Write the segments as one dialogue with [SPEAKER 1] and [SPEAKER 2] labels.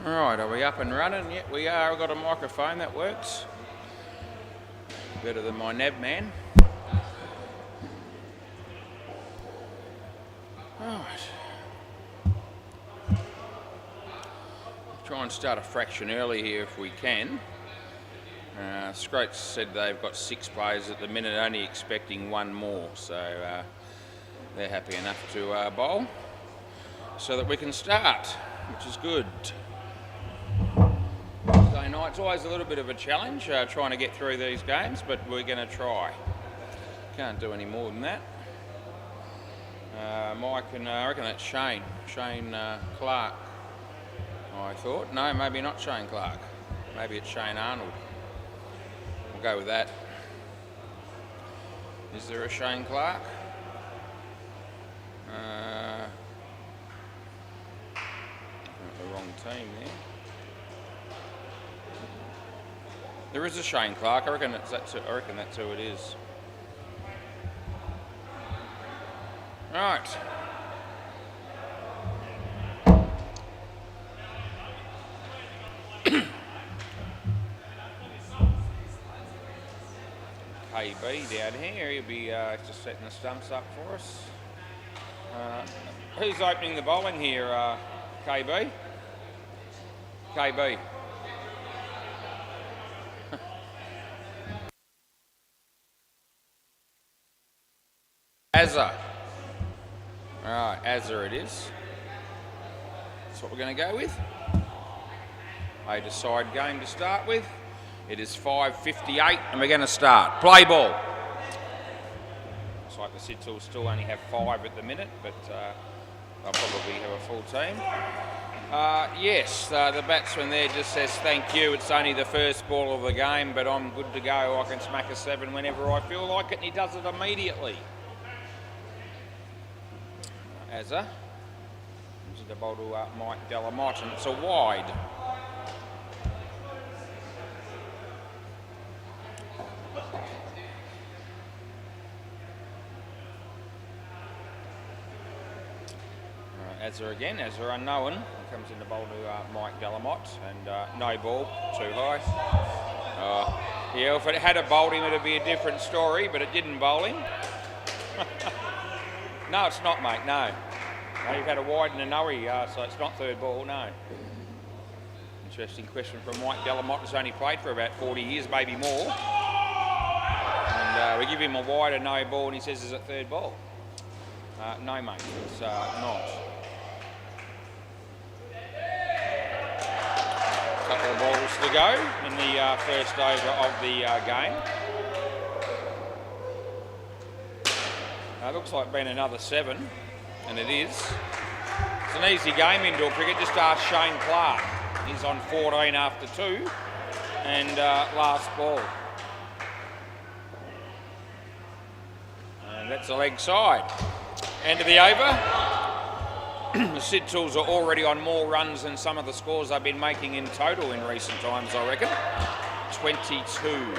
[SPEAKER 1] Right, are we up and running? Yep, we are. I've got a microphone that works. Better than my nab man. Right. Try and start a fraction early here if we can. Scroats said they've got 6 players at the minute, only expecting one more, so they're happy enough to bowl so that we can start, which is good. Wednesday night's always a little bit of a challenge trying to get through these games, but we're going to try. Can't do any more than that. Mike and I reckon that's Shane Clark. I thought. No, maybe not Shane Clark. Maybe it's Shane Arnold. We'll go with that. Is there a Shane Clark? The wrong team there. There is a Shane Clark. I reckon that's who it is. Right. KB down here, he'll be just setting the stumps up for us. Who's opening the bowling here, KB? KB. Azza. Alright, Azza it is. That's what we're going to go with. A decide game to start with. It is 5:58 and we're going to start. Play ball. Looks like the Sids will still only have 5 at the minute, but they'll probably have a full team. Yes, the batsman there just says thank you. It's only the first ball of the game, but I'm good to go. I can smack a 7 whenever I feel like it, and he does it immediately. Azza. This is the ball to Mike Delamotte, and it's a wide. Azza again, Azza unknown. He comes in the bowl to Mike Delamotte, and no ball, too high. Yeah, if it had a bowled him, it'd be a different story, but it didn't bowl him. No, it's not, mate, no. No, you've had a wide and a no-ey, so it's not third ball, no. Interesting question from Mike Delamotte, who's only played for about 40 years, maybe more. And we give him a wide and no ball, and he says, is it third ball? No, mate, it's not. Couple of balls to go in the first over of the game. Looks like being another 7, and it is. It's an easy game indoor cricket. Just ask Shane Clark. He's on 14 after 2, and last ball. And that's a leg side. End of the over. The Sid Tools are already on more runs than some of the scores they've been making in total in recent times, I reckon. 22.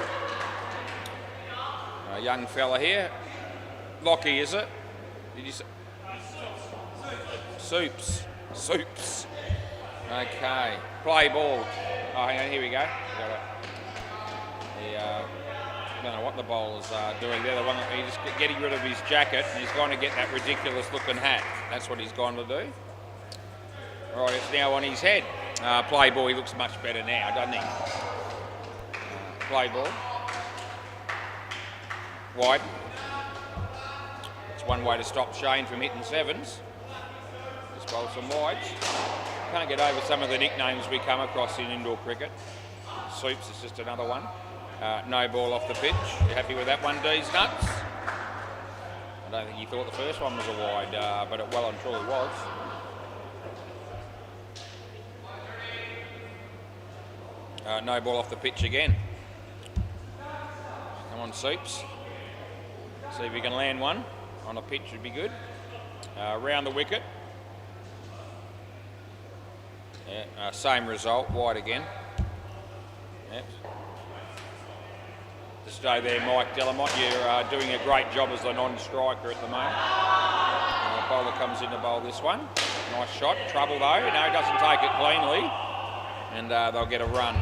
[SPEAKER 1] A young fella here. Lockie, is it? Did you say? Soups. Okay. Play ball. Oh, hang on, here we go. I don't know what the bowler's doing there. The one that he's just getting rid of his jacket, and he's going to get that ridiculous looking hat. That's what he's going to do. Right, it's now on his head. Play ball, he looks much better now, doesn't he? Play ball. Wide. It's one way to stop Shane from hitting 7s. Just bowl some wides. Can't get over some of the nicknames we come across in indoor cricket. Soups is just another one. No ball off the pitch. You happy with that one, D's Nuts? I don't think he thought the first one was a wide, but it well and truly was. No ball off the pitch again. Come on, Soups. See if you can land one on a pitch, would be good. Round the wicket. Yeah, same result, wide again. Yep. To stay there, Mike Delamotte, you're doing a great job as the non-striker at the moment. Bowler comes in to bowl this one. Nice shot, trouble though. No, he doesn't take it cleanly. and they'll get a run.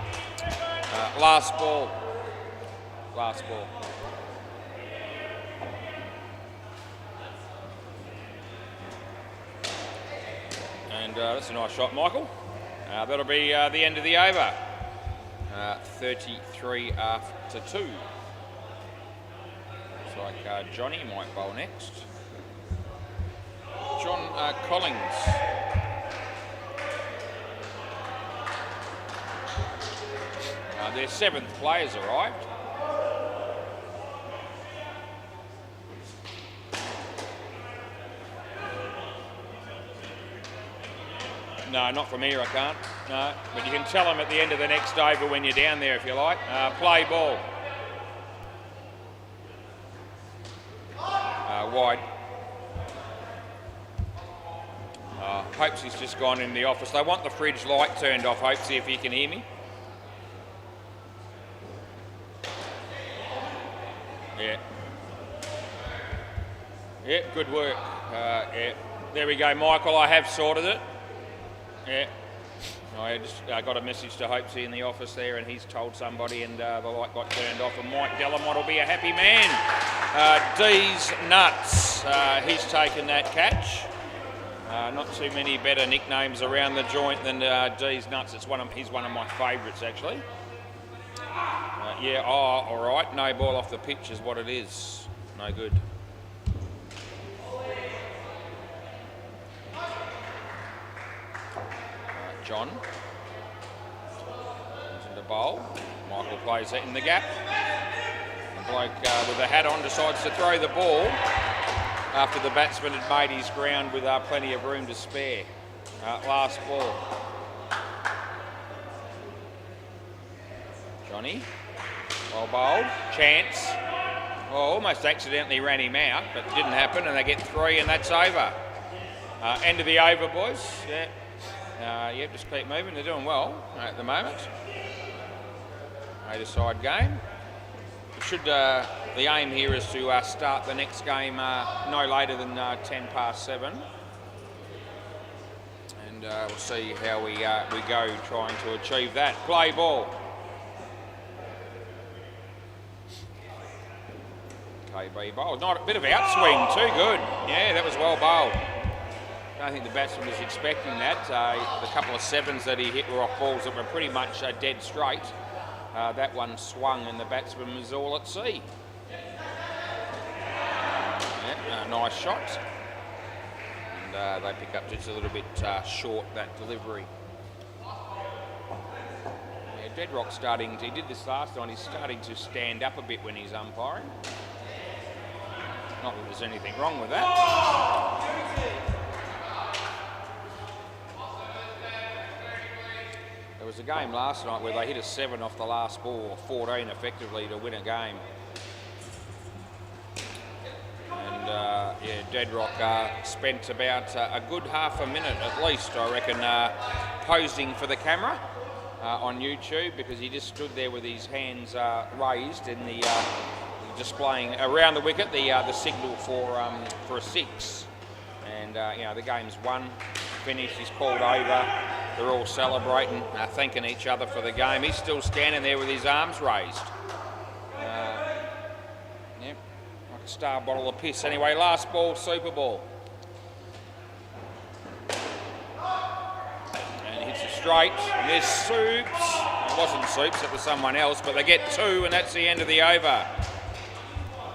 [SPEAKER 1] Last ball. And that's a nice shot, Michael. That'll be the end of the over. 33 after 2. Looks like Johnny might bowl next. John Collins. Their 7th player's arrived. No, not from here, I can't. No, but you can tell them at the end of the next over when you're down there if you like. Play ball. Wide. Hopesy's just gone in the office. They want the fridge light turned off, Hopesy, if you can hear me. Yeah. Yeah, good work. Yeah. There we go, Michael. I have sorted it. Yeah. I just got a message to Hopesy in the office there, and he's told somebody, and the light got turned off, and Mike Delamont will be a happy man. D's Nuts. He's taken that catch. Not too many better nicknames around the joint than D's Nuts. He's one of my favourites, actually. Yeah, all right. No ball off the pitch is what it is. No good. John comes into bowl. Michael plays that in the gap. The bloke with the hat on decides to throw the ball after the batsman had made his ground with plenty of room to spare. Last ball. Johnny, well bowled. Chance. Well, almost accidentally ran him out, but it didn't happen, and they get 3, and that's over. End of the over, boys. Yeah. Yeah, just keep moving. They're doing well at the moment. 8-a-side game. The aim here is to start the next game no later than 7:10. And we'll see how we go trying to achieve that. Play ball. KB bowled. Not a bit of outswing, too good. Yeah, that was well bowled. I don't think the batsman was expecting that. The couple of 7s that he hit were off balls that were pretty much dead straight. That one swung and the batsman was all at sea. Yeah, nice shot. And they pick up just a little bit short, that delivery. Yeah, Deadrock's he did this last time, he's starting to stand up a bit when he's umpiring. Not that there's anything wrong with that. There was a game last night where they hit a 7 off the last ball, or 14 effectively, to win a game. And yeah, Deadrock spent about a good half a minute at least, I reckon, posing for the camera on YouTube, because he just stood there with his hands raised in the displaying around the wicket the signal for a 6. And you know, the game's won, finished, he's called over. They're all celebrating, thanking each other for the game. He's still standing there with his arms raised. Yep, like a star bottle of piss. Anyway, last ball, Super Ball. And he hits it straight. And there's Soups. It wasn't Soups, it was someone else, but they get 2, and that's the end of the over.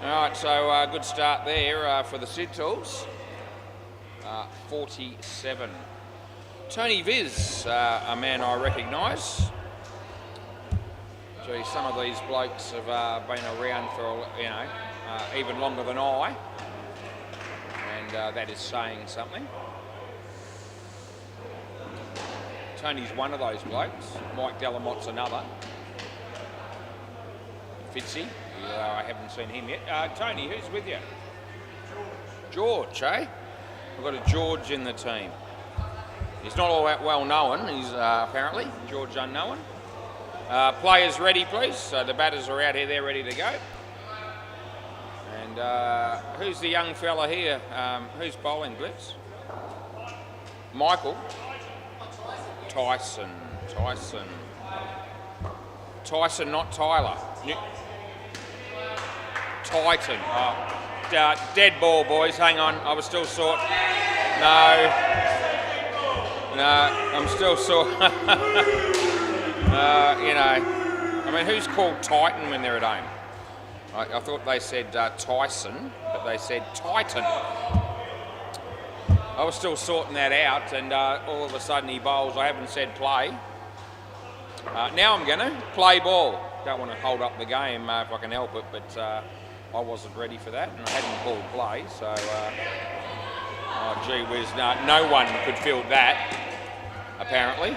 [SPEAKER 1] All right, so good start there for the Sid Tools. 47. Tony Viz, a man I recognise. Gee, some of these blokes have been around for, you know, even longer than I, and that is saying something. Tony's one of those blokes. Mike Delamont's another. Fitzy, I haven't seen him yet. Tony, who's with you? George, eh? We've got a George in the team. He's not all that well known, he's apparently, George Unknown. Players ready, please. So the batters are out here, they're ready to go. And who's the young fella here? Who's bowling, Blitz? Michael. Tyson. Tyson, not Tyler. Titan. Oh, dead ball, boys. Hang on. I was still sort. No, I'm still sort. You know, I mean, who's called Titan when they're at home? I thought they said Tyson, but they said Titan. I was still sorting that out, and all of a sudden he bowls. I haven't said play. Now I'm going to play ball. Don't want to hold up the game if I can help it, but I wasn't ready for that, and I hadn't called play, so oh, gee whiz, no one could field that, apparently.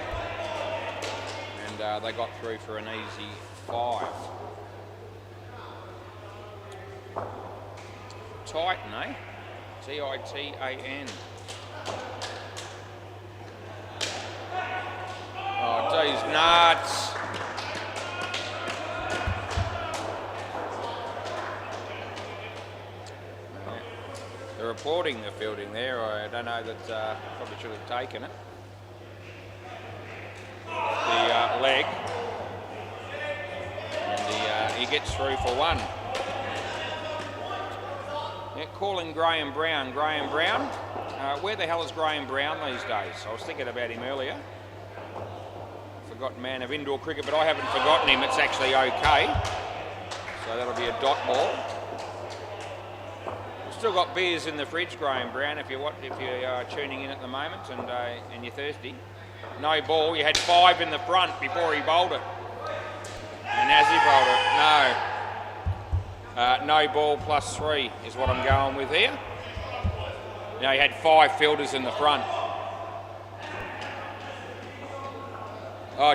[SPEAKER 1] And they got through for an easy 5. Titan, eh? Titan. Oh, geez, nuts. They're reporting the fielding there. I don't know that probably should have taken it. The leg. And he gets through for 1. Yeah, calling Graham Brown. Where the hell is Graham Brown these days? I was thinking about him earlier. Forgotten man of indoor cricket, but I haven't forgotten him. It's actually okay. So that'll be a dot ball. Still got beers in the fridge, Graham Brown, if you're tuning in at the moment and you're thirsty. No ball. You had 5 in the front before he bowled it. And as he bowled it, no ball plus 3 is what I'm going with here. Now he had 5 fielders in the front. Oh,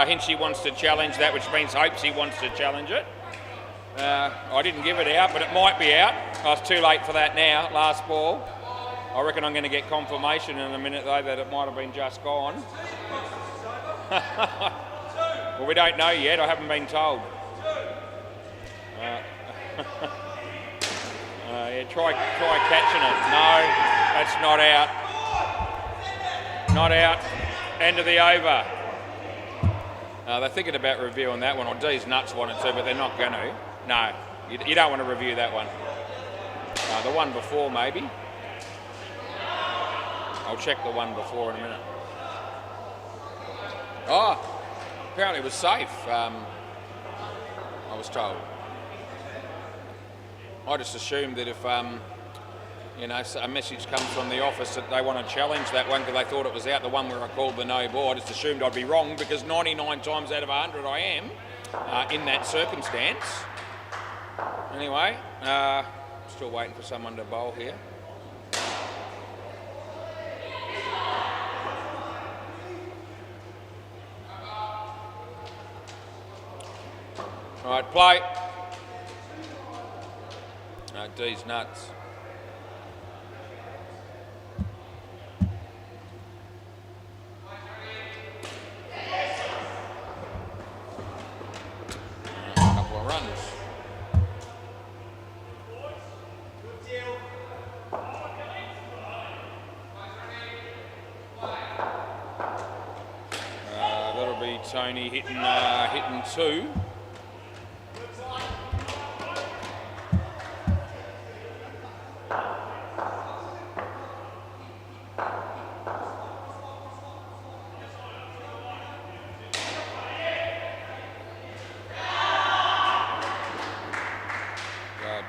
[SPEAKER 1] Hinchy wants to challenge that, which means hopes he wants to challenge it. I didn't give it out, but it might be out. Oh, it's too late for that now. Last ball. I reckon I'm going to get confirmation in a minute, though, that it might have been just gone. Well, we don't know yet. I haven't been told. Yeah, try catching it. No, that's not out. Not out. End of the over. They're thinking about reviewing that one, or D's nuts wanted to, but they're not going to. No, you don't want to review that one. The one before, maybe. I'll check the one before in a minute. Oh, apparently it was safe, I was told. I just assumed that if, you know, a message comes from the office that they want to challenge that one because they thought it was out, the one where I called the no ball, I just assumed I'd be wrong because 99 times out of 100 I am in that circumstance. Anyway, still waiting for someone to bowl here. All right, play. No, D's nuts. A couple of runs. That'll be Tony hitting 2.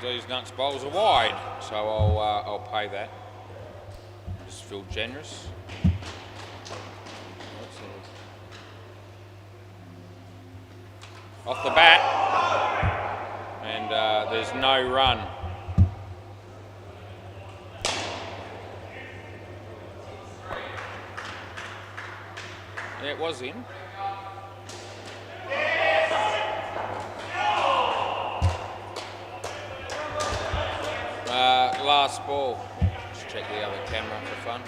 [SPEAKER 1] D's nuts bowls are wide, so I'll pay that. Just feel generous. Off the bat, and there's no run. Yeah, it was in. Last ball. Just check the other camera for fun.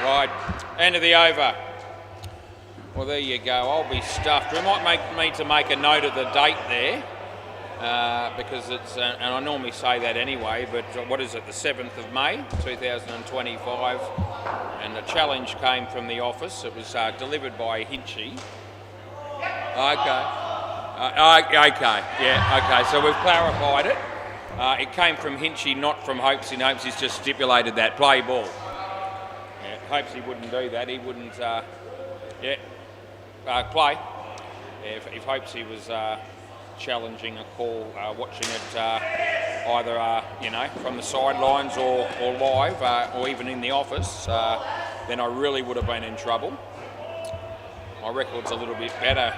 [SPEAKER 1] Right, end of the over. Well, there you go. I'll be stuffed. We might need to make a note of the date there. because it's, and I normally say that anyway, but what is it, the 7th of May 2025, and the challenge came from the office. It was delivered by Hinchy. Okay, so we've clarified it. It came from Hinchy, not from Hopesy, and Hopesy's just stipulated that, play ball. Yeah, Hopesy wouldn't do that, he wouldn't, play. Yeah, if Hopesy was challenging a call, watching it either from the sidelines or live or even in the office, then I really would have been in trouble. My record's a little bit better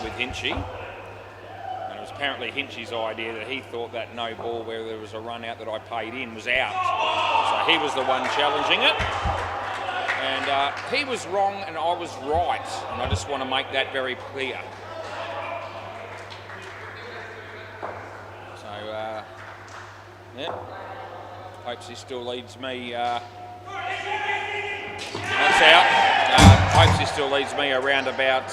[SPEAKER 1] with Hinchy, and it was apparently Hinchy's idea that he thought that no ball where there was a run out that I paid in was out, so he was the one challenging it, and he was wrong and I was right, and I just want to make that very clear. Yeah, Hopesy still leads me. That's out. Hopesy still leads me around about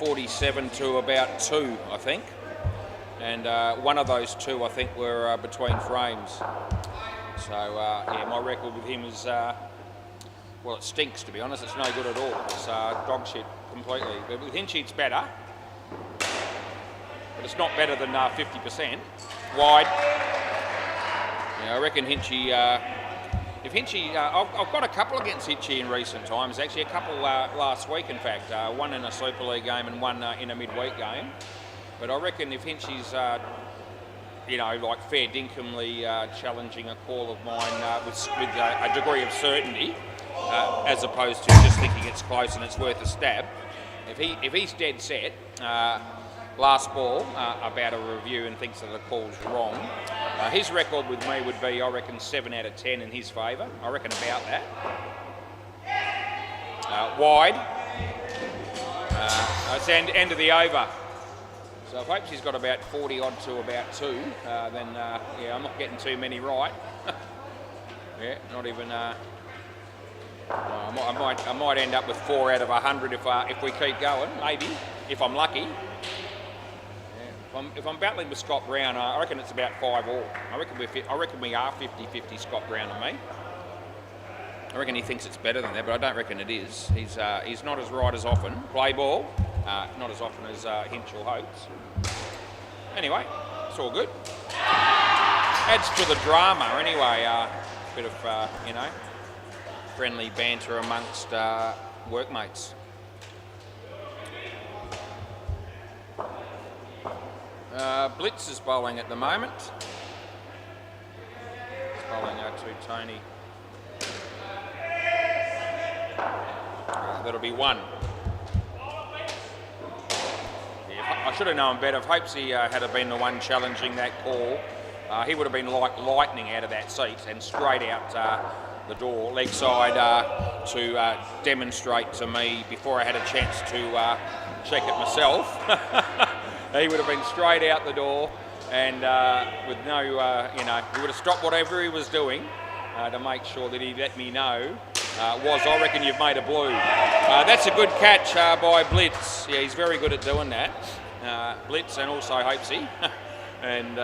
[SPEAKER 1] 47 to about 2, I think. And one of those 2, I think, were between frames. So yeah, my record with him is well, it stinks, to be honest. It's no good at all. It's dog shit completely. But with Hinchy, it's better. But it's not better than 50%. Wide. Yeah, I reckon Hinchy, if Hinchy, I've got a couple against Hinchy in recent times, actually a couple last week in fact, one in a Super League game and one in a midweek game. But I reckon if Hinchy's, like fair dinkumly challenging a call of mine with a degree of certainty, as opposed to just thinking it's close and it's worth a stab, if he's dead set, last ball about a review and thinks that the call's wrong, his record with me would be, I reckon, 7 out of 10 in his favour. I reckon about that. Wide. It's end of the over. So if Hopesy's got about 40 odd to about 2, then yeah, I'm not getting too many right. Yeah, not even. I might end up with 4 out of 100 if we keep going. Maybe if I'm lucky. If I'm battling with Scott Brown, I reckon it's about 5 all. I reckon we are 50-50 Scott Brown and me. I reckon he thinks it's better than that, but I don't reckon it is. He's not as right as often. Play ball, not as often as Hinch or Hopes. Anyway, it's all good. Adds to the drama anyway. Bit of friendly banter amongst workmates. Blitz is bowling at the moment. He's bowling to Tony. That'll be 1. Yeah, I should have known better. If Hopesy had been the one challenging that call, he would have been like lightning out of that seat and straight out the door, leg side, to demonstrate to me before I had a chance to check it myself. He would have been straight out the door and with no, he would have stopped whatever he was doing to make sure that he let me know I reckon you've made a blue. That's a good catch by Blitz. Yeah, he's very good at doing that. Blitz and also Hopesy. And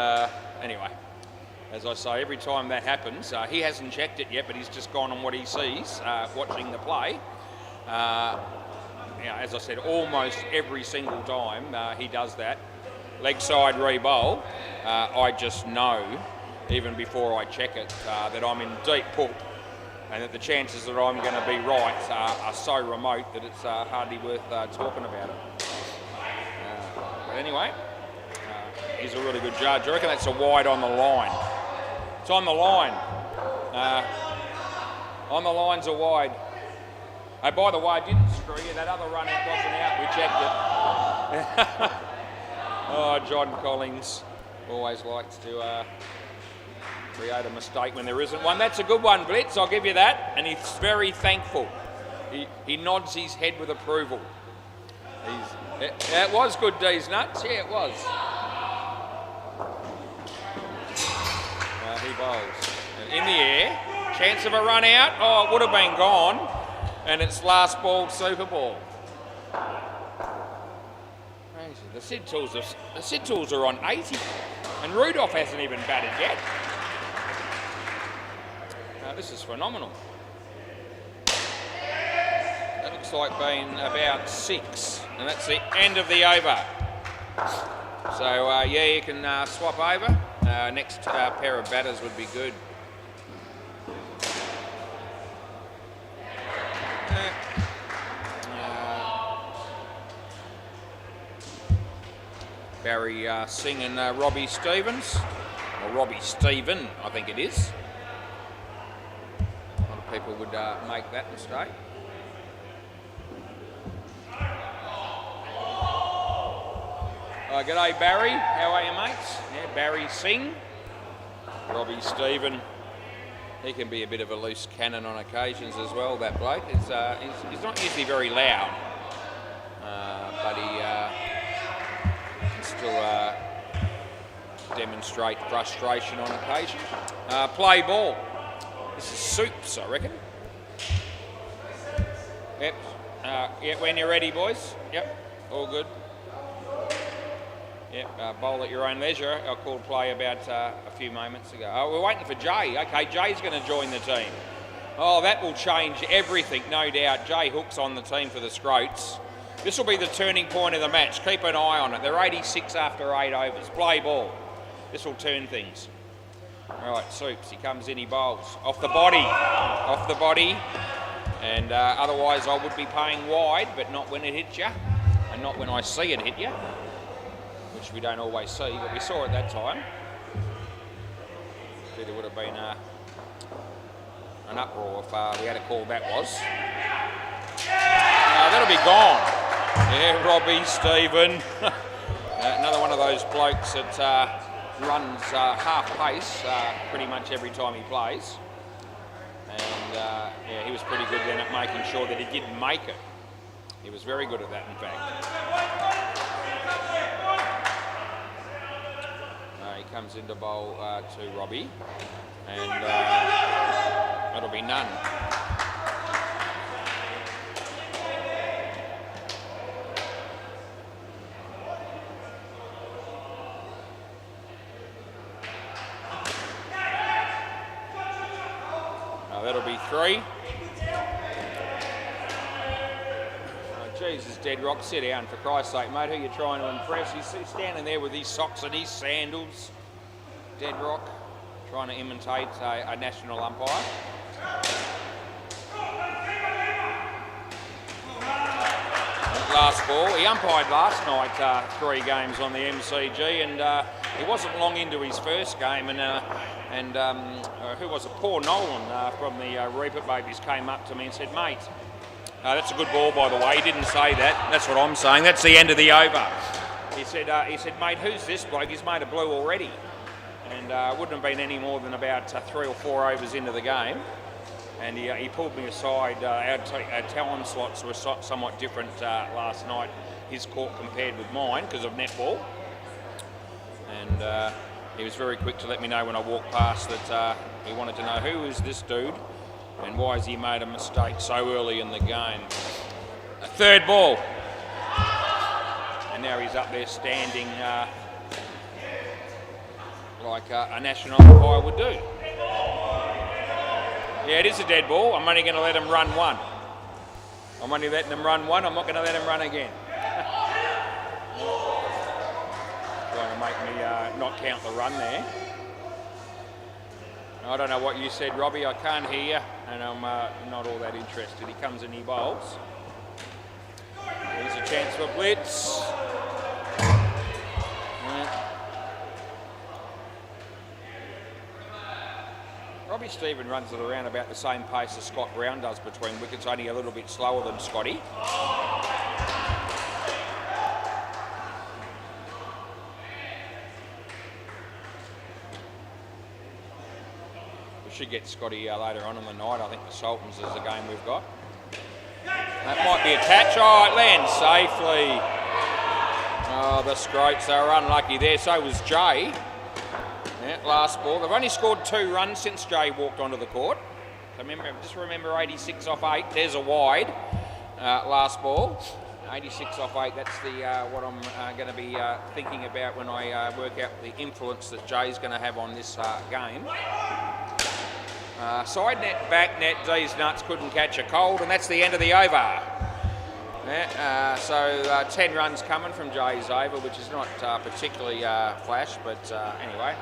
[SPEAKER 1] anyway, as I say, every time that happens, he hasn't checked it yet, but he's just gone on what he sees, watching the play. As I said, almost every single time he does that, leg side re-bowl, I just know, even before I check it, that I'm in deep pool and that the chances that I'm going to be right are so remote that it's hardly worth talking about it. But anyway, he's a really good judge. I reckon that's a wide on the line. It's on the line. On the line's a wide. Oh, by the way, I didn't screw you. That other run out wasn't out. We checked it. Oh, John Collins always likes to create a mistake when there isn't one. That's a good one, Blitz. I'll give you that. And he's very thankful. He nods his head with approval. It was good, D's nuts. Yeah, it was. He bowls. In the air. Chance of a run out. Oh, it would have been gone. And it's last ball, super ball. Crazy. The Sid Tools are on 80, and Rudolph hasn't even batted yet. This is phenomenal. That looks like being about 6, and that's the end of the over. So yeah, you can swap over. Next pair of batters would be good. Barry Singh and Robbie Stevens, or Robbie Stephen, I think it is. A lot of people would make that mistake. G'day Barry, how are you mates? Yeah, Barry Singh, Robbie Stephen. He can be a bit of a loose cannon on occasions as well, that bloke. He's not usually very loud, but he can still demonstrate frustration on occasion. Play ball. This is Soups, I reckon. Yep. Yep, when you're ready, boys. Yep, all good. Yep, bowl at your own leisure. I called play about a few moments ago. Oh, we're waiting for Jay. Okay, Jay's going to join the team. Oh, that will change everything, no doubt. Jay Hook's on the team for the Scroats. This will be the turning point of the match. Keep an eye on it. They're 86 after 8 overs. Play ball. This will turn things. All right, Soups, he comes in, he bowls. Off the body. Off the body. And otherwise I would be paying wide, but not when it hits you. And not when I see it hit you. Which we don't always see, but we saw it that time. There would have been an uproar if we had a call that was. That'll be gone. Yeah, Robbie Stephen. Another one of those blokes that runs half pace pretty much every time he plays. And yeah, he was pretty good then at making sure that he didn't make it. He was very good at that, in fact. He comes into bowl to Robbie, and that'll be none. That'll be 3. Jesus, Dead Rock, sit down for Christ's sake, mate. Who are you trying to impress? He's standing there with his socks and his sandals. Dead Rock, trying to imitate a national umpire. Last ball. He umpired last night 3 games on the MCG, and he wasn't long into his first game. And who was it? Paul Nolan from the Reaper Babies came up to me and said, "Mate, that's a good ball, by the way." He didn't say that. That's what I'm saying. That's the end of the over. He said, "Mate, who's this bloke? He's made a blue already." And wouldn't have been any more than about 3 or 4 overs into the game. And he pulled me aside. Our time slots were somewhat different last night, his court compared with mine, because of netball. And he was very quick to let me know when I walked past that he wanted to know who is this dude and why has he made a mistake so early in the game. A 3rd ball. And now he's up there standing like a national umpire would do. Yeah, it is a dead ball. I'm only going to let him run 1. I'm only letting him run 1. I'm not going to let him run again. Trying to make me not count the run there. I don't know what you said, Robbie. I can't hear you, and I'm not all that interested. He comes and he bowls. There's a chance for blitz. Robbie Stephen runs it around about the same pace as Scott Brown does between wickets, only a little bit slower than Scotty. We should get Scotty later on in the night. I think the Sultans is the game we've got. That might be a catch. Oh, it lands safely. Oh, the Scroats, they were unlucky there. So was Jay. Yeah, last ball. They've only scored 2 runs since Jay walked onto the court. So just remember 86 off 8. There's a wide. Last ball. 86 off 8, that's the what I'm going to be thinking about when I work out the influence that Jay's going to have on this game. Side net, back net, D's Nuts couldn't catch a cold, and that's the end of the over. Yeah, so 10 runs coming from Jay's over, which is not particularly flash, but anyway,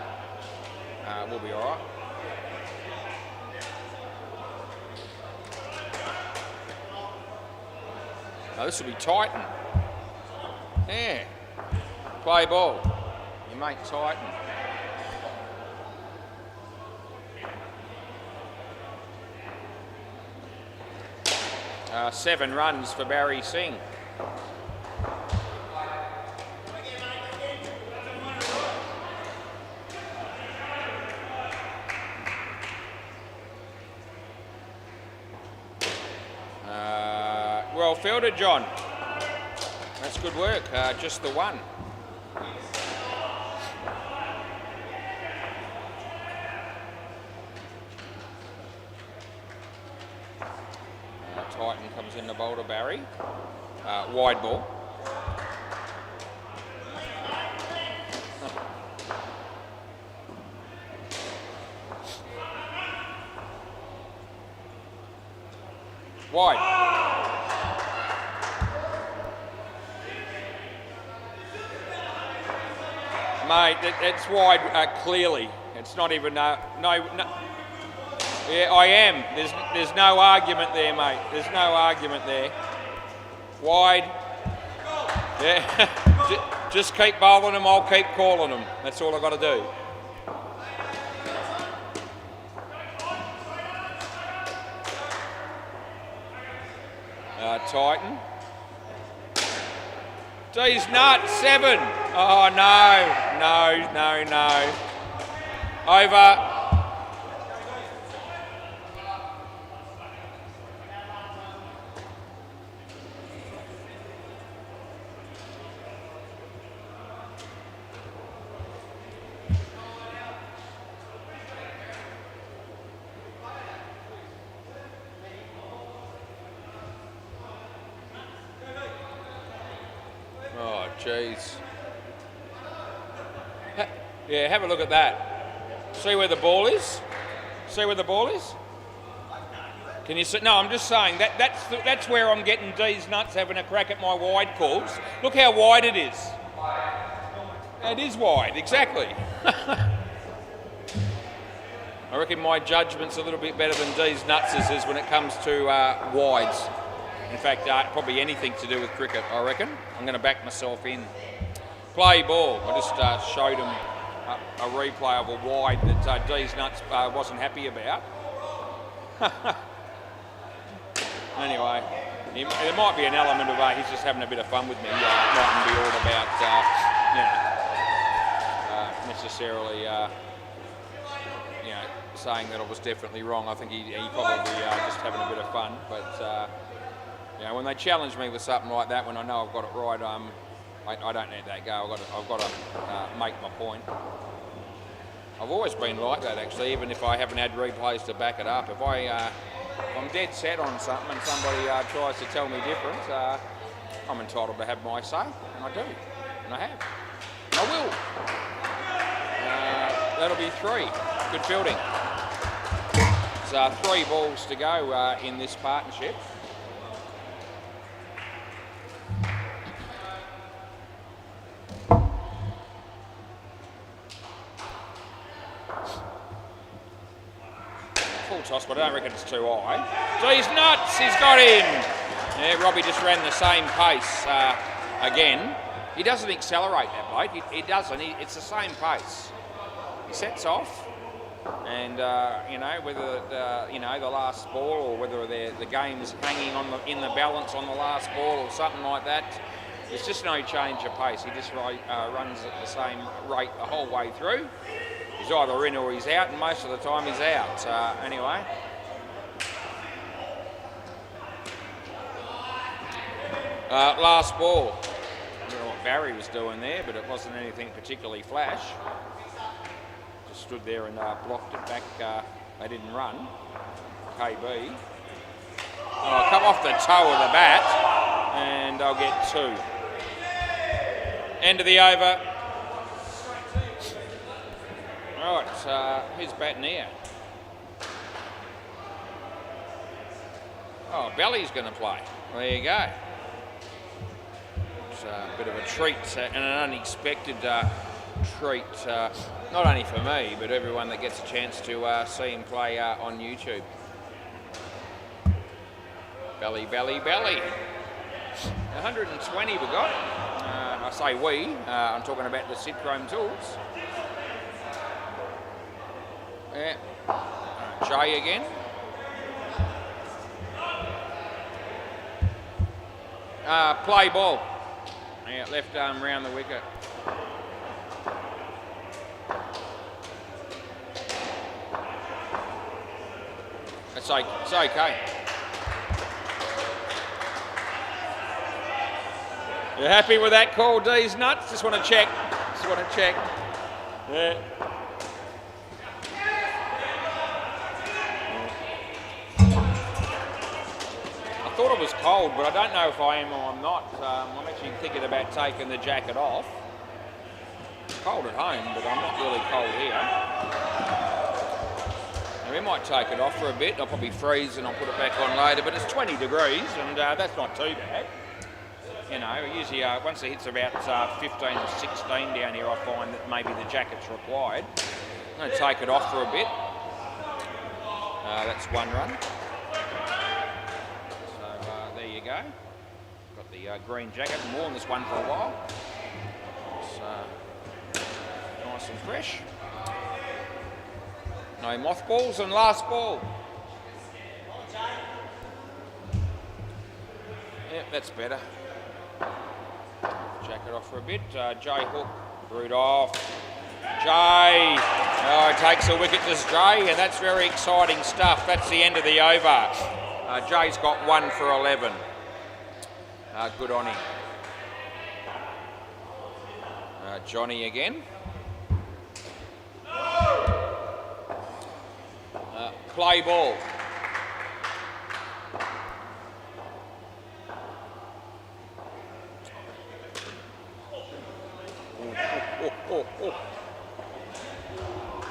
[SPEAKER 1] we'll be all right. Oh, this will be Titan. Yeah. Play ball. Your mate Titan. Seven runs for Barry Singh. Well fielded, John. That's good work. Just the one. Titan comes in the bowl to Barry. Wide ball. Wide. Mate, it's wide clearly. It's not even no. Yeah, I am. There's no argument there, mate. There's no argument there. Wide. Yeah. Just keep bowling them. I'll keep calling them. That's all I've got to do. Titan. D's Nuts, 7. Oh, no. Over. Oh, jeez. Yeah, have a look at that. See where the ball is? See where the ball is? Can you see? No, I'm just saying that's where I'm getting D's Nuts having a crack at my wide calls. Look how wide it is. It is wide, exactly. I reckon my judgment's a little bit better than D's Nuts' is when it comes to wides. In fact, probably anything to do with cricket, I reckon. I'm going to back myself in. Play ball. I just showed him a replay of a wide that D's Nuts wasn't happy about. Anyway, there might be an element of he's just having a bit of fun with me. It mightn't be all about, necessarily, saying that I was definitely wrong. I think he probably just having a bit of fun. But when they challenge me with something like that, when I know I've got it right, I don't let that go. I've got to make my point. I've always been like that, actually, even if I haven't had replays to back it up. If I'm dead set on something and somebody tries to tell me different, I'm entitled to have my say, and I do, and I have. I will. That'll be 3. Good fielding. There's 3 balls to go in this partnership. Full toss, but I don't reckon it's too high. D's Nuts, he's got him. Yeah, Robbie just ran the same pace again. He doesn't accelerate that bloke. He doesn't. It's the same pace. He sets off, and whether the last ball or whether the game's hanging in the balance on the last ball or something like that, there's just no change of pace. He just runs at the same rate the whole way through. He's either in or he's out, and most of the time he's out. Anyway. Last ball. I don't know what Barry was doing there, but it wasn't anything particularly flash. Just stood there and blocked it back. They didn't run. KB. Oh, come off the toe of the bat. And and they'll get 2. End of the over. Right, who's batting here? Oh, Belly's going to play. There you go. It's a bit of a treat and an unexpected treat, not only for me, but everyone that gets a chance to see him play on YouTube. Belly, belly, belly. 120 we got. I say we, I'm talking about the Sid Chrome Tools. Yeah. Jay again. Play ball. Yeah, left arm round the wicket. It's okay. You happy with that call, D's nuts? Just want to check. Yeah. I thought it was cold, but I don't know if I am or I'm not. I'm actually thinking about taking the jacket off. It's cold at home, but I'm not really cold here. And we might take it off for a bit. I'll probably freeze and I'll put it back on later, but it's 20 degrees and that's not too bad. You know, usually once it hits about 15 or 16 down here, I find that maybe the jacket's required. I'm going to take it off for a bit. That's 1 run. There you go. Got the green jacket and worn this one for a while. It's nice and fresh. No mothballs and last ball. Yep, that's better. Jacket off for a bit. Jay Hook, brewed off. Jay, oh, he takes a wicket to Jay, and that's very exciting stuff. That's the end of the over. Jay's got 1 for 11. Good on him. Johnny again. Play ball.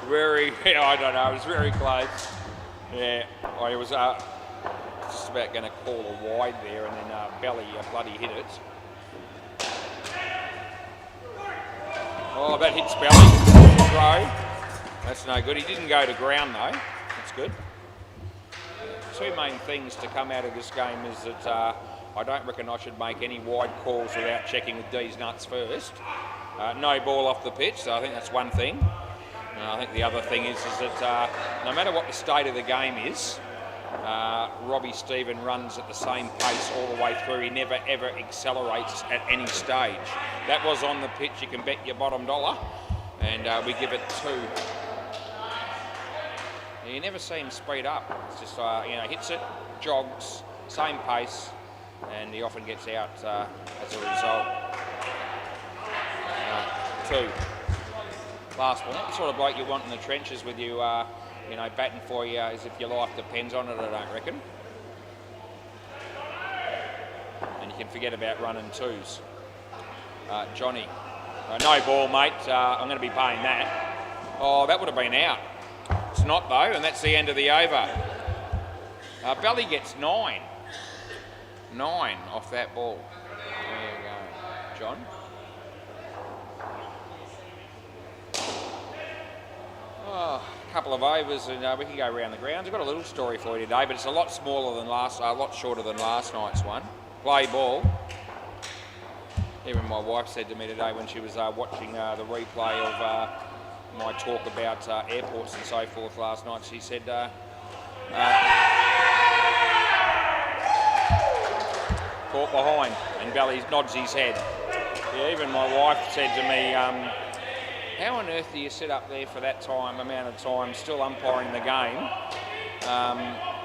[SPEAKER 1] Very, I don't know, it was very close. Yeah, I was just about going to call a wide there, and then Belly bloody hit it. Oh, that hits Belly. Throw. That's no good. He didn't go to ground though. That's good. 2 main things to come out of this game is that I don't reckon I should make any wide calls without checking with D's nuts first. No ball off the pitch, so I think that's one thing. I think the other thing is that no matter what the state of the game is, Robbie Stephen runs at the same pace all the way through. He never ever accelerates at any stage. That was on the pitch, you can bet your bottom dollar, and we give it 2. You never see him speed up. It's just, hits it, jogs, same pace, and he often gets out as a result. 2. Last one. That's the sort of bloke you want in the trenches with you, batting for you as if your life depends on it, I don't reckon. And you can forget about running 2s. Johnny. No ball, mate. I'm going to be paying that. Oh, that would have been out. It's not, though, and that's the end of the over. Belly gets 9. 9 off that ball. There you go, John. Oh, a couple of overs and we can go around the grounds. I've got a little story for you today, but it's a lot smaller than a lot shorter than last night's one. Play ball. Even my wife said to me today when she was watching the replay of my talk about airports and so forth last night, she said, caught behind, and Belly nods his head. Yeah, even my wife said to me, how on earth do you sit up there for that amount of time, still umpiring the game,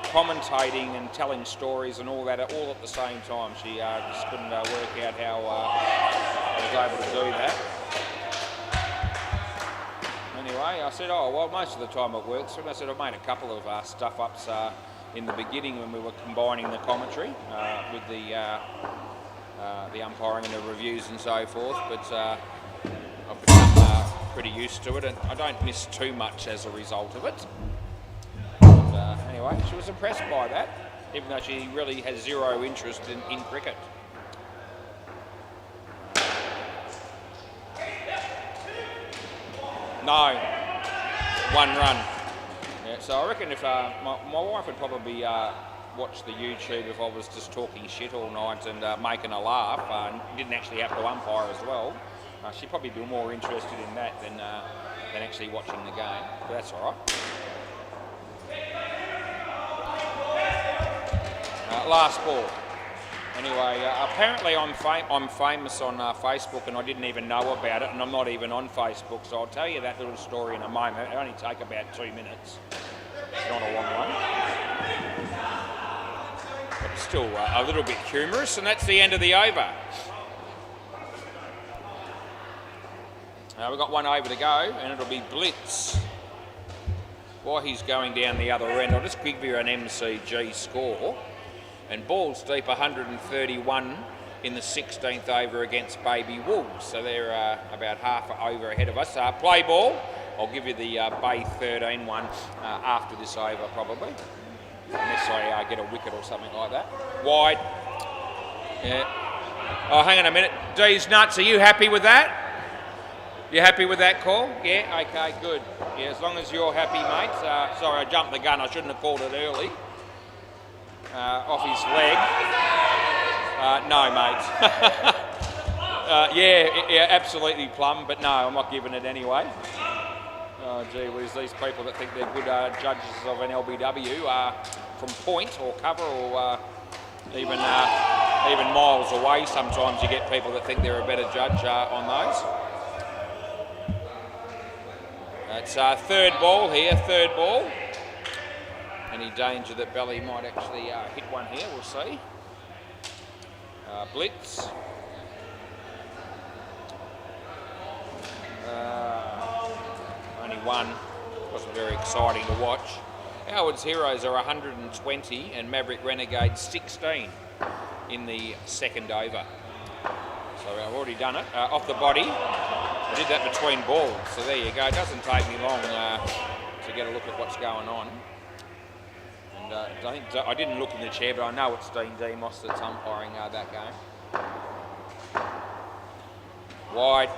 [SPEAKER 1] commentating and telling stories and all that, all at the same time? She just couldn't work out how I was able to do that. Anyway, I said, oh, well, most of the time it works. And I said, I've made a couple of stuff-ups in the beginning when we were combining the commentary with the the umpiring and the reviews and so forth, but I've become pretty used to it, and I don't miss too much as a result of it. But, anyway, she was impressed by that, even though she really has zero interest in cricket. No, 1 run. Yeah, so I reckon if my wife would probably watch the YouTube if I was just talking shit all night and making a laugh and didn't actually have to umpire as well. She'd probably be more interested in that than actually watching the game, but that's all right. Last ball. Anyway, apparently I'm famous on Facebook and I didn't even know about it, and I'm not even on Facebook, so I'll tell you that little story in a moment. It'll only take about 2 minutes. It's not a long one. But still a little bit humorous, and that's the end of the over. We've got 1 over to go, and it'll be Blitz. While he's going down the other end, I'll just give you an MCG score. And balls deep 131 in the 16th over against Baby Wolves. So they're about half over ahead of us. Play ball. I'll give you the Bay 13 one after this over probably. Unless I get a wicket or something like that. Wide. Yeah. Oh, hang on a minute. D's nuts, are you happy with that? You happy with that call? Yeah, okay, good. Yeah, as long as you're happy, mate. Sorry, I jumped the gun. I shouldn't have called it early. Off his leg. No, mate. Yeah, absolutely plumb, but no, I'm not giving it anyway. Oh, gee whiz, these people that think they're good judges of an LBW from point or cover or even miles away. Sometimes you get people that think they're a better judge on those. It's third ball here, third ball. Any danger that Belly might actually hit one here, we'll see. Blitz. Only one. Wasn't very exciting to watch. Howard's Heroes are 120 and Maverick Renegades 16 in the second over. So I've already done it. Off the body. I did that between balls, so there you go. It doesn't take me long to get a look at what's going on. I didn't look in the chair, but I know it's Dean Demos that's umpiring that game. Wide.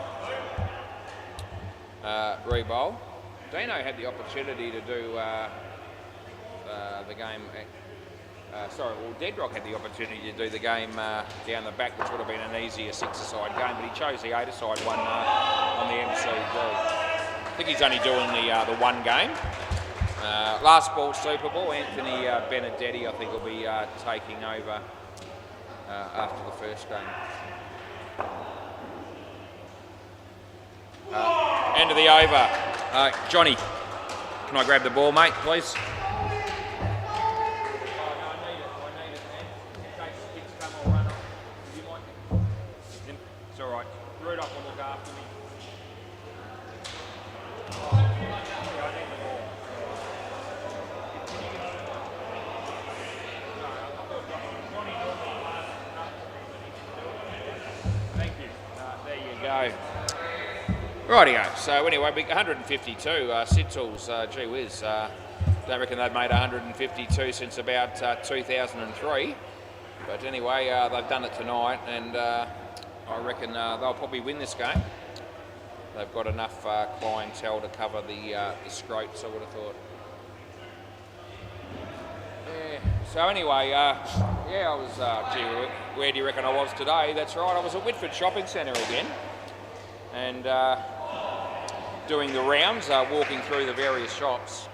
[SPEAKER 1] Re-bowl. Dino had the opportunity to do the game. Deadrock had the opportunity to do the game down the back, which would have been an easier 6-a-side game, but he chose the 8-a-side one on the MCG. I think he's only doing the one game. Last ball Super Bowl, Anthony Benedetti I think will be taking over after the first game. End of the over. Johnny, can I grab the ball, mate, please? It's all right. Rudolph will look after me. Go. Rightio, so anyway, 152, Sitools, gee whiz, don't reckon they've made 152 since about 2003, but anyway, they've done it tonight, and I reckon they'll probably win this game. They've got enough clientele to cover the scroats, I would have thought. Yeah. So anyway, I was, where do you reckon I was today? That's right, I was at Whitford Shopping Centre again. And doing the rounds, walking through the various shops.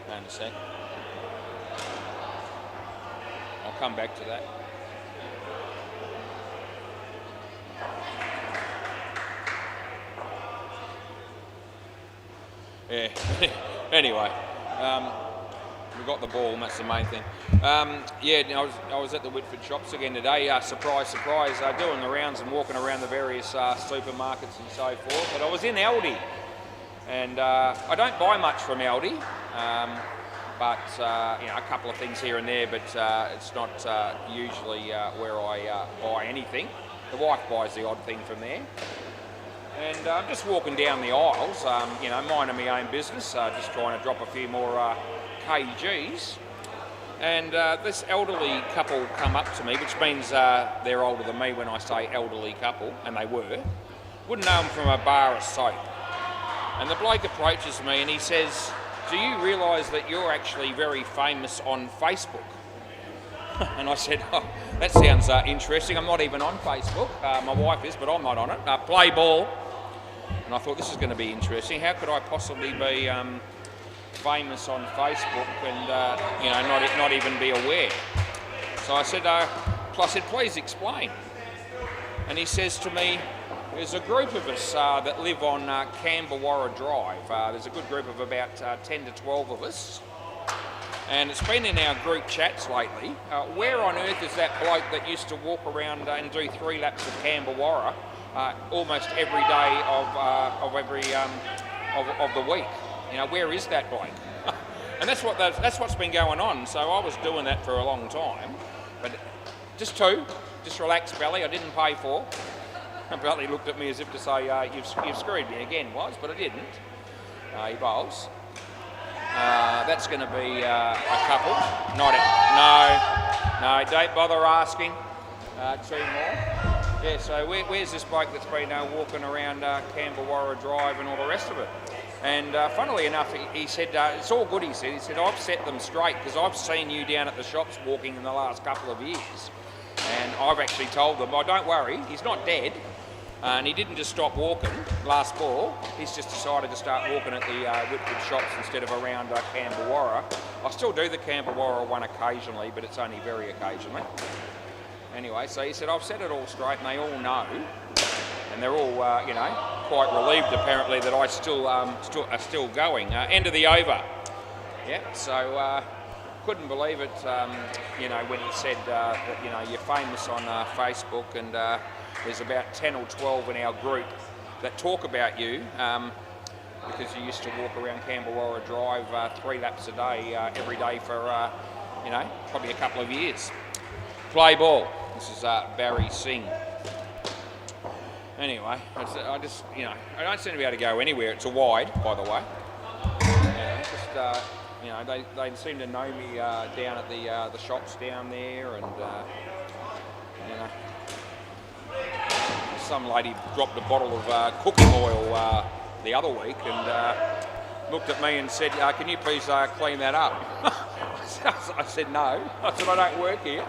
[SPEAKER 1] Hang on a sec. I'll come back to that. Yeah, anyway. We got the ball, and that's the main thing. I was at the Whitford shops again today. Surprise, surprise, doing the rounds and walking around the various supermarkets and so forth. But I was in Aldi, and I don't buy much from Aldi. but you know, a couple of things here and there, but it's not usually where I buy anything. The wife buys the odd thing from there. And I'm just walking down the aisles, you know, minding my own business, just trying to drop a few more kgs. And this elderly couple come up to me, which means they're older than me when I say elderly couple, and they were. Wouldn't know them from a bar of soap. And the bloke approaches me and he says, "Do you realise that you're actually very famous on Facebook?" And I said, "Oh, that sounds interesting. I'm not even on Facebook. My wife is, but I'm not on it. Play ball." And I thought, this is going to be interesting. How could I possibly be famous on Facebook and you know, not even be aware? So I said, please explain. And he says to me, "There's a group of us that live on Camberwarra Drive. There's a good group of about 10 to 12 of us. And it's been in our group chats lately. Where on earth is that bloke that used to walk around and do 3 laps of Camberwarra almost every day of the week? You know, where is that bloke?" And that's what's been going on. So I was doing that for a long time, but just relax, Belly. I didn't pay for. And Belly looked at me as if to say, "You've screwed me again, was," but I didn't. He bowls. That's going to be a couple. No, don't bother asking. 2 more. Yeah, so where's this bloke that's been walking around Camberwarra Drive and all the rest of it? And funnily enough, he said, "It's all good," he said, "I've set them straight because I've seen you down at the shops walking in the last couple of years. And I've actually told them, oh, don't worry, he's not dead. And he didn't just stop walking last ball, he's just decided to start walking at the Whitwood shops instead of around Camberwarra. I still do the Camberwarra one occasionally, but it's only very occasionally." Anyway, so he said, "I've set it all straight and they all know." And they're all, you know, quite relieved apparently that I are still going. End of the over. Yeah, so couldn't believe it, you know, when he said that, you know, you're famous on Facebook and there's about 10 or 12 in our group that talk about you because you used to walk around Camberwarra Drive 3 laps a day, every day for, you know, probably a couple of years. Play ball. This is Barry Singh. Anyway, I just, you know, I don't seem to be able to go anywhere. It's a wide, by the way. Just, you know, they seem to know me down at the shops down there, and you know, some lady dropped a bottle of cooking oil the other week and looked at me and said, "Can you please clean that up?" I said no. I said, "I don't work here."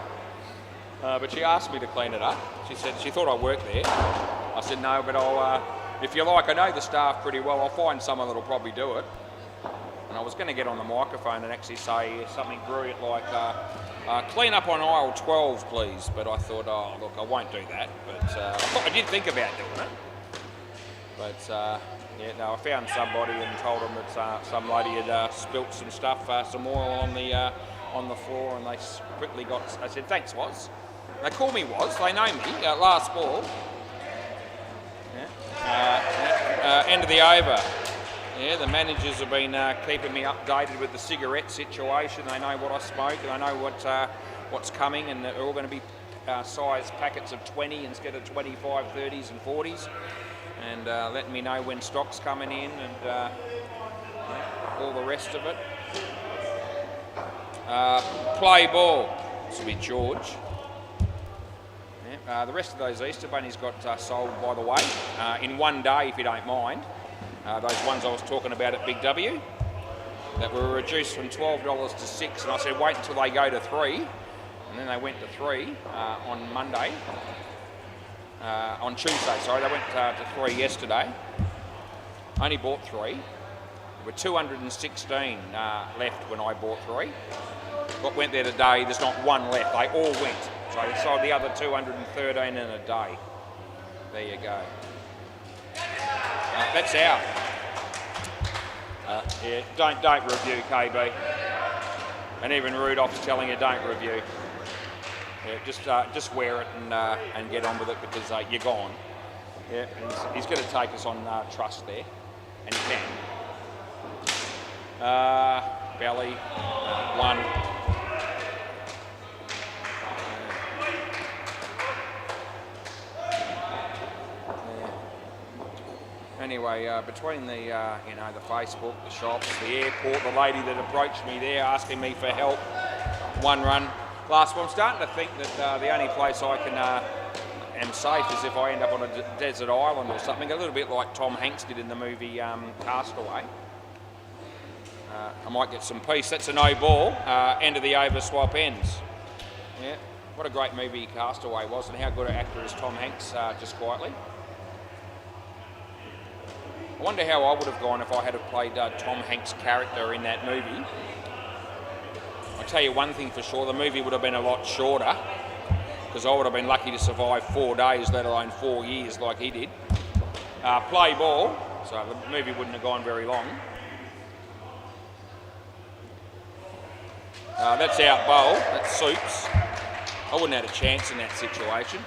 [SPEAKER 1] But she asked me to clean it up. She said she thought I worked there. I said no, but I'll, if you like, I know the staff pretty well. I'll find someone that'll probably do it. And I was going to get on the microphone and actually say something brilliant like, "Clean up on aisle 12, please." But I thought, oh, look, I won't do that. But I did think about doing it. But yeah, no, I found somebody and told them that some lady had spilt some stuff, some oil on the floor, and they quickly got. I said, "Thanks, Woz." They call me Woz. They know me. Last ball. Yeah. End of the over. Yeah, the managers have been keeping me updated with the cigarette situation. They know what I smoke, and they know what's coming, and they're all going to be size packets of 20 instead of 25, 30s and 40s, and letting me know when stock's coming in and yeah, all the rest of it. Play ball. This will be George. Yeah, the rest of those Easter bunnies got sold, by the way, in one day, if you don't mind. Those ones I was talking about at Big W that were reduced from $12 to $6, and I said wait until they go to 3, and then they went to 3 on Monday, on Tuesday, sorry, they went to 3 yesterday. Only bought 3. There were 216 left when I bought 3. What went there today, there's not one left, they all went. So they sold the other 213 in a day. There you go. That's out. Yeah, don't review, KB. And even Rudolph's telling you don't review. Yeah, just wear it and get on with it because you're gone. Yeah, he's going to take us on trust there, and he can. Belly. 1. Anyway, between the the Facebook, the shops, the airport, the lady that approached me there asking me for help, 1 run. Last one. I'm starting to think that the only place I can am safe is if I end up on a desert island or something, a little bit like Tom Hanks did in the movie Castaway. I might get some peace. That's a no ball. End of the over, swap ends. Yeah, what a great movie Castaway was, and how good an actor is Tom Hanks, just quietly. I wonder how I would have gone if I had played Tom Hanks' character in that movie. I'll tell you one thing for sure, the movie would have been a lot shorter, because I would have been lucky to survive 4 days, let alone 4 years like he did. Play ball, so the movie wouldn't have gone very long. That's out bowl, that's Soups. I wouldn't have had a chance in that situation.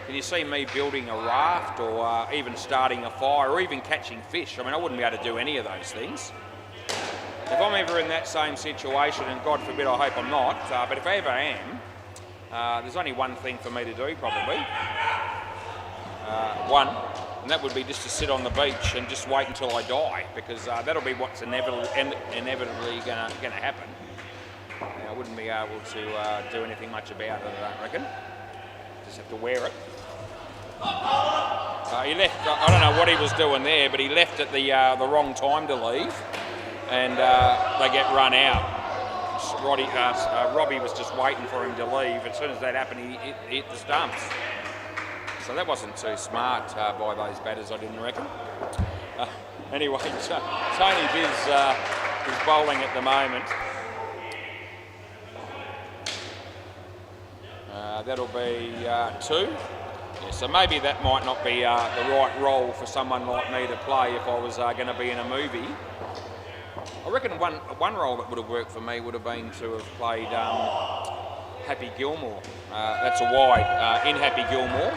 [SPEAKER 1] Can you see me building a raft or even starting a fire or even catching fish? I mean, I wouldn't be able to do any of those things. If I'm ever in that same situation, and God forbid I hope I'm not, but if I ever am, there's only one thing for me to do probably. One, and that would be just to sit on the beach and just wait until I die, because that'll be what's inevitably going to happen. I wouldn't be able to do anything much about it, I don't reckon. Just have to wear it. He left, I don't know what he was doing there, but he left at the wrong time to leave, and they get run out. Robbie was just waiting for him to leave. As soon as that happened, he hit the stumps. So that wasn't too smart by those batters, I didn't reckon. Anyway, Tony Biz is bowling at the moment. That'll be 2. Yeah, so maybe that might not be the right role for someone like me to play if I was going to be in a movie. I reckon one role that would have worked for me would have been to have played Happy Gilmore. That's a wide in Happy Gilmore.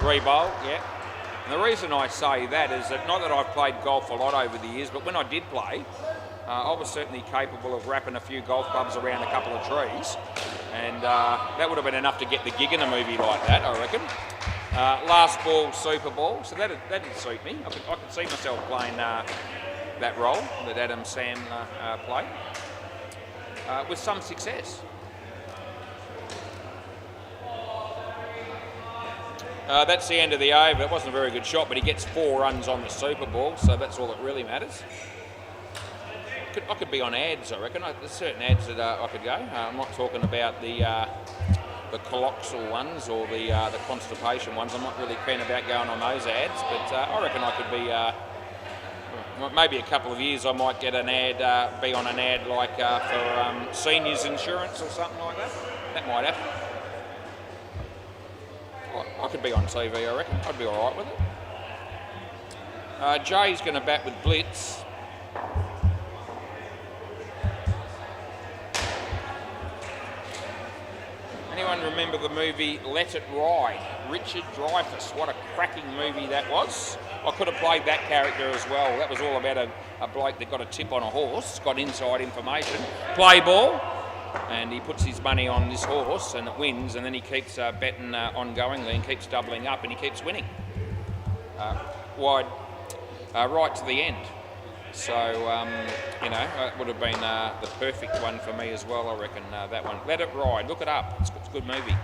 [SPEAKER 1] Re-bowl, yeah. And the reason I say that is that not that I've played golf a lot over the years, but when I did play, I was certainly capable of wrapping a few golf clubs around a couple of trees, and that would have been enough to get the gig in a movie like that, I reckon. Last ball, Super Bowl, so that'd suit me. I could see myself playing that role that Adam Sandler played with some success. That's the end of the over. It wasn't a very good shot, but he gets 4 runs on the Super Bowl, so that's all that really matters. I could be on ads, I reckon. There's certain ads that I could go. I'm not talking about the coloxal ones or the constipation ones. I'm not really keen about going on those ads, but I reckon I could be, maybe a couple of years I might get an ad, be on an ad like for seniors insurance or something like that. That might happen. I could be on TV, I reckon. I'd be all right with it. Jay's going to bat with Blitz. Anyone remember the movie Let It Ride? Richard Dreyfuss. What a cracking movie that was. I could have played that character as well. That was all about a bloke that got a tip on a horse, got inside information, play ball, and he puts his money on this horse and it wins, and then he keeps betting ongoingly and keeps doubling up and he keeps winning. Wide, right to the end. So, it would have been the perfect one for me as well, I reckon, that one. Let It Ride, look it up, it's a good movie.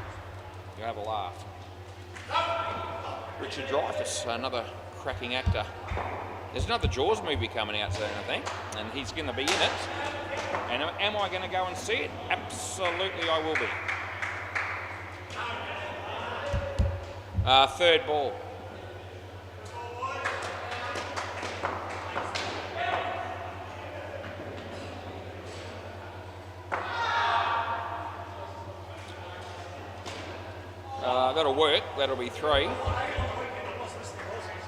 [SPEAKER 1] You'll have a laugh. Richard Dreyfuss, another cracking actor. There's another Jaws movie coming out soon, I think, and he's going to be in it. And am I going to go and see it? Absolutely I will be. Third ball. That'll work. That'll be 3.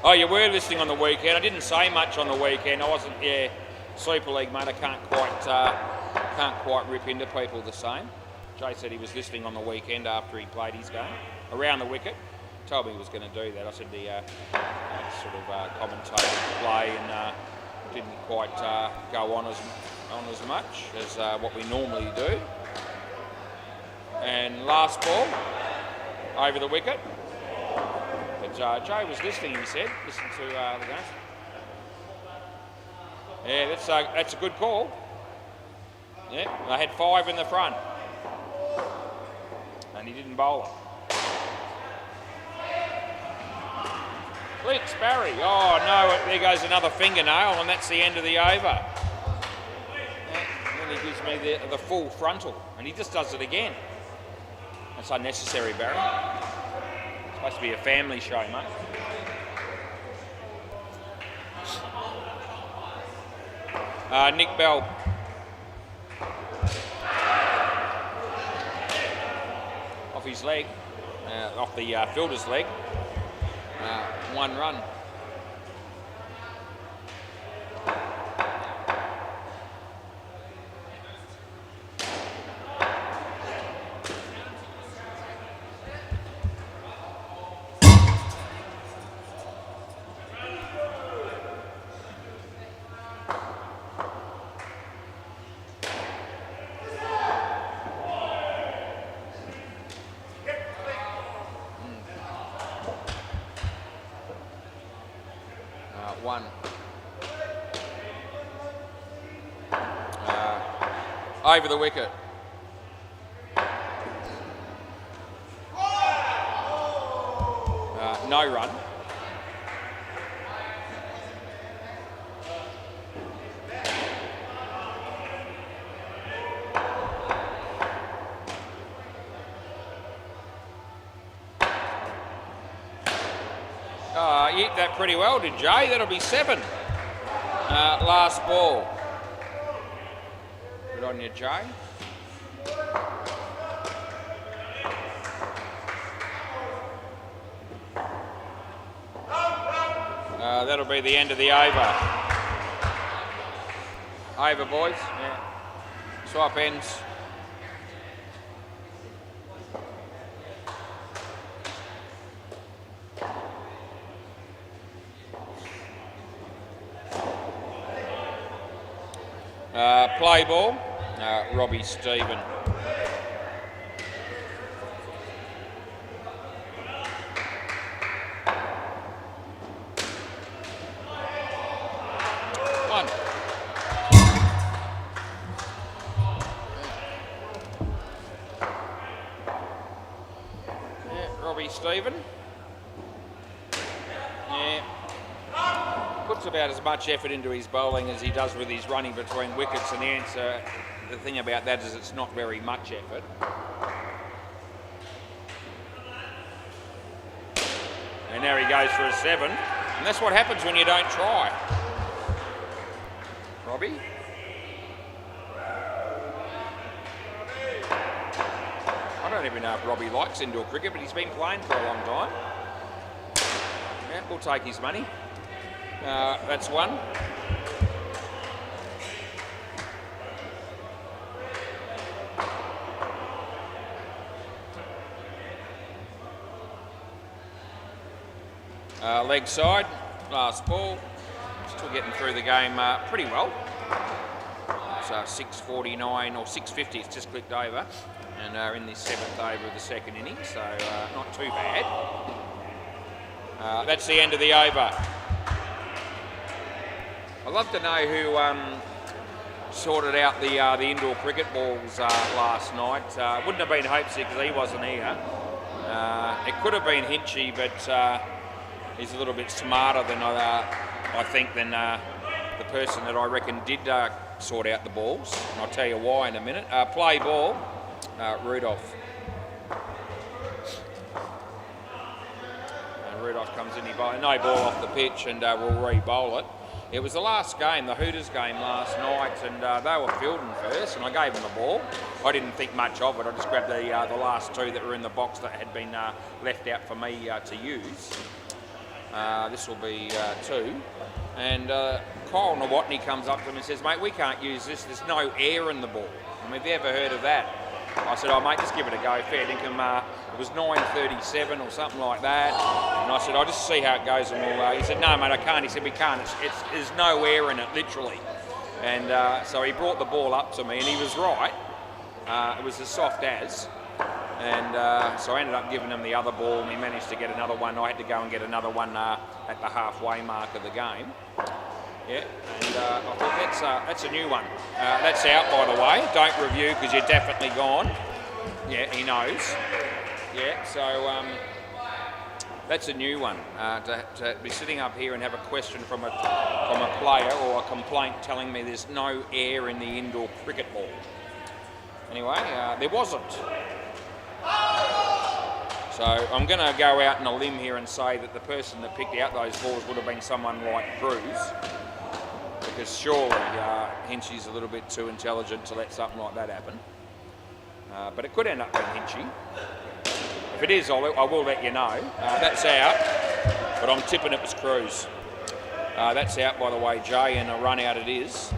[SPEAKER 1] Oh, you were listening on the weekend. I didn't say much on the weekend. I wasn't. Yeah, Super League, mate. I can't quite rip into people the same. Jay said he was listening on the weekend after he played his game around the wicket. Told me he was going to do that. I said the sort of commentated play and didn't quite go on as on as much as what we normally do. And last ball, over the wicket. But Joe was listening, he said. Listen to the game. Yeah, that's a good call. Yeah, they had 5 in the front. And he didn't bowl it. Blitz, Barry. Oh no, there goes another fingernail, and that's the end of the over. Yeah, and then he gives me the full frontal, and he just does it again. That's unnecessary, Barry. It's supposed to be a family show, mate. Nick Bell. Off his leg, off the fielder's leg. 1 run. Over the wicket. No run. You hit that pretty well, did Jay? That'll be 7. Last ball. Good on you, Jay. That'll be the end of the over. Over, boys. Yeah. Swap ends. Play ball, Robbie Stephen. Robbie Stephen. Yeah. Puts about as much effort into his bowling as he does with his running between wickets, and the answer, the thing about that is it's not very much effort. And there he goes for a 7, and that's what happens when you don't try. Robbie. I don't even know if Robbie likes indoor cricket, but he's been playing for a long time. Yeah, we'll take his money. That's 1. Leg side, last ball. Still getting through the game pretty well. It's 6:49 or 6:50. It's just clicked over, and in the 7th over of the 2nd inning, so not too bad. That's the end of the over. I'd love to know who sorted out the indoor cricket balls last night. Wouldn't have been Hopesy because he wasn't here. It could have been Hinchy, but he's a little bit smarter than I think than the person that I reckon did sort out the balls. And I'll tell you why in a minute. Play ball, Rudolph. And Rudolph comes in, no ball off the pitch, and we'll re-bowl it. It was the last game, the Hooters game last night, and they were fielding first, and I gave them the ball. I didn't think much of it. I just grabbed the last 2 that were in the box that had been left out for me to use. This will be 2. And Kyle Nawatney comes up to him and says, "Mate, we can't use this. There's no air in the ball." I mean, have you ever heard of that? I said, "Oh, mate, just give it a go. Fair dinkum." It was 9:37 or something like that. And I said, "I'll just see how it goes." And we'll, he said, "No, mate, I can't." He said, "We can't. There's no air in it, literally." And so he brought the ball up to me, and he was right. It was as soft as. And so I ended up giving him the other ball, and he managed to get another one. I had to go and get another one at the halfway mark of the game. Yeah, and I thought that's a new one. That's out, by the way. Don't review because you're definitely gone. Yeah, he knows. Yeah, so that's a new one. To be sitting up here and have a question from a player or a complaint telling me there's no air in the indoor cricket ball. Anyway, there wasn't. So I'm going to go out on a limb here and say that the person that picked out those balls would have been someone like Cruz, because surely Hinchy's a little bit too intelligent to let something like that happen. But it could end up being Hinchy. If it is, I will let you know. That's out, but I'm tipping it was Cruz. That's out, by the way, Jay, and a run out it is.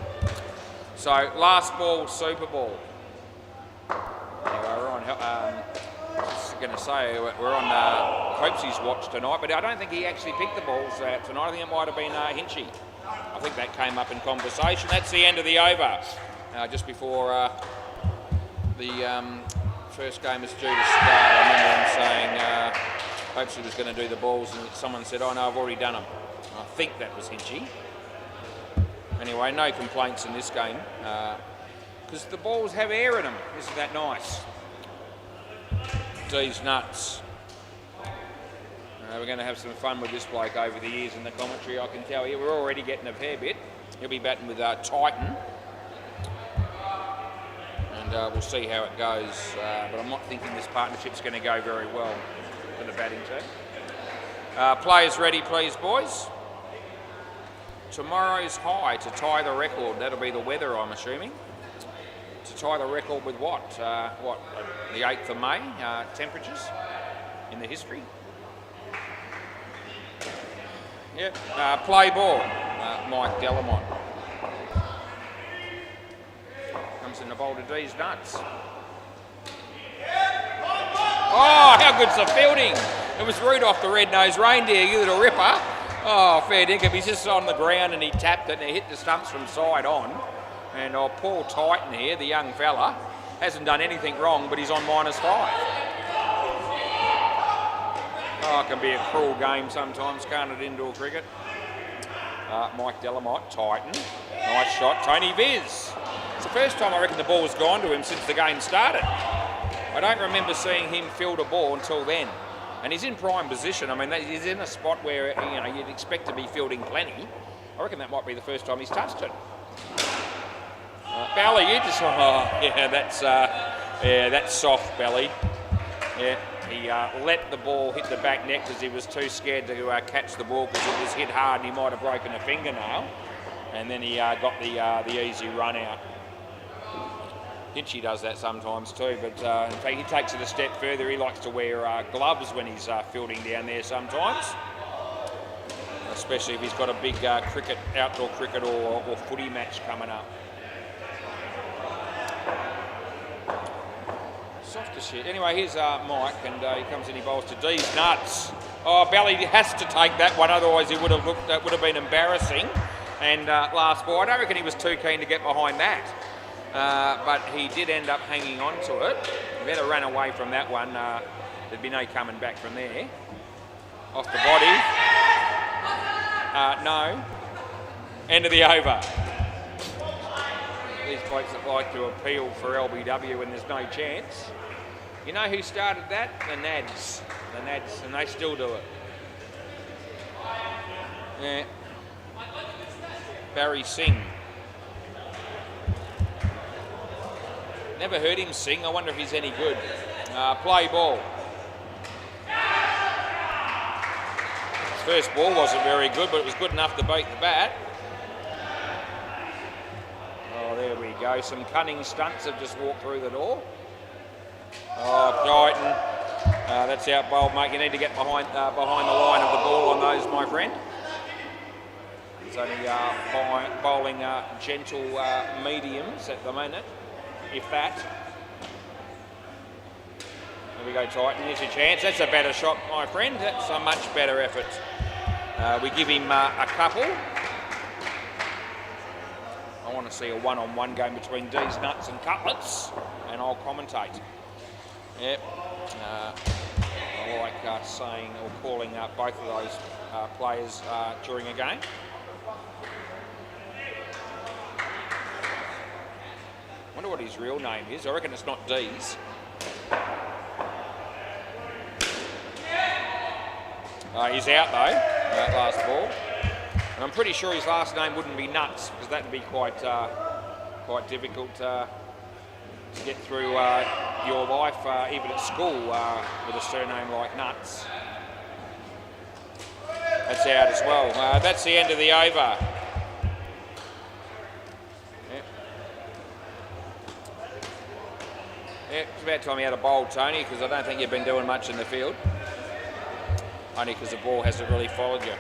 [SPEAKER 1] So last ball, Super Ball. Anyway, we're on. Just going to say we're on Hopesy's watch tonight, but I don't think he actually picked the balls tonight. I think it might have been Hinchy. I think that came up in conversation. That's the end of the over. Just before the first game is due to start, I remember him saying Hopesy was going to do the balls, and someone said, "Oh no, I've already done them." I think that was Hinchy. Anyway, no complaints in this game because the balls have air in them. Isn't that nice? D's nuts. We're going to have some fun with this bloke over the years in the commentary, I can tell you. We're already getting a fair bit. He'll be batting with Titan. And we'll see how it goes. But I'm not thinking this partnership's going to go very well for the batting team. Players ready, please, boys. Tomorrow's high to tie the record. That'll be the weather, I'm assuming. To tie the record with what? The 8th of May temperatures in the history. Yep. Play ball. Mike Delamont comes in the bowl to D's nuts. Oh, how good's the fielding? It was Rudolph the red-nosed reindeer, you little ripper. Oh, fair dinkum. He's just on the ground and he tapped it and he hit the stumps from side on. And Paul Titan here, the young fella, hasn't done anything wrong, but he's on -5. Oh, it can be a cruel game sometimes, can't it, indoor cricket? Mike Delamont, Titan. Nice shot. Tony Viz. It's the first time I reckon the ball has gone to him since the game started. I don't remember seeing him field a ball until then. And he's in prime position. I mean, he's in a spot where you'd expect to be fielding plenty. I reckon that might be the first time he's touched it. Bally, you just... Oh, yeah, that's soft, Bally. Yeah, he let the ball hit the back net because he was too scared to catch the ball because it was hit hard and he might have broken a fingernail. And then he got the easy run out. Hinchy does that sometimes too, but in fact he takes it a step further. He likes to wear gloves when he's fielding down there sometimes, especially if he's got a big outdoor cricket or footy match coming up. Soft as shit. Anyway, here's Mike, and he comes in, he bowls to D's nuts. Oh, Bally has to take that one, otherwise it would have been embarrassing. And last ball, I don't reckon he was too keen to get behind that. But he did end up hanging on to it. Better run away from that one. There'd be no coming back from there. Off the body. No. End of the over. These blokes that like to appeal for LBW when there's no chance. You know who started that? The Nads. The Nads, and they still do it. Yeah. Barry Singh. Never heard him sing. I wonder if he's any good. Play ball. His first ball wasn't very good, but it was good enough to beat the bat. Oh, there we go. Some cunning stunts have just walked through the door. Oh, Titan. That's out bowled, mate. You need to get behind the line of the ball on those, my friend. He's only bowling gentle mediums at the moment, if that. There we go, Titan. Here's your chance. That's a better shot, my friend. That's a much better effort. We give him a couple. I want to see a one-on-one game between D's Nuts and Cutlets, and I'll commentate. Yep. I like saying or calling both of those players during a game. Wonder what his real name is. I reckon it's not D's. He's out though, that last ball. And I'm pretty sure his last name wouldn't be Nuts, because that would be quite difficult to get through your life, even at school, with a surname like Nuts. That's out as well. That's the end of the over. Yep, it's about time you had a bowl, Tony, because I don't think you've been doing much in the field. Only because the ball hasn't really followed you.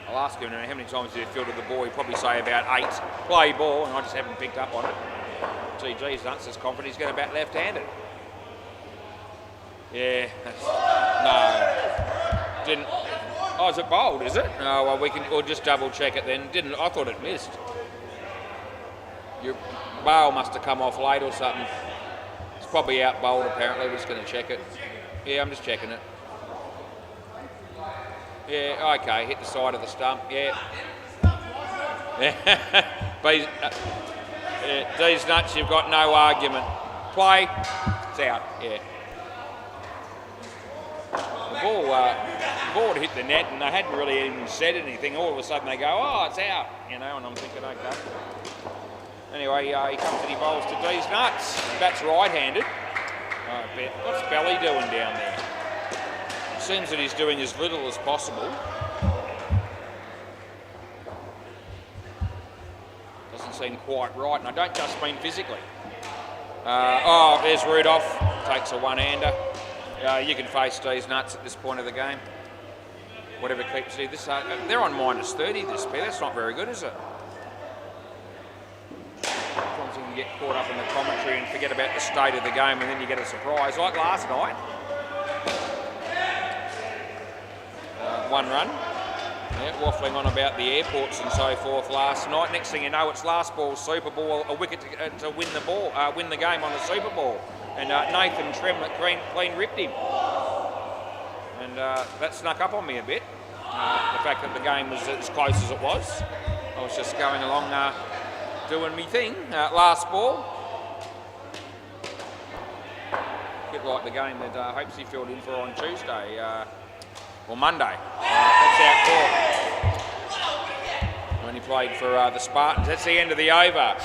[SPEAKER 1] I'll ask him how many times he fielded the ball. He'd probably say about 8. Play ball, and I just haven't picked up on it. TG's Nuts is confident he's going to bat left-handed. Yeah, no, didn't. Oh, is it bowled? Is it? Oh, well, we'll just double check it then. Didn't. I thought it missed. Your bail must have come off late or something. It's probably out bowled apparently. We're just going to check it. Yeah, I'm just checking it. Yeah, okay, hit the side of the stump, yeah. But D's Nuts, you've got no argument. Play, it's out, yeah. The ball had hit the net and they hadn't really even said anything. All of a sudden they go, oh, it's out, you know, and I'm thinking, okay. Anyway, he comes and he bowls to D's Nuts. That's right-handed. What's Belly doing down there? Seems that he's doing as little as possible. Doesn't seem quite right, and I don't just mean physically. There's Rudolph, takes a one-hander. You can face D's Nuts at this point of the game. Whatever keeps you. They're on -30 this pair. That's not very good, is it? Sometimes you can get caught up in the commentary and forget about the state of the game, and then you get a surprise, like last night. 1 run. Yeah, waffling on about the airports and so forth last night. Next thing you know, it's last ball, Super Ball, a wicket to win the ball, win the game on the Super Ball. And Nathan Tremlett clean ripped him. And that snuck up on me a bit. The fact that the game was as close as it was. I was just going along doing me thing. Last ball. A bit like the game that hopes he filled in for on Tuesday. Or Monday. That's out court. When he played for the Spartans. That's the end of the over.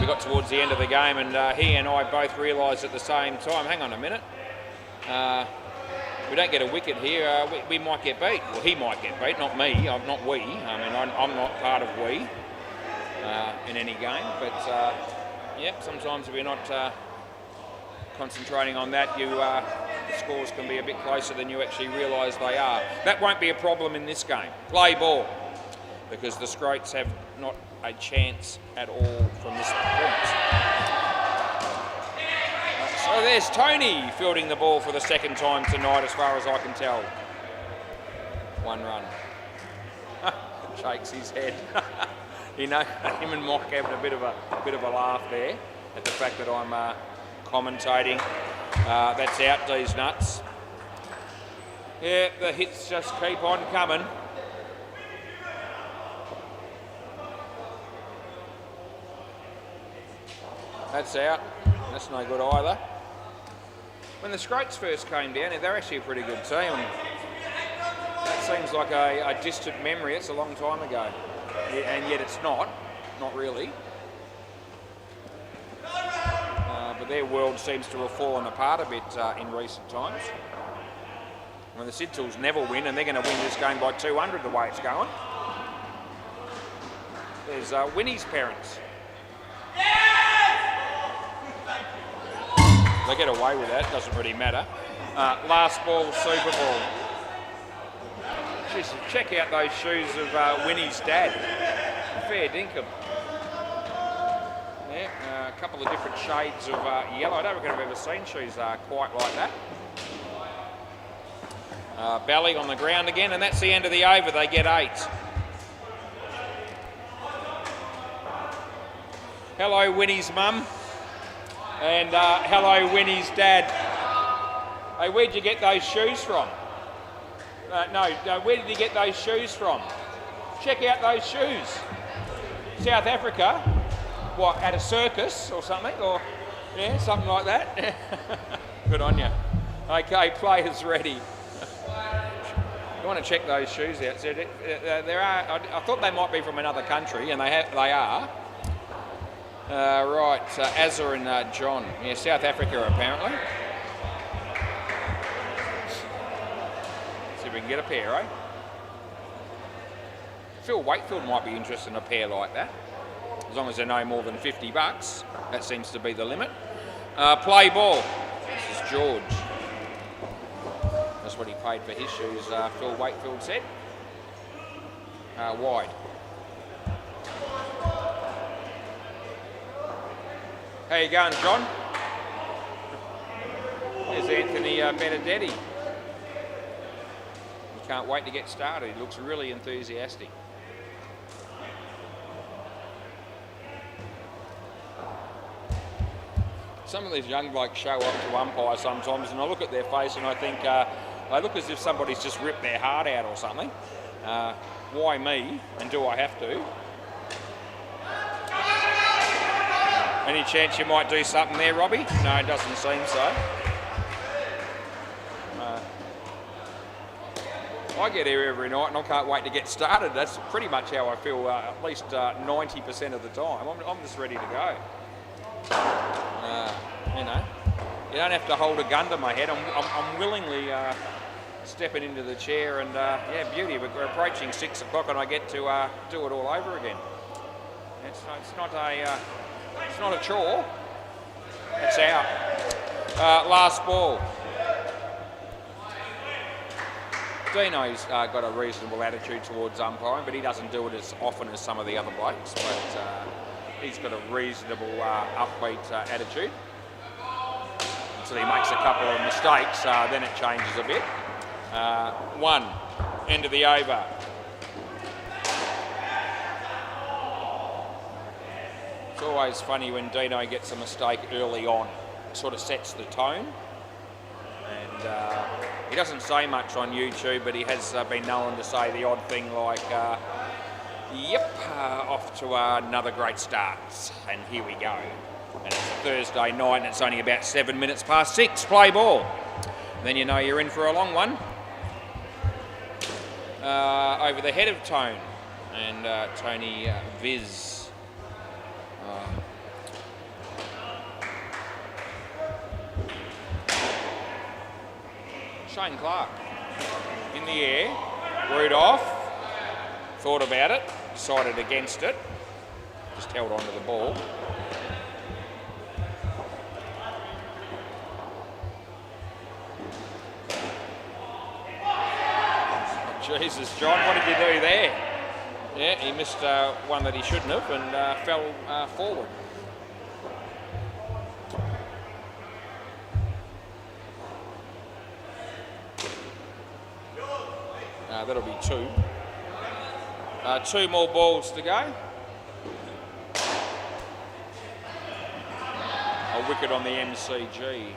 [SPEAKER 1] We got towards the end of the game and he and I both realised at the same time, hang on a minute, we don't get a wicket here, we might get beat. Well, he might get beat, not me, not we. I mean, I'm not part of we in any game, but yep, sometimes if you're not concentrating on that, the scores can be a bit closer than you actually realise they are. That won't be a problem in this game. Play ball, because the Scroats have not a chance at all from this point. So there's Tony fielding the ball for the second time tonight, as far as I can tell. 1 run. Shakes his head. You know, him and Mike having a bit of a laugh there at the fact that I'm commentating. That's out, D's Nuts. Yeah, the hits just keep on coming. That's out. That's no good either. When the Scroats first came down, they're actually a pretty good team. That seems like a distant memory. It's a long time ago. And yet it's not really. But their world seems to have fallen apart a bit in recent times. When the Sidtals never win, and they're going to win this game by 200 the way it's going. There's Winnie's parents. They get away with that, doesn't really matter. Last ball, Super Ball. Just check out those shoes of Winnie's dad. Fair dinkum. Yeah, a couple of different shades of yellow. I don't reckon I've ever seen shoes quite like that. Belly on the ground again, and that's the end of the over. They get 8. Hello, Winnie's mum. And hello, Winnie's dad. Hey, where'd you get those shoes from? No, where did you get those shoes from? Check out those shoes. South Africa? What, at a circus or something? Or, yeah, something like that? Good on you. Okay, players ready. You want to check those shoes out. So there are. I thought they might be from another country, and they are. Right, Azza and John. Yeah, South Africa apparently. See if we can get a pair, eh? Phil Wakefield might be interested in a pair like that. As long as they're no more than $50. That seems to be the limit. Play ball. This is George. That's what he paid for his shoes, Phil Wakefield said. Wide. How you going, John? There's Anthony Benedetti. He can't wait to get started. He looks really enthusiastic. Some of these young blokes show up to umpire sometimes, and I look at their face and I think they look as if somebody's just ripped their heart out or something. Why me? And do I have to? Any chance you might do something there, Robbie? No, it doesn't seem so. I get here every night and I can't wait to get started. That's pretty much how I feel at least 90% of the time. I'm just ready to go. You know, you don't have to hold a gun to my head. I'm willingly stepping into the chair and yeah, beauty. We're approaching 6 o'clock and I get to do it all over again. It's not a chore. It's out. Last ball. Dino's got a reasonable attitude towards umpiring, but he doesn't do it as often as some of the other blokes. But he's got a reasonable upbeat attitude. Until he makes a couple of mistakes, then it changes a bit. 1, end of the over. It's always funny when Dino gets a mistake early on. It sort of sets the tone. And he doesn't say much on YouTube, but he has been known to say the odd thing like, yep, off to another great start. And here we go. And it's a Thursday night and it's only about 7 minutes past 6. Play ball. Then you know you're in for a long one. Over the head of Tone. And Tony Viz. Shane Clark in the air, Rudolph thought about it, decided against it, just held on to the ball. Oh, Jesus, John, what did you do there? Yeah, he missed one that he shouldn't have and fell forward. That'll be 2. 2 more balls to go. A wicket on the MCG.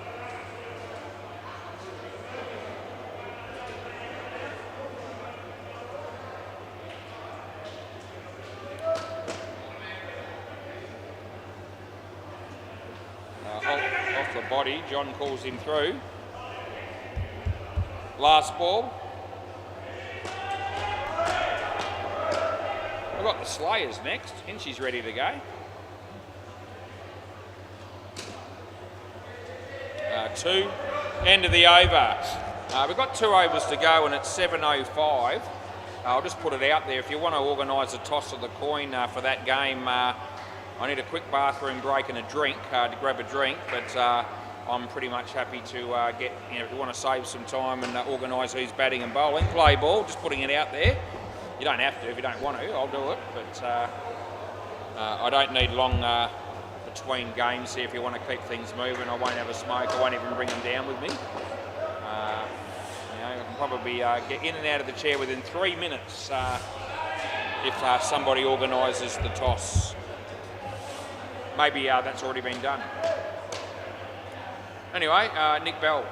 [SPEAKER 1] Off the body, John calls him through. Last ball. We've got the Slayers next. Hinchy's ready to go. 2. End of the over. We've got 2 overs to go and it's 7:05. I'll just put it out there. If you want to organise a toss of the coin for that game, I need a quick bathroom break and a drink to grab a drink. But I'm pretty much happy to get, if you want to save some time and organise who's batting and bowling, play ball, just putting it out there. You don't have to if you don't want to, I'll do it, but I don't need long between games here if you want to keep things moving. I won't have a smoke, I won't even bring them down with me. I can probably get in and out of the chair within 3 minutes if somebody organises the toss. maybe that's already been done. Anyway, Nick Bell.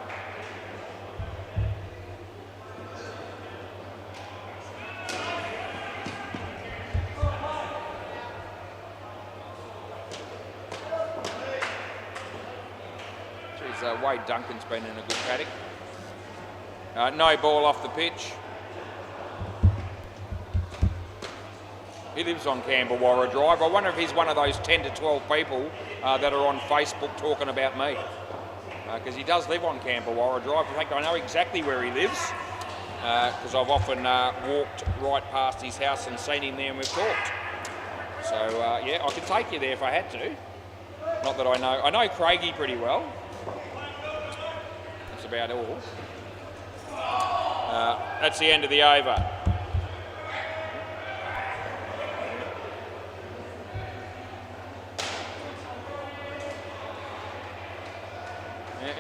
[SPEAKER 1] Geez, Wade Duncan's been in a good paddock. No ball off the pitch. He lives on Canberra Drive. I wonder if he's one of those 10 to 12 people that are on Facebook talking about me. Because he does live on Canberra Drive. In fact, I know exactly where he lives because I've often walked right past his house and seen him there and we've talked. So, yeah, I could take you there if I had to. Not that I know. I know Craigie pretty well. That's about all. That's the end of the over.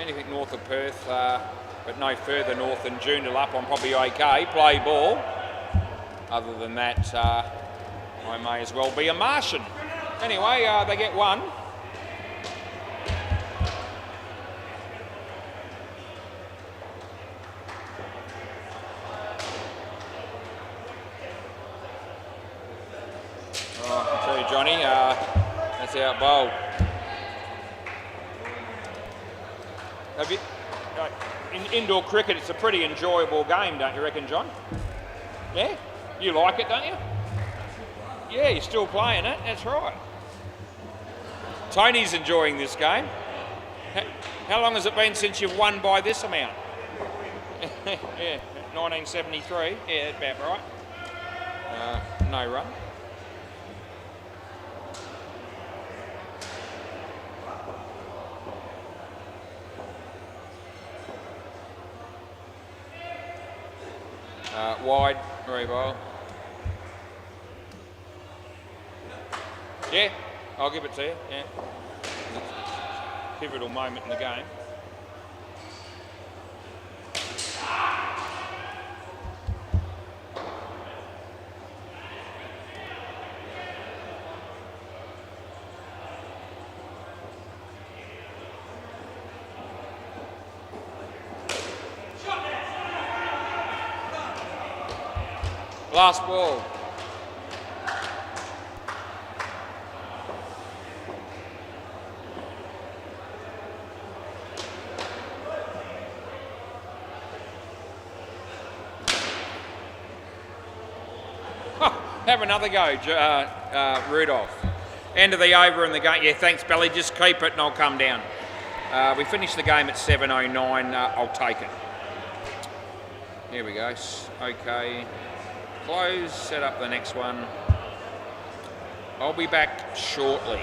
[SPEAKER 1] Anything north of Perth, but no further north than Joondalup, I'm probably okay. Play ball. Other than that, I may as well be a Martian. Anyway, they get one. Oh, I tell you, Johnny, that's out bowled. Have you, in indoor cricket, it's a pretty enjoyable game, don't you reckon, John? Yeah? You like it, don't you? Yeah, you're still playing it, that's right. Tony's enjoying this game. How long has it been since you've won by this amount? Yeah, 1973, yeah, that's about right. No run. Wide, Rebo. Yeah, I'll give it to you, yeah. Pivotal moment in the game. Last ball. Have another go, Rudolph. End of the over in the game. Yeah, thanks, Belly. Just keep it and I'll come down. We finished the game at 7:09. I'll take it. Here we go. Okay. Close, set up the next one. I'll be back shortly.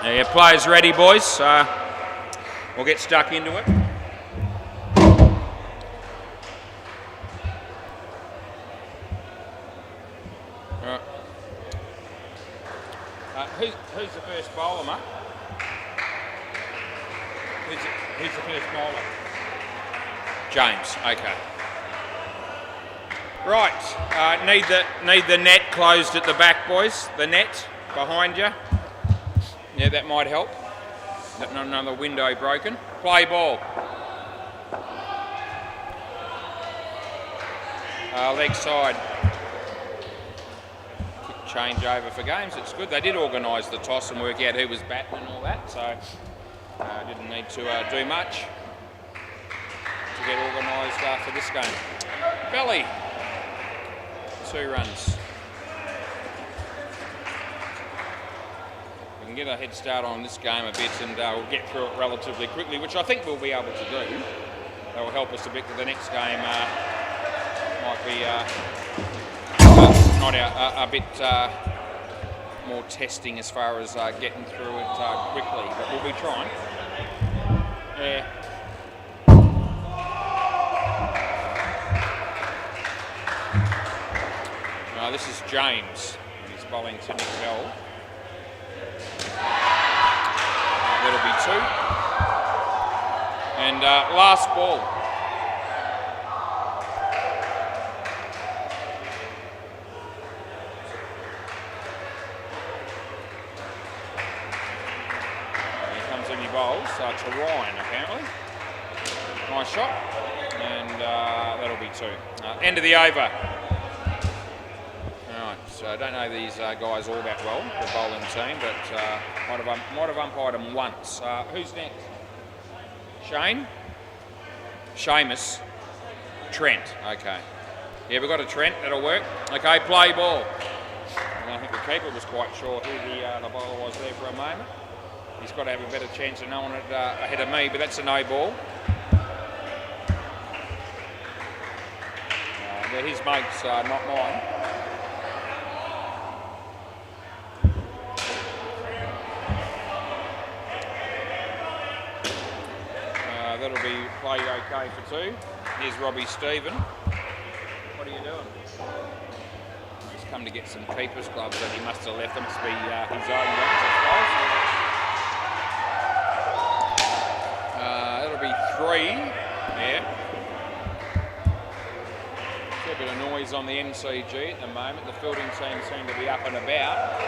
[SPEAKER 1] Yeah, players ready, boys. We'll get stuck into it. Right. Who's the first bowler, mate? Who's the first bowler? James. Okay. Right. Need the net closed at the back, boys. The net behind you. Yeah, that might help. Not another window broken. Play ball. Leg side. Quick change over for games. It's good. They did organise the toss and work out who was batting and all that, so didn't need to do much to get organised for this game. Belly. 2 runs. We can get a head start on this game a bit and we'll get through it relatively quickly, which I think we'll be able to do. That will help us a bit with the next game. Might be a bit more testing as far as getting through it quickly, but we'll be trying. Yeah. This is James, and he's bowling to Nick Bell. That'll be 2. And last ball. Here comes any bowls to Ryan, apparently. Nice shot. And that'll be 2. End of the over. So I don't know these guys all that well, the bowling team, but might have umpired them once. Who's next? Shane? Seamus? Trent, okay. Yeah, we've got a Trent, that'll work. Okay, play ball. And I think the keeper was quite sure who the bowler was there for a moment. He's got to have a better chance of knowing it ahead of me, but that's a no ball. They're his mates, not mine. That'll be play okay for 2. Here's Robbie Stephen. What are you doing? He's come to get some keeper's gloves that he must have left them to be his own ones, I suppose. That'll be 3. Yeah. A bit of noise on the MCG at the moment. The fielding team seem to be up and about.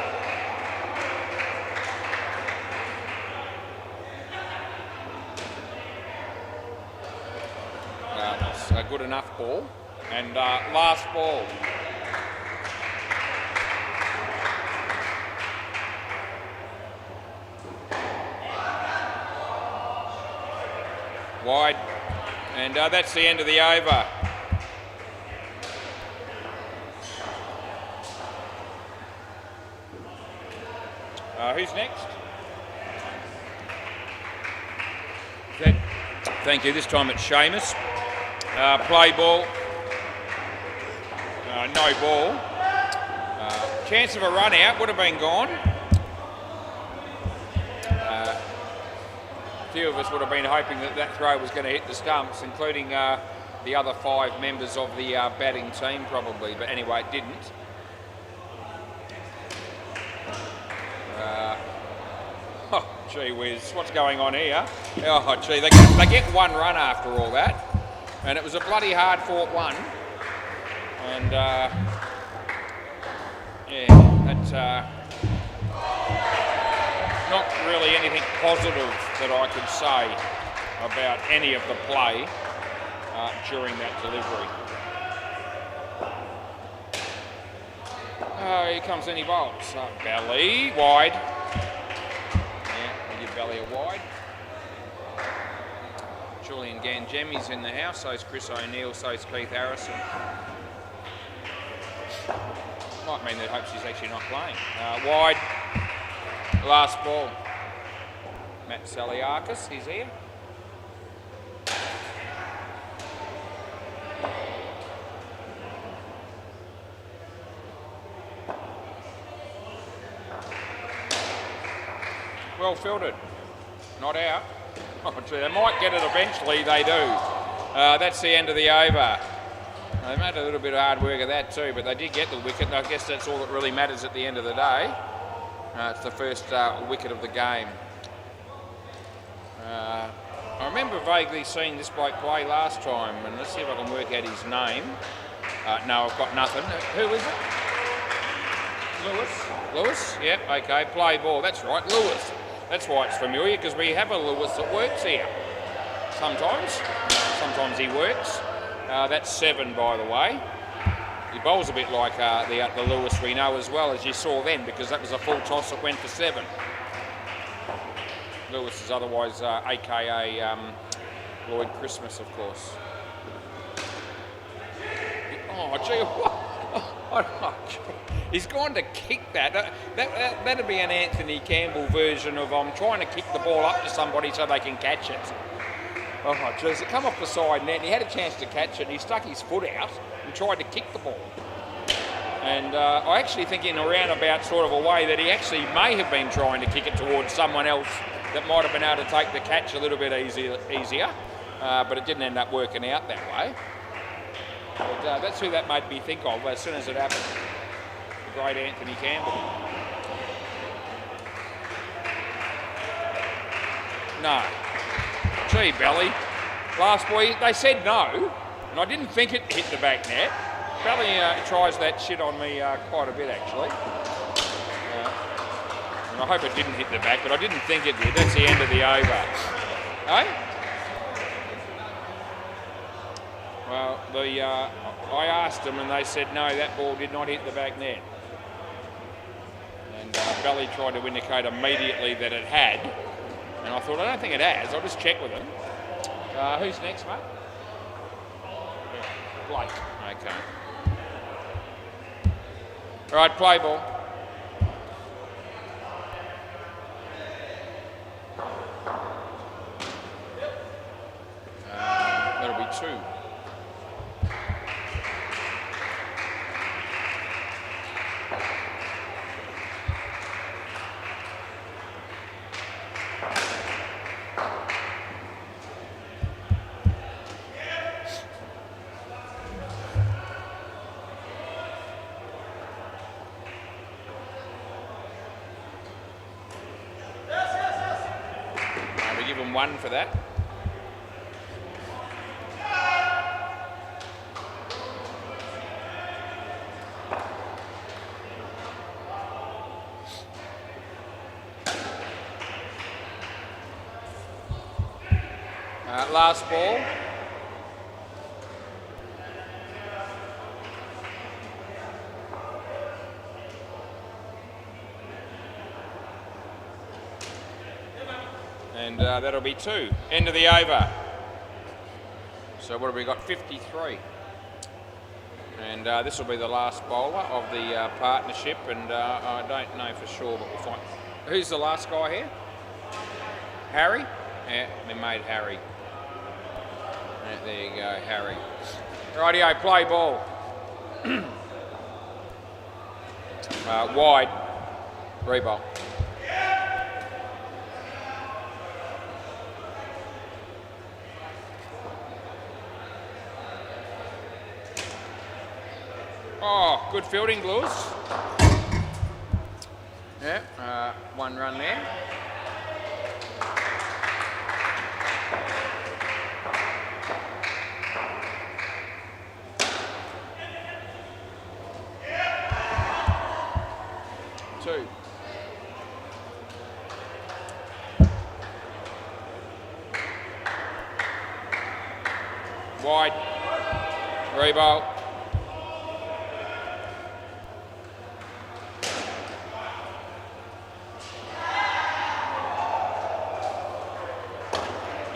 [SPEAKER 1] A good enough ball. And last ball. Wide. And that's the end of the over. Who's next? Thank you. This time it's Seamus. Play ball. No ball. Chance of a run out would have been gone. A few of us would have been hoping that throw was going to hit the stumps, including the other 5 members of the batting team probably, but anyway it didn't. Oh, gee whiz, what's going on here? Oh, gee, they get 1 run after all that. And it was a bloody hard-fought one. And, yeah, that's not really anything positive that I could say about any of the play during that delivery. Here comes any bolts. Belly, wide. Yeah, we give Belly a wide. Julian Gangemi's in the house, so's Chris O'Neill, so's Keith Harrison. Might mean that hopes he's actually not playing. Wide, last ball. Matt Saliakis, he's here. well fielded. Not out. Oh, gee, they might get it eventually, they do. That's the end of the over. They made a little bit of hard work of that too, but they did get the wicket, and I guess that's all that really matters at the end of the day. It's the first wicket of the game. I remember vaguely seeing this bloke play last time, and let's see if I can work out his name. No, I've got nothing. Who is it? Lewis? Lewis? Yep, okay, play ball, that's right, Lewis. That's why it's familiar, because we have a Lewis that works here. Sometimes he works. That's 7, by the way. He bowls a bit like the Lewis we know as well, as you saw then, because that was a full toss that went for 7. Lewis is otherwise AKA Lloyd Christmas, of course. Oh, gee, he's gone to kick that. That'd be an Anthony Campbell version of trying to kick the ball up to somebody so they can catch it. Oh, jeez, it come off the side net, and he had a chance to catch it, and he stuck his foot out and tried to kick the ball. And I actually think in a roundabout sort of a way that he actually may have been trying to kick it towards someone else that might have been able to take the catch a little bit easier, but it didn't end up working out that way. But that's who that made me think of as soon as it happened. The great Anthony Campbell. No. Gee, Belly. Last week they said no, and I didn't think it hit the back net. Belly tries that shit on me quite a bit, actually. And I hope it didn't hit the back, but I didn't think it did. That's the end of the over. Eh? Well, I asked them, and they said no, that ball did not hit the back net. And Belly tried to indicate immediately that it had. And I thought, I don't think it has. I'll just check with him. Who's next, mate? Blake. Okay. All right, play ball. That'll be 2. Give him 1 for that. Last ball. And that'll be 2. End of the over. So what have we got? 53. And this will be the last bowler of the partnership, and I don't know for sure, but we'll find. Who's the last guy here? Harry? Yeah, we made Harry. Yeah, there you go, Harry. Rightio, play ball. Wide. Rebowl. Oh, good fielding, Blues. Yeah, 1 run there. Two. Wide. Rebowl.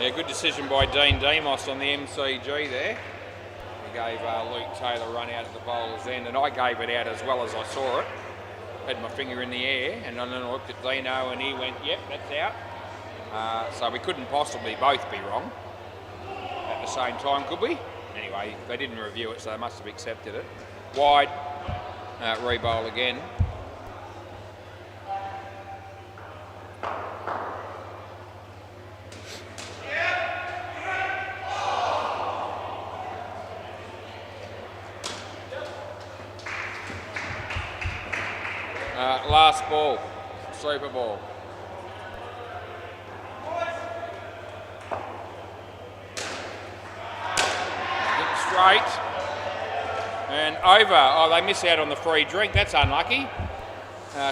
[SPEAKER 1] Yeah, good decision by Dean Demos on the MCG there. He gave Luke Taylor a run out at the bowler's end, and I gave it out as well as I saw it. Had my finger in the air, and then I looked at Dino, and he went, yep, that's out. So we couldn't possibly both be wrong at the same time, could we? Anyway, they didn't review it, so they must have accepted it. Wide, rebowl again. last ball, super ball. Hit straight. And over. Oh, they miss out on the free drink. That's unlucky.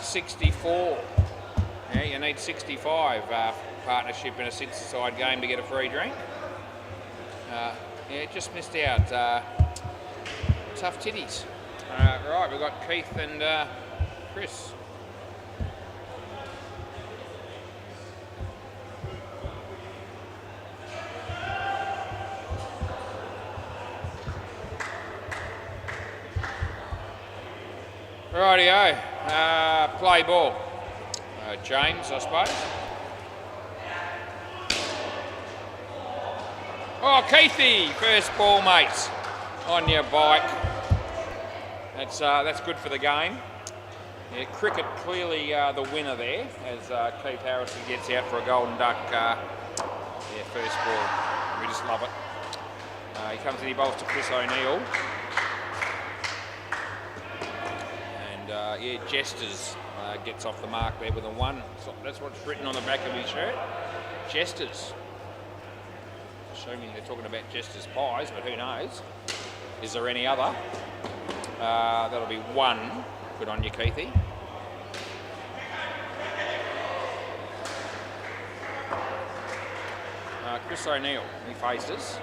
[SPEAKER 1] 64. Yeah, you need 65 partnership in a six-side game to get a free drink. Yeah, just missed out. Tough titties. Right, we've got Keith and Chris. Rightio. Play ball. James, I suppose. Oh, Keithy, first ball, mate, on your bike. That's good for the game. Yeah, cricket clearly the winner there, as Keith Harrison gets out for a golden duck. Yeah, first ball. We just love it. He comes in, he bowls to Chris O'Neill. And yeah, Jesters gets off the mark there with a 1. So that's what's written on the back of his shirt. Jesters. Assuming they're talking about Jester's pies, but who knows? Is there any other? That'll be 1. Good on you, Keithy. Chris O'Neill, he faces.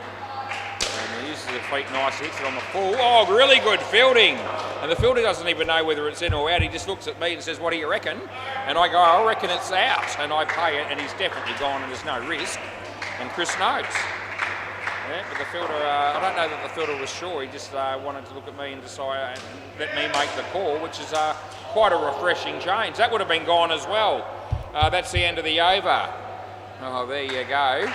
[SPEAKER 1] And he uses the feet nice, hits it on the full. Oh, really good fielding. And the fielder doesn't even know whether it's in or out. He just looks at me and says, what do you reckon? And I go, I reckon it's out. And I pay it, and he's definitely gone, and there's no risk. And Chris knows. Yeah, but the fielder, I don't know that the fielder was sure. He just wanted to look at me and decide and let me make the call, which is quite a refreshing change. That would have been gone as well. That's the end of the over. Oh, there you go.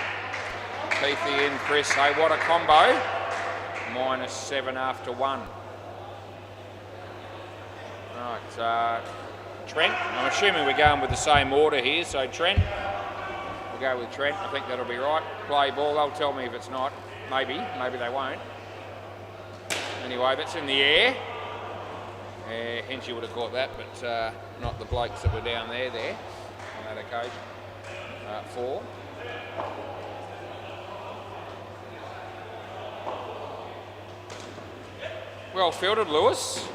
[SPEAKER 1] Keithy and Chris, hey, what a combo. -7 after 1. Right, Trent, I'm assuming we're going with the same order here, so Trent. We'll go with Trent. I think that'll be right. Play ball. They'll tell me if it's not. Maybe they won't. Anyway, that's in the air. Hence you would have caught that, but not the blokes that were down there on that occasion. 4. Well fielded, Lewis.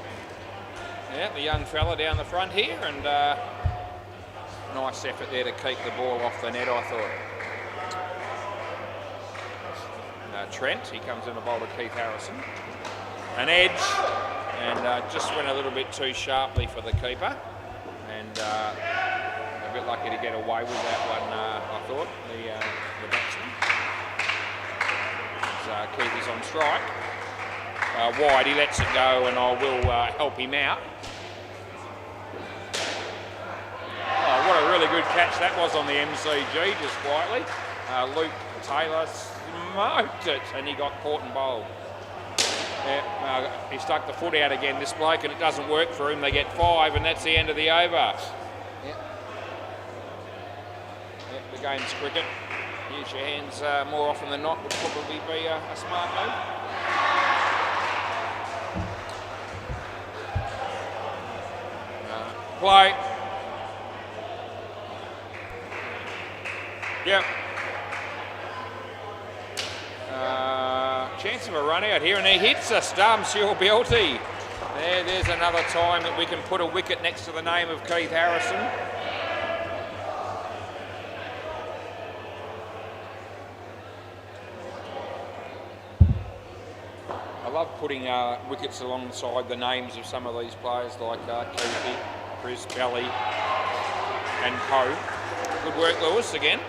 [SPEAKER 1] Yeah, the young fella down the front here, and nice effort there to keep the ball off the net, I thought. Trent, he comes in the bowl to Keith Harrison. An edge, and just went a little bit too sharply for the keeper. And a bit lucky to get away with that one, I thought, the batsman. Keith is on strike. Wide, he lets it go, and I will help him out. Oh, what a really good catch that was on the MCG, just quietly. Luke Taylor smoked it, and he got caught and bowled. Yeah, he stuck the foot out again, this bloke, and it doesn't work for him. They get 5, and that's the end of the over. Yeah. Yeah, the game's cricket. Use your hands more often than not would probably be a smart move. Play. Yep. Chance of a run out here, and he hits a stump, sure Belty. There's another time that we can put a wicket next to the name of Keith Harrison. I love putting wickets alongside the names of some of these players like Keithy, Chris, Belly and Co. Good work, Lewis, again.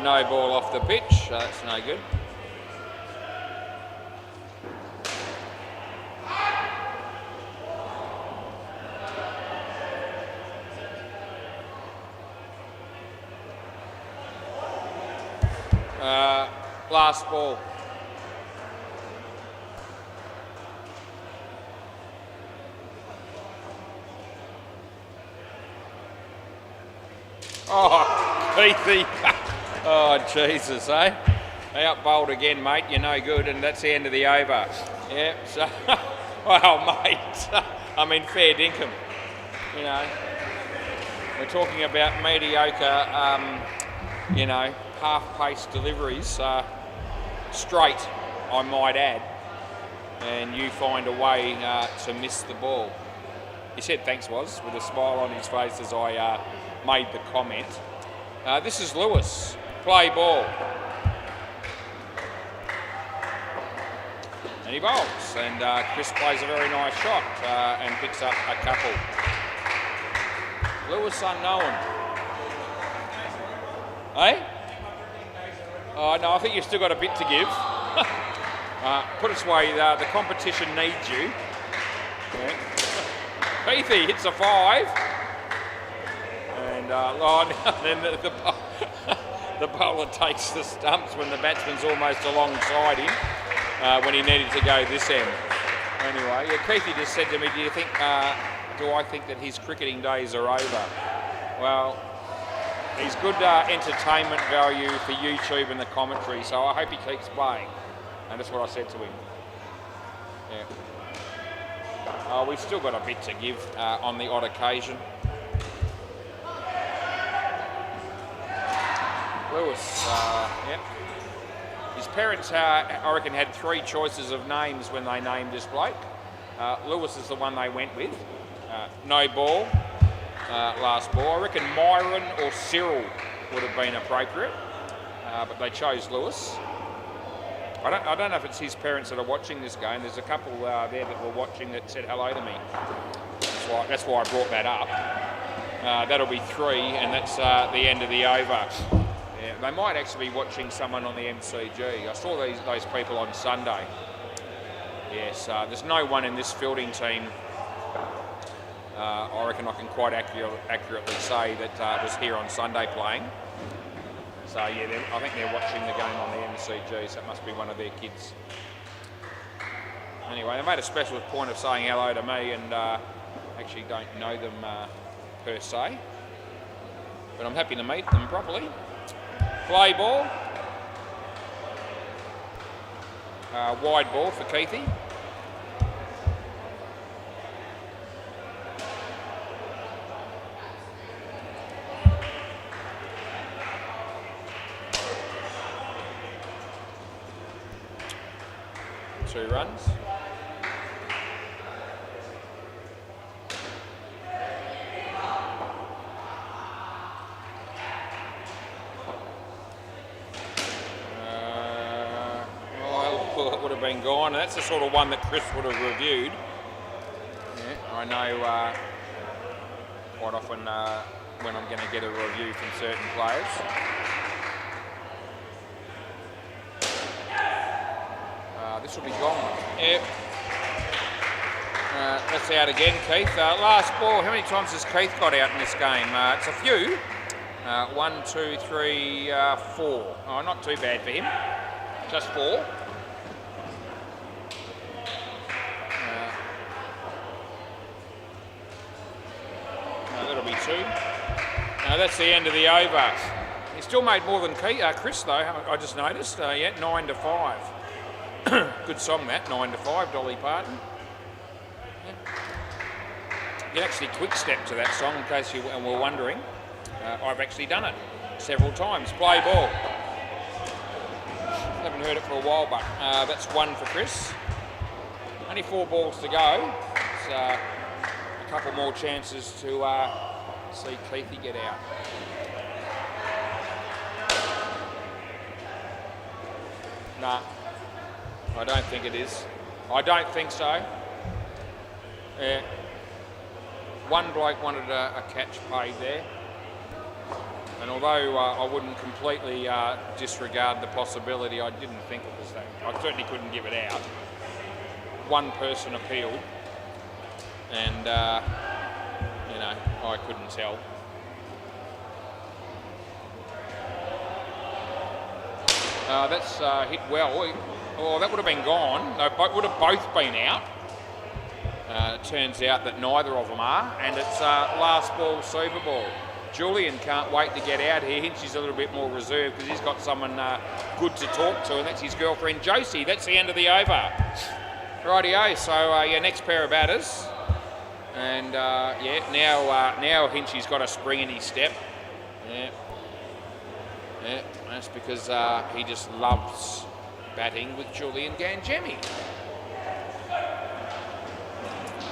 [SPEAKER 1] No ball off the pitch, that's no good. Last ball. Oh, Keithy. Oh, Jesus, eh? Out bowled again, mate. You're no good, and that's the end of the over. Yeah, so, well, mate, I mean, fair dinkum. You know, we're talking about mediocre, you know, half-paced deliveries, straight, I might add, and you find a way to miss the ball. He said thanks, Woz, with a smile on his face as I made the comment. This is Lewis. Play ball. And he bowls, and Chris plays a very nice shot and picks up a couple. Lewis unknown. Eh? Oh, no, I think you've still got a bit to give. Put it this way, the competition needs you. Yeah. Keithy hits a 5. And then the bowler takes the stumps when the batsman's almost alongside him when he needed to go this end. Anyway, yeah, Keithy just said to me, do I think that his cricketing days are over? Well, he's good entertainment value for YouTube and the commentary, so I hope he keeps playing. And that's what I said to him. Yeah. We've still got a bit to give on the odd occasion. Lewis, yep. His parents, I reckon, had 3 choices of names when they named this bloke. Lewis is the one they went with. No ball, last ball. I reckon Myron or Cyril would have been appropriate, but they chose Lewis. I don't know if it's his parents that are watching this game. There's a couple there that were watching that said hello to me. That's why I brought that up. That'll be 3, and that's the end of the over. Yeah, they might actually be watching someone on the MCG. I saw those people on Sunday. Yes, there's no one in this fielding team. I reckon I can quite accurately say that was here on Sunday playing. So yeah, I think they're watching the game on the MCG, so it must be one of their kids. Anyway, they made a special point of saying hello to me, and actually don't know them per se. But I'm happy to meet them properly. Play ball. Wide ball for Keithy. Two runs. It would have been gone. That's the sort of one that Chris would have reviewed. Yeah, I know quite often when I'm going to get a review from certain players. This will be gone. Yep. That's out again, Keith. Last ball. How many times has Keith got out in this game? It's a few. 1, 2, 3, 4. Oh, not too bad for him. Just 4. That'll be 2. That's the end of the over. He still made more than Chris, though. I just noticed. 9 to 5. Good song that, 9 to 5, Dolly Parton. Yeah. You can actually quick step to that song in case you were wondering. I've actually done it several times. Play ball. Haven't heard it for a while, but that's 1 for Chris. Only 4 balls to go. It's a couple more chances to see Keithy get out. Nah. I don't think it is. I don't think so. Yeah. One bloke wanted a catch paid there. And although I wouldn't completely disregard the possibility, I didn't think it was that. I certainly couldn't give it out. One person appealed. And, you know, I couldn't tell. That's hit well. Oh, that would have been gone. They would have both been out. It turns out that neither of them are, and it's last ball, super ball. Julian can't wait to get out here. Hinchy's a little bit more reserved because he's got someone good to talk to, and that's his girlfriend Josie. That's the end of the over. Rightio, so your next pair of batters. And now Hinchy's got a spring in his step. Yeah, that's because he just loves batting with Julian Gangemi.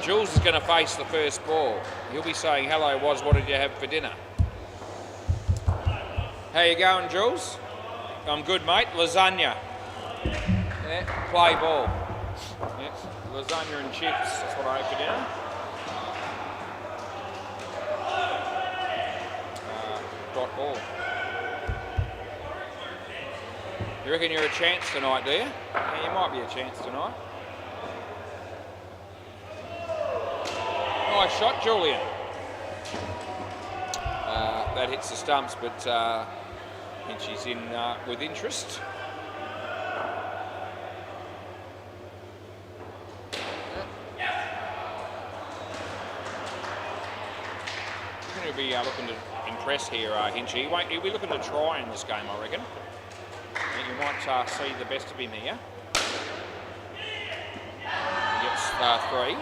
[SPEAKER 1] Jules is going to face the first ball. He'll be saying, hello, Woz, what did you have for dinner? How you going, Jules? I'm good, mate. Lasagna. Yeah, play ball. Yeah, lasagna and chips. That's what I had for dinner. Dot ball. You reckon you're a chance tonight, do you? Yeah, you might be a chance tonight. Nice shot, Julian. That hits the stumps, but Hinchy's in with interest. He's going to be looking to impress here, Hinchy. He'll be looking to try in this game, I reckon. You might see the best of him here. He gets 3.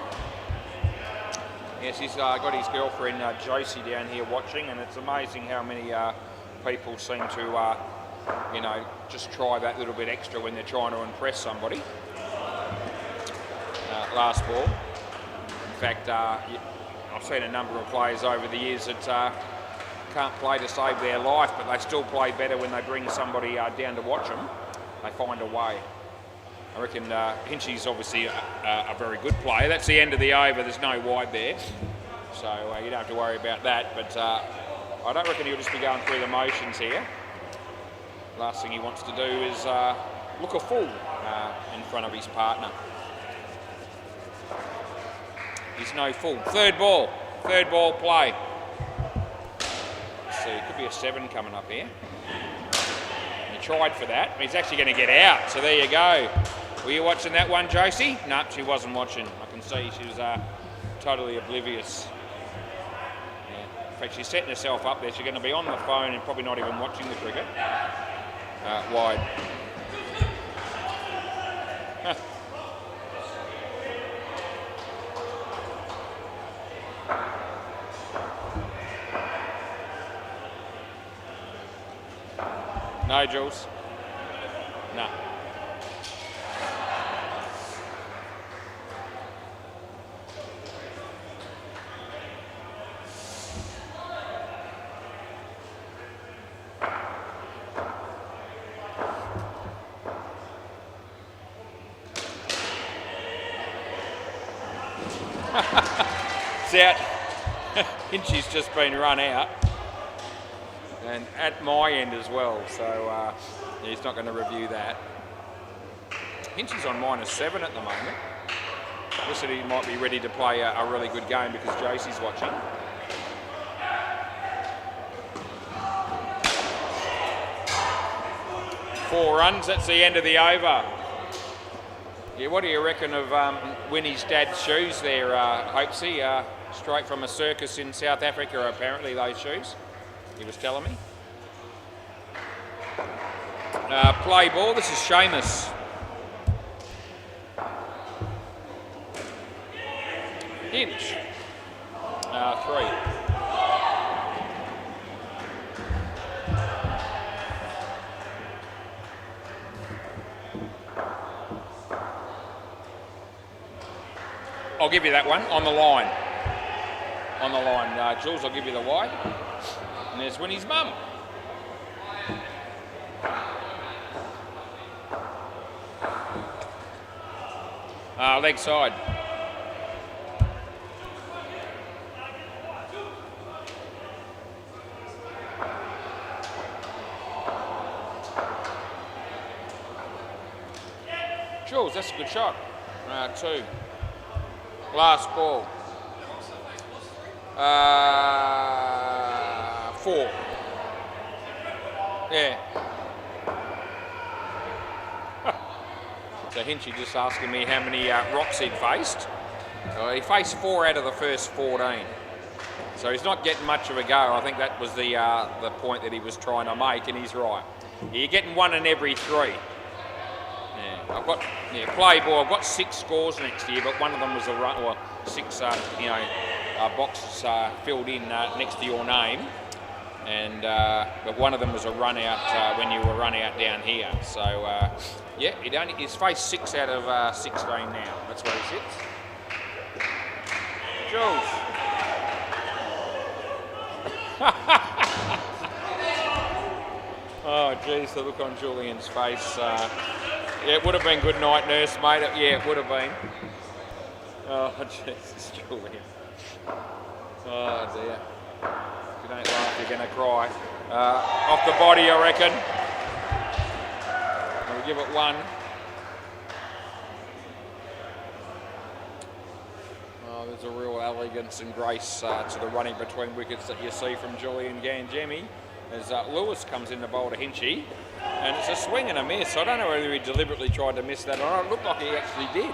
[SPEAKER 1] Yes, he's got his girlfriend Josie down here watching, and it's amazing how many people seem to, just try that little bit extra when they're trying to impress somebody. Last ball. In fact, I've seen a number of players over the years that can't play to save their life, but they still play better when they bring somebody down to watch them. They find a way. I reckon Hinchy's obviously a very good player. That's the end of the over. There's no wide there, so you don't have to worry about that. But I don't reckon he'll just be going through the motions here. Last thing he wants to do is look a fool in front of his partner. He's no fool. Third ball play. Let's see, it could be a 7 coming up here. He tried for that. He's actually going to get out, so there you go. Were you watching that one, Josie? No, she wasn't watching. I can see she was totally oblivious. Yeah. In fact, she's setting herself up there. She's going to be on the phone and probably not even watching the cricket. Wide. No, Jules. No. It's out. Hinchy's just been run out. And at my end as well, so he's not going to review that. Hinchy's on -7 at the moment. Looks like he might be ready to play a really good game because Josie's watching. Four runs, that's the end of the over. Yeah, what do you reckon of Winnie's dad's shoes there, Hopesy? Straight from a circus in South Africa, apparently, those shoes. He was telling me. Play ball, this is Seamus. Hinch. 3. I'll give you that one, on the line. On the line, Jules, I'll give you the wide. And there's Winnie's mum. Leg side. Jules, that's a good shot. 2. Last ball. 4. Yeah. So Hinchy just asking me how many rocks he'd faced. He faced 4 out of the first 14. So he's not getting much of a go. I think that was the point that he was trying to make, and he's right. You're getting 1 in every 3. Yeah, I've got play ball. I've got 6 scores next year, but one of them was a run, or 6 boxes filled in next to your name, and but one of them was a run out when you were run out down here. So yeah, he's faced 6 out of 16 now. That's where he sits. Jules. Oh, geez, the look on Julian's face. Yeah, it would have been good night, nurse, mate. Yeah, it would have been. Oh, Jesus, Julian. Oh, dear. If you don't laugh, you're going to cry. Off the body, I reckon. We'll give it 1. Oh, there's a real elegance and grace to the running between wickets that you see from Julian Gangemi as Lewis comes in to bowl to Hinchy. And it's a swing and a miss. I don't know whether he deliberately tried to miss that or not. It looked like he actually did.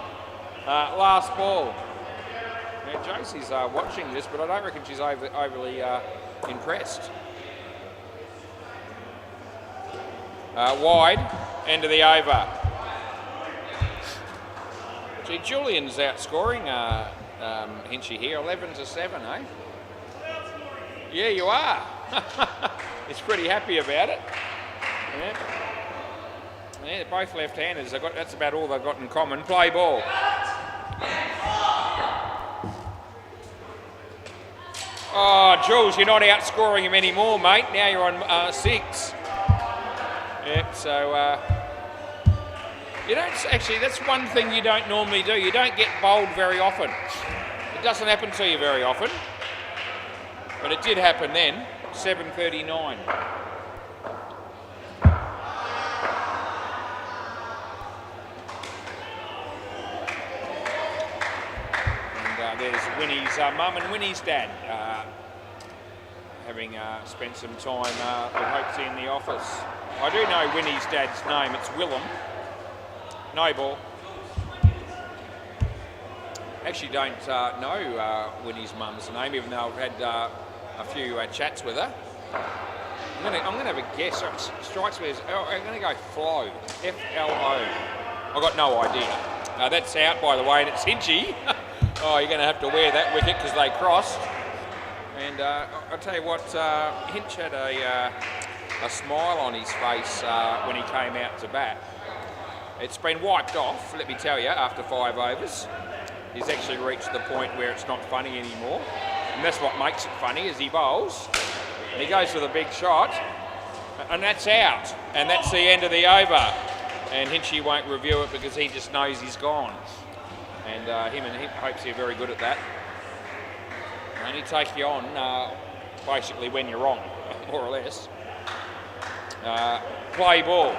[SPEAKER 1] Last ball. Now, Josie's watching this, but I don't reckon she's overly impressed. Wide, end of the over. Gee, Julian's outscoring Hinchy here, 11-7, eh? Yeah, you are. He's pretty happy about it. Yeah. Yeah, both left-handers. That's about all they've got in common. Play ball. Oh, Jules, you're not outscoring him anymore, mate. Now you're on 6. Yep, so you don't actually. That's one thing you don't normally do. You don't get bowled very often. It doesn't happen to you very often, but it did happen then. 7:39. And there's Winnie's mum and Winnie's dad, having spent some time with Hopesy in the office. I do know Winnie's dad's name. It's Willem. No ball. Actually don't know Winnie's mum's name, even though I've had a few chats with her. I'm gonna have a guess. It strikes me as I'm gonna go Flo. F-L-O. I've got no idea. That's out, by the way, and it's Hinchy. Oh, you're gonna have to wear that wicket because they crossed. And I'll tell you what, Hinch had a smile on his face when he came out to bat. It's been wiped off, let me tell you, after 5 overs. He's actually reached the point where it's not funny anymore. And that's what makes it funny, is he bowls. And he goes for the big shot, and that's out. And that's the end of the over. And Hinchy won't review it because he just knows he's gone. And him Hopesy are very good at that. They only take you on basically when you're wrong, more or less. Play ball.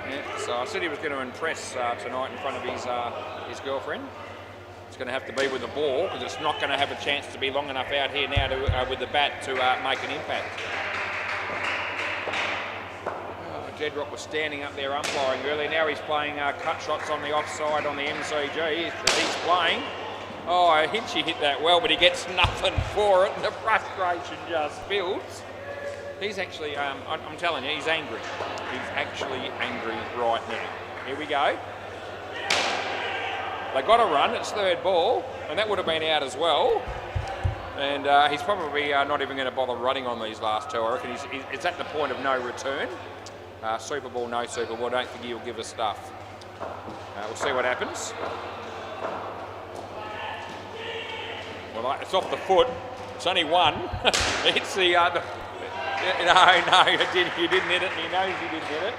[SPEAKER 1] Yeah, so I said he was going to impress tonight in front of his girlfriend. It's going to have to be with the ball because it's not going to have a chance to be long enough out here now to, with the bat to make an impact. Jedrock was standing up there umpiring earlier. Now he's playing cut shots on the offside on the MCG. He's playing. Oh, Hinchy hit that well, but he gets nothing for it, and the frustration just builds. He's actually, I'm telling you, he's angry. He's actually angry right now. Here we go. They got a run, it's 3rd ball, and that would have been out as well. And he's probably not even going to bother running on these last 2. I reckon it's at the point of no return. Super Ball, no Super Ball, don't think he'll give us stuff. We'll see what happens. Well, it's off the foot. It's only 1. It's the no, you didn't hit it. He knows you didn't hit it.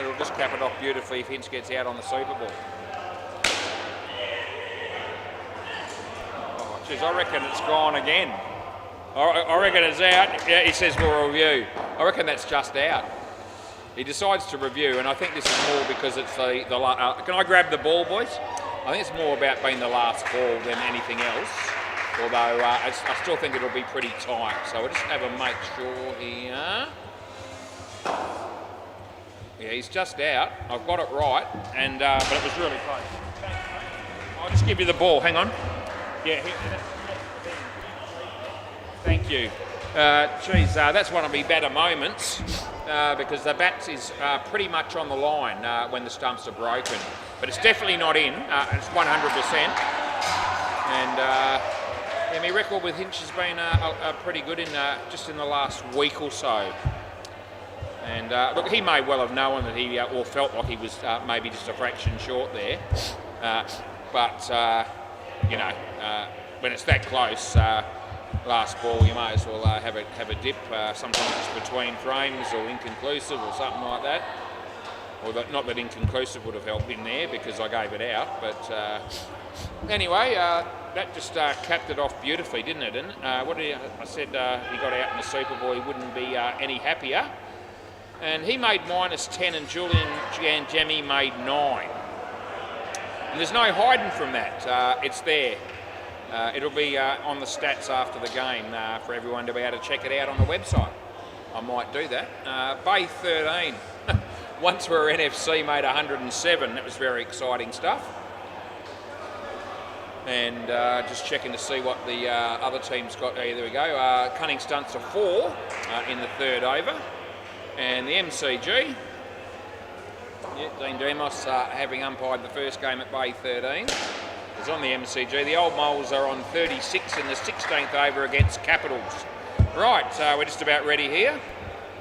[SPEAKER 1] It'll just cap it off beautifully if Hinch gets out on the Super Ball. Oh, geez, I reckon it's gone again. I reckon it's out. Yeah, he says we'll review. I reckon that's just out. He decides to review, and I think this is more because it's the can I grab the ball, boys? I think it's more about being the last ball than anything else. Although I still think it'll be pretty tight. So we'll just have a make sure here. Yeah, he's just out. I've got it right, and but it was really close. I'll just give you the ball. Hang on. Yeah. Thank you. Geez, that's one of my better moments because the bat is pretty much on the line when the stumps are broken. But it's definitely not in. It's 100%. And yeah, my record with Hinch has been pretty good in just in the last week or so. And look, he may well have known that he or felt like he was maybe just a fraction short there. But you know, when it's that close, last ball, you may as well have a dip. Sometimes it's between frames or inconclusive or something like that. Or not that inconclusive would have helped in there because I gave it out. But anyway, that just capped it off beautifully, didn't it? And I said he got out in the Super Bowl, he wouldn't be any happier. And he made -10 and Julian Jemmy made 9. And there's no hiding from that. It's there. It'll be on the stats after the game for everyone to be able to check it out on the website. I might do that. Bay 13. Once we were NFC, made 107. That was very exciting stuff. And just checking to see what the other teams got. There we go. Cunning stunts of 4 in the third over. And the MCG. Yeah, Dean Demos having umpired the first game at Bay 13. Is on the MCG. The Old Moles are on 36 in the 16th over against Capitals. Right, we're just about ready here.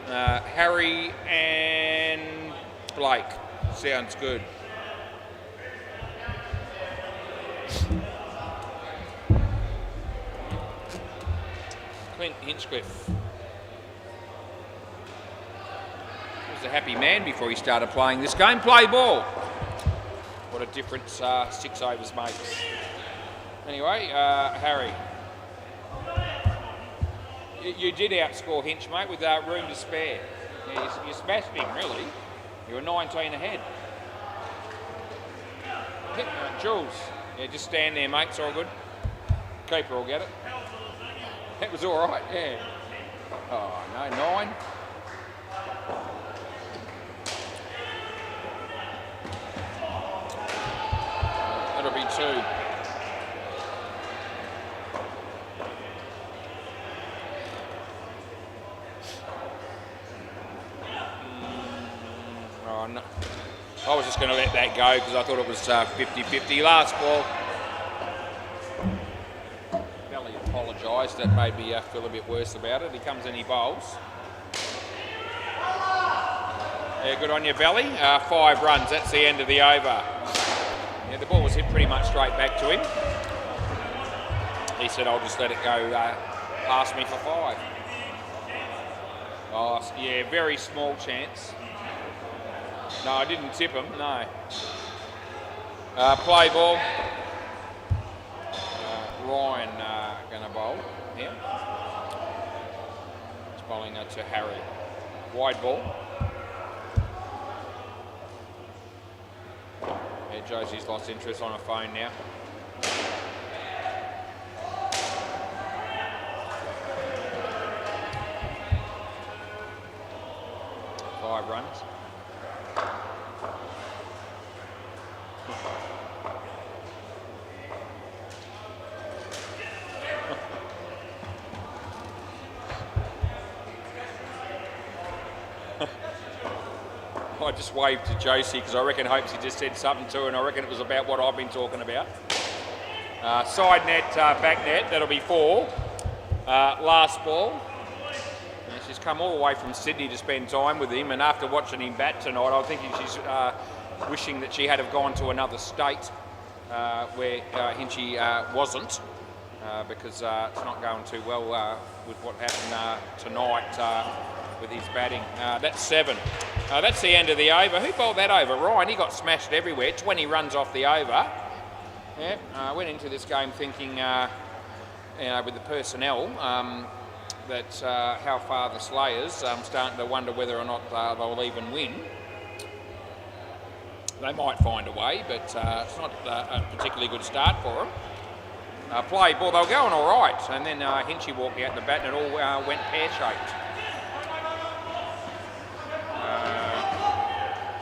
[SPEAKER 1] Harry and Blake. Sounds good. Clint Hinchcliffe. He was a happy man before he started playing this game. Play ball. What a difference 6 overs makes. Anyway, Harry. You did outscore Hinch, mate, with room to spare. Yeah, you smashed him, really. You were 19 ahead. Jules. Yeah, just stand there, mate. It's all good. Keeper will get it. That was all right, yeah. Oh, no, 9. That'll be 2. Oh, no. I was just going to let that go because I thought it was 50-50. Last ball. Belly apologised. That made me feel a bit worse about it. He comes in, he bowls. Yeah, good on you, Belly. 5 runs. That's the end of the over. Yeah, the ball was hit pretty much straight back to him. He said, I'll just let it go past me for 5. Oh, yeah, very small chance. No, I didn't tip him, no. Play ball. Ryan going to bowl here. It's bowling to Harry. Wide ball. Yeah, Josie's lost interest on her phone now. Five runs. I just waved to Josie because I reckon Hopesy just said something to her and I reckon it was about what I've been talking about. Side net, back net, that'll be 4. Last ball. And she's come all the way from Sydney to spend time with him, and after watching him bat tonight, I'm thinking she's wishing that she had have gone to another state where Hinchy wasn't, because it's not going too well with what happened tonight with his batting. That's 7. That's the end of the over. Who bowled that over? Ryan. He got smashed everywhere. 20 runs off the over. Yeah, I went into this game thinking, with the personnel, that how far the Slayers, I'm starting to wonder whether or not they'll even win. They might find a way, but it's not a particularly good start for them. Play ball, they were going all right, and then Hinchy walked out the bat and it all went pear-shaped.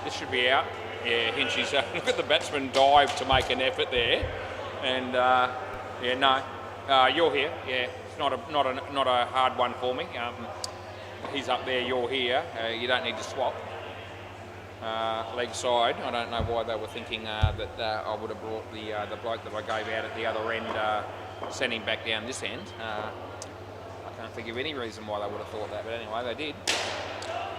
[SPEAKER 1] This should be out. Yeah, Hinchy's look at the batsman dive to make an effort there, and Yeah, no. You're here. Yeah, it's not a hard one for me. He's up there. You're here. You don't need to swap. Leg side. I don't know why they were thinking that I would have brought the bloke that I gave out at the other end, sent him back down this end. I can't think of any reason why they would have thought that, but anyway, they did.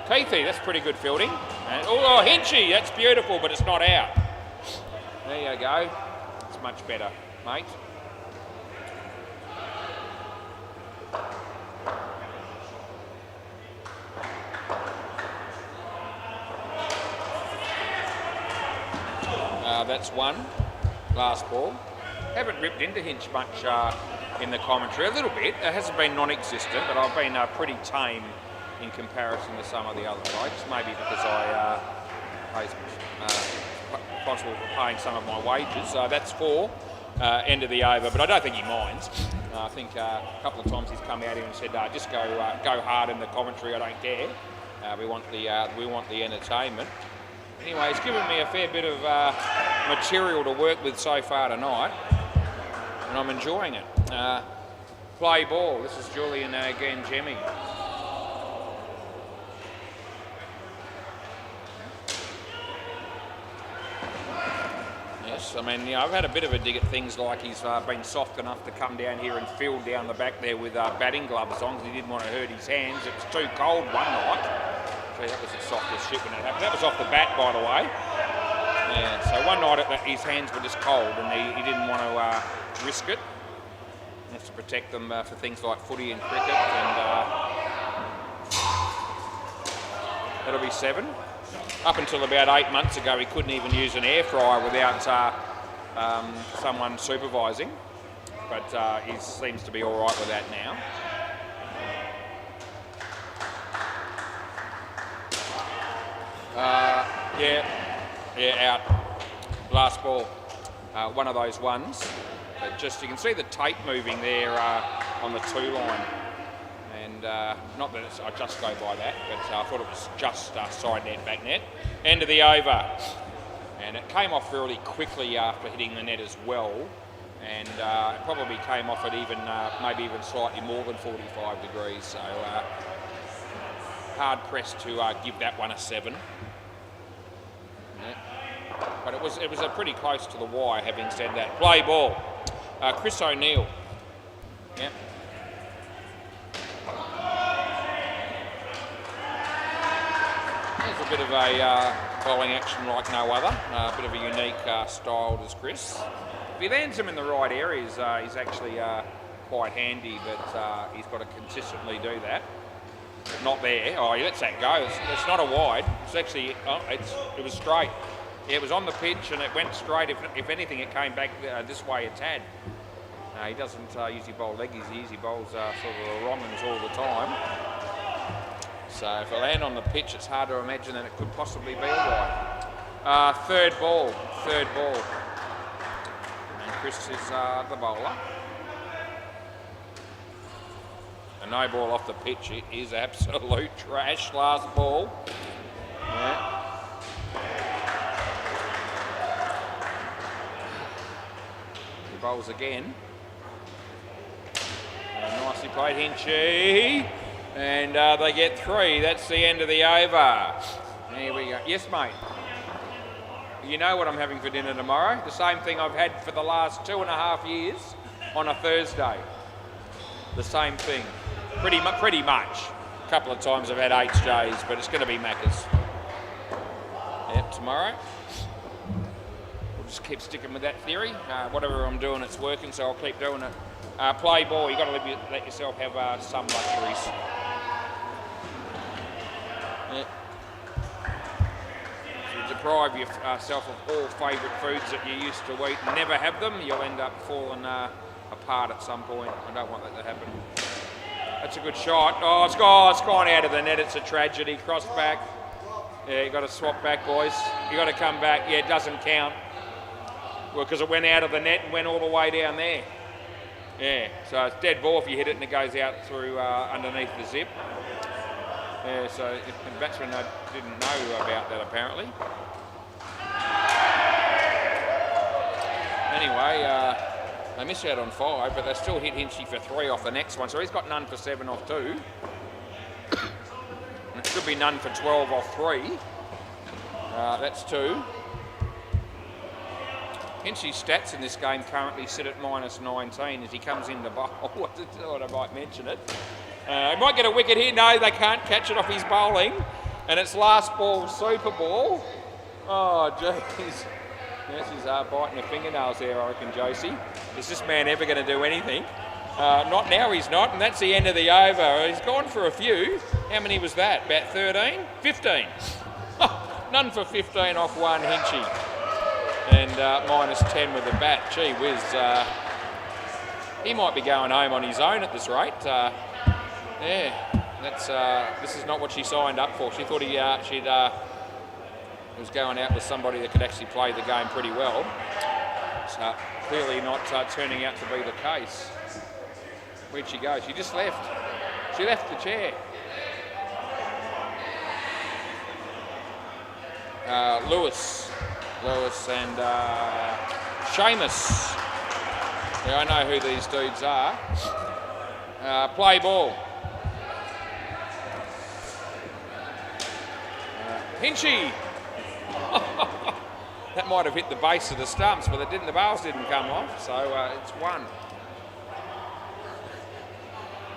[SPEAKER 1] Keithy, that's pretty good fielding. And, oh, Hinchy, that's beautiful, but it's not out. There you go. It's much better, mate. That's one. Last ball. Haven't ripped into Hinch much in the commentary. A little bit. It hasn't been non-existent, but I've been pretty tame in comparison to some of the other blokes. Maybe because I responsible for paying some of my wages. So that's 4. End of the over, but I don't think he minds. I think a couple of times he's come out here and said, "Just go hard in the commentary. I don't care. We want the entertainment." Anyway, it's given me a fair bit of material to work with so far tonight, and I'm enjoying it. Play ball. This is Julian Ganjemi. Yes, I mean, I've had a bit of a dig at things like he's been soft enough to come down here and field down the back there with batting gloves on because he didn't want to hurt his hands. It was too cold one night. That was the softest shit when it happened. That was off the bat, by the way. Yeah, so one night his hands were just cold and he didn't want to risk it. He has to protect them for things like footy and cricket. And that'll be 7. Up until about 8 months ago, he couldn't even use an air fryer without someone supervising. But he seems to be all right with that now. Out. Last ball. One of those ones. But just you can see the tape moving there on the 2 line. And not that I just go by that, but I thought it was just side net, back net. End of the over. And it came off really quickly after hitting the net as well. And it probably came off at even maybe even slightly more than 45 degrees. So hard pressed to give that one a 7. But it was a pretty close to the wire, having said that. Play ball. Chris O'Neill. Yep. There's a bit of a bowling action like no other. A bit of a unique style, does Chris. If he lands them in the right areas, he's actually quite handy, but he's got to consistently do that. Not there. Oh, he lets that go. It's not a wide. It's actually, it was straight. Yeah, it was on the pitch and it went straight. If anything, it came back this way a tad. He doesn't usually bowl leggies. He usually bowls sort of wrong-uns all the time. So if I land on the pitch, it's hard to imagine that it could possibly be a wide. Third ball. And Chris is the bowler. A no ball off the pitch. It is absolute trash. Last ball. Yeah. He bowls again. Nicely played, Hinchy. And they get 3. That's the end of the over. Here we go. Yes, mate. You know what I'm having for dinner tomorrow? The same thing I've had for the last 2.5 years on a Thursday. The same thing. Pretty much. A couple of times I've had HJs, but it's going to be Macca's. Yep, tomorrow. We'll just keep sticking with that theory. Whatever I'm doing, it's working, so I'll keep doing it. Play ball. You've got to let yourself have some luxuries. Yep. If you deprive yourself of all favourite foods that you used to eat and never have them, you'll end up falling apart at some point. I don't want that to happen. That's a good shot. Oh, it's gone out of the net. It's a tragedy. Cross back. Yeah, you got to swap back, boys. You got to come back. Yeah, it doesn't count. Well, because it went out of the net and went all the way down there. Yeah, so it's dead ball if you hit it and it goes out through underneath the zip. Yeah, so the batsman didn't know about that apparently. Anyway, They missed out on 5, but they still hit Hinchy for 3 off the next one, so he's got none for 7 off 2. And it should be none for 12 off 3. That's 2. Hinchy's stats in this game currently sit at -19 as he comes into bowl. I thought I might mention it. He might get a wicket here. No, they can't catch it off his bowling. And it's last ball, super ball. Oh, jeez. Yes, he's biting the fingernails there, I reckon, Josie. Is this man ever going to do anything? Not now, he's not, and that's the end of the over. He's gone for a few. How many was that? About 13? 15. None for 15 off 1, Hinchy. And -10 with the bat. Gee whiz. He might be going home on his own at this rate. Yeah, this is not what she signed up for. She thought she was going out with somebody that could actually play the game pretty well. So clearly not turning out to be the case. Where'd she go? She just left. She left the chair. Lewis and Seamus. Yeah, I know who these dudes are. Play ball. Hinchy. That might have hit the base of the stumps, but the bales didn't come off, so it's 1.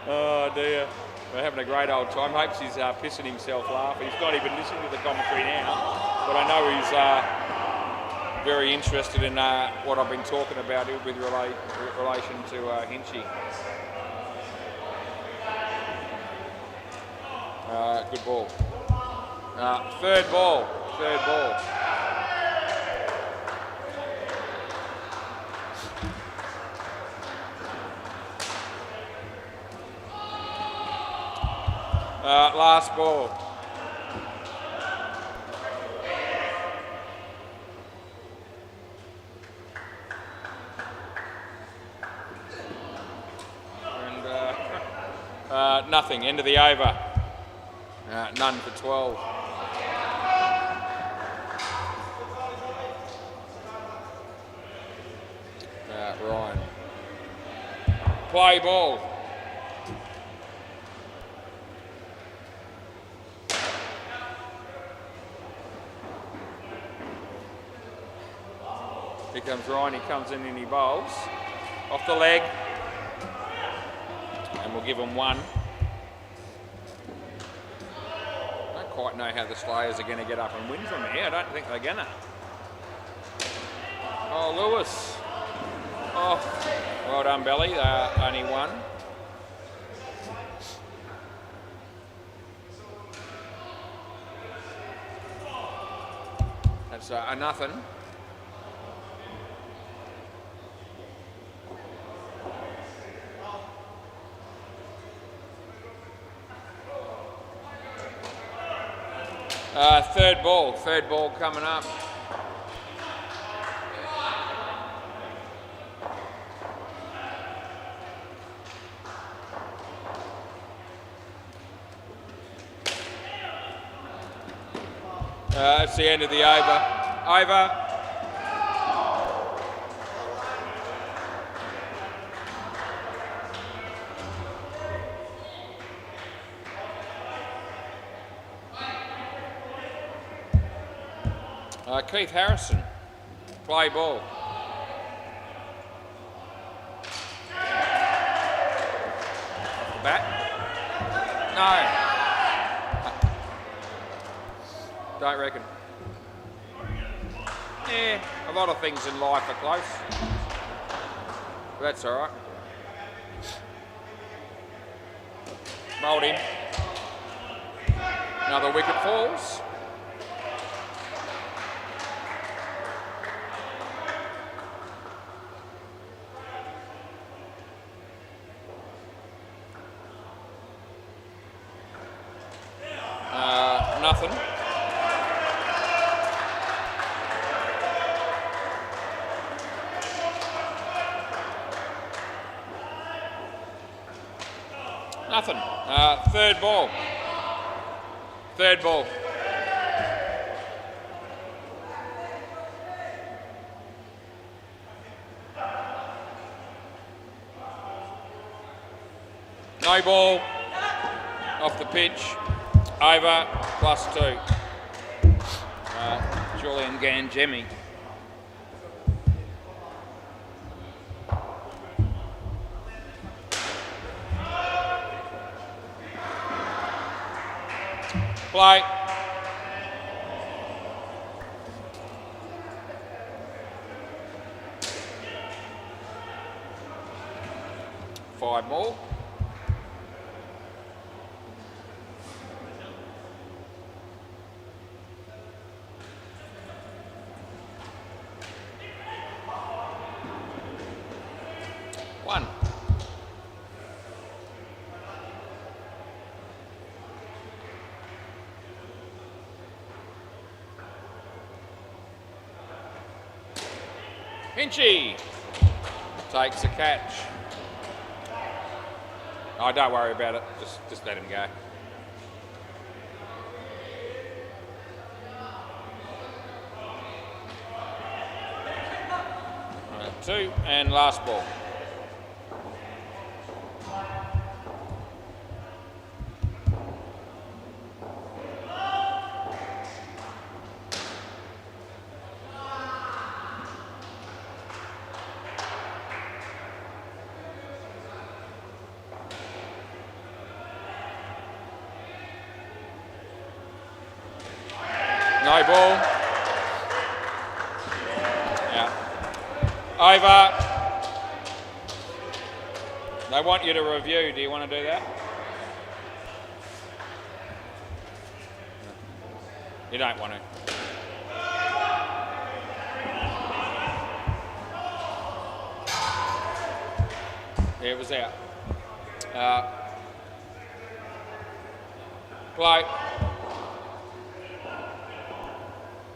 [SPEAKER 1] Oh dear. We're having a great old time. Hopes he's pissing himself laughing. He's not even listening to the commentary now, but I know he's very interested in what I've been talking about with relation to Hinchy. Good ball. Third ball. Last ball. And nothing. End of the over. None for 12. Ryan. Play ball. Here comes Ryan, he comes in and he bowls. Off the leg. And we'll give him 1. I don't quite know how the Slayers are going to get up and win from here. I don't think they're going to. Oh, Lewis. Oh, well done, Belly. Only 1. That's a nothing. Third ball coming up. That's the end of the over. Keith Harrison, play ball. Off the bat. No. Don't reckon. Yeah, a lot of things in life are close. But that's all right. Rolled in. Another wicket falls. Nothing. Nothing. Third ball. No ball. Off the pitch. Over. +2. Julian Gangemi. Play. Five more. One. Hinchy takes the catch. Oh, don't worry about it. Just let him go. 2 and last ball. No ball. Yeah. Over. They want you to review. Do you want to do that? You don't want to. Yeah, it was out. Play.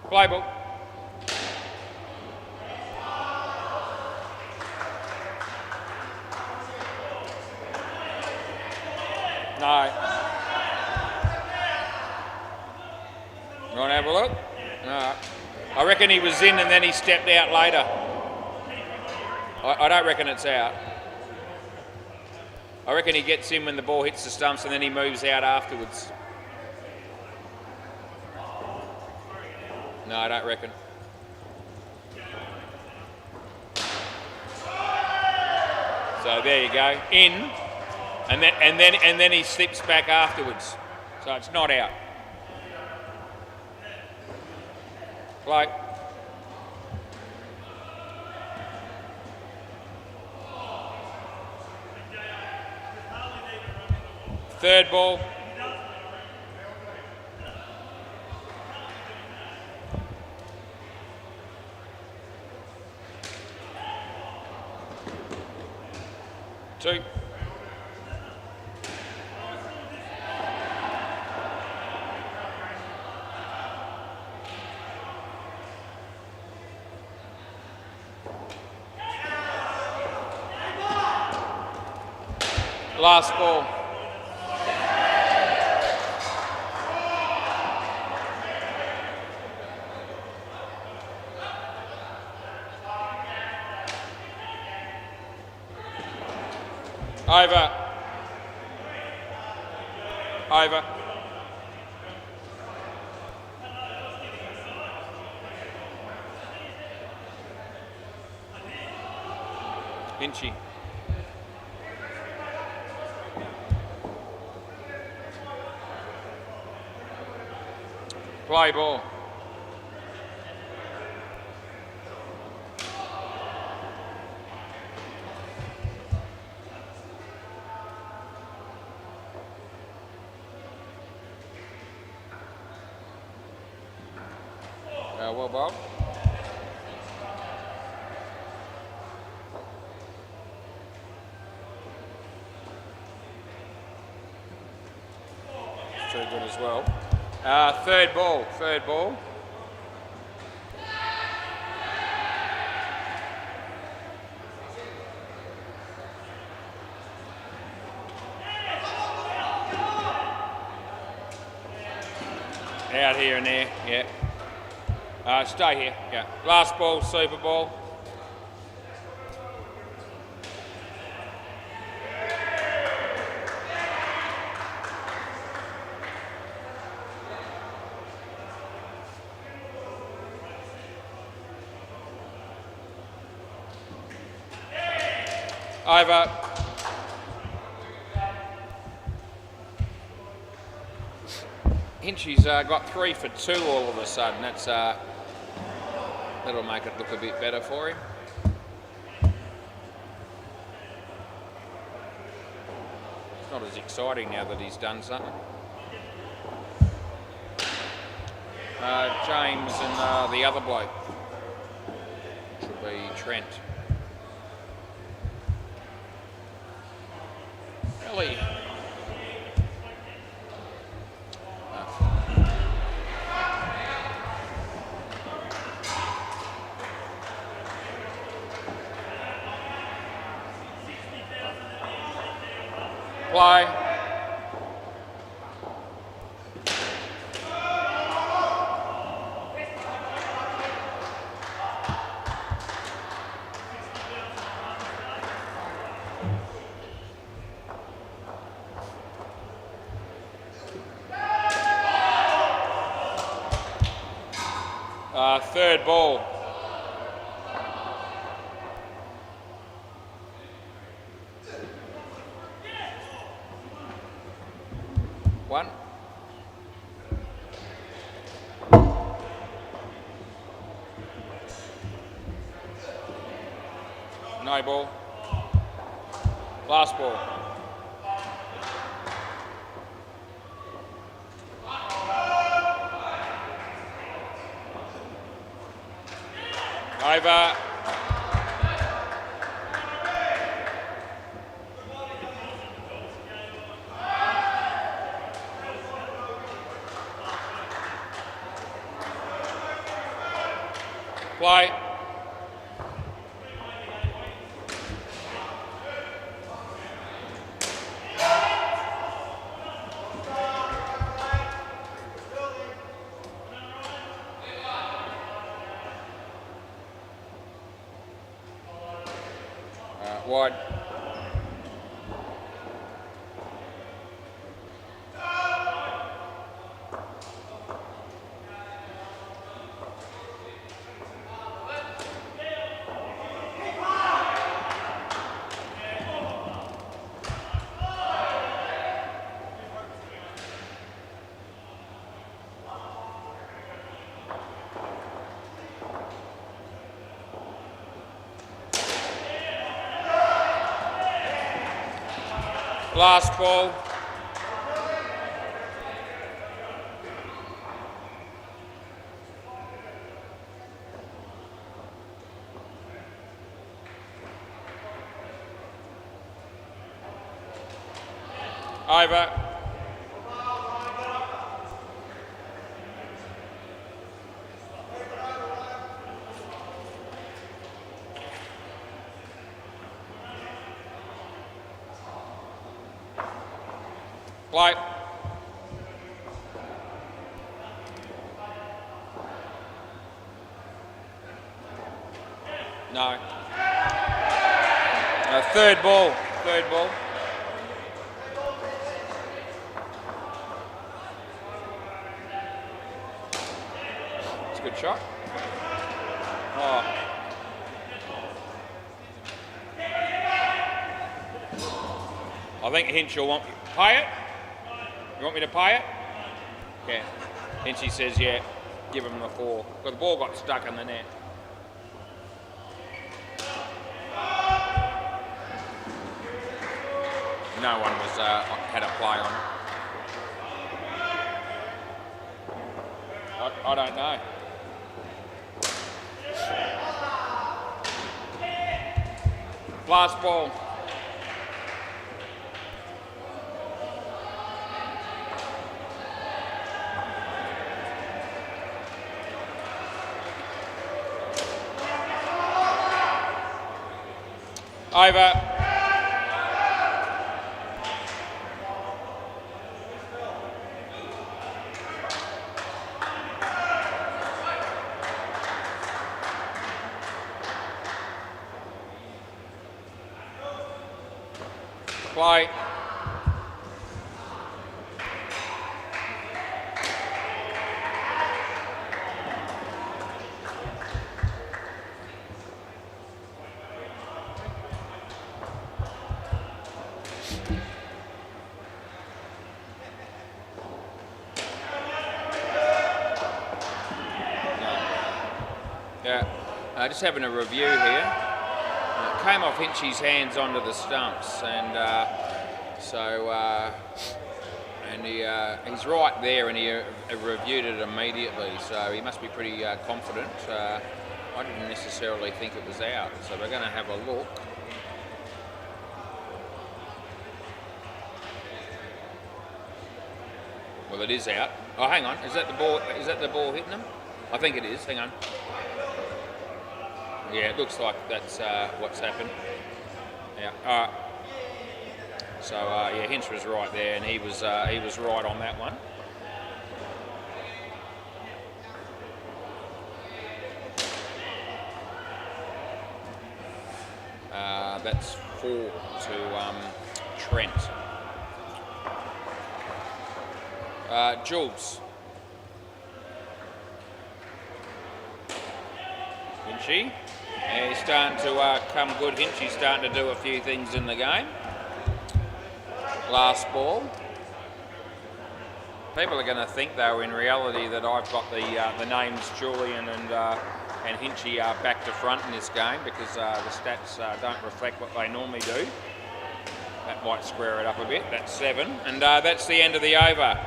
[SPEAKER 1] Play ball. No. You want to have a look? No. I reckon he was in and then he stepped out later. I don't reckon it's out. I reckon he gets in when the ball hits the stumps and then he moves out afterwards. No, I don't reckon. So there you go, in, and then he slips back afterwards. So it's not out. Play. Third ball. Two. Last ball. Over. Over. Hinchy. Play ball. Well, Bob. Too good as well. Third ball. Out here and there, yeah. Stay here, yeah. Last ball, super ball. Over. Hinchy's got 3 for 2 all of a sudden. That'll make it look a bit better for him. It's not as exciting now that he's done something. James and the other bloke, which will be Trent. Really? Play. Third ball. One. No ball. Last ball. Over. Play. Wide. Last ball. Over. Play. No. Third ball. Third ball. It's a good shot. Oh. I think Hinch will want me to pay it. You want me to pay it? Yeah. Hinchy says, yeah, give him the 4. But the ball got stuck in the net. No one was had a play on it. I don't know. Last ball. Over. Play. Yeah, just having a review here. It came off Hinchy's hands onto the stumps, and he's right there, and he reviewed it immediately, so he must be pretty confident. I didn't necessarily think it was out, so we're going to have a look. Well, it is out. Oh, hang on. Is that the ball? Is that the ball hitting him? I think it is. Hang on. Yeah, it looks like that's what's happened. Yeah. All right. So yeah, Hinch was right there, and he was right on that one. That's 4 to Trent. Jules. Hinchy. Yeah, he's starting to come good. Hinchy's starting to do a few things in the game. Last ball. People are going to think, though, in reality, that I've got the names Julian and Hinchy back to front in this game, because the stats don't reflect what they normally do. That might square it up a bit. That's 7, and that's the end of the over.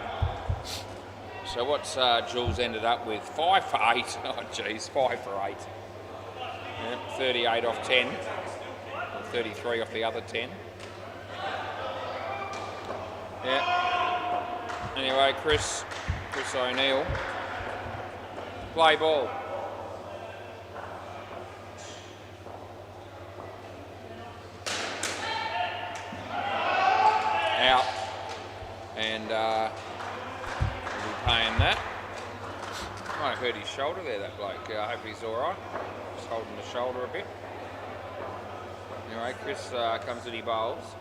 [SPEAKER 1] So what's Jules ended up with? 5 for 8. Oh, geez, 5 for 8. Yep, 38 off 10. Or 33 off the other 10. Yeah. Anyway, Chris O'Neill. Play ball. Out. And we'll be paying that. Might have hurt his shoulder there, that bloke. I hope he's alright. Just holding the shoulder a bit. Anyway, Chris comes and he bowls.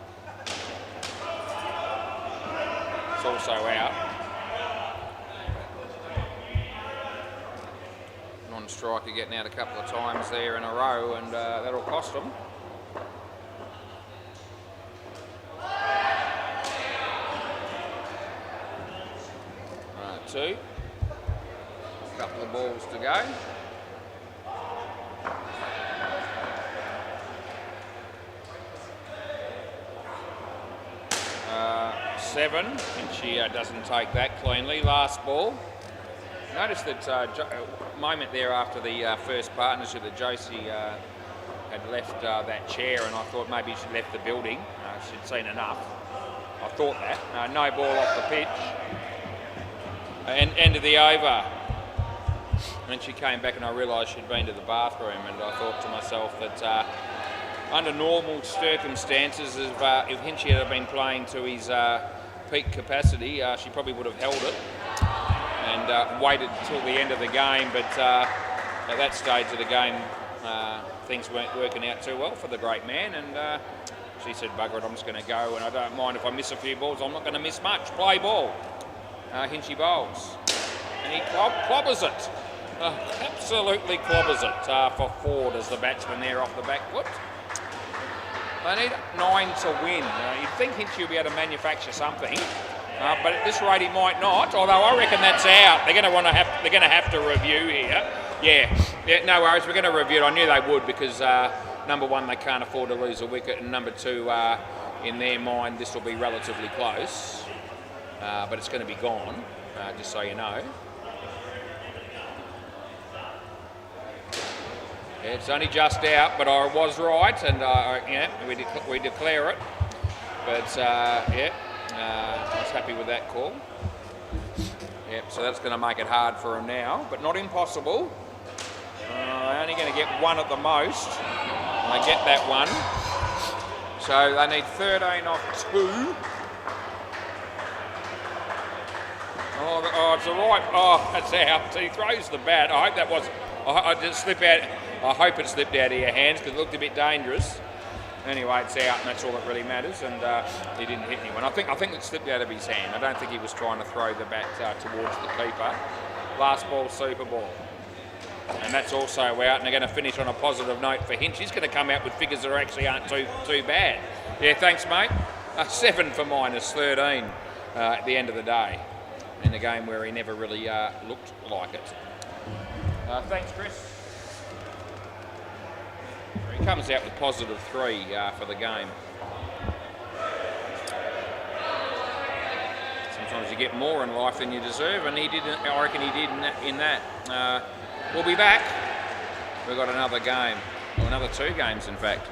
[SPEAKER 1] It's also out. Non-striker getting out a couple of times there in a row, and that'll cost them. Right, 2. A couple of balls to go. Seven, and she doesn't take that cleanly. Last ball. Notice that moment there after the first partnership that Josie had left that chair, and I thought maybe she left the building. She'd seen enough. I thought that. No ball off the pitch. And end of the over. And she came back, and I realised she'd been to the bathroom, and I thought to myself that under normal circumstances, if Hinchy had been playing to his peak capacity, she probably would have held it and waited till the end of the game, but at that stage of the game things weren't working out too well for the great man, and she said, bugger it, I'm just going to go, and I don't mind if I miss a few balls, I'm not going to miss much. Play ball. Hinchy bowls, and he clobbers it. Absolutely clobbers it for 4 as the batsman there off the back foot. They need 9 to win. You'd think Hinchy will be able to manufacture something, but at this rate he might not. Although I reckon that's out. They're going to have to review here. Yeah. No worries. We're going to review it. I knew they would, because number 1, they can't afford to lose a wicket, and number 2, in their mind, this will be relatively close, but it's going to be gone. Just so you know. It's only just out, but I was right, and we declare it. But I was happy with that call. Yep, so that's going to make it hard for them now, but not impossible. They're only going to get 1 at the most, and they get that 1. So they need 13 off 2. Oh, it's all right. Oh, that's out. He throws the bat. I hope that was. I just slip out. I hope it slipped out of your hands, because it looked a bit dangerous. Anyway, it's out, and that's all that really matters. And he didn't hit anyone. I think it slipped out of his hand. I don't think he was trying to throw the bat towards the keeper. Last ball, super ball, and that's also out. And they're going to finish on a positive note for Hinch. He's going to come out with figures that actually aren't too bad. Yeah, thanks, mate. 7 for -13 at the end of the day, in a game where he never really looked like it. Thanks, Chris. He comes out with +3 for the game. Sometimes you get more in life than you deserve, and he did. I reckon he did in that. We'll be back. We've got another game, or another 2 games, in fact.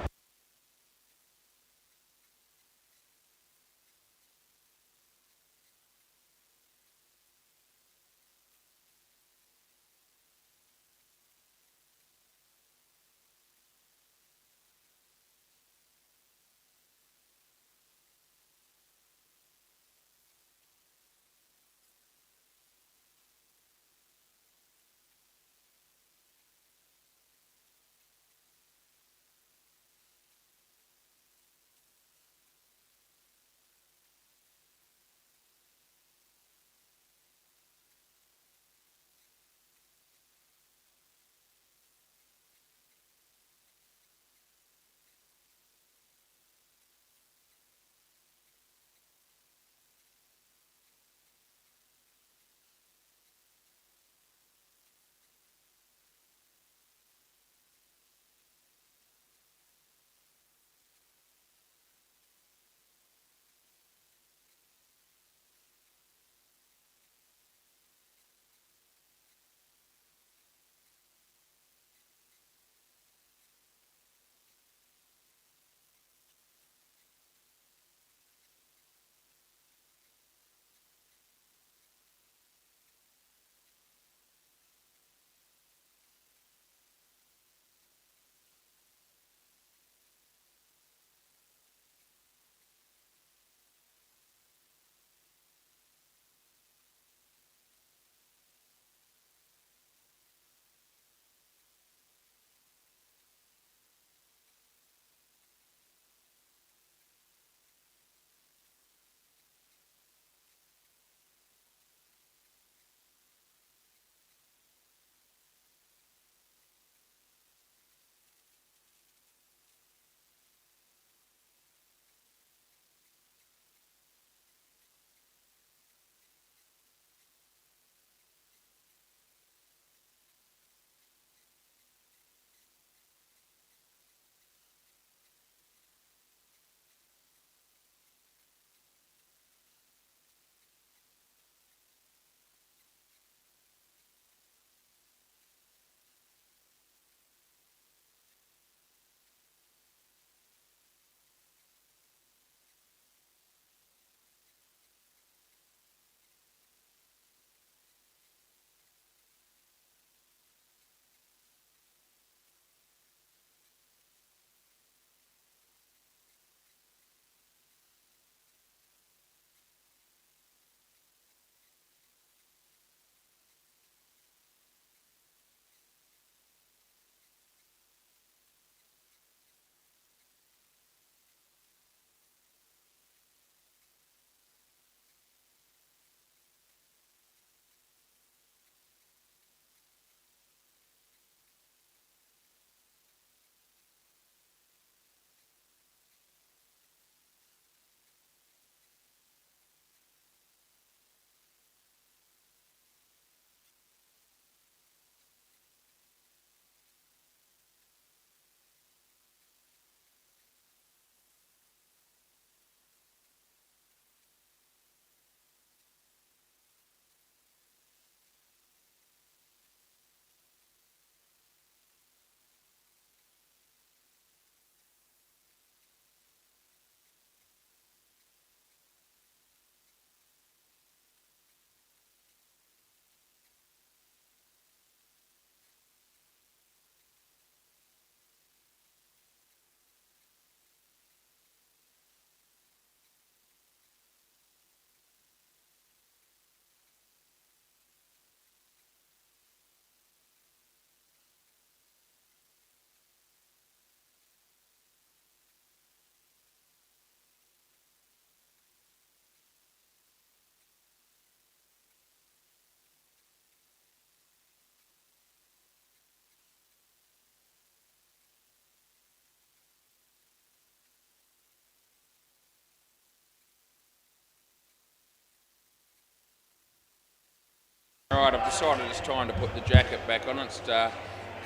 [SPEAKER 1] Alright, I've decided it's time to put the jacket back on. It's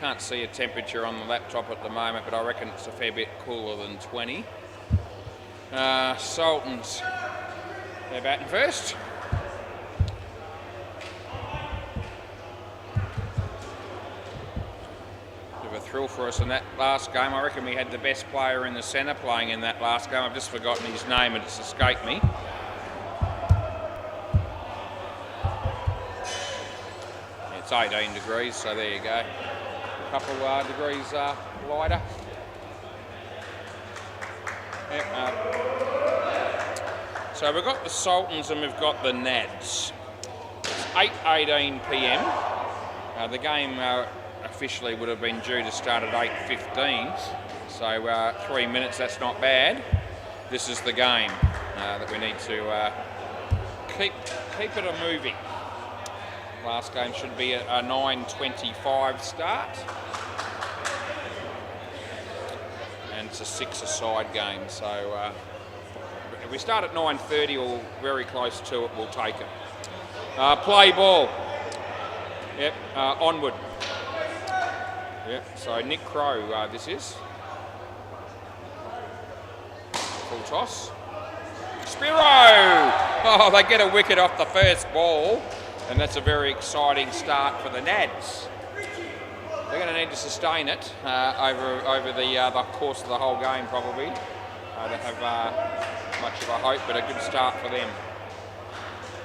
[SPEAKER 1] Can't see a temperature on the laptop at the moment, but I reckon it's a fair bit cooler than 20. Sultans, they're batting first. Bit of a thrill for us in that last game. I reckon we had the best player in the centre playing in that last game. I've just forgotten his name and it's escaped me. It's 18 degrees, so there you go. A couple degrees lighter. Yep, so we've got the Sultans and we've got the Nads. It's 8:18 p.m. The game officially would have been due to start at 8:15, so 3 minutes, that's not bad. This is the game that we need to keep it a-moving. Last game should be a 9:25 start. And it's a 6-a-side game, so if we start at 9:30 or very close to it, we'll take it. Play ball. Yep, onward. Yep, so Nick Crow, this is. Full toss. Spiro! Oh, they get a wicket off the first ball, and that's a very exciting start for the Nads. They're going to need to sustain it over the course of the whole game, probably. Don't have much of a hope, but a good start for them.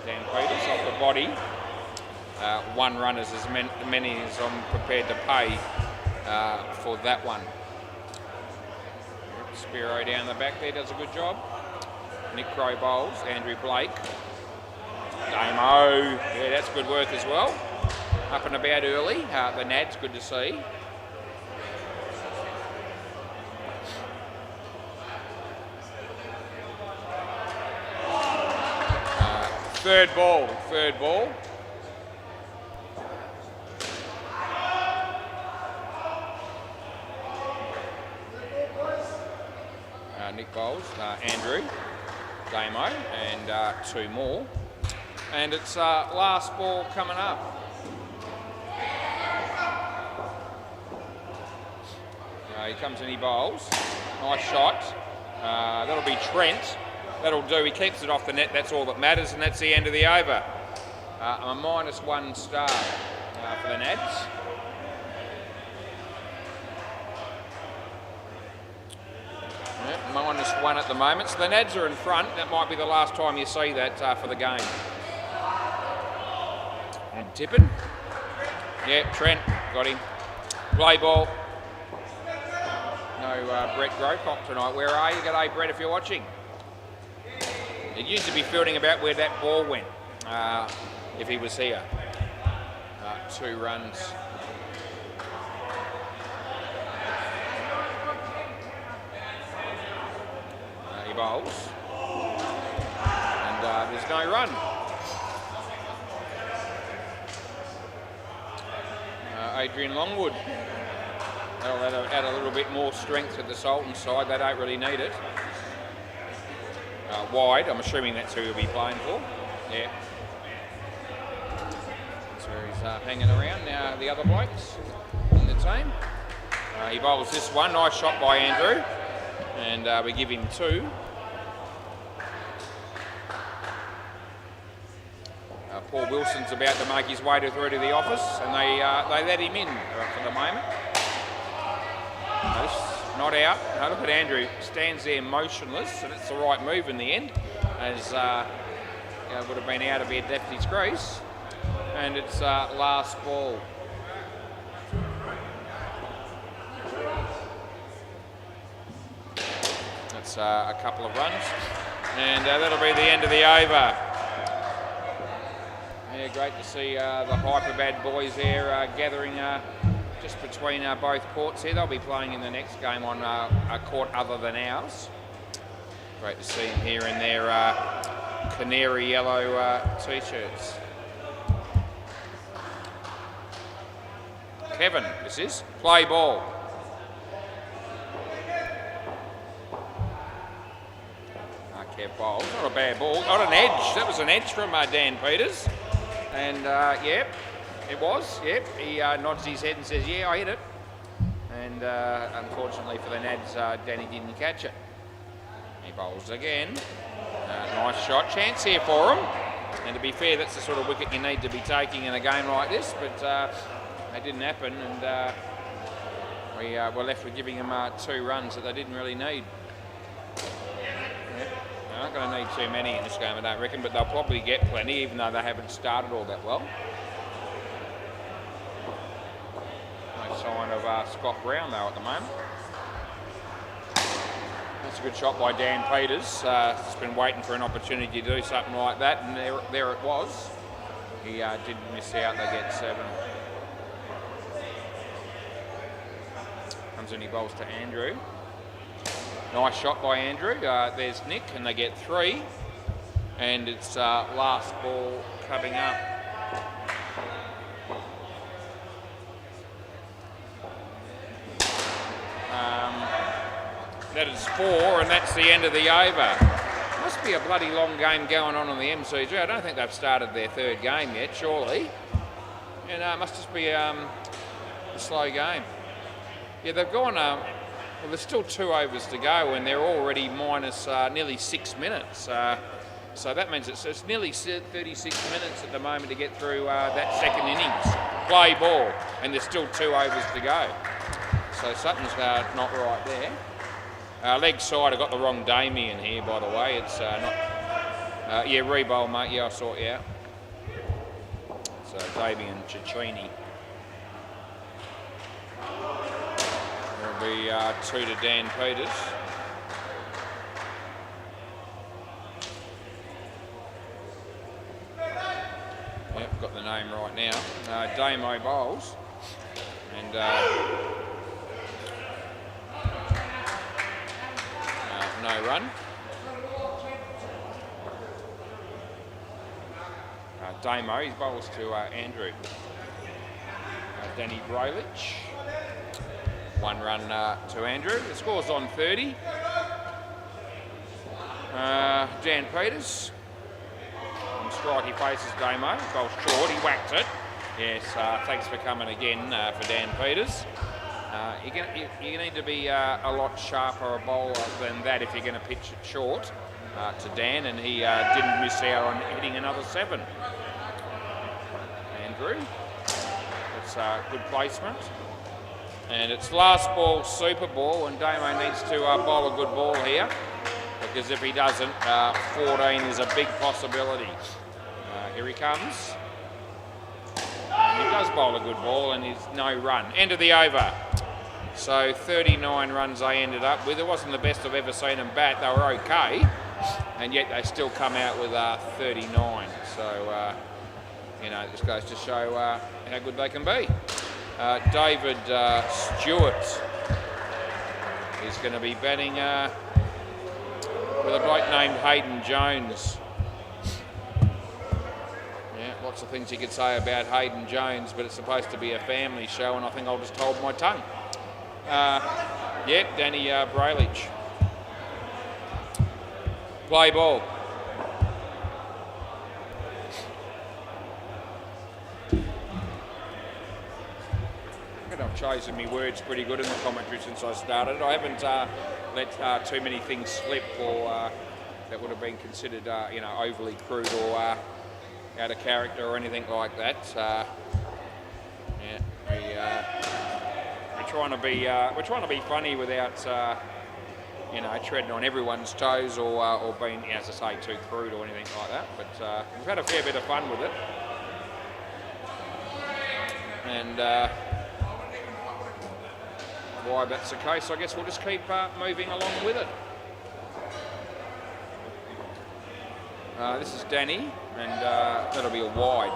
[SPEAKER 1] Dan Peters off the body. 1 run is as many as I'm prepared to pay for that one. Spiro down the back there does a good job. Nick Crow bowls. Andrew Blake. Damo. Yeah, that's good work as well. Up and about early. The Nads, good to see. Third ball. Nick bowls, Andrew, Damo, and 2 more. And it's last ball coming up. He comes in, he bowls. Nice shot. That'll be Trent. That'll do. He keeps it off the net. That's all that matters, and that's the end of the over. A -1 star for the Nads. Yep, -1 at the moment. So the Nads are in front. That might be the last time you see that for the game. And Tippin. Yeah, Trent. Got him. Play ball. No Brett Grocock tonight. Where are you? G'day, Brett, if you're watching. It used to be fielding about where that ball went, if he was here. 2 runs. He bowls. And there's no run. Adrian Longwood. That'll add a little bit more strength to the Sultan side. They don't really need it. Wide, I'm assuming that's who he'll be playing for. Yeah. That's where he's hanging around now, the other blokes in the team. He bowls this one. Nice shot by Andrew. And we give him 2. Paul Wilson's about to make his way through to the office, and they let him in for the moment. Not out. Now look at Andrew, stands there motionless, and it's the right move in the end, as would have been out of bed left his crease. And it's last ball. That's a couple of runs, and that'll be the end of the over. Yeah, great to see the Hyperbad boys there gathering just between both courts here. They'll be playing in the next game on a court other than ours. Great to see them here in their canary yellow t-shirts. Kevin, this is. Play ball. Kev bowls. Not a bad ball. Not an edge. That was an edge from Dan Peters. And, yep, It was, yep. He nods his head and says, yeah, I hit it. And unfortunately for the Nads, Danny didn't catch it. He bowls again. Nice shot. Chance here for him. And to be fair, that's the sort of wicket you need to be taking in a game like this. But it didn't happen. And we were left with giving them 2 runs that they didn't really need. Yep. They're not going to need too many in this game, I don't reckon. But they'll probably get plenty, even though they haven't started all that well. No sign of Scott Brown, though, at the moment. That's a good shot by Dan Peters. He's been waiting for an opportunity to do something like that, and there it was. He didn't miss out. They get 7. Comes in, he bowls to Andrew. Nice shot by Andrew. There's Nick, and they get 3. And it's last ball coming up. That is 4, and that's the end of the over. Must be a bloody long game going on the MCG. I don't think they've started their 3rd game yet, surely. And it must just be a slow game. Yeah, they've gone, well, there's still 2 overs to go, and they're already minus nearly 6 minutes. So that means it's nearly 36 minutes at the moment to get through that 2nd innings. Play ball, and there's still 2 overs to go. So something's not right there. Leg side, I got the wrong Damien here, by the way. It's not... yeah, re-bowl, mate. Yeah, I'll sort you out. So Damien Cicchini. There'll be 2 to Dan Peters. Yep, got the name right now. Damo bowls. And... no run. Damo, he bowls to Andrew. Danny Braylich. 1 run to Andrew. The score's on 30. Dan Peters. On strike, he faces Damo. Bowls short, he whacked it. Yes, thanks for coming again for Dan Peters. You need to be a lot sharper a bowler than that if you're going to pitch it short to Dan, and he didn't miss out on hitting another 7. Andrew, it's a good placement. And it's last ball, super ball, and Damo needs to bowl a good ball here, because if he doesn't, 14 is a big possibility. Here he comes. And he does bowl a good ball, and he's no run. End of the over. So 39 runs they ended up with. It wasn't the best I've ever seen them bat. They were okay, and yet they still come out with 39. So, you know, this goes to show how good they can be. David Stewart is going to be batting with a bloke named Hayden Jones. Yeah, lots of things you could say about Hayden Jones, but it's supposed to be a family show, and I think I'll just hold my tongue. Yep, Danny Braylich. Play ball. I've chosen my words pretty good in the commentary since I started. I haven't let too many things slip or that would have been considered, you know, overly crude or out of character or anything like that. Yeah, we're trying to be funny without, you know, treading on everyone's toes or being, as I say, too crude or anything like that. But we've had a fair bit of fun with it, and. Why that's the case, I guess we'll just keep moving along with it. This is Danny, and that'll be a wide.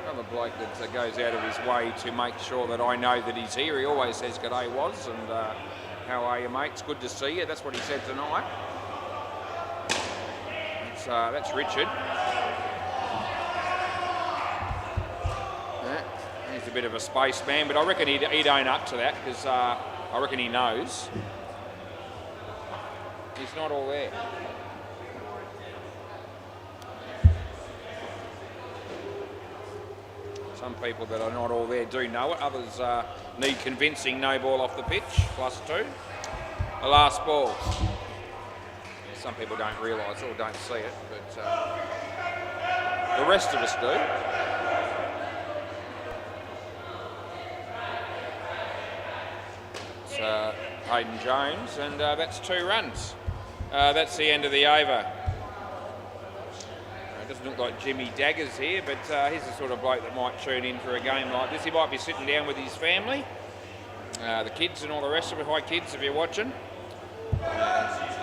[SPEAKER 1] Another bloke that goes out of his way to make sure that I know that he's here. He always says, "G'day, Woz," and how are you, mate? It's good to see you. That's what he said tonight. That's Richard. He's a bit of a spaceman, but I reckon he'd own up to that, because I reckon he knows. He's not all there. Some people that are not all there do know it. Others need convincing. No ball off the pitch, +2. The last ball. Some people don't realise or don't see it, but the rest of us do. It's Hayden Jones, and that's 2 runs. That's the end of the over. It doesn't look like Jimmy Dagger's here, but he's the sort of bloke that might tune in for a game like this. He might be sitting down with his family, the kids and all the rest of it. Hi kids, if you're watching.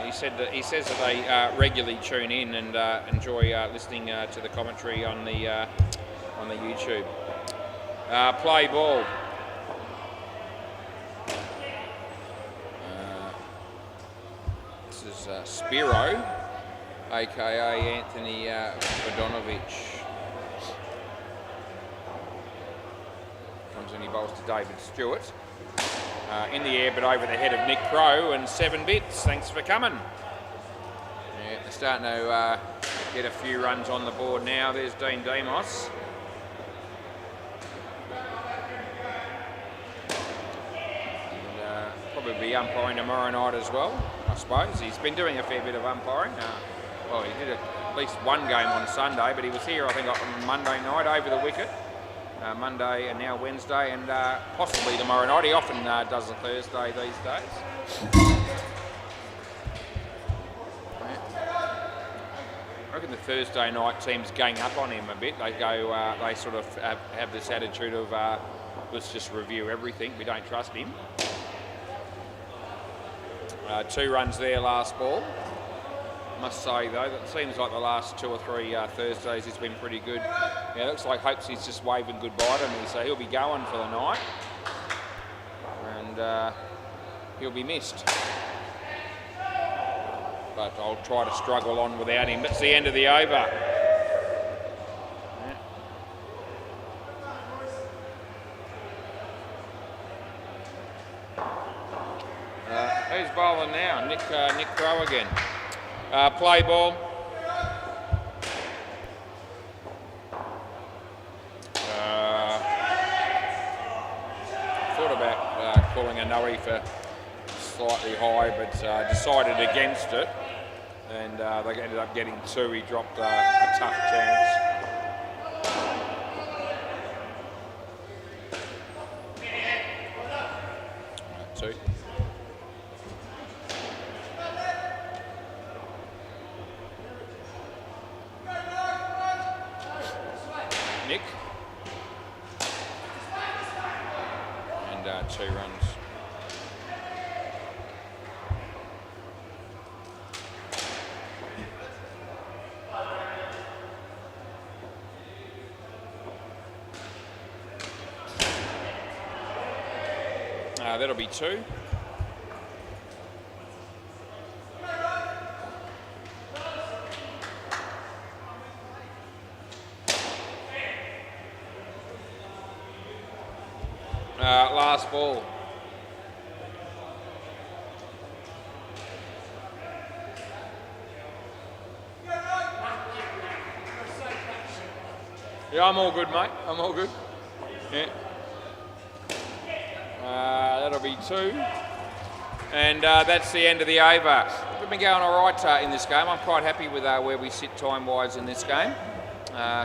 [SPEAKER 1] He says that they regularly tune in and enjoy listening to the commentary on the YouTube. Play ball. This is Spiro, aka Anthony Vodonovich. Comes in, he bowls to David Stewart. In the air, but over the head of Nick Crow, and 7 bits. Thanks for coming. Yeah, they're starting to get a few runs on the board now. There's Dean Demos. And, probably be umpiring tomorrow night as well, I suppose. He's been doing a fair bit of umpiring. Well, he did at least 1 game on Sunday, but he was here, I think, on Monday night over the wicket. Monday and now Wednesday, and possibly tomorrow night. He often does a Thursday these days. I reckon the Thursday night teams gang up on him a bit. They go, they sort of have this attitude of let's just review everything. We don't trust him. 2 runs there, last ball. Must say though, that seems like the last 2 or 3 Thursdays he's been pretty good. Yeah, looks like hopes he's just waving goodbye to me, so he'll be going for the night, and he'll be missed. But I'll try to struggle on without him. That's the end of the over. Who's bowling now? Nick Crow again. Play ball. Thought about calling a no for slightly high, but decided against it, and they ended up getting 2. He dropped a tough chance. Two. Nick, and 2 runs. That'll be 2. Last ball. Yeah, I'm all good, mate. I'm all good. Yeah. That'll be 2. And that's the end of the over. We've been going all right in this game. I'm quite happy with where we sit time-wise in this game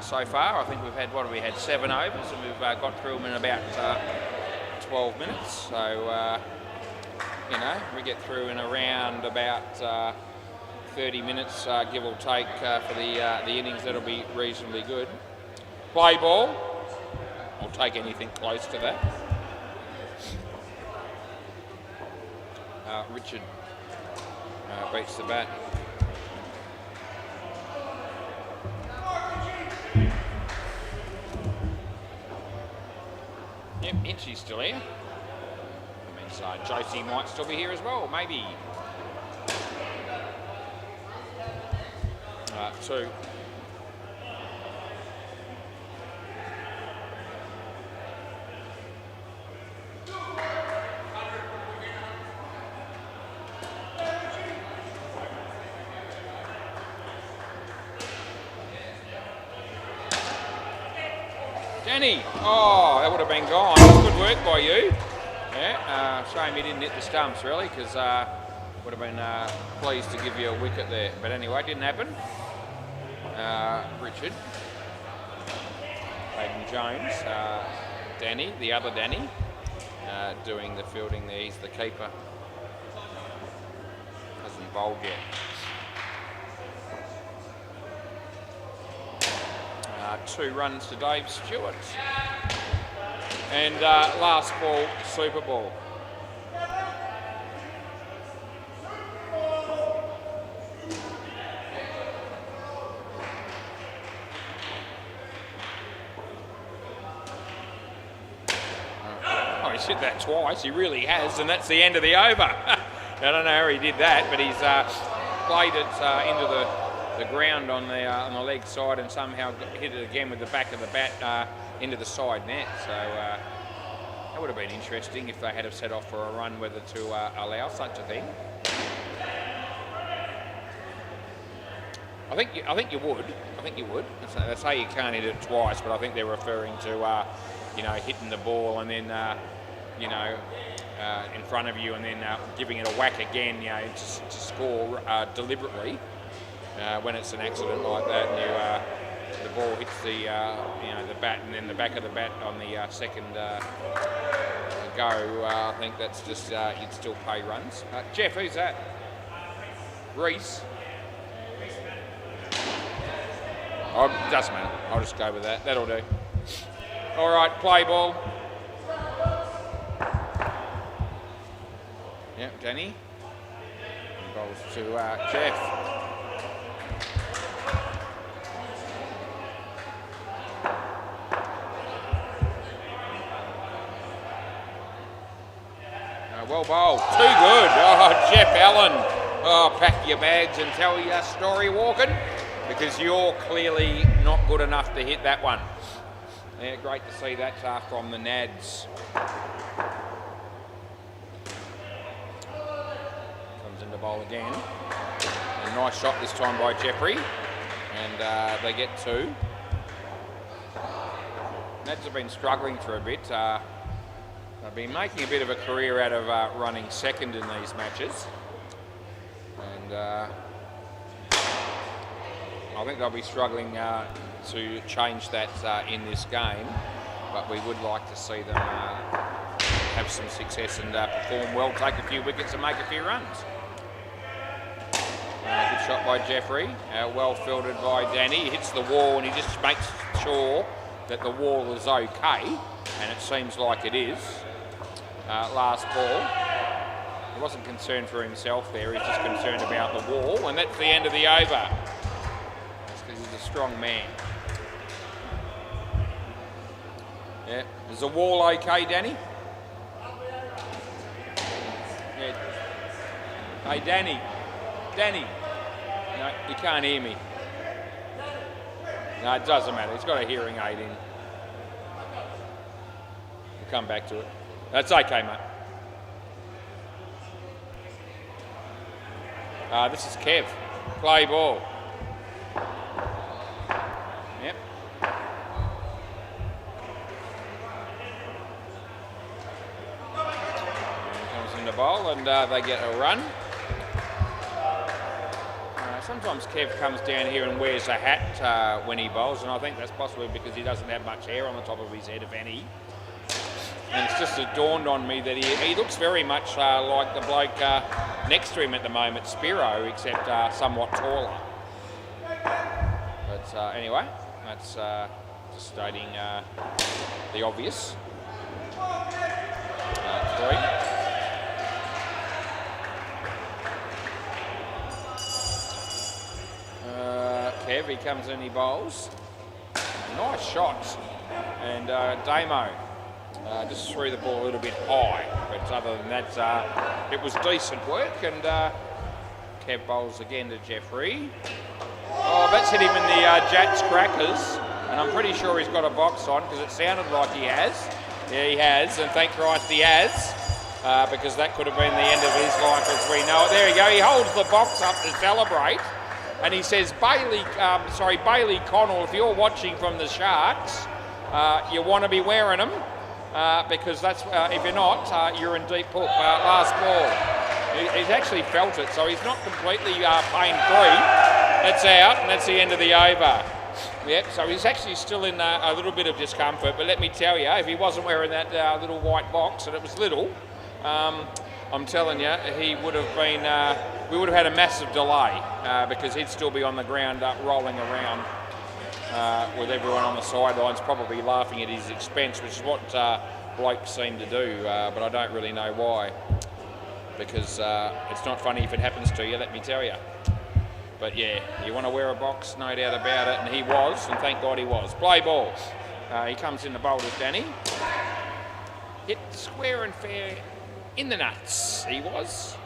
[SPEAKER 1] so far. I think we've had, 7 overs, and we've got through them in about 12 minutes. So, you know, we get through in around about 30 minutes, give or take, for the innings. That'll be reasonably good. Play ball. I'll take anything close to that. Richard beats the bat. Yep, Inchie's still here. That means Josie might still be here as well, maybe. 2. Danny. Oh, that would have been gone. Good work by you. Yeah, shame he didn't hit the stumps, really, because would have been pleased to give you a wicket there. But anyway, it didn't happen. Richard. Hayden Jones. Danny, the other Danny, doing the fielding there. He's the keeper. Hasn't bowled yet. 2 runs to Dave Stewart. And last ball, Super Ball. Oh, he's hit that twice. He really has, and that's the end of the over. I don't know how he did that, but he's played it into the ground on the leg side and somehow hit it again with the back of the bat into the side net. So that would have been interesting if they had have set off for a run, whether to allow such a thing. I think you would. I think you would. They say you can't hit it twice, but I think they're referring to hitting the ball and then in front of you and then giving it a whack again, to score deliberately. When it's an accident like that, and the ball hits the bat and then the back of the bat on the second go, I think that's just you'd still pay runs. Jeff, who's that? Reese. Oh, doesn't matter. I'll just go with that. That'll do. All right, play ball. Yep, Danny. Bowls to Jeff. Well bowled. Too good. Oh, Jeff Allen. Oh, pack your bags and tell your story walking, because you're clearly not good enough to hit that one. Yeah, great to see that from the Nads. Comes into bowl again. A nice shot this time by Jeffrey. And they get 2. Nads have been struggling for a bit. They've been making a bit of a career out of running second in these matches. And I think they'll be struggling to change that in this game. But we would like to see them have some success and perform well, take a few wickets and make a few runs. Good shot by Jeffrey. Well fielded by Danny. He hits the wall and he just makes sure that the wall is okay. And it seems like it is. Last ball. He wasn't concerned for himself there, he's just concerned about the wall, and that's the end of the over. That's because he's a strong man. Yeah. Is the wall okay, Danny? Yeah. Hey, Danny. Danny. No, you can't hear me. No, it doesn't matter. He's got a hearing aid in. We'll come back to it. That's okay, mate. This is Kev. Play ball. Yep. And comes in the bowl and they get a run. Sometimes Kev comes down here and wears a hat when he bowls, and I think that's possibly because he doesn't have much hair on the top of his head, if any. And it's just dawned on me that he looks very much like the bloke next to him at the moment, Spiro, except somewhat taller. But anyway, that's just stating the obvious. 3. Kev, he comes in, he bowls. Nice shots. And Damo. Just threw the ball a little bit high, but other than that, it was decent work. And Kev bowls again to Jeffrey. Oh, that's hit him in the Jats crackers, and I'm pretty sure he's got a box on because it sounded like he has. Yeah, he has, and thank Christ he has, because that could have been the end of his life as we know it. There you go. He holds the box up to celebrate, and he says, Bailey Connell, if you're watching from the Sharks, you want to be wearing them because that's if you're not, you're in deep poop. Last ball. He's actually felt it, so he's not completely pain-free. That's out, and that's the end of the over. Yep, so he's actually still in a little bit of discomfort, but let me tell you, if he wasn't wearing that little white box, and it was little, I'm telling you, he would have been, we would have had a massive delay because he'd still be on the ground rolling around with everyone on the sidelines probably laughing at his expense, which is what blokes seem to do, but I don't really know why. Because it's not funny if it happens to you, let me tell you. But yeah, you want to wear a box, no doubt about it, and he was, and thank God he was. Play ball. He comes in the boulders, Danny. Hit square and fair in the nuts, he was.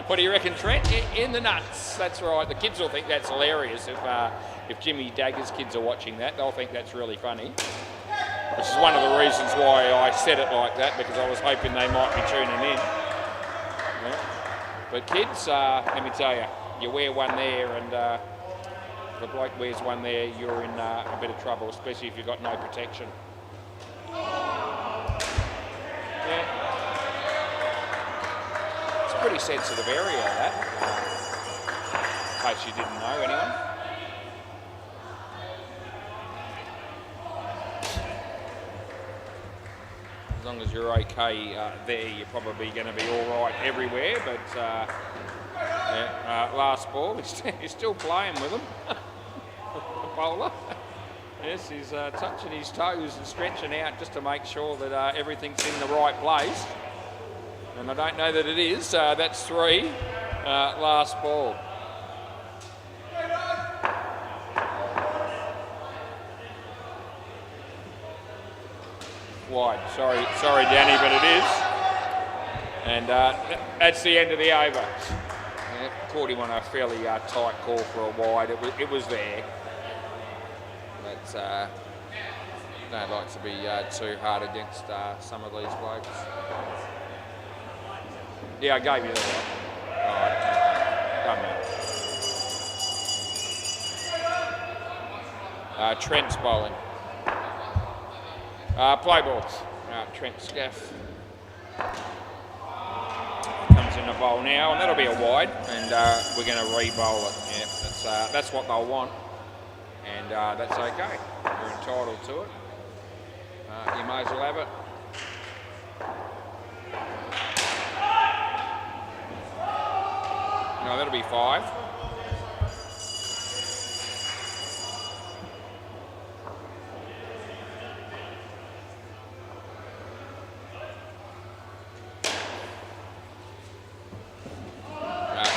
[SPEAKER 1] What do you reckon, Trent? In the nuts, that's right. The kids will think that's hilarious if Jimmy Dagger's kids are watching that. They'll think that's really funny. Which is one of the reasons why I said it like that, because I was hoping they might be tuning in. Yeah. But kids, let me tell you, you wear one there and if a bloke wears one there, you're in a bit of trouble, especially if you've got no protection. Yeah. It's a pretty sensitive area, that. In case you didn't know, anyone. As long as you're okay there, you're probably going to be all right everywhere. But last ball, he's still playing with him, the bowler. Yes, he's touching his toes and stretching out just to make sure that everything's in the right place. And I don't know that it is. That's 3. Last ball. Wide. Sorry, Danny, but it is. And that's the end of the over. Yeah, caught him on a fairly tight call for a wide. It was there. But don't like to be too hard against some of these blokes. Yeah, I gave you that one. All right. Done, mate. Trent's bowling. Play ball. Trent Scaff comes in the bowl now, and that'll be a wide, and we're going to re-bowl it. Yeah, that's what they'll want, and that's okay. You're entitled to it. You may as well have it. No, that'll be 5.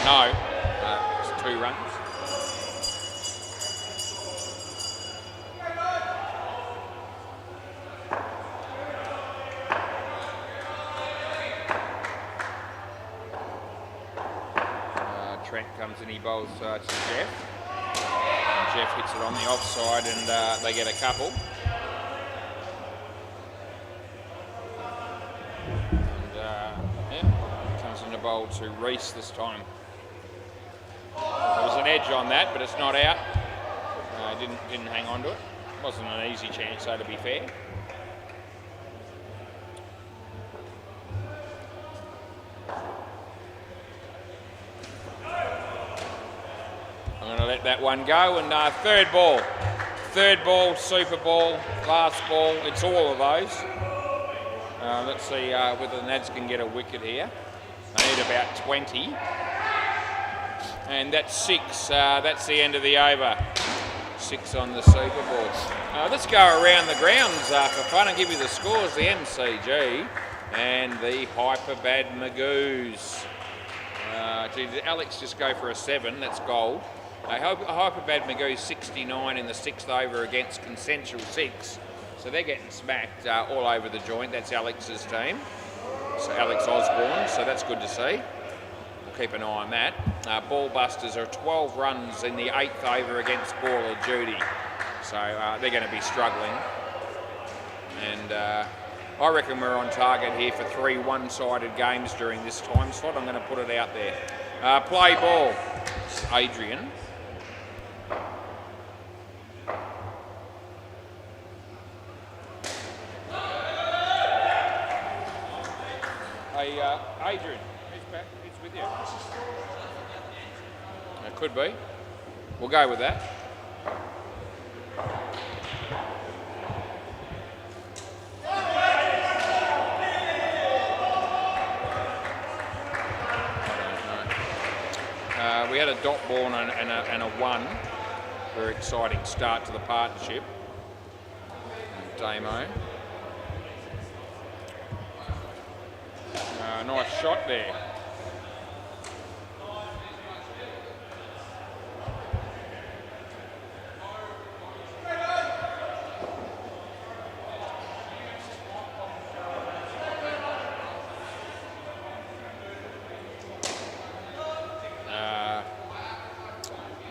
[SPEAKER 1] No, it's 2 runs. Trent comes in, he bowls to Jeff. And Jeff hits it on the offside and they get a couple. And comes in the bowl to Reese this time. There was an edge on that, but it's not out. Didn't hang on to it. Wasn't an easy chance, though, to be fair. I'm going to let that one go. And third ball, super ball, last ball. It's all of those. Let's see whether the Nads can get a wicket here. They need about 20. And that's 6. That's the end of the over. 6 on the super ball. Let's go around the grounds for fun and give you the scores. The MCG and the Hyperbad Magoos. Did Alex just go for a 7? That's gold. Hyperbad Magoo 69 in the 6th over against Consensual 6. So they're getting smacked all over the joint. That's Alex's team. So Alex Osborne. So that's good to see. Keep an eye on that. Ballbusters are 12 runs in the 8th over against Baller Judy. So they're going to be struggling. And I reckon we're on target here for 3 one-sided games during this time slot. I'm going to put it out there. Play ball. It's Adrian. say Adrian. He's back. He's with you. It could be. We'll go with that. We had a dot ball and a 1. Very exciting start to the partnership. Damo. Nice shot there.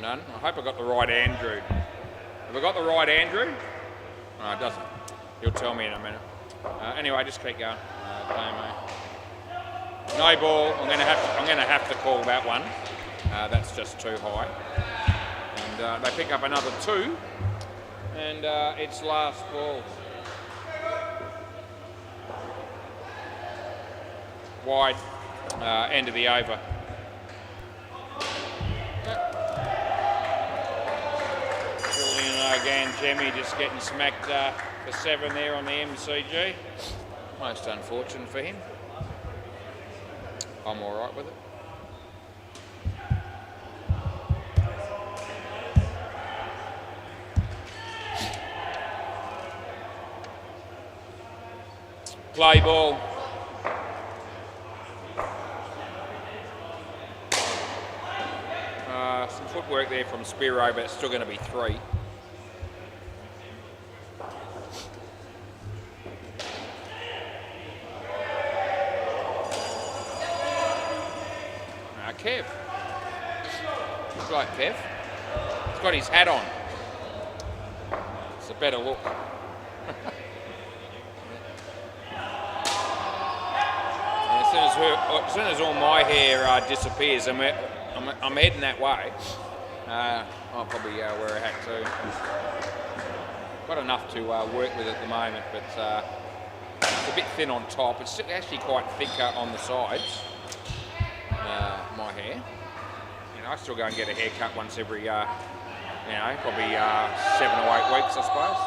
[SPEAKER 1] None. I hope I got the right Andrew. Have I got the right Andrew? No, it doesn't. He'll tell me in a minute. Anyway, just keep going. No ball. I'm going to have to call that one. That's just too high. And they pick up another 2, and it's last ball. Wide end of the over. Again, Jemmy just getting smacked for 7 there on the MCG. Most unfortunate for him. I'm all right with it. Play ball. Some footwork there from Spiro, but it's still going to be 3. Kev. Looks like Kev. He's got his hat on. It's a better look. As soon as all my hair disappears, I'm heading that way. I'll probably wear a hat too. Got enough to work with at the moment, but it's a bit thin on top. It's actually quite thick on the sides. My hair. I still go and get a haircut once every, probably 7 or 8 weeks, I suppose.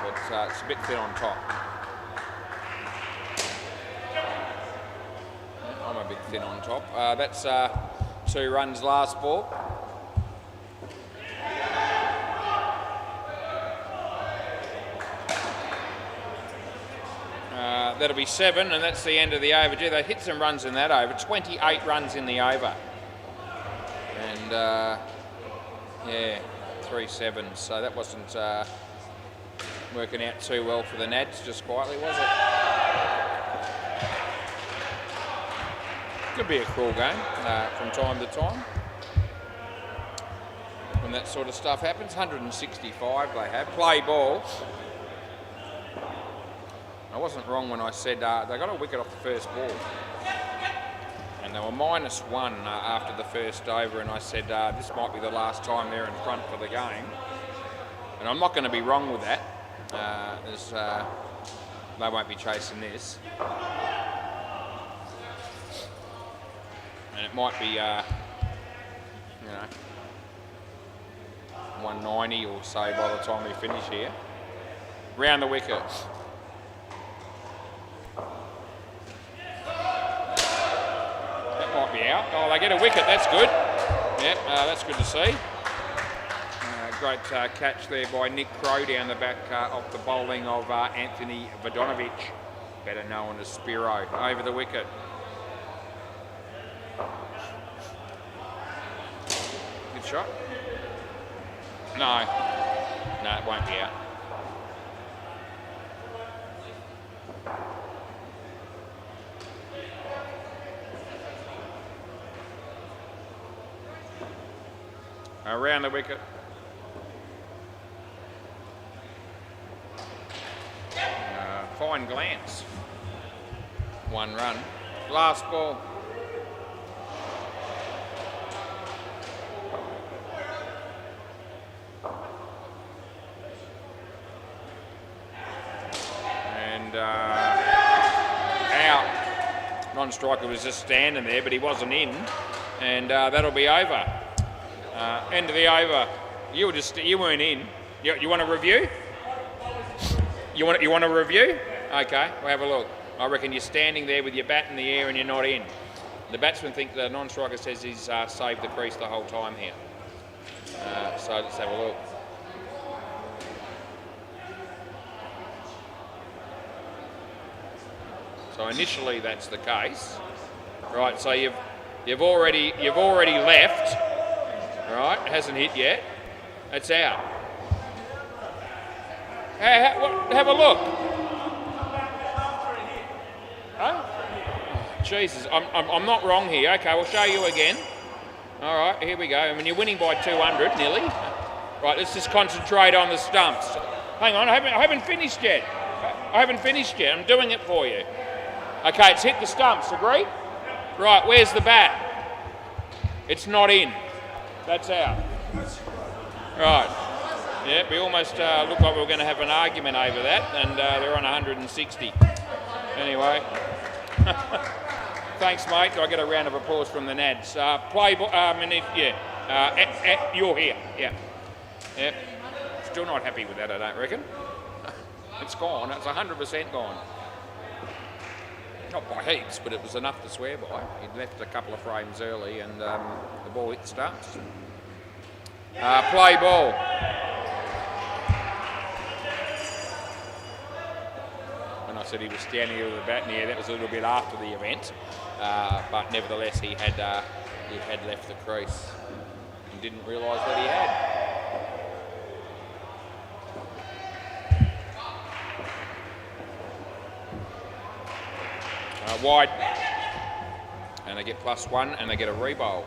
[SPEAKER 1] But it's a bit thin on top. I'm a bit thin on top. That's 2 runs last ball. That'll be 7, and that's the end of the over. Gee, they hit some runs in that over. 28 runs in the over. And, 3-7. So that wasn't working out too well for the Nads, just quietly, was it? Could be a cruel game from time to time. When that sort of stuff happens. 165 they have. Play ball. I wasn't wrong when I said they got a wicket off the first ball. And they were -1 after the first over, and I said this might be the last time they're in front for the game. And I'm not going to be wrong with that. They won't be chasing this. And it might be, 190 or so by the time we finish here. Round the wicket. Might be out. Oh, they get a wicket. That's good. Yeah, that's good to see. Great catch there by Nick Crow down the back off the bowling of Anthony Vodonovic, better known as Spiro, over the wicket. Good shot. No, it won't be out. Around the wicket. Fine glance. 1 run. Last ball. And Non-striker was just standing there, but he wasn't in, and that'll be over. End of the over. You weren't in. You want a review? You want a review? Okay, we'll have a look. I reckon you're standing there with your bat in the air and you're not in. The batsman thinks the non-striker says he's saved the crease the whole time here. So let's have a look. So initially that's the case, right? So you've already left, right? It hasn't hit yet. It's out. Have a look. Huh? Oh, Jesus, I'm not wrong here. Okay, we'll show you again. All right, here we go. I mean, you're winning by 200 nearly. Right, let's just concentrate on the stumps. Hang on, I haven't finished yet. I'm doing it for you. Okay, it's hit the stumps, agreed? Right, where's the bat? It's not in. That's out. Right. Yeah, we almost looked like we were going to have an argument over that, and they're on 160. Anyway. Thanks, mate. I get a round of applause from the Nads. You're here. Yeah. Yeah. Still not happy with that, I don't reckon. It's gone. It's 100% gone. Not by heaps, but it was enough to swear by. He'd left a couple of frames early and the ball hit stumps. Play ball. When I said he was standing here with the bat in the air, that was a little bit after the event. But nevertheless, he had left the crease and didn't realise that he had. Wide, and they get +1 and they get a rebowl.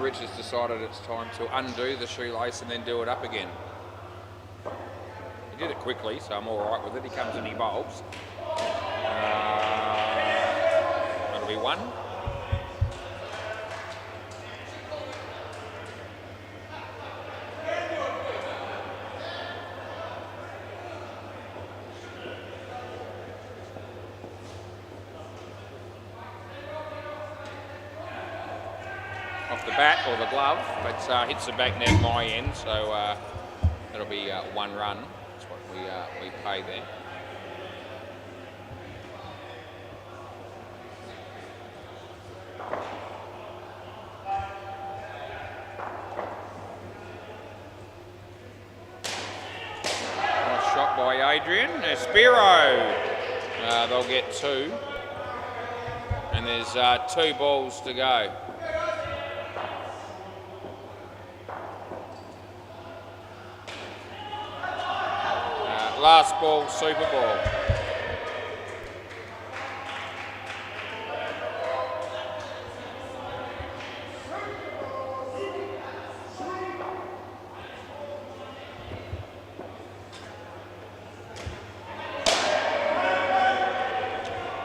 [SPEAKER 1] Rich has decided it's time to undo the shoelace and then do it up again. He did it quickly, so I'm all right with it. He comes and he bowls. That'll be 1. Off the bat or the glove, but hits the back net at my end, so that'll be 1 run. That's what we pay there. Nice shot by Adrian. Spiro. They'll get 2, and there's 2 balls to go. Last ball, super ball.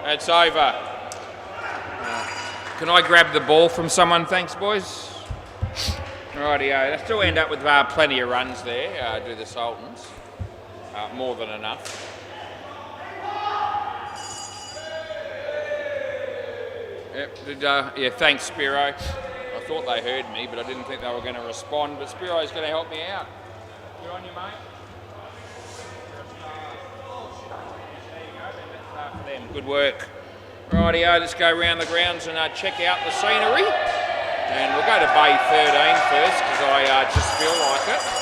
[SPEAKER 1] It's over. Can I grab the ball from someone? Thanks, boys. Rightio. They still end up with plenty of runs there, do the Sultans. More than enough. Yep. Yeah, thanks, Spiro. I thought they heard me, but I didn't think they were going to respond. But Spiro's going to help me out. Good on you, mate. There you go. Then that's for them. Good work. Rightio, let's go around the grounds and check out the scenery. And we'll go to Bay 13 first because I just feel like it.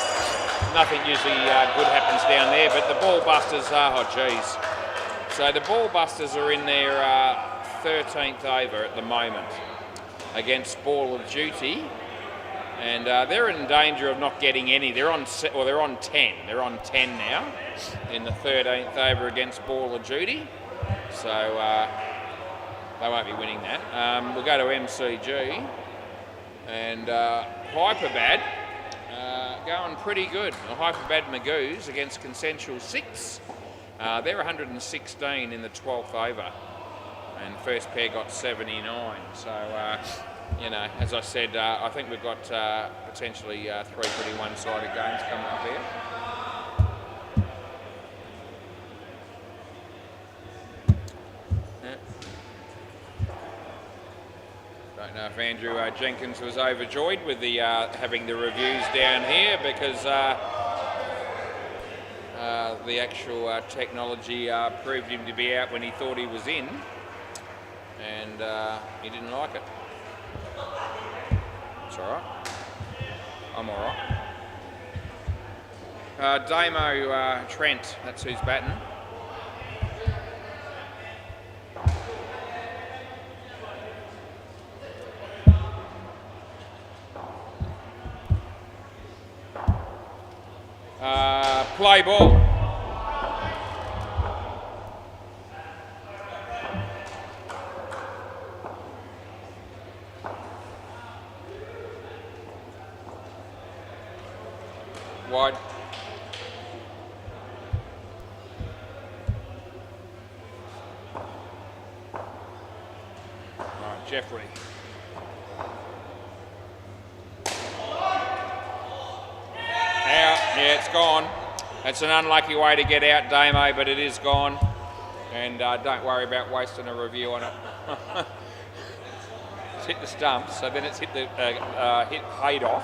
[SPEAKER 1] Nothing usually good happens down there, but the Ball Busters are, oh geez. So the Ball Busters are in their 13th over at the moment against Ball of Duty, and they're in danger of not getting any. They're on 10. They're on 10 now in the 13th over against Ball of Duty, so they won't be winning that. We'll go to MCG and Hyperbad. Going pretty good. The Hyperbad Magoos against Consensual 6. They're 116 in the 12th over. And first pair got 79. So you know, as I said, I think we've got potentially 3 pretty one-sided games coming up here. Don't know if Andrew Jenkins was overjoyed with the having the reviews down here, because the actual technology proved him to be out when he thought he was in, and he didn't like it. It's all right. I'm all right. Damo Trent, that's who's batting. Play ball. Wide. All right, Jeffrey. Out. Yeah, it's gone. It's an unlucky way to get out, Damo, but it is gone. And don't worry about wasting a review on it. It's hit the stumps, so then it's hit the hit Haydoff.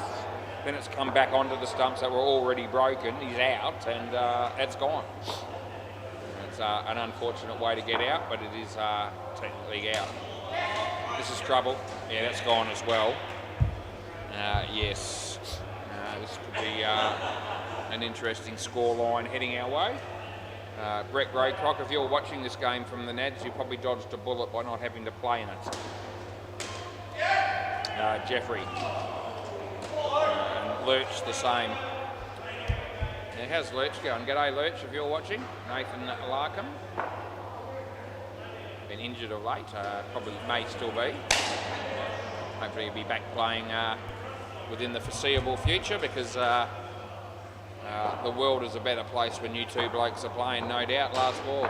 [SPEAKER 1] Then it's come back onto the stumps that were already broken. He's out, and it's gone. It's an unfortunate way to get out, but it is technically out. This is trouble. Yeah, that's gone as well. Yes. This could be an interesting scoreline heading our way. Brett Graycock, if you're watching this game from the Nads, you probably dodged a bullet by not having to play in it. Jeffrey. And Lurch the same. Now, how's Lurch going? G'day Lurch, if you're watching. Nathan Larkham. Been injured of late, probably may still be. Hopefully he'll be back playing within the foreseeable future, because the world is a better place when you two blokes are playing, no doubt. Last ball.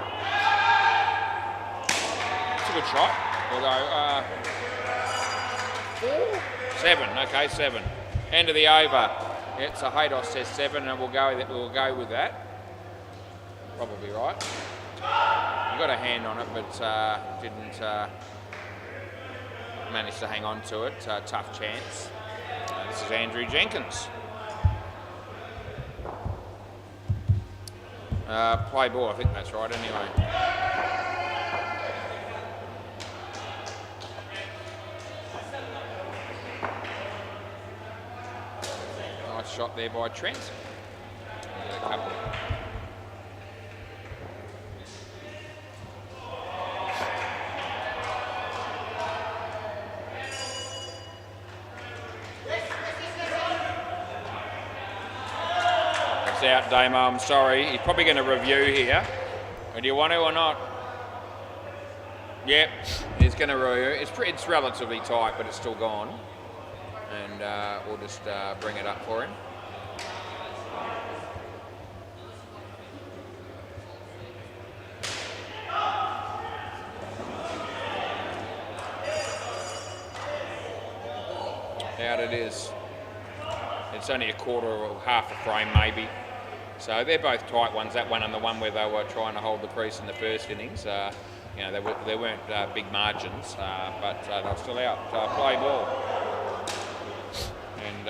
[SPEAKER 1] It's a good shot. Although 4? 7. Okay, 7. End of the over. Yeah, so Haydos says 7, and we'll go with that. Probably right. You got a hand on it, but didn't manage to hang on to it. Tough chance. This is Andrew Jenkins. Play ball, I think that's right anyway. Nice shot there by Trent. A couple. Out, Damo, I'm sorry. He's probably going to review here. Do you want to or not? Yep, he's going to review. It's relatively tight, but it's still gone. And we'll just bring it up for him. Out it is. It's only a quarter or half a frame maybe. So they're both tight ones, that one and the one where they were trying to hold the crease in the first innings. You know, they weren't big margins, but they were still out. Play ball. And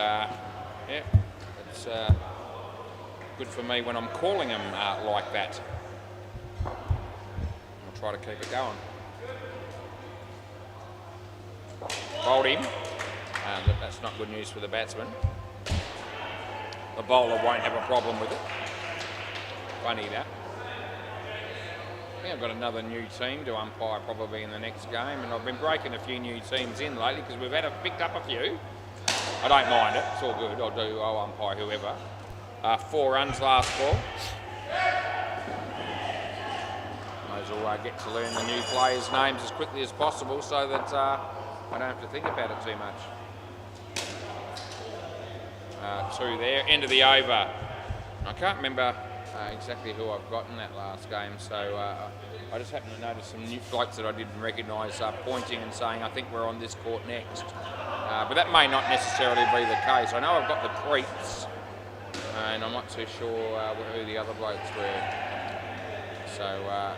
[SPEAKER 1] yeah, it's good for me when I'm calling them like that. I'll try to keep it going. Bowled him. That's not good news for the batsman. The bowler won't have a problem with it. Funny that. I think I've got another new team to umpire probably in the next game, and I've been breaking a few new teams in lately because we've picked up a few. I don't mind it, it's all good. I'll umpire whoever. 4 runs last ball. Might as well get to learn the new players' names as quickly as possible so that I don't have to think about it too much. 2 there, end of the over. I can't remember exactly who I've got in that last game. So I just happened to notice some new blokes that I didn't recognise pointing and saying, I think we're on this court next. But that may not necessarily be the case. I know I've got the Creeps, and I'm not too sure who the other blokes were. So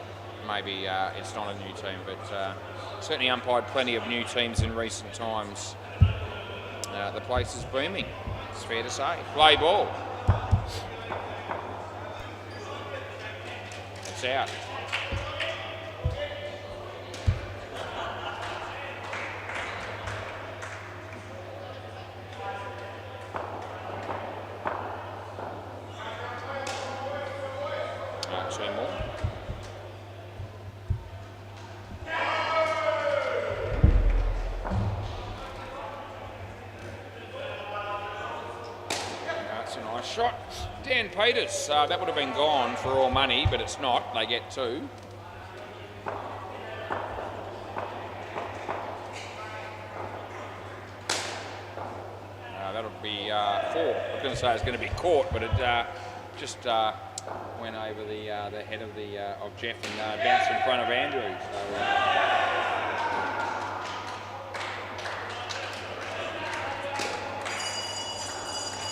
[SPEAKER 1] maybe it's not a new team, but certainly umpired plenty of new teams in recent times. The place is booming, it's fair to say. Play ball. It's out. Two more. That's a nice shot. Dan Peters, that would have been gone for all money, but it's not. They get two. That'll be four. I was going to say it's going to be court, but it just went over the head of Jeff and bounced in front of Andrew.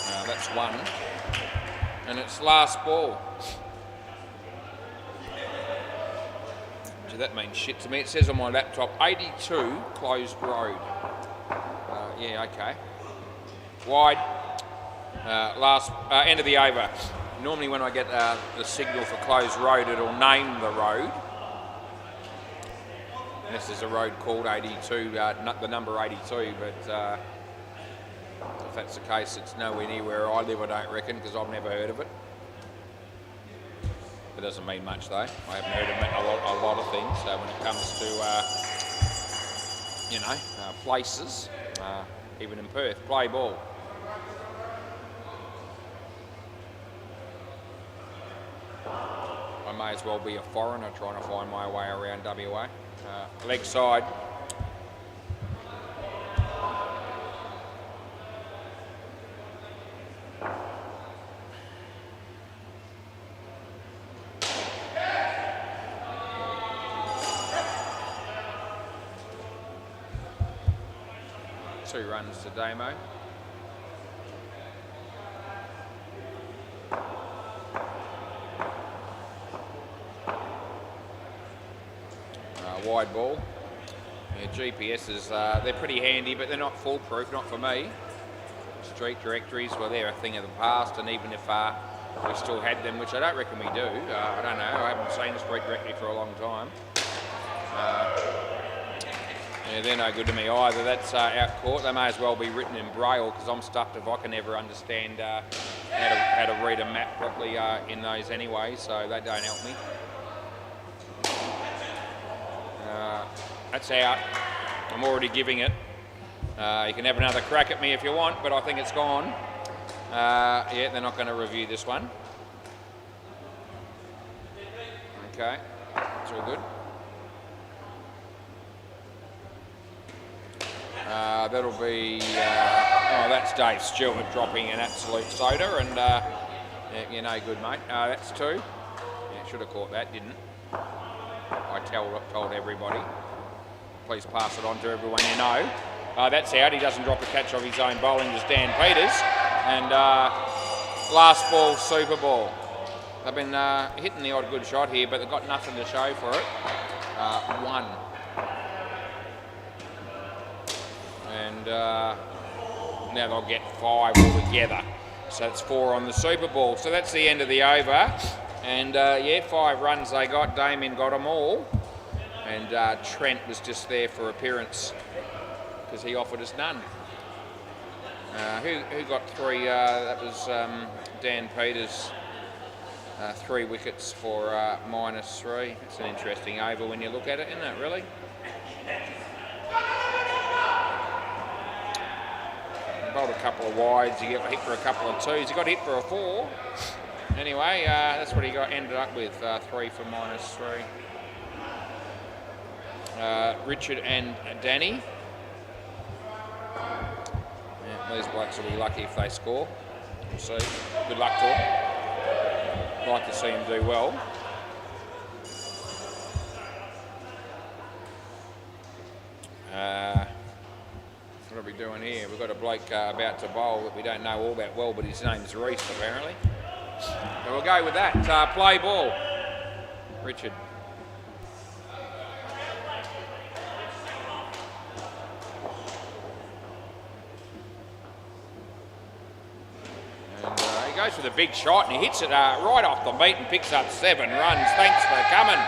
[SPEAKER 1] So, that's one, and it's last ball. Gee, that means shit to me. It says on my laptop 82 closed road. Yeah, okay. Wide. Last end of the over. Normally when I get the signal for closed road, it'll name the road. And this is a road called 82, the number 82, but if that's the case, it's nowhere near where I live, I don't reckon, because I've never heard of it. It doesn't mean much though. I haven't heard of a lot of things. So when it comes to, places, even in Perth, play ball. I may as well be a foreigner trying to find my way around WA. Leg side. Two runs to Damo. Wide ball. Yeah, GPSs, they're pretty handy, but they're not foolproof, not for me. Street directories, well, they're a thing of the past, and even if we still had them, which I don't reckon we do, I don't know, I haven't seen a street directory for a long time. Yeah, they're no good to me either. That's out court. They may as well be written in Braille, because I'm stuffed if I can never understand how to read a map properly in those anyway, so they don't help me. That's out. I'm already giving it. You can have another crack at me if you want, but I think it's gone. Yeah, they're not going to review this one. Okay, it's all good. That'll be, that's Dave Stewart dropping an absolute soda, and yeah, you're no good, mate. That's two. Yeah, should have caught that, didn't. I told everybody. Please pass it on to everyone you know. That's out. He doesn't drop a catch of his own bowling, just Dan Peters. And last ball, super ball. They've been hitting the odd good shot here, but they've got nothing to show for it. One. And now they'll get 5 altogether. So it's 4 on the super ball. So that's the end of the over. And yeah, 5 runs they got. Damien got them all. And Trent was just there for appearance because he offered us none. Who got 3? That was Dan Peters. 3 wickets for -3. It's an interesting over when you look at it, isn't it, really? Bowled a couple of wides, he got hit for a couple of 2s, he got hit for a 4. Anyway, that's what he ended up with, 3 for -3. Richard and Danny. Yeah, these blokes will be lucky if they score. We'll see. Good luck to them. Like to see him do well. What are we doing here? We've got a bloke about to bowl that we don't know all that well, but his name's Reese apparently. So we'll go with that. Play ball. Richard. And he goes for the big shot and he hits it right off the meat and picks up 7 runs. Thanks for coming.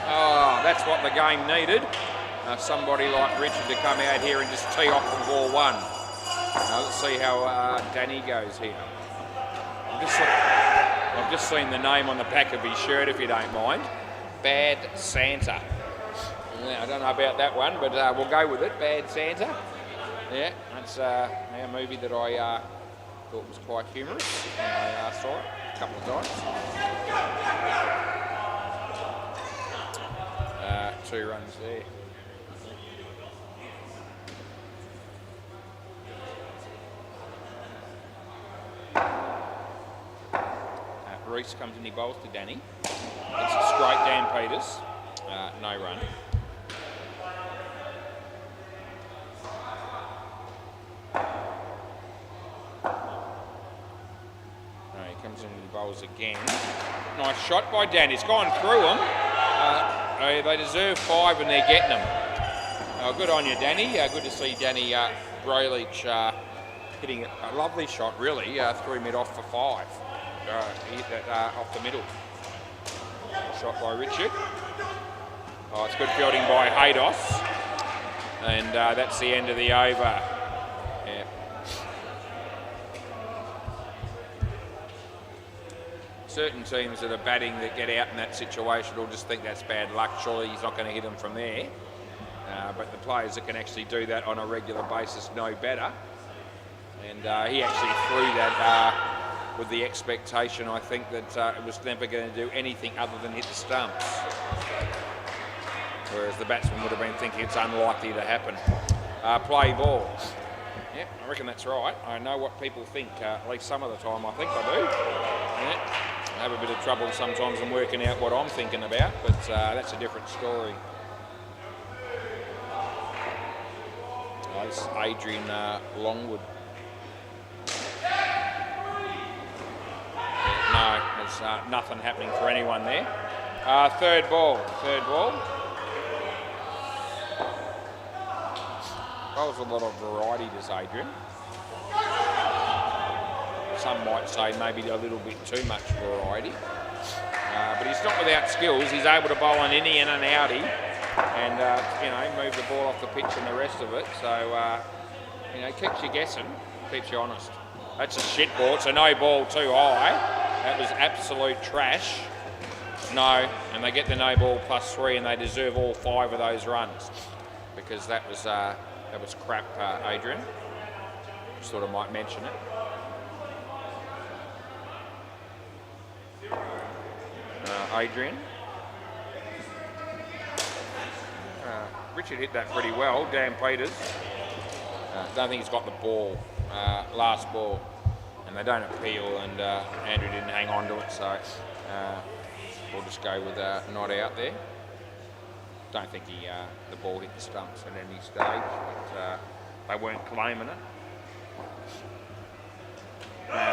[SPEAKER 1] Oh, that's what the game needed. Somebody like Richard to come out here and just tee off from ball 1. Let's see how Danny goes here. I've just seen the name on the back of his shirt, if you don't mind. Bad Santa. Yeah, I don't know about that one, but we'll go with it. Bad Santa. Yeah, that's a movie that I thought was quite humorous. I saw it a couple of times. 2 runs there. Reese comes and he bowls to Danny. It's a straight Dan Peters. No run. He comes in and he bowls again. Nice shot by Danny. He's gone through them. They deserve 5 and they're getting them. Good on you, Danny. Good to see Danny Braylage hitting a lovely shot, really. Threw mid off for 5. He hit that off the middle. Shot by Richard. Oh, it's good fielding by Haydos. And that's the end of the over. Yeah. Certain teams that are batting that get out in that situation will just think that's bad luck. Surely he's not going to hit them from there. But the players that can actually do that on a regular basis know better. And he actually threw that with the expectation, I think, that it was never going to do anything other than hit the stumps. Whereas the batsman would have been thinking it's unlikely to happen. Play ball. Yeah, I reckon that's right. I know what people think, at least some of the time I think I do. Yeah, I have a bit of trouble sometimes in working out what I'm thinking about, but that's a different story. This is Adrian Longwood. No, there's nothing happening for anyone there. Third ball. Bowls a lot of variety, does Adrian. Some might say maybe a little bit too much variety. But he's not without skills. He's able to bowl an innie and an outie and, move the ball off the pitch and the rest of it. So, keeps you guessing, keeps you honest. That's a shit ball. It's a no ball too high. That was absolute trash. No, and they get the no ball +3 and they deserve all 5 of those runs because that was crap, Adrian. Just thought I might mention it. Adrian. Richard hit that pretty well. Dan Peters. Don't think he's got the ball. Last ball. And they don't appeal, and Andrew didn't hang on to it, so we'll just go with not out there. Don't think the ball hit the stumps at any stage, but they weren't claiming it.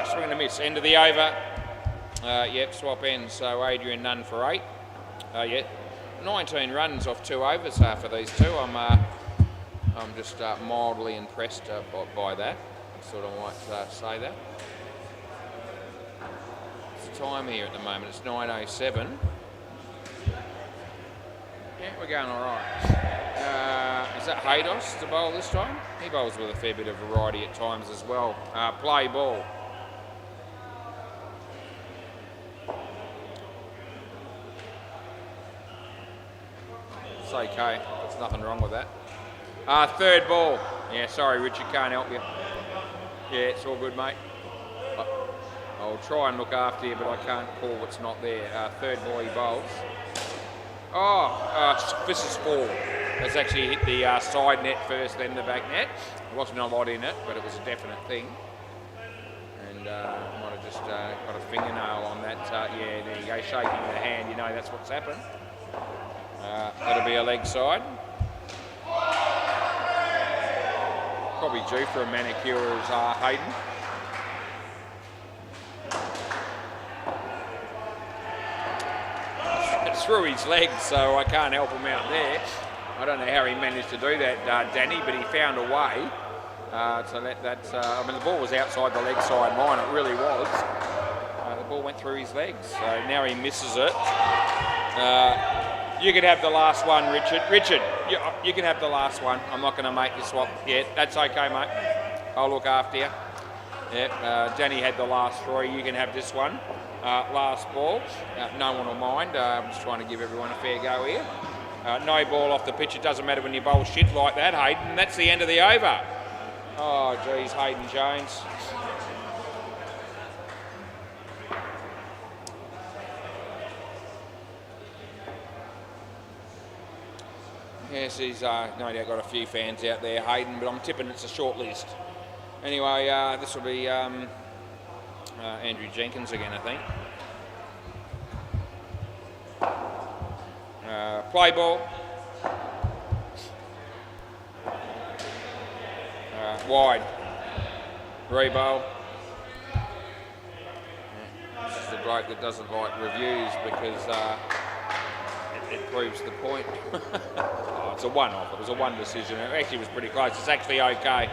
[SPEAKER 1] Swing and a miss. End of the over. Yep, swap ends. So Adrian none for 8. 19 runs off 2 overs for these two. I'm just mildly impressed by that. Sort of might say that. It's time here at the moment. It's 9:07. Yeah, we're going all right. Is that Haydos to bowl this time? He bowls with a fair bit of variety at times as well. Play ball. It's okay. There's nothing wrong with that. Third ball. Yeah, sorry, Richard, can't help you. Yeah, it's all good, mate. I'll try and look after you, but I can't call what's not there. Third ball he bowls. This is 4. That's actually hit the side net first, then the back net. There wasn't a lot in it, but it was a definite thing. And and might have just got a fingernail on that. Yeah, there you go, shaking the hand. You know that's what's happened. That'll be a leg side. Probably due for a manicure is Hayden. It's through his legs, so I can't help him out there. I don't know how he managed to do that, Danny, but he found a way to let that. I mean, the ball was outside the leg side line. It really was. The ball went through his legs, so now he misses it. You could have the last one, Richard. Richard, you can have the last one. I'm not going to make you swap yet. That's okay, mate. I'll look after you. Yep, Danny had the last three. You can have this one. Last ball. No one will mind. I'm just trying to give everyone a fair go here. No ball off the pitch. It doesn't matter when you bowl shit like that, Hayden. That's the end of the over. Oh, geez, Hayden Jones. Yes, he's no doubt got a few fans out there, Hayden, but I'm tipping it's a short list. Anyway, this will be Andrew Jenkins again, I think. Play ball. Wide. Rebowl. This is the bloke that doesn't like reviews because it proves the point. Oh, it's a one-off. It was a one decision. It actually was pretty close. It's actually okay.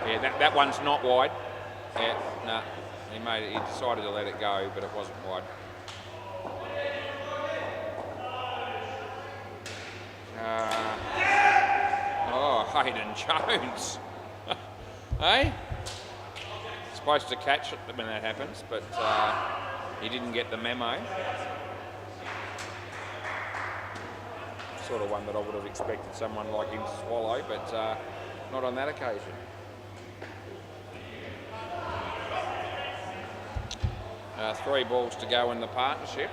[SPEAKER 1] Yeah, that one's not wide. Yeah, no. He decided to let it go, but it wasn't wide. Oh, Hayden Jones. Hey? Supposed to catch it when that happens, but he didn't get the memo. Sort of one that I would have expected someone like him to swallow, but not on that occasion. Three balls to go in the partnership.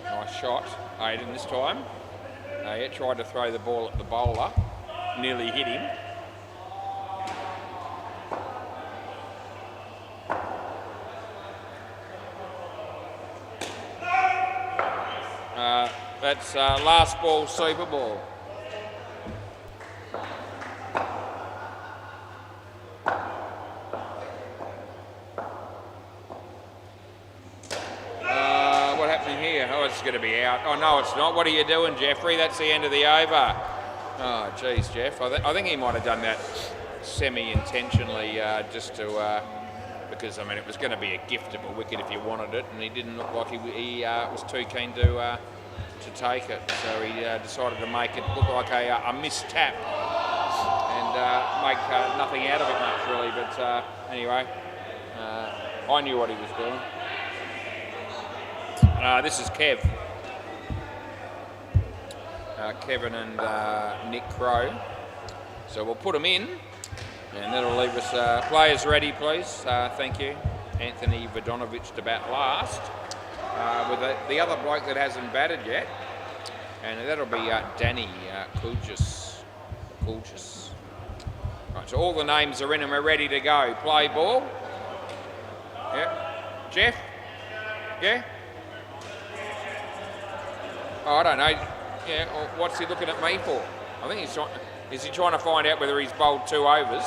[SPEAKER 1] Nice shot, Hayden this time. He tried to throw the ball at the bowler, nearly hit him. That's last ball, super ball. What happened here? Oh, it's going to be out. Oh, no, it's not. What are you doing, Jeffrey? That's the end of the over. Oh, geez, Jeff. I think he might have done that semi-intentionally just to... because, I mean, it was going to be a gift of a wicket if you wanted it, and he didn't look like he was too keen to take it. So he decided to make it look like a missed tap and make nothing out of it much, really. But anyway, I knew what he was doing. This is Kev. Kevin and Nick Crow. So we'll put them in. And that'll leave us players ready, please. Thank you. Anthony Vodonovich to bat last. With the other bloke that hasn't batted yet. And that'll be Danny Kulgis. Right, so all the names are in and we're ready to go. Play ball. Yeah. Jeff? Yeah? Oh, I don't know. Yeah, what's he looking at me for? I think he's trying... Is he trying to find out whether he's bowled 2 overs?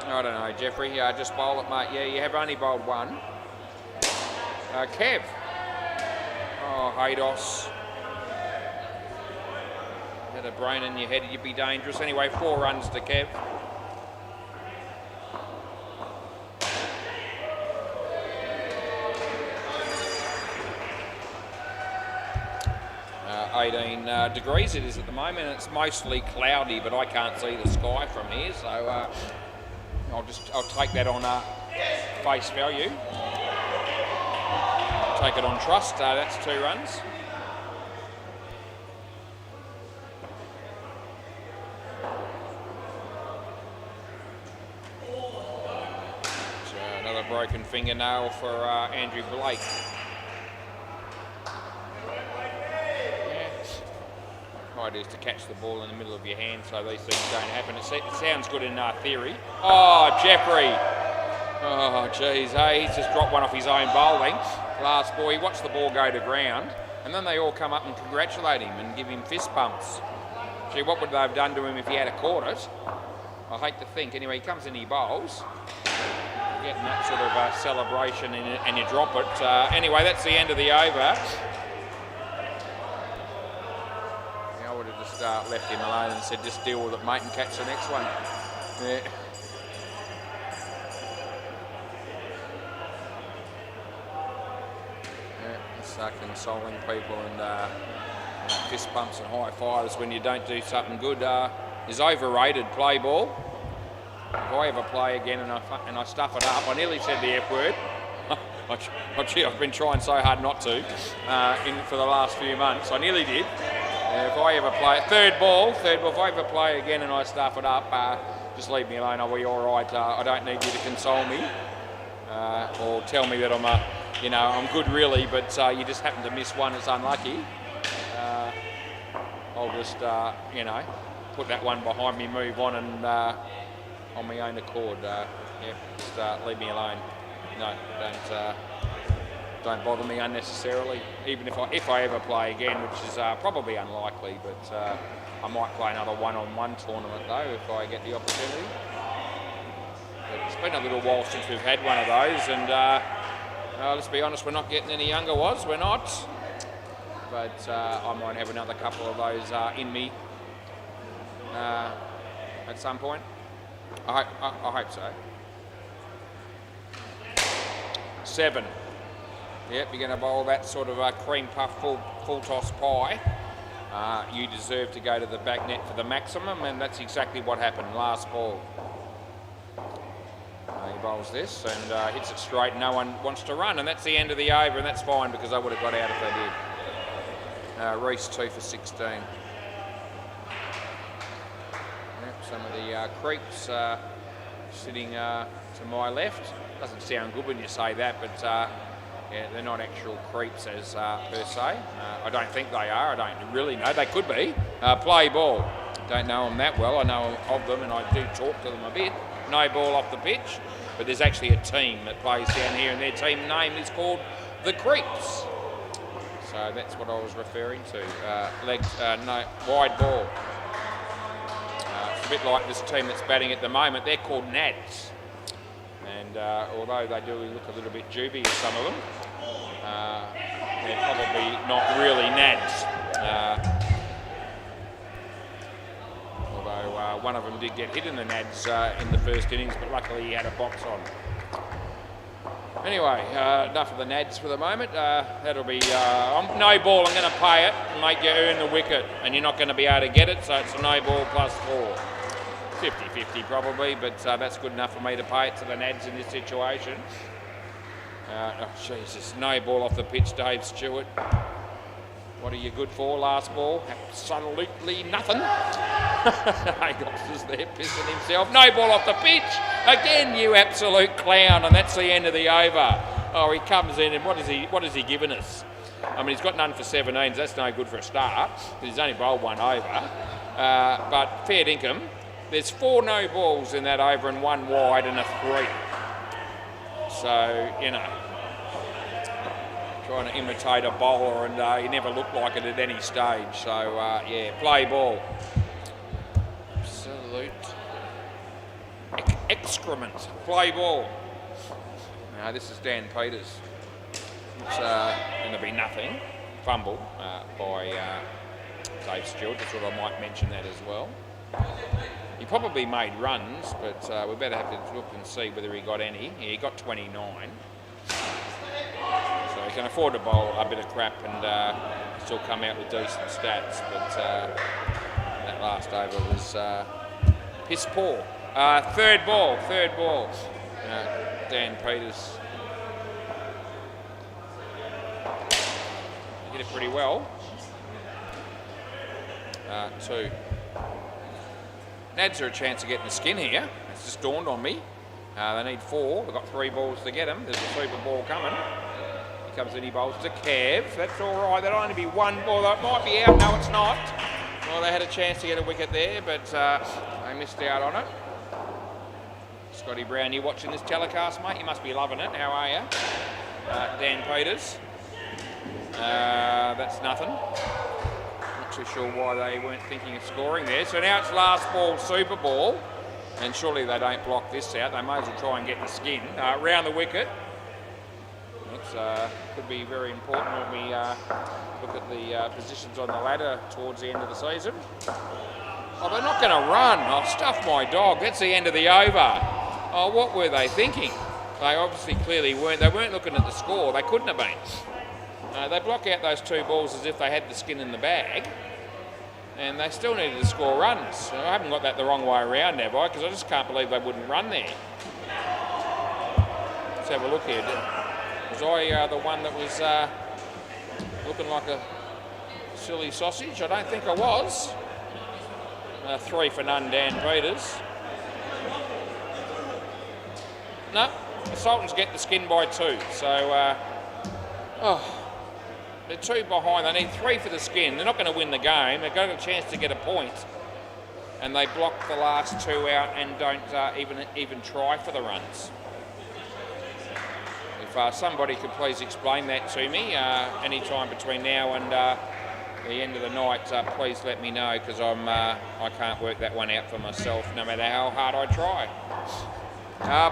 [SPEAKER 1] I don't know, Jeffrey. Just bowl it, mate. Yeah, you have only bowled 1. Kev. Oh, Haydos. Had a brain in your head, you'd be dangerous. Anyway, 4 runs to Kev. Uh, 18 degrees it is at the moment. It's mostly cloudy, but I can't see the sky from here, so I'll take that on face value. Take it on trust. That's 2 runs. So another broken fingernail for Andrew Blake. idea is to catch the ball in the middle of your hand so these things don't happen. It sounds good in theory. Oh, Jeffrey. Oh, geez, hey, he's just dropped one off his own bowling. Last ball, he watched the ball go to ground, and then they all come up and congratulate him and give him fist bumps. Gee, what would they have done to him if he had caught it? I hate to think. Anyway, he comes in, he bowls. Getting that sort of celebration and you drop it. Anyway, that's the end of the over. I would have just left him alone and said, just deal with it, mate, and catch the next one. Yeah. Consoling people and fist bumps and high fives when you don't do something good is overrated. Play ball. If I ever play again and I stuff it up, I nearly said the F word. I've been trying so hard not to for the last few months. I nearly did. If I ever play third ball, if I ever play again and I stuff it up, just leave me alone. I'll be all right. I don't need you to console me or tell me that I'm good really, but you just happen to miss one. It's unlucky. I'll just put that one behind me, move on, and on my own accord. Just leave me alone. No, don't bother me unnecessarily. Even if I ever play again, which is probably unlikely, but I might play another one-on-one tournament though if I get the opportunity. But it's been a little while since we've had one of those, and let's be honest, we're not getting any younger, we're not. But I might have another couple of those in me at some point. I hope so. 7. Yep, you're going to bowl that sort of cream puff full toss pie. You deserve to go to the back net for the maximum, and that's exactly what happened last ball. He bowls this and hits it straight, and no one wants to run, and that's the end of the over, and that's fine because I would have got out if they did. Reece 2 for 16. Yep, some of the creeps sitting to my left. Doesn't sound good when you say that, but yeah, they're not actual creeps as per se. I don't think they are. I don't really know. They could be. Play ball. Don't know them that well. I know of them and I do talk to them a bit. No ball off the pitch, but there's actually a team that plays down here and their team name is called the Creeps. So that's what I was referring to. No, wide ball. It's a bit like this team that's batting at the moment. They're called Nads. And although they do look a little bit dubious, some of them, they're probably not really Nads. Although one of them did get hit in the Nads in the first innings, but luckily he had a box on. Anyway, enough of the Nads for the moment. That'll be no ball. I'm going to pay it and make you earn the wicket, and you're not going to be able to get it, so it's a no ball plus 4. 50-50 probably, but that's good enough for me to pay it to the Nads in this situation. Oh, Jesus, no ball off the pitch, Dave Stewart. What are you good for last ball? Absolutely nothing. Agos is there pissing himself. No ball off the pitch. Again, you absolute clown, and that's the end of the over. Oh, he comes in, and what has he given us? I mean, he's got none for 17s. That's no good for a start, because he's only bowled one over. But fair dinkum. There's 4 no balls in that over and 1 wide and a 3. So, you know, trying to imitate a bowler, and he never looked like it at any stage. So, yeah, play ball. Absolute excrement. Play ball. Now, this is Dan Peters. It's going to be nothing. Fumble by Dave Stewart. Just thought I might mention that as well. He probably made runs, but we better have to look and see whether he got any. Yeah, he got 29. So he can afford to bowl a bit of crap and still come out with decent stats. But that last over was piss poor. Third ball. Dan Peters hit it pretty well. 2. Nads are a chance of getting the skin here. It's just dawned on me. They need 4. They've got 3 balls to get them. There's a super ball coming. Here comes in, he bowls to Kev. That's all right. That'll only be 1 ball. That might be out. No, it's not. Well, they had a chance to get a wicket there, but they missed out on it. Scotty Brown, you watching this telecast, mate? You must be loving it. How are you? Dan Peters. That's nothing. Not too sure why they weren't thinking of scoring there. So now it's last ball, super ball. And surely they don't block this out. They may as well try and get the skin. Round the wicket. That could be very important when we look at the positions on the ladder towards the end of the season. Oh, they're not going to run. I'll stuff my dog. That's the end of the over. Oh, what were they thinking? They obviously clearly weren't. They weren't looking at the score. They couldn't have been. They block out those 2 balls as if they had the skin in the bag. And they still needed to score runs. So I haven't got that the wrong way around, have I? Because I just can't believe they wouldn't run there. Let's have a look here. Was I the one that was looking like a silly sausage? I don't think I was. 3 for none, Dan Peters. No, the Sultans get the skin by 2. So, they're 2 behind. They need 3 for the skin. They're not going to win the game. They've got a chance to get a point. And they block the last 2 out and don't even try for the runs. If somebody could please explain that to me any time between now and the end of the night, please let me know, because I can't work that one out for myself, no matter how hard I try.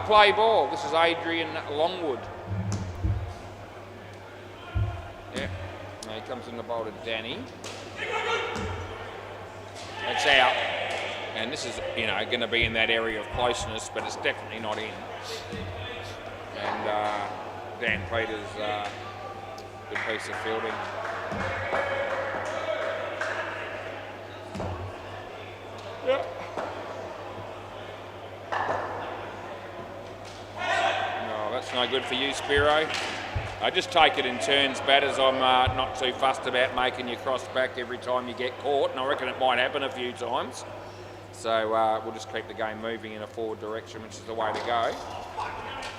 [SPEAKER 1] Play ball. This is Adrian Longwood. Yeah, he comes in the bowl to Danny. It's out, and this is going to be in that area of closeness, but it's definitely not in. And Dan Peters, good piece of fielding. Yeah. No, that's no good for you, Spiro. I just take it in turns, batters. I'm not too fussed about making you cross back every time you get caught, and I reckon it might happen a few times. So we'll just keep the game moving in a forward direction, which is the way to go.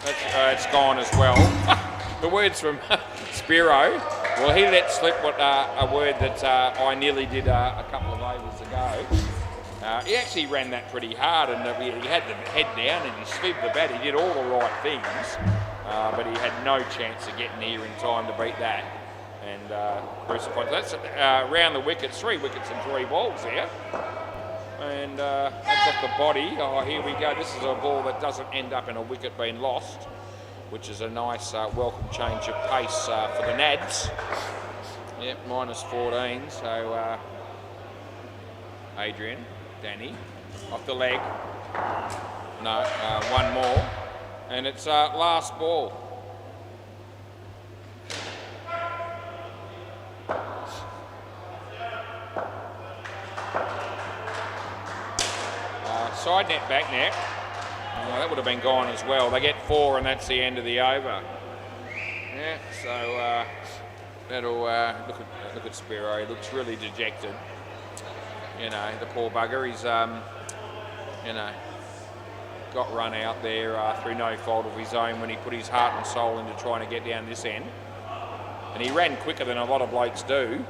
[SPEAKER 1] It's gone as well. The words from Spiro. Well, he let slip a word that I nearly did a couple of overs ago. He actually ran that pretty hard, and he had the head down and he slid the bat. He did all the right things, but he had no chance of getting here in time to beat that. And Bruce, that's round the wickets, 3 wickets and 3 balls here. And that's off the body. Oh, here we go. This is a ball that doesn't end up in a wicket being lost, which is a nice welcome change of pace for the Nads. Yep, -14. So Adrian, Danny, off the leg. No, 1 more. And it's last ball. Side net, back net. That would have been gone as well. They get 4 and that's the end of the over. Yeah, so that'll look at Spiro. He looks really dejected. The poor bugger. He's got run out there through no fault of his own when he put his heart and soul into trying to get down this end. And he ran quicker than a lot of blokes do.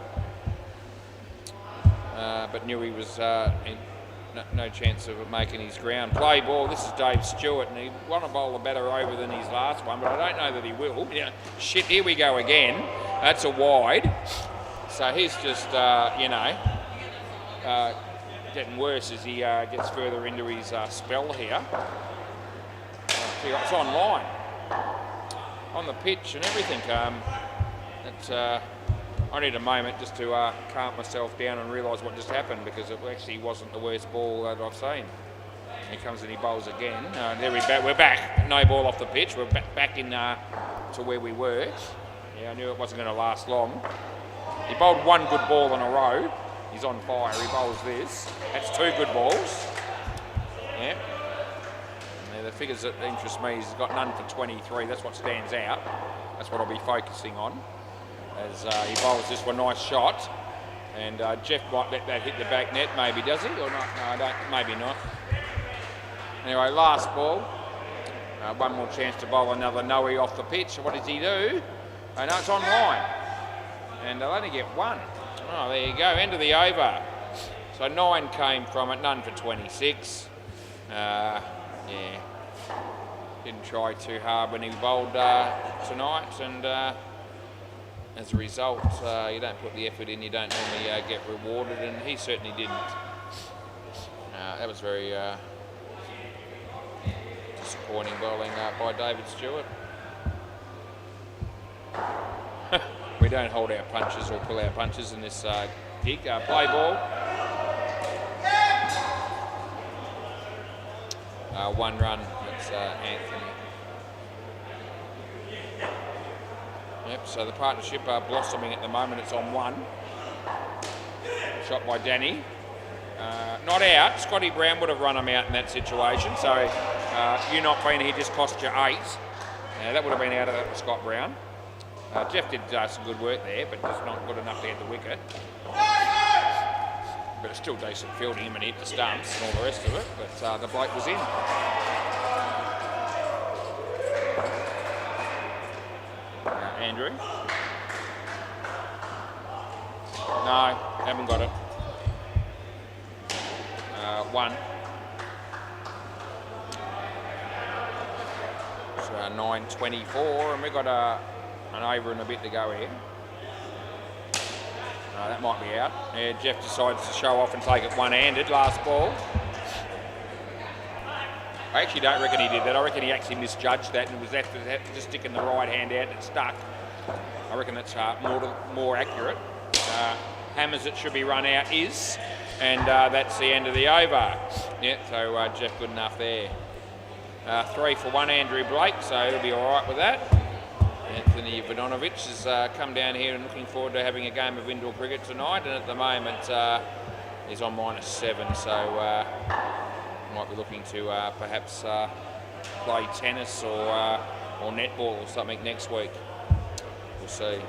[SPEAKER 1] But knew he was no chance of making his ground. Play ball. This is Dave Stewart, and he want to bowl a better over than his last one, but I don't know that he will. Shit, here we go again. That's a wide. So he's just, getting worse as he gets further into his spell here. It's online, on the pitch and everything. I need a moment just to calm myself down and realise what just happened, because it actually wasn't the worst ball that I've seen. He comes and he bowls again. There we're back. No ball off the pitch. We're back in to where we were. Yeah, I knew it wasn't going to last long. He bowled 1 good ball in a row. He's on fire. He bowls this. That's 2 good balls. Yeah. And the figures that interest me is he's got none for 23. That's what stands out. That's what I'll be focusing on. As he bowls this one, nice shot, and Jeff might let that hit the back net, maybe, does he, or not? No, I don't, maybe not. Anyway, last ball. 1 more chance to bowl another no-e off the pitch. What does he do? Oh no, it's on line, and they'll only get 1. Oh, there you go, end of the over. So 9 came from it, none for 26. Yeah, didn't try too hard when he bowled tonight, and as a result, you don't put the effort in, you don't normally get rewarded, and he certainly didn't. That was very disappointing bowling by David Stewart. We don't hold our punches or pull our punches in this gig. Play ball. One run, that's Anthony. Yep, so the partnership are blossoming at the moment. It's on 1. Shot by Danny. Not out. Scotty Brown would have run him out in that situation. So you not being here just cost you 8. That would have been out of that for Scott Brown. Jeff did some good work there, but just not good enough to get the wicket. But it's still decent fielding him and hit the stumps and all the rest of it. But the bloke was in. Andrew. No, haven't got it. 1. So 9:24, and we've got an over and a bit to go here. That might be out. Yeah, Jeff decides to show off and take it one-handed. Last ball. I actually don't reckon he did that. I reckon he actually misjudged that and was after just sticking the right hand out and it stuck. I reckon that's more accurate. Hammers it should be run out is, and that's the end of the over. Yeah, so Jeff good enough there. 3 for 1, Andrew Blake, so he'll be all right with that. Anthony Vodanovich has come down here and looking forward to having a game of indoor cricket tonight, and at the moment he's on -7, so might be looking to perhaps play tennis or netball or something next week. We'll see.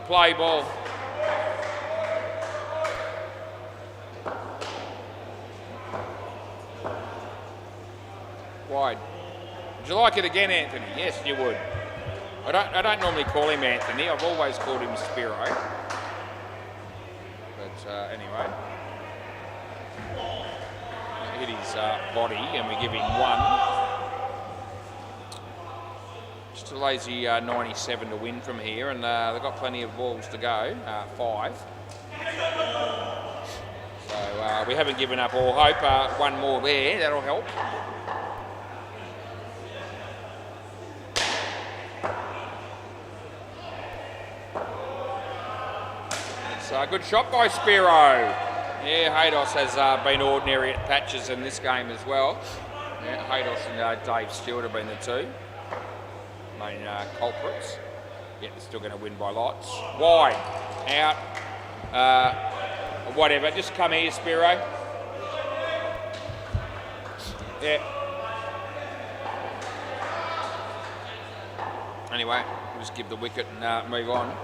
[SPEAKER 1] Play ball. Wide. Would you like it again, Anthony? Yes, you would. I don't normally call him Anthony. I've always called him Spiro. But anyway, hit his body, and we give him 1. Just a lazy 97 to win from here, and they've got plenty of balls to go. 5. So we haven't given up all hope. 1 more there, that'll help. A good shot by Spiro. Yeah, Haydos has been ordinary at patches in this game as well. Yeah, Haydos and Dave Stewart have been the 2 main culprits. Yet they're still going to win by lots. Wide, out, whatever. Just come here, Spiro. Yeah. Anyway, we'll just give the wicket and move on.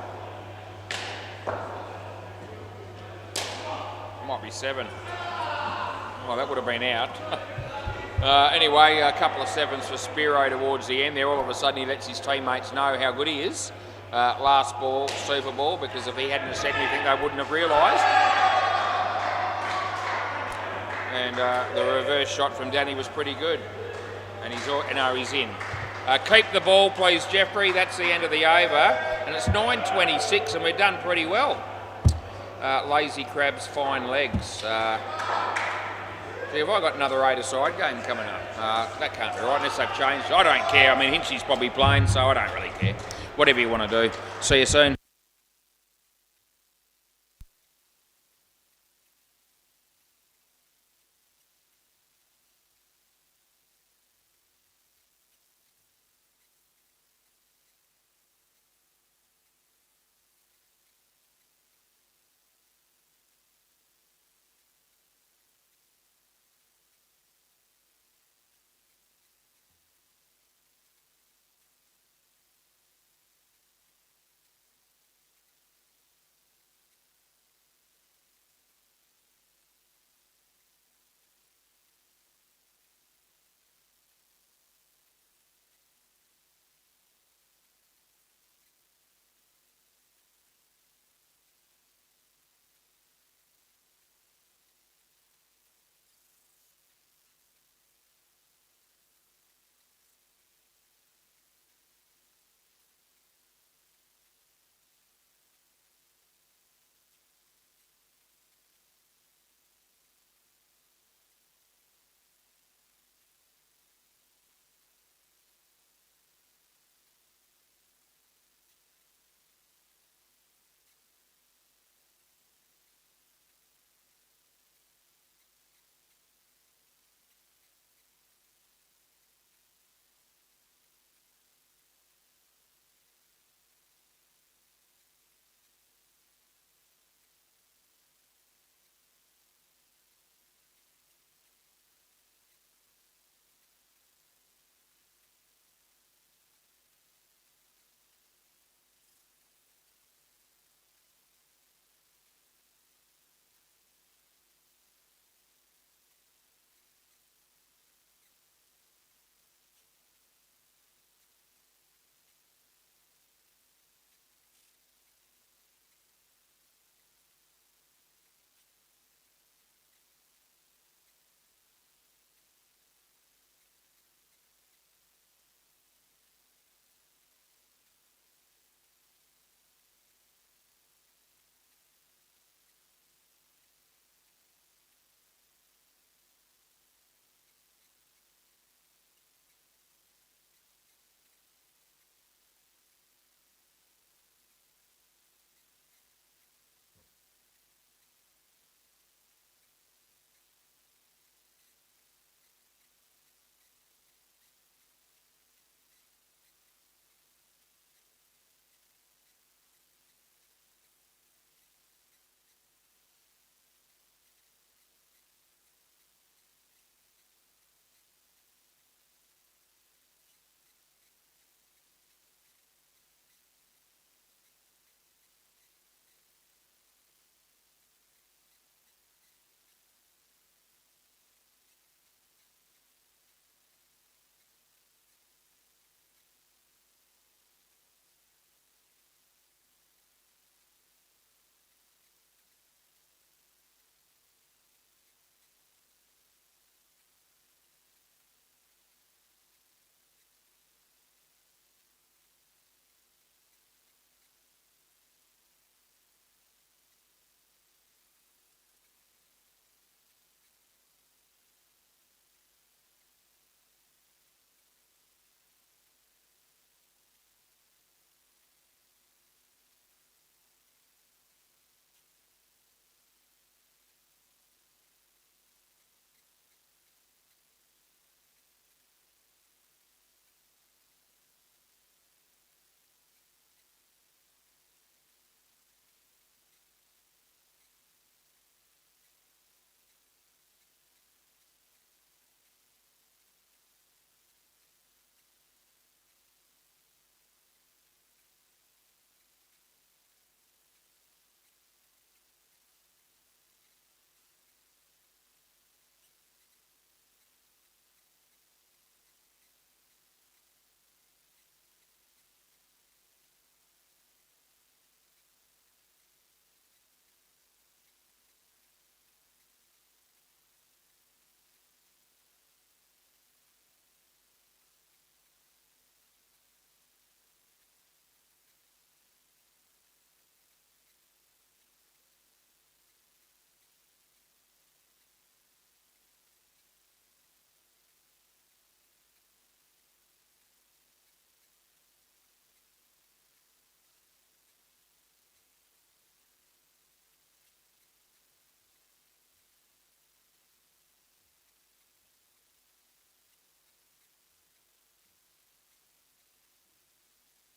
[SPEAKER 1] Might be 7. Oh, that would have been out. Anyway, a couple of 7s for Spiro towards the end there. All of a sudden he lets his teammates know how good he is. Last ball, super ball, because if he hadn't said anything they wouldn't have realised. And the reverse shot from Danny was pretty good. And he's in. Keep the ball please, Jeffrey. That's the end of the over. And it's 9:26 and we've done pretty well. Lazy Crab's fine legs. See, have I got another 8-a-side game coming up? That can't be right unless they've changed. I don't care. I mean, Hinchy's probably playing, so I don't really care. Whatever you want to do. See you soon.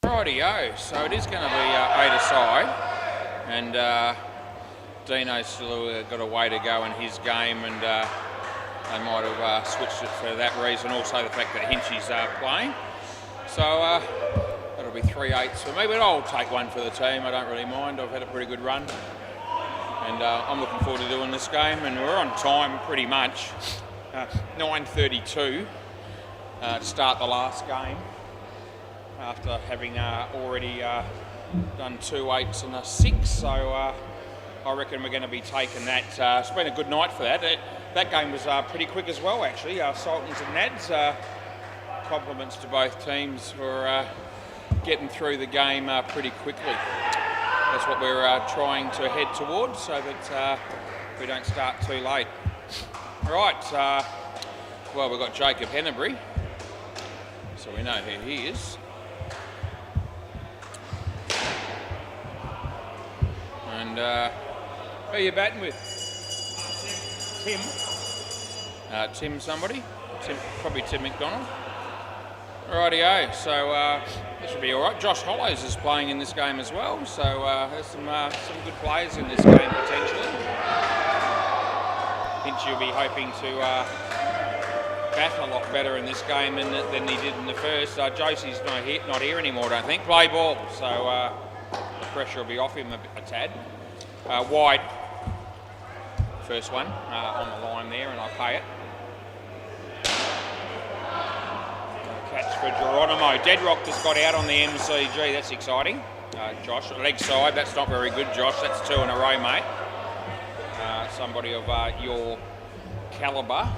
[SPEAKER 1] Rightio, so it is going to be 8-a-side, and Dino's still got a way to go in his game, and they might have switched it for that reason. Also the fact that Hinchy's playing. So that'll be 3/8 for me, but I'll take one for the team. I don't really mind. I've had a pretty good run, and I'm looking forward to doing this game. And we're on time pretty much. 9:32 to start the last game, after having already done 2 8s and a 6. So I reckon we're going to be taking that. It's been a good night for that. That game was pretty quick as well, actually. Sultans and Nads. Compliments to both teams for getting through the game pretty quickly. That's what we're trying to head towards, so that we don't start too late. Right, well, we've got Jacob Hennebury, so we know who he is. And who are you batting with?
[SPEAKER 2] Tim.
[SPEAKER 1] Tim somebody? Probably Tim McDonald. Rightio, so this should be all right. Josh Hollows is playing in this game as well, so there's some good players in this game potentially. I think you'll be hoping to bat a lot better in this game than he did in the first. Josie's not here anymore, I don't think. Play ball, so the pressure will be off him a tad. Wide, first one on the line there, and I'll pay it. Catch for Geronimo. Deadrock just got out on the MCG. That's exciting. Josh, leg side. That's not very good, Josh. That's 2 in a row, mate. Somebody of your calibre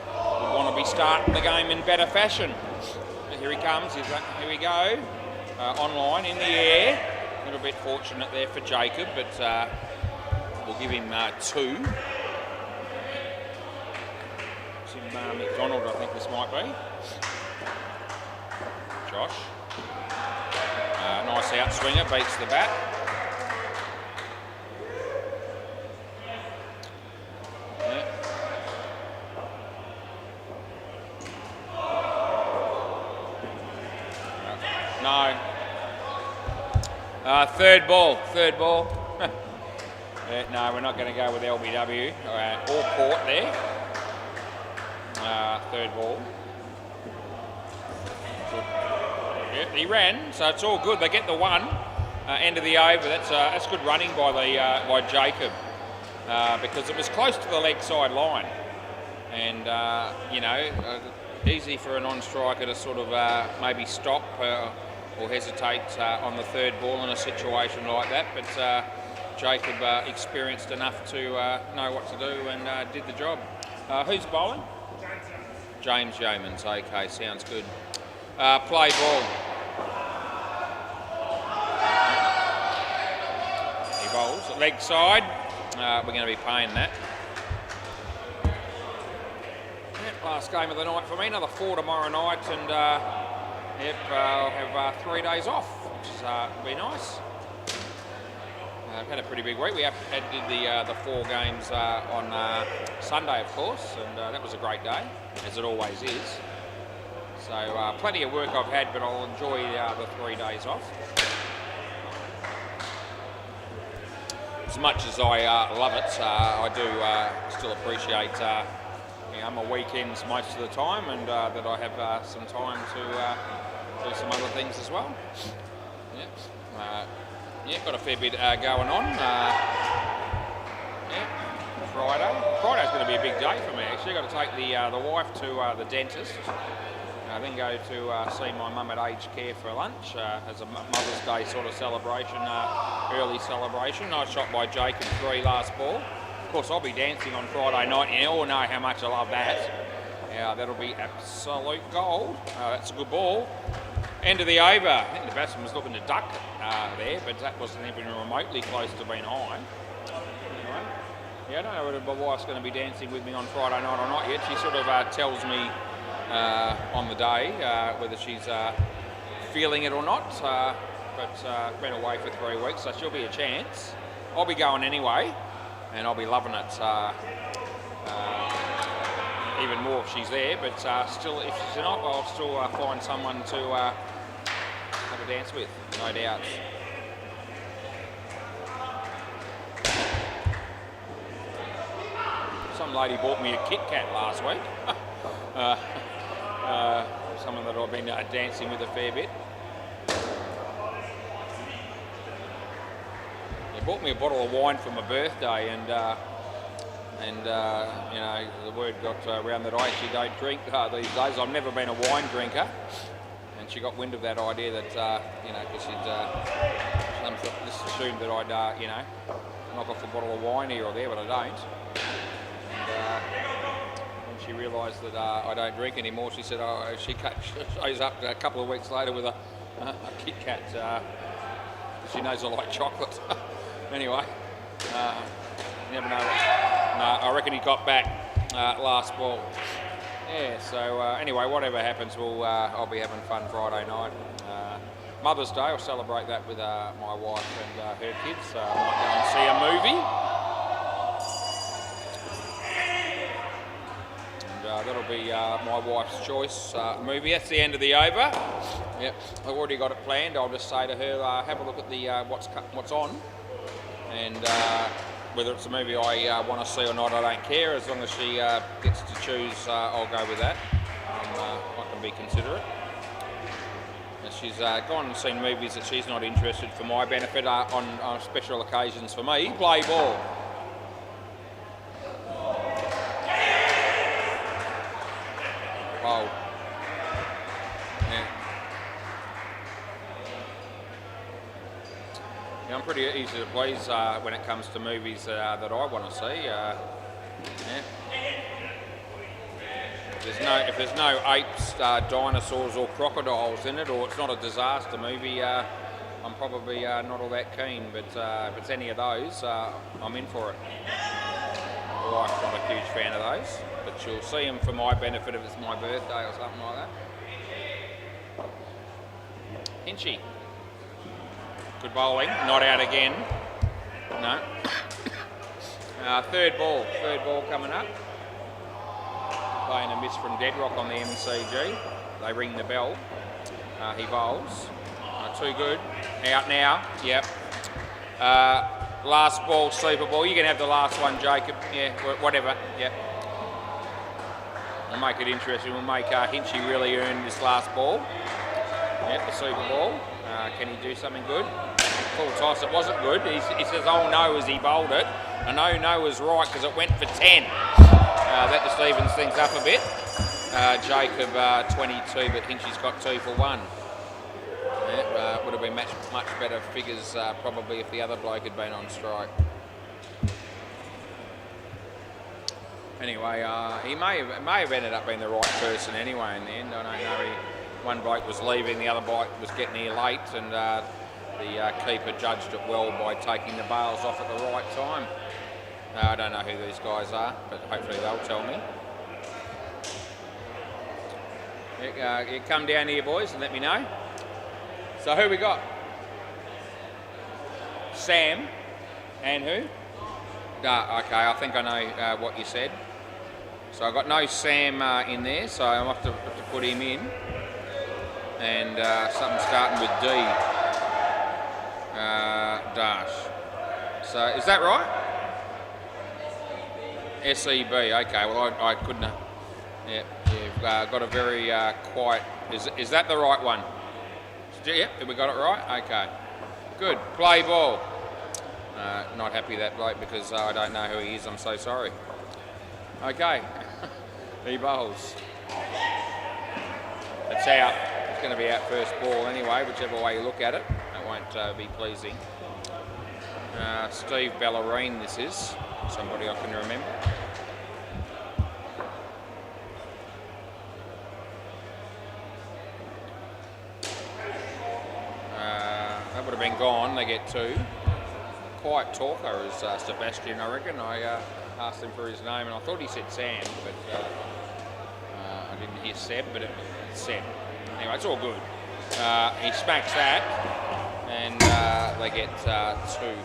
[SPEAKER 1] would want to be starting the game in better fashion. Here he comes. Here we go. Online in the air. A little bit fortunate there for Jacob, but we'll give him 2. Tim McDonald, I think this might be. Josh. Nice outswinger, beats the bat. Yeah. No. Third ball. No, we're not going to go with LBW or Court there. Third ball. Yeah, he ran, so it's all good. They get the 1 end of the over. That's good running by Jacob because it was close to the leg side line, and easy for a non-striker to sort of maybe stop or hesitate on the third ball in a situation like that. But Jacob experienced enough to know what to do and did the job. Who's bowling? James Yeomans. Okay, sounds good. Play ball. He bowls. Leg side. We're going to be paying that. Yep, last game of the night for me. Another 4 tomorrow night, and I'll have 3 days off, which will be nice. I've had a pretty big week. We did the 4 games on Sunday, of course, and that was a great day, as it always is. So plenty of work I've had, but I'll enjoy the 3 days off. As much as I love it, I do still appreciate my weekends most of the time, and that I have some time to do some other things as well. Yeah, got a fair bit going on. Friday's going to be a big day for me, actually. Got to take the wife to the dentist. Then go to see my mum at aged care for lunch as a Mother's Day sort of celebration, early celebration. I shot by Jacob 3 last ball. Of course, I'll be dancing on Friday night, and you all know how much I love that. That'll be absolute gold. That's a good ball. End of the over. I think the batsman was looking to duck there, but that wasn't even remotely close to being high. Anyway, I don't know whether my wife's going to be dancing with me on Friday night or not yet. She sort of tells me on the day whether she's feeling it or not, but been away for 3 weeks, so she'll be a chance. I'll be going anyway, and I'll be loving it even more if she's there, but still, if she's not, I'll still find someone to have to dance with, no doubt. Some lady bought me a Kit Kat last week. Someone that I've been dancing with a fair bit. They bought me a bottle of wine for my birthday, and you know, the word got around that I actually don't drink these days. I've never been a wine drinker, and she got wind of that idea that you know, because she'd just assumed that I'd you know, knock off a bottle of wine here or there, but I don't. And when she realised that I don't drink anymore, she said, "Oh," she shows up a couple of weeks later with a Kit Kat. She knows I like chocolate. Anyway, you never know. No, I reckon he got back last ball. Yeah. So anyway, whatever happens, I'll be having fun Friday night. Mother's Day, I'll celebrate that with my wife and her kids. I might go and see a movie. And that'll be my wife's choice movie. That's the end of the over. Yep, I've already got it planned. I'll just say to her, have a look at the what's on, and whether it's a movie I want to see or not, I don't care. As long as she gets to choose, I'll go with that. I can be considerate. She's gone and seen movies that she's not interested for my benefit on special occasions for me. Play ball. Oh. Yeah. Yeah, I'm pretty easy to please when it comes to movies that I want to see. Yeah. If there's no apes, dinosaurs or crocodiles in it, or it's not a disaster movie, I'm probably not all that keen. But if it's any of those, I'm in for it. My wife's not a huge fan of those, but she'll see them for my benefit if it's my birthday or something like that. Hinchy. Good bowling, not out again. No. Third ball coming up. Playing a miss from Deadrock on the MCG. They ring the bell. He bowls. Too good. Out now. Yep. Last ball, super ball. You can have the last one, Jacob. Yeah, whatever. Yep. We'll make it interesting. We'll make Hinchy really earn this last ball. Yep, the super ball. Can he do something good? Full toss. It wasn't good. He says, "Oh no," as he bowled it. I know no was right because it went for 10. That just evens things up a bit. Jacob 22, but Hinchy's got 2 for 1. Yeah, would have been much better figures probably if the other bloke had been on strike. Anyway, he may have ended up being the right person anyway in the end. I don't know. One bloke was leaving, the other bloke was getting here late, and the keeper judged it well by taking the bails off at the right time. I don't know who these guys are, but hopefully they'll tell me. You come down here, boys, and let me know. So who we got? Sam. And who? Okay, I think I know what you said. So I've got no Sam in there, so I'll have to put him in. And something starting with D. Dash. So is that right? SEB, okay, well I couldn't have. Yeah, you've got a very quiet, is that the right one? Yep, we got it right? Okay, good, play ball. Not happy that bloke because I don't know who he is, I'm so sorry. Okay, he bowls. It's out, it's going to be out first ball anyway, whichever way you look at it. That won't be pleasing. Steve Ballerine this is. Somebody I can remember. That would have been gone. They get 2. Quiet talker is Sebastian, I reckon. I asked him for his name and I thought he said Sam, but I didn't hear Seb, but it's Seb. Anyway, it's all good. He smacks that and they get 2.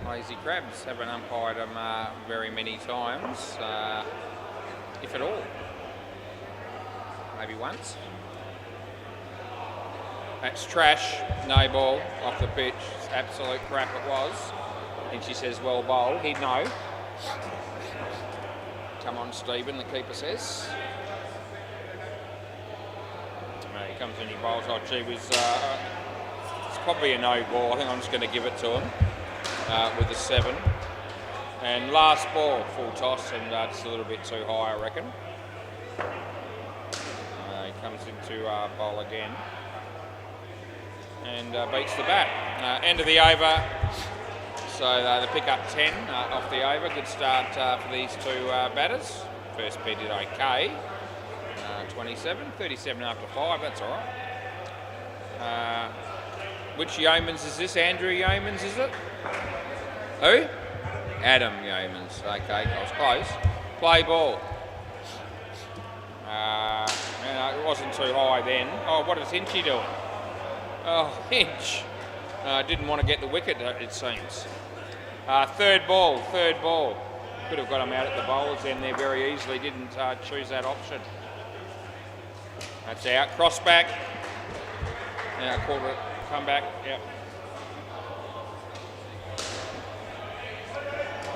[SPEAKER 1] Lazy Crabs haven't umpired them very many times, if at all. Maybe once. That's trash. No ball off the pitch. It's absolute crap it was. And she says, well bowled. He'd know. Come on, Stephen, the keeper says. He comes in, he bowls. Oh, gee whiz. It's probably a no ball. I think I'm just going to give it to him with the 7. And last ball, full toss, and just a little bit too high, I reckon. He comes into bowl again. And beats the bat. End of the over. So they pick up 10 off the over. Good start for these two batters. First bid did okay. 27, 37 after 5, that's all right. Which Yeomans is this? Andrew Yeomans, is it? Who? Adam Yeomans. Okay, I was close. Play ball. It wasn't too high then. Oh, what is Hinchy doing? Oh, Hinch. Didn't want to get the wicket, it seems. Third ball. Could have got him out at the bowlers then there very easily. Didn't choose that option. That's out. Cross back. Now called it. Come back. Yep.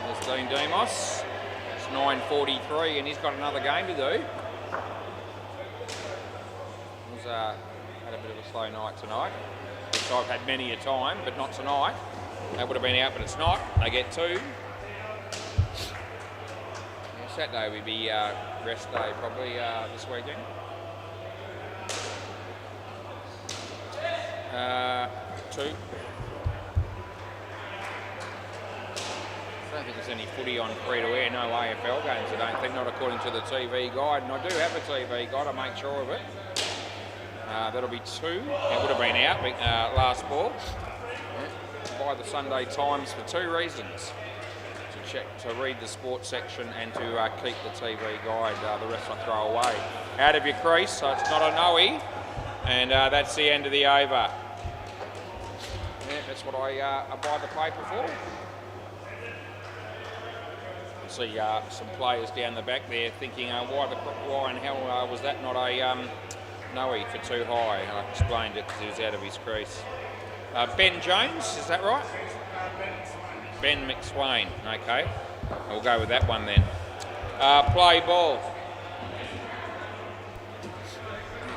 [SPEAKER 1] There's Dean Demos. It's 9:43 and he's got another game to do. He's had a bit of a slow night tonight, which I've had many a time, but not tonight. That would have been out, but it's not. They get 2. Yeah, Saturday would be rest day probably this weekend. 2. I don't think there's any footy on free-to-air, no AFL games, I don't think, not according to the TV guide, and I do have a TV guide, I make sure of it. That'll be 2. It would have been out, last ball. By the Sunday Times for 2 reasons. To read the sports section and to keep the TV guide, the rest I throw away. Out of your crease, so it's not a no-y, and that's the end of the over. Yeah, that's what I buy the paper for. You see some players down the back there thinking, why in hell was that not a no-y for too high? And I explained it because he was out of his crease. Ben Jones, is that right? Ben McSwain, okay. We'll go with that one then. Play ball.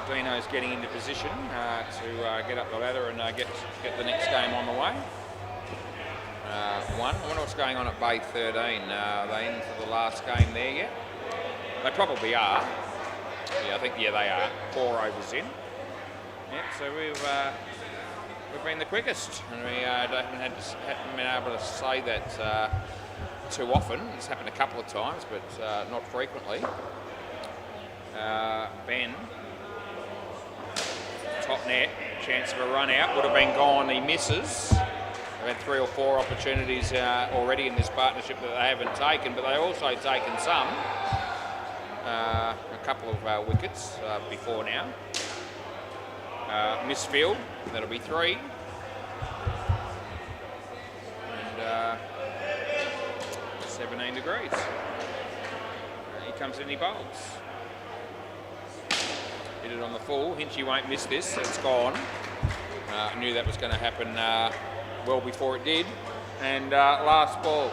[SPEAKER 1] Dino's getting into position to get up the ladder and get the next game on the way. 1. I wonder what's going on at Bay 13. Are they in for the last game there yet? They probably are. Yeah, I think they are. 4 overs in. Yep, so we've been the quickest, and we haven't been able to say that too often. It's happened a couple of times, but not frequently. Ben, top net, chance of a run out, would have been gone. He misses. They've had 3 or 4 opportunities already in this partnership that they haven't taken, but they've also taken some. A couple of wickets before now. Misfield, that'll be 3. And 17 degrees. He comes in, he bowls. Hit it on the full. Hinchy won't miss this, it's gone. I knew that was going to happen well before it did. And last ball.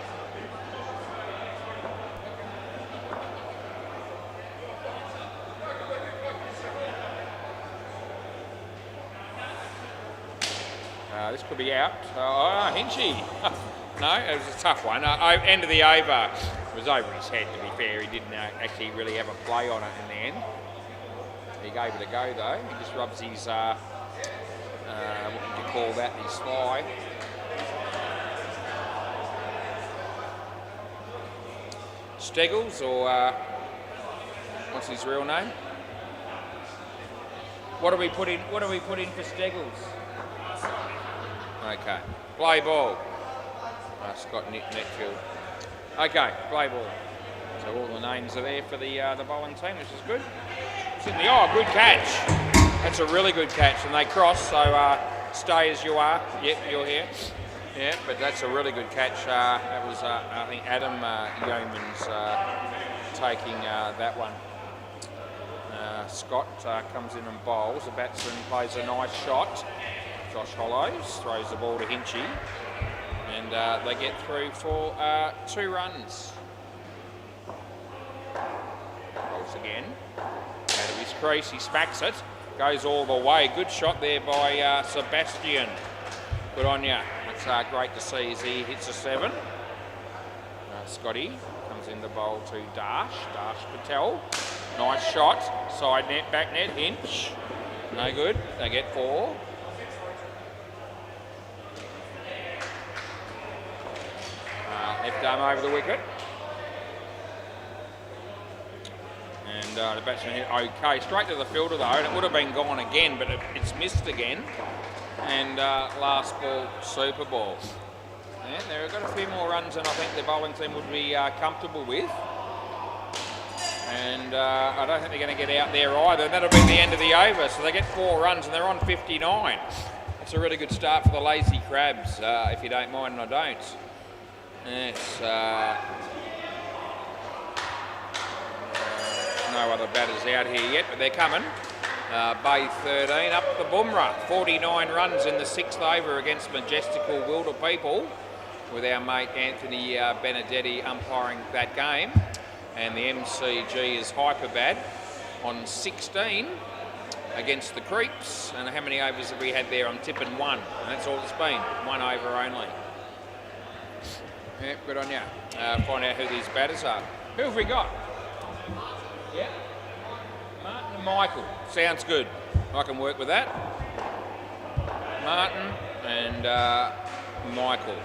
[SPEAKER 1] This could be out. Hinchy. No, it was a tough one. End of the over. It was over his head, to be fair. He didn't actually really have a play on it in the end. He gave it a go, though. He just rubs his, what would you call that, his thigh. Steggles, or what's his real name? What do we put in for Steggles? Okay, play ball. Scott Netfield. Okay, play ball. So all the names are there for the bowling team, which is good. Sydney, good catch. That's a really good catch, and they cross. So stay as you are. Yep, you're here. Yeah, but that's a really good catch. That was I think Adam Yeomans taking that one. Scott comes in and bowls. The batsman plays a nice shot. Josh Hollows throws the ball to Hinchy. And they get through for 2 runs. Bowls again. Out of his crease, he smacks it. Goes all the way. Good shot there by Sebastian. Good on ya. It's great to see as he hits a 7. Scotty comes in the bowl to Dash Patel. Nice shot. Side net, back net, Hinch. No good. They get 4. Left arm over the wicket. And the batsman hit okay. Straight to the fielder though, and it would have been gone again, but it's missed again. And last ball, super ball. And they've got a few more runs than I think the bowling team would be comfortable with. And I don't think they're going to get out there either. That'll be the end of the over. So they get 4 runs and they're on 59. It's a really good start for the lazy crabs, if you don't mind, and I don't. It's no other batters out here yet, but they're coming. Bay 13 up the Bumrah. 49 runs in the 6th over against majestical Wilder People, with our mate Anthony Benedetti umpiring that game. And the MCG is Hyperbad on 16 against the Creeps. And how many overs have we had there? I'm tipping 1, and that's all it's been. 1 over only. Yeah, good on you. Find out who these batters are. Who have we got? Yeah. Martin and Michael. Sounds good. I can work with that. Martin and Michael.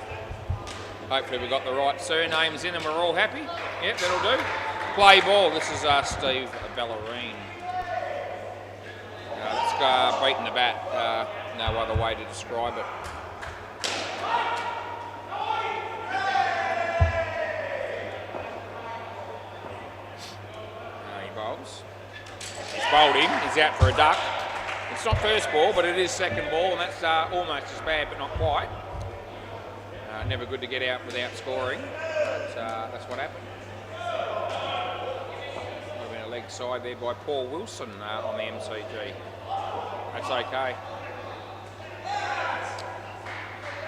[SPEAKER 1] Hopefully we've got the right surnames in and we're all happy. Yep, that'll do. Play ball. This is Steve Ballerine. Let's go beating the bat. No other way to describe it. He bowls. He's bowled him. He's out for a duck. It's not first ball, but it is second ball, and that's almost as bad, but not quite. Never good to get out without scoring. That's what happened. Would have been a leg side there by Paul Wilson on the MCG. That's okay.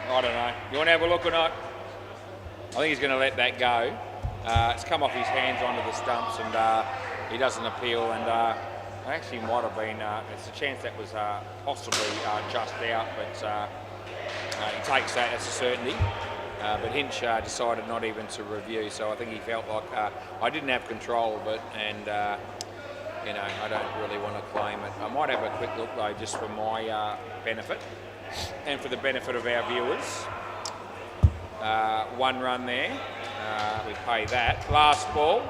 [SPEAKER 1] I don't know. You want to have a look or not? I think he's going to let that go. It's come off his hands onto the stumps, and he doesn't appeal. And actually might have been. There's a chance that was possibly just out, but. He takes that, that's a certainty. But Hinch decided not even to review, so I think he felt like I didn't have control of it, and you know, I don't really want to claim it. I might have a quick look though, just for my benefit and for the benefit of our viewers. 1 run there, we pay that. Last ball,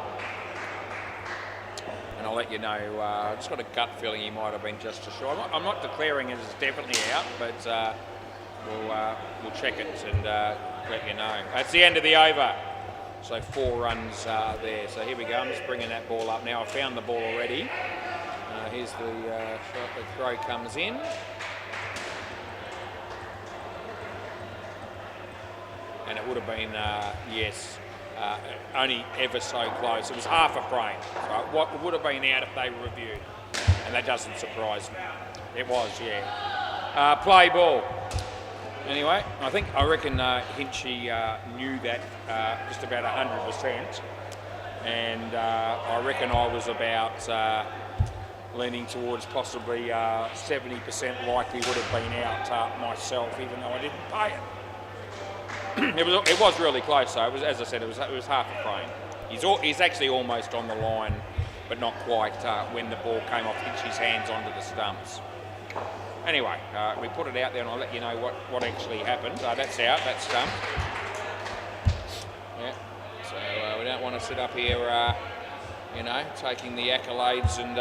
[SPEAKER 1] and I'll let you know. I've just got a gut feeling he might have been just a short. I'm not declaring it as definitely out, but. We'll check it and let you know. That's the end of the over. So 4 runs there. So here we go. I'm just bringing that ball up now. I found the ball already. Here's the shot. The throw comes in. And it would have been, yes, only ever so close. It was half a frame. So what would have been out if they reviewed. And that doesn't surprise me. It was, yeah. Play ball. Anyway, I reckon Hinchy knew that just about 100%, and I reckon I was about leaning towards possibly 70% likely would have been out myself, even though I didn't pay it. It was really close though. It was, as I said, it was half a frame. He's actually almost on the line, but not quite when the ball came off Hinchy's hands onto the stumps. Anyway, we put it out there and I'll let you know what actually happened. That's out, that's done. Yeah, so we don't want to sit up here, you know, taking the accolades and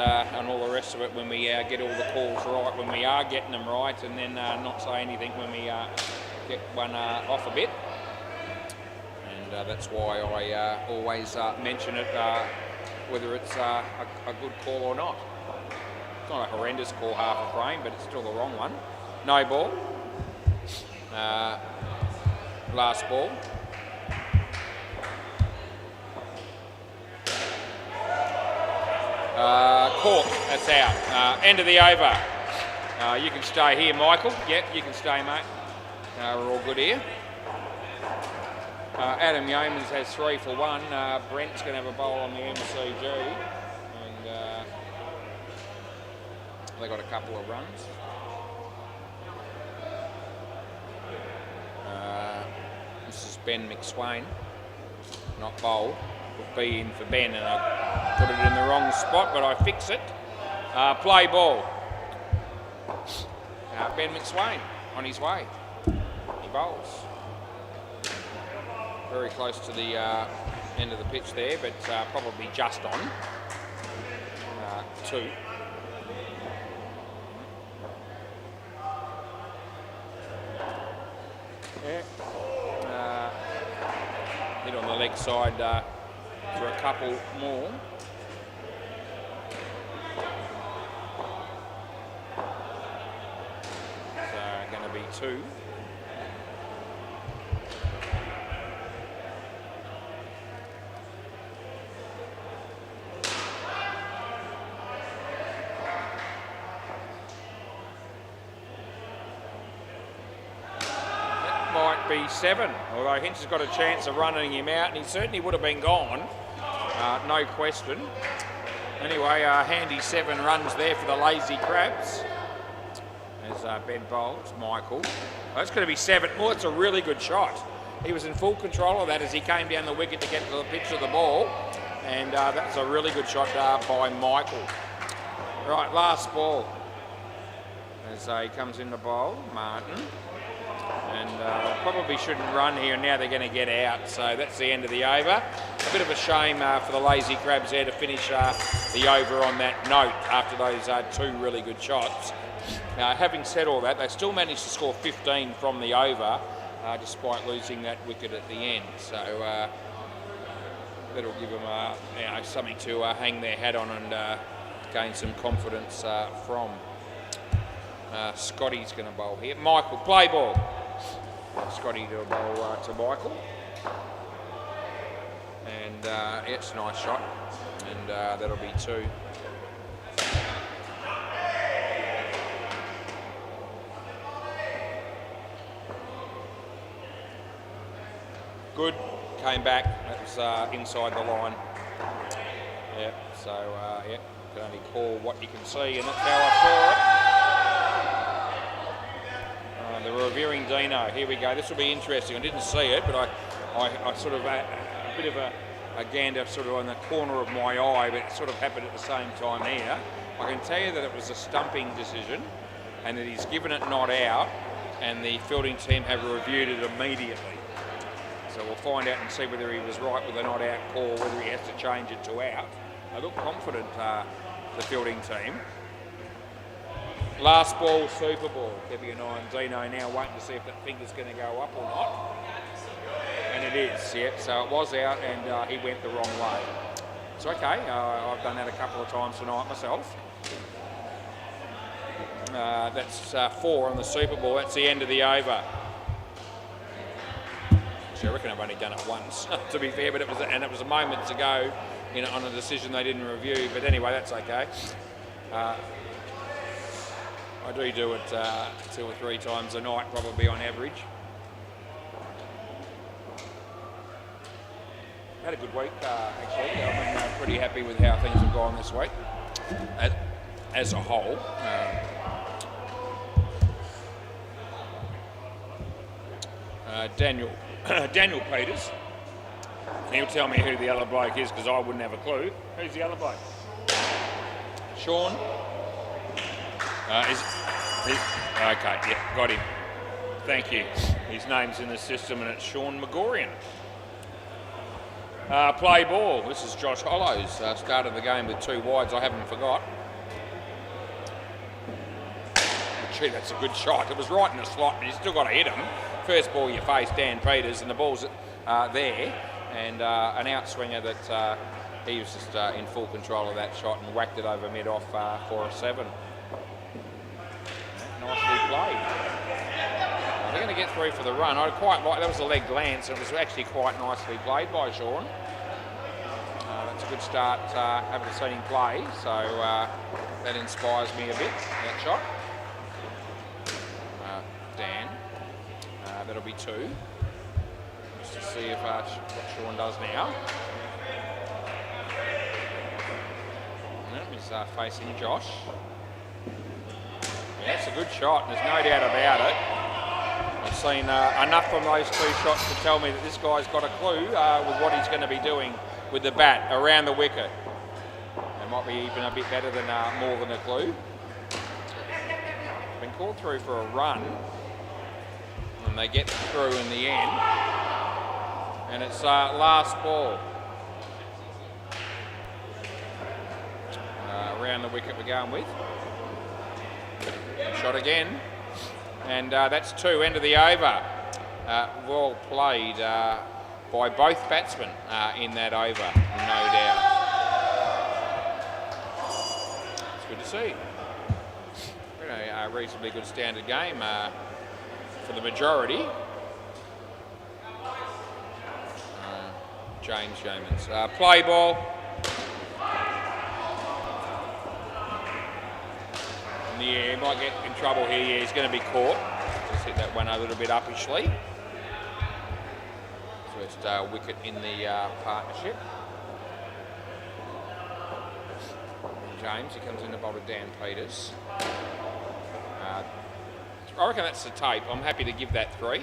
[SPEAKER 1] all the rest of it when we get all the calls right, when we are getting them right, and then not say anything when we get one off a bit. And that's why I always mention it, whether it's a good call or not. It's not a horrendous call, half a frame, but it's still the wrong one. No ball. Last ball. Court, that's out. End of the over. You can stay here, Michael. Yep, you can stay, mate. We're all good here. Adam Yeomans has 3 for 1. Brent's going to have a bowl on the MCG. And they got a couple of runs. This is Ben McSwain. Not bowl. Put B in for Ben, and I put it in the wrong spot, but I fix it. Play ball. Ben McSwain on his way. He bowls. Very close to the end of the pitch there, but probably just on. 2. Yeah. Hit on the leg side for a couple more. So going to be 2. Might be 7, although Hinch has got a chance of running him out, and he certainly would have been gone, no question. Anyway, handy 7 runs there for the Lazy Crabs as Ben bowls. Michael. That's going to be 7. Well, it's a really good shot. He was in full control of that as he came down the wicket to get to the pitch of the ball, and that's a really good shot by Michael. Right, last ball as he comes in the bowl, Martin. And probably shouldn't run here, and now they're going to get out. So that's the end of the over. A bit of a shame for the Lazy Crabs there to finish the over on that note after those 2 really good shots. Having said all that, they still managed to score 15 from the over, despite losing that wicket at the end. So that'll give them something to hang their hat on and gain some confidence from. Scotty's going to bowl here. Michael, play ball. Scotty to a bowl to Michael. And it's a nice shot. And that'll be 2. Good. Came back. That was inside the line. Yeah. So, yeah. Can only call what you can see, and that's how I saw it. The reviewing Dino. Here we go. This will be interesting. I didn't see it, but I sort of a bit of a gander sort of on the corner of my eye, but it sort of happened at the same time here. I can tell you that it was a stumping decision, and that he's given it not out, and the fielding team have reviewed it immediately. So we'll find out and see whether he was right with a not out call, whether he has to change it to out. I look confident, the fielding team. Last ball, Super Ball. Keeping an eye on Dino now, waiting to see if that finger's going to go up or not. And it is, yeah. So it was out, and he went the wrong way. It's okay. I've done that a couple of times tonight myself. That's 4 on the Super Ball. That's the end of the over. Actually, I reckon I've only done it once, to be fair, but it was a moment ago on a decision they didn't review. But anyway, that's okay. I do it 2 or 3 times a night, probably on average. Had a good week, actually. I've been pretty happy with how things have gone this week, as a whole. Daniel Peters. And he'll tell me who the other bloke is, because I wouldn't have a clue. Who's the other bloke? Sean. Okay, yeah, got him. Thank you. His name's in the system, and it's Sean McGorian. Play ball. This is Josh Hollows. Started the game with 2 wides. I haven't forgot. Gee, that's a good shot. It was right in the slot, but you still got to hit him. First ball you face Dan Peters, and the ball's there, and an outswinger that he was just in full control of that shot and whacked it over mid-off for a 7. Nicely played. They're going to get 3 for the run. I quite like that. Was a leg glance, and it was actually quite nicely played by Sean. That's good start. Haven't seen him play, so that inspires me a bit. That shot. Dan. That'll be 2. Just to see if what Sean does now. He's facing Josh. Yeah, it's a good shot. There's no doubt about it. I've seen enough from those 2 shots to tell me that this guy's got a clue with what he's going to be doing with the bat around the wicket. It might be even a bit better than more than a clue. Been called through for a run, and they get through in the end. And it's last ball. Around the wicket we're going with. Shot again. And that's 2, end of the over. Well played by both batsmen in that over, no doubt. It's good to see. A reasonably good standard game for the majority. James Yeomans. Play ball. Yeah, he might get in trouble here. Yeah, he's going to be caught. Just hit that one a little bit uppishly. First wicket in the partnership. James, he comes in the bowl to Dan Peters. I reckon that's the tape. I'm happy to give that 3.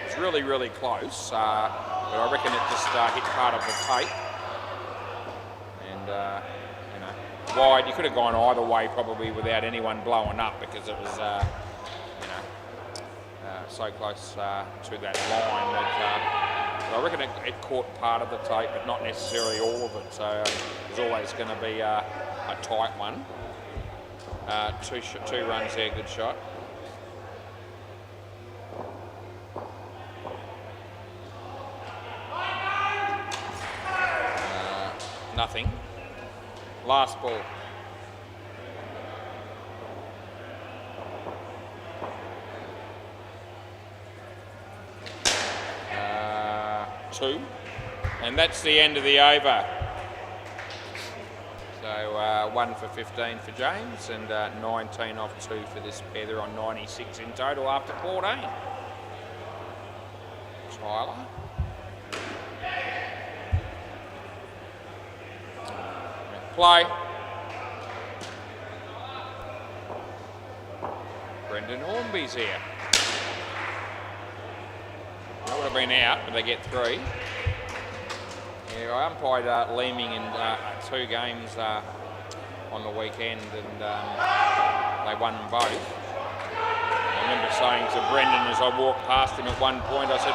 [SPEAKER 1] It's really, really close, but I reckon it just hit part of the tape. And, wide. You could have gone either way probably without anyone blowing up because it was, so close to that line that I reckon it caught part of the tape, but not necessarily all of it. So there's always going to be a tight one. 2 runs there, good shot. Nothing. Last ball. Two. And that's the end of the over. So 1 for 15 for James and 19 off 2 for this pair. They're on 96 in total after 14. Tyler. Play. Brendan Hornby's here. That would have been out, but they get 3. Yeah, I umpired Leeming in 2 games on the weekend, and they won them both. I remember saying to Brendan as I walked past him at one point, I said,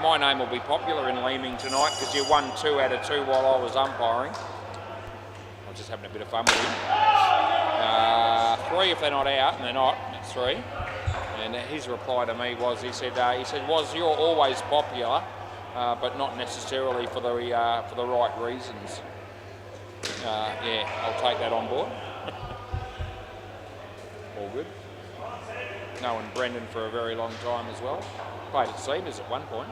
[SPEAKER 1] my name will be popular in Leeming tonight because you won 2 out of 2 while I was umpiring. I was just having a bit of fun with him. 3 if they're not out, and they're not, it's 3. And his reply to me was, he said, you're always popular, but not necessarily for the right reasons. Yeah, I'll take that on board. All good. Known Brendan for a very long time as well. Played at Seamers at one point.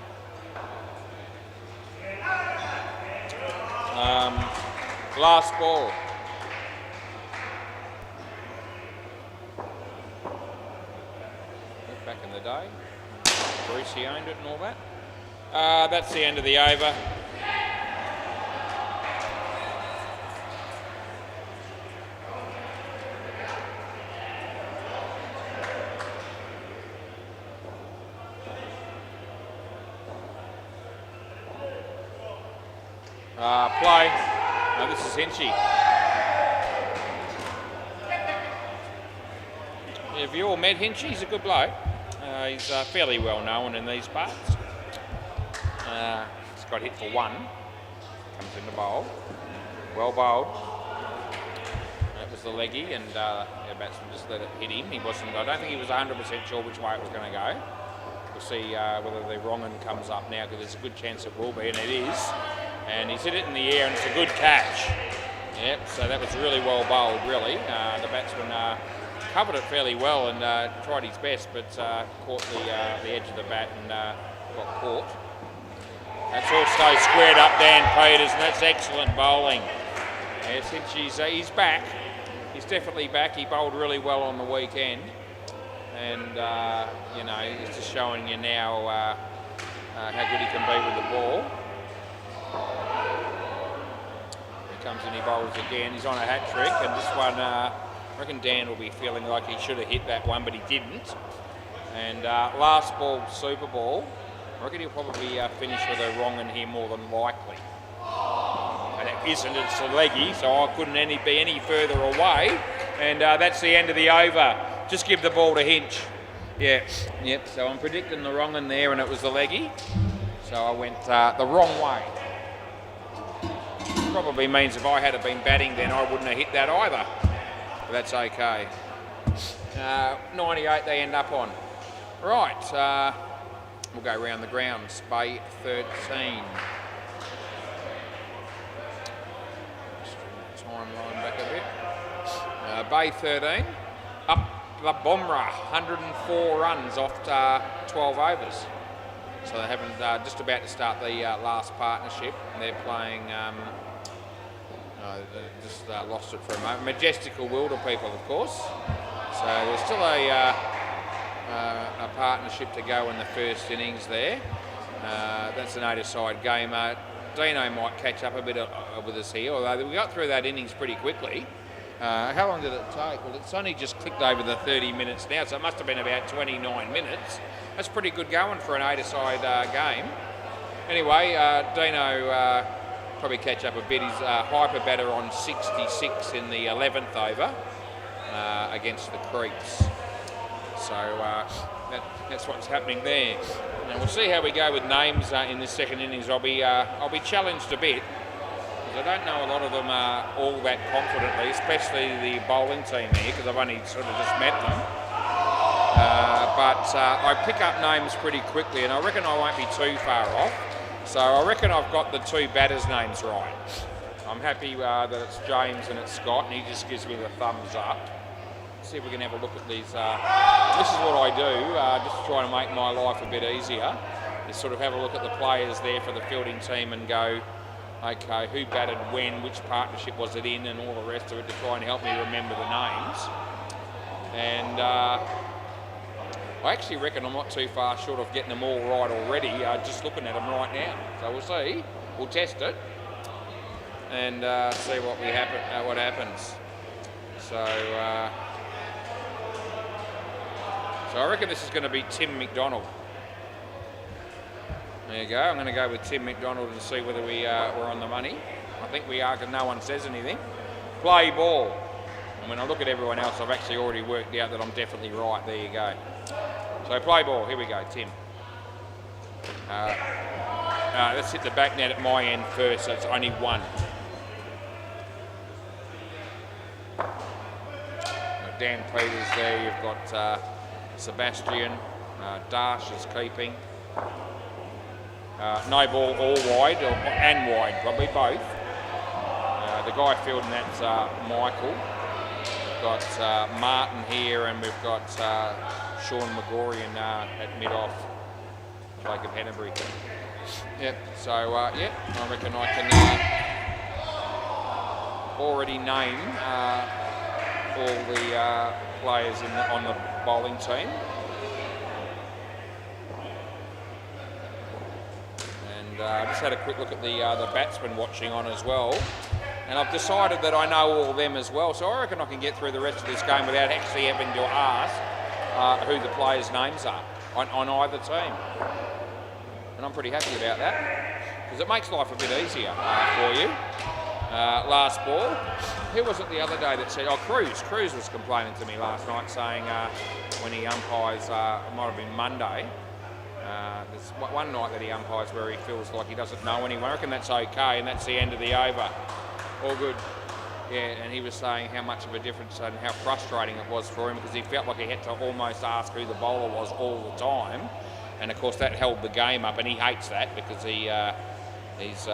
[SPEAKER 1] Last ball. Back in the day, Brucey owned it and all that. That's the end of the over. Play. No, this is Hinchy. Have you all met Hinchy? He's a good bloke. He's fairly well known in these parts. He's got hit for 1. Comes in the bowl. Well bowled. That was the leggy, and the batsman just let it hit him. I don't think he was 100% sure which way it was going to go. We'll see whether the wrong one comes up now, because there's a good chance it will be, and it is. And he's hit it in the air, and it's a good catch. Yep, so that was really well bowled, really. The batsman covered it fairly well and tried his best, but caught the edge of the bat and got caught. That's also squared up Dan Peters, and that's excellent bowling. Yes, he's back. He's definitely back. He bowled really well on the weekend. And, you know, he's just showing you now how good he can be with the ball. He comes in, he bowls again. He's on a hat trick, and this one, I reckon Dan will be feeling like he should have hit that one, but he didn't. And last ball, Super Ball. I reckon he'll probably finish with a wrong in here more than likely. And it isn't, it's a leggy, so I couldn't be any further away. And that's the end of the over. Just give the ball to Hinch. Yeah, yep, so I'm predicting the wrong in there, and it was the leggy. So I went the wrong way. Probably means if I had been batting then I wouldn't have hit that either. But that's okay. 98 they end up on. Right, we'll go round the grounds. Bay 13. Timeline back a bit. Bay 13. Up the Bomra, 104 runs off 12 overs. So they haven't, just about to start the last partnership. They're playing, just lost it for a moment. Majestical Wilder people, of course. So there's still a partnership to go in the first innings there. That's an 8-a-side game. Dino might catch up a bit with us here, although we got through that innings pretty quickly. How long did it take? Well, it's only just clicked over the 30 minutes now, so it must have been about 29 minutes. That's pretty good going for an 8-a-side game. Anyway, Dino probably catch up a bit. He's hyper batter on 66 in the 11th over against the Creeps. So that's what's happening there. And we'll see how we go with names in this second innings. I'll be challenged a bit. I don't know a lot of them all that confidently, especially the bowling team here, because I've only sort of just met them. But I pick up names pretty quickly, and I reckon I won't be too far off. So I reckon I've got the two batters' names right. I'm happy that it's James and it's Scott, and he just gives me the thumbs up. Let's see if we can have a look at these. This is what I do, just to try to make my life a bit easier, is sort of have a look at the players there for the fielding team and go, okay, who batted when, which partnership was it in, and all the rest of it to try and help me remember the names. And I actually reckon I'm not too far short of getting them all right already, just looking at them right now. So we'll see. We'll test it and see what happens. So I reckon this is going to be Tim McDonald. There you go. I'm going to go with Tim McDonald and see whether we're on the money. I think we are, because no one says anything. Play ball. And when I look at everyone else, I've actually already worked out that I'm definitely right. There you go. So play ball. Here we go, Tim. Let's hit the back net at my end first, so it's only one. Dan Peters there. You've got Sebastian. Dash is keeping. No ball all wide, and wide, probably both. The guy fielding that's Michael. We've got Martin here, and we've got Sean McGorian at mid-off. Jacob Hennebury. Yep, so yep, I reckon I can already name all the players on the bowling team. I just had a quick look at the batsmen watching on as well, and I've decided that I know all of them as well, so I reckon I can get through the rest of this game without actually having to ask who the players' names are on either team. And I'm pretty happy about that, because it makes life a bit easier for you. Last ball. Who was it the other day that said, oh, Cruz. Cruz was complaining to me last night saying when he umpires, it might have been Monday, there's one night that he umpires where he feels like he doesn't know anyone. I reckon that's okay, and that's the end of the over. All good. Yeah, and he was saying how much of a difference and how frustrating it was for him, because he felt like he had to almost ask who the bowler was all the time. And of course that held the game up, and he hates that, because he's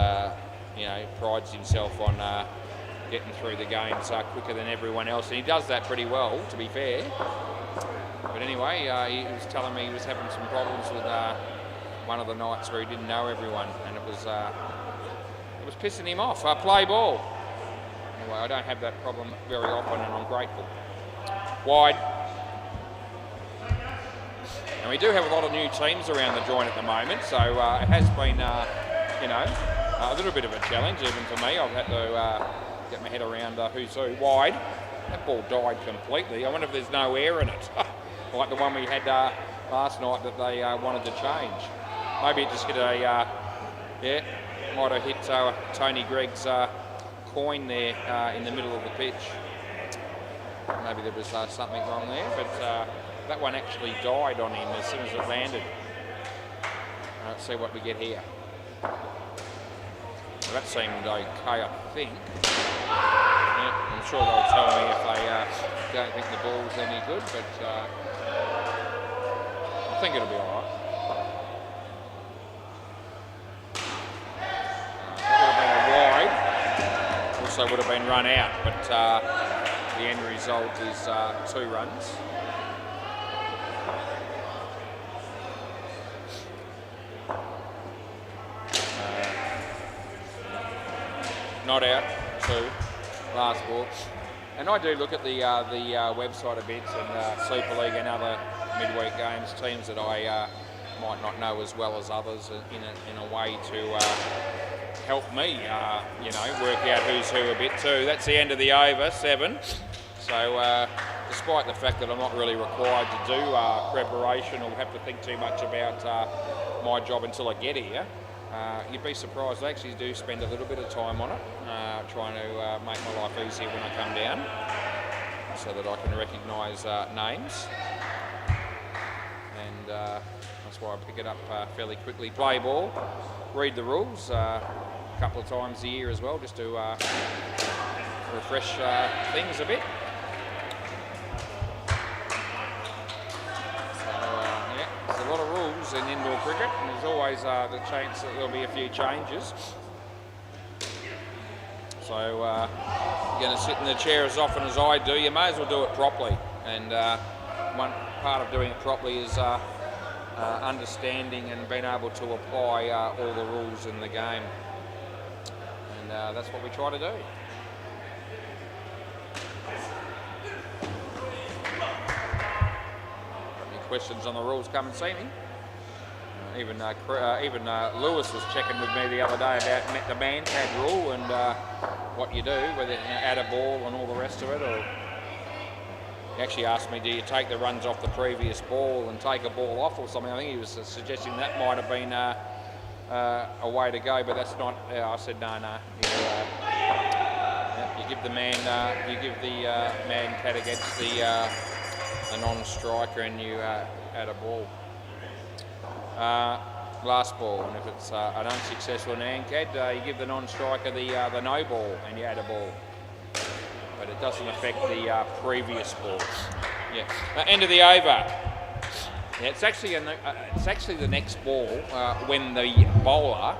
[SPEAKER 1] prides himself on getting through the games quicker than everyone else, and he does that pretty well, to be fair. But anyway, he was telling me he was having some problems with one of the nights where he didn't know everyone, and it was pissing him off. Play ball. Anyway, I don't have that problem very often, and I'm grateful. Wide. And we do have a lot of new teams around the joint at the moment, so it has been, a little bit of a challenge even for me. I've had to get my head around who's who. Wide. That ball died completely. I wonder if there's no air in it, like the one we had last night that they wanted to change. Maybe it just hit might have hit Tony Gregg's coin there in the middle of the pitch. Maybe there was something wrong there, but that one actually died on him as soon as it landed. Let's see what we get here. Well, that seemed okay, I think. Yeah, I'm sure they'll tell me if they don't think the ball's any good, but I think it'll be all right. Would have been run out, but the end result is 2 runs. Not out, 2. Last ball. And I do look at the website a bit and Super League and other midweek games, teams that I might not know as well as others in a way to help me, work out who's who a bit too. That's the end of the over, 7. So despite the fact that I'm not really required to do preparation or have to think too much about my job until I get here, you'd be surprised. I actually do spend a little bit of time on it, trying to make my life easier when I come down so that I can recognise names. And that's why I pick it up fairly quickly. Play ball, read the rules a couple of times a year as well, just to refresh things a bit. So there's a lot of rules in indoor cricket, and there's always the chance that there'll be a few changes. So you're going to sit in the chair as often as I do, you may as well do it properly. And one part of doing it properly is understanding and being able to apply all the rules in the game. And that's what we try to do. Any questions on the rules, come and see me. Even Lewis was checking with me the other day about the man-tag rule and what you do, whether add a ball and all the rest of it, or he actually asked me, do you take the runs off the previous ball and take a ball off or something? I think he was suggesting that might have been a way to go, but that's not. I said no. You give the man cat against the non-striker, and you add a ball. Last ball, and if it's an unsuccessful man-cat, you give the non-striker the no ball, and you add a ball. But it doesn't affect the previous balls. Yeah. End of the over. Yeah, it's actually the next ball when the bowler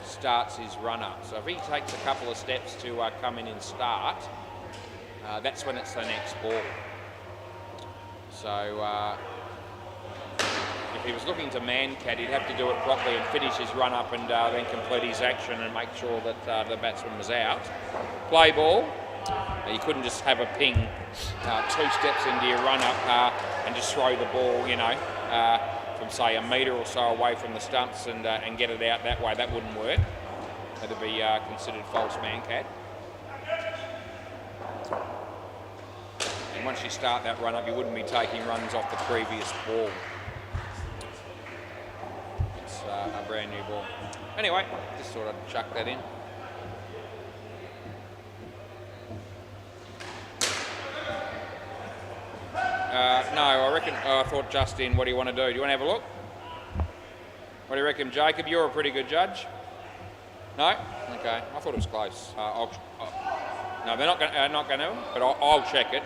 [SPEAKER 1] starts his run-up. So if he takes a couple of steps to come in and start, that's when it's the next ball. So if he was looking to man-cat, he'd have to do it properly and finish his run-up and then complete his action and make sure that the batsman was out. Play ball. You couldn't just have a ping 2 steps into your run-up and just throw the ball, from say a metre or so away from the stumps and get it out that way. That wouldn't work. That'd be considered false man-cat. And once you start that run-up, you wouldn't be taking runs off the previous ball. It's a brand new ball. Anyway, just thought I'd chuck that in. No, I reckon. I thought Justin, what do you want to do? Do you want to have a look? What do you reckon, Jacob? You're a pretty good judge. No? Okay. I thought it was close. No, they're not going to. But I'll check it.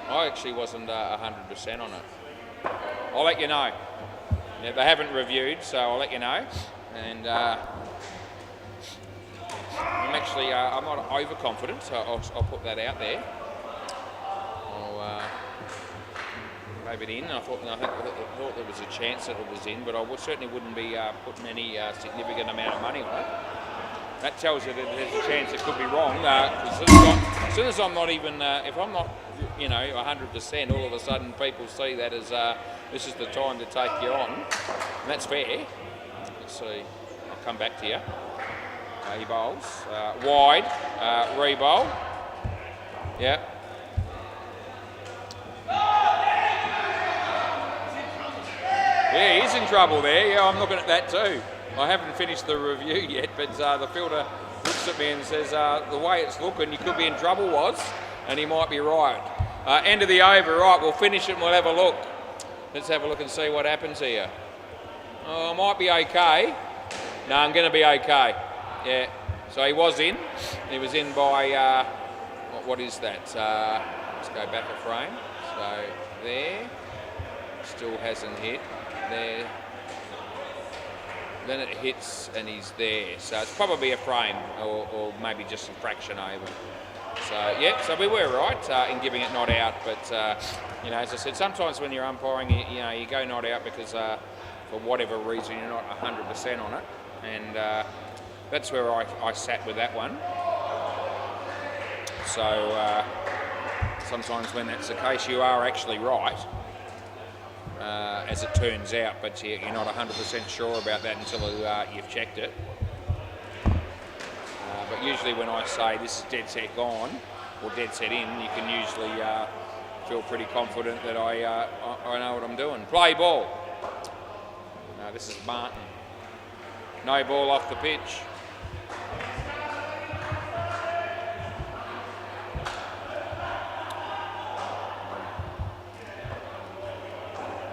[SPEAKER 1] I actually wasn't 100% on it. I'll let you know. Yeah, they haven't reviewed, so I'll let you know. And I'm not overconfident, so I'll put that out there. gave it in. I thought there was a chance that it was in, but I certainly wouldn't be putting any significant amount of money on it. That tells you that there's a chance it could be wrong. As soon as I'm not even, if I'm not, 100%, all of a sudden people see that as this is the time to take you on, and that's fair. Let's see. I'll come back to you. He bowls wide, re-bowl. Yeah. Yeah, he's in trouble there. Yeah, I'm looking at that too. I haven't finished the review yet, but the fielder looks at me and says, the way it's looking, you could be in trouble, Was, and he might be right. End of the over, right, we'll finish it and we'll have a look. Let's have a look and see what happens here. Oh, I might be okay. No, I'm going to be okay. Yeah, so he was in. He was in by, what is that? Let's go back a frame. So there, still hasn't hit. There, then it hits and he's there. So it's probably a frame or maybe just a fraction over. So yeah, so we were right in giving it not out, but as I said, sometimes when you're umpiring, you go not out because for whatever reason you're not 100% on it, and that's where I sat with that one. So sometimes when that's the case, you are actually right. As it turns out, but you're not 100% sure about that until you've checked it. But usually when I say this is dead set gone, or dead set in, you can usually feel pretty confident that I know what I'm doing. Play ball. This is Martin. No ball off the pitch.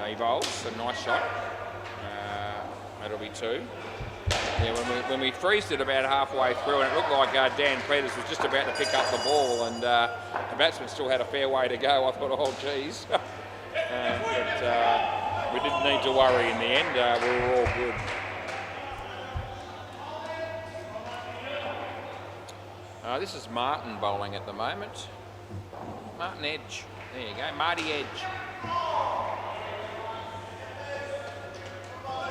[SPEAKER 1] He bowls, a nice shot. That'll be 2. Yeah, when we freezed it about halfway through, and it looked like Dan Peters was just about to pick up the ball, and the batsman still had a fair way to go. I thought, oh geez, but we didn't need to worry in the end. We were all good. This is Martin bowling at the moment. Martin Edge. There you go, Marty Edge.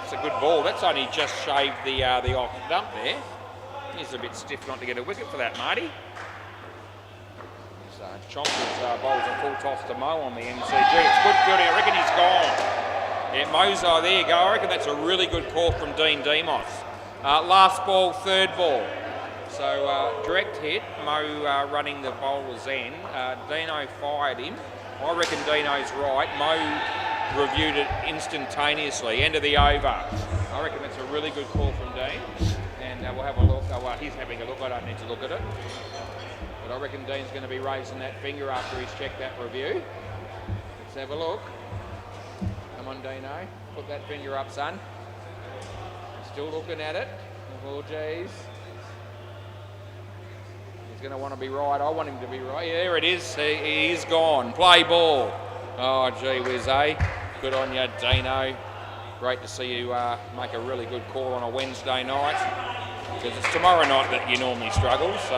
[SPEAKER 1] It's a good ball. That's only just shaved the off dump there. He's a bit stiff not to get a wicket for that, Marty. So Chompers bowls a full toss to Mo on the MCG. It's good fielding. I reckon he's gone. Yeah, Mozo, there you go. I reckon that's a really good call from Dean Demos. Last ball, third ball. So direct hit. Mo running the bowler's end. Dino fired him. I reckon Dino's right. Mo reviewed it instantaneously. End of the over. I reckon that's a really good call from Dean, and we'll have a look. Well, he's having a look. I don't need to look at it, but I reckon Dean's going to be raising that finger after he's checked that review. Let's have a look. Come on, Dino. Put that finger up, son. Still looking at it. Oh, geez. He's going to want to be right. I want him to be right. Yeah, there it is. He is gone. Play ball. Oh, gee whiz, eh? Good on you, Dino. Great to see you make a really good call on a Wednesday night, because it's tomorrow night that you normally struggle, so,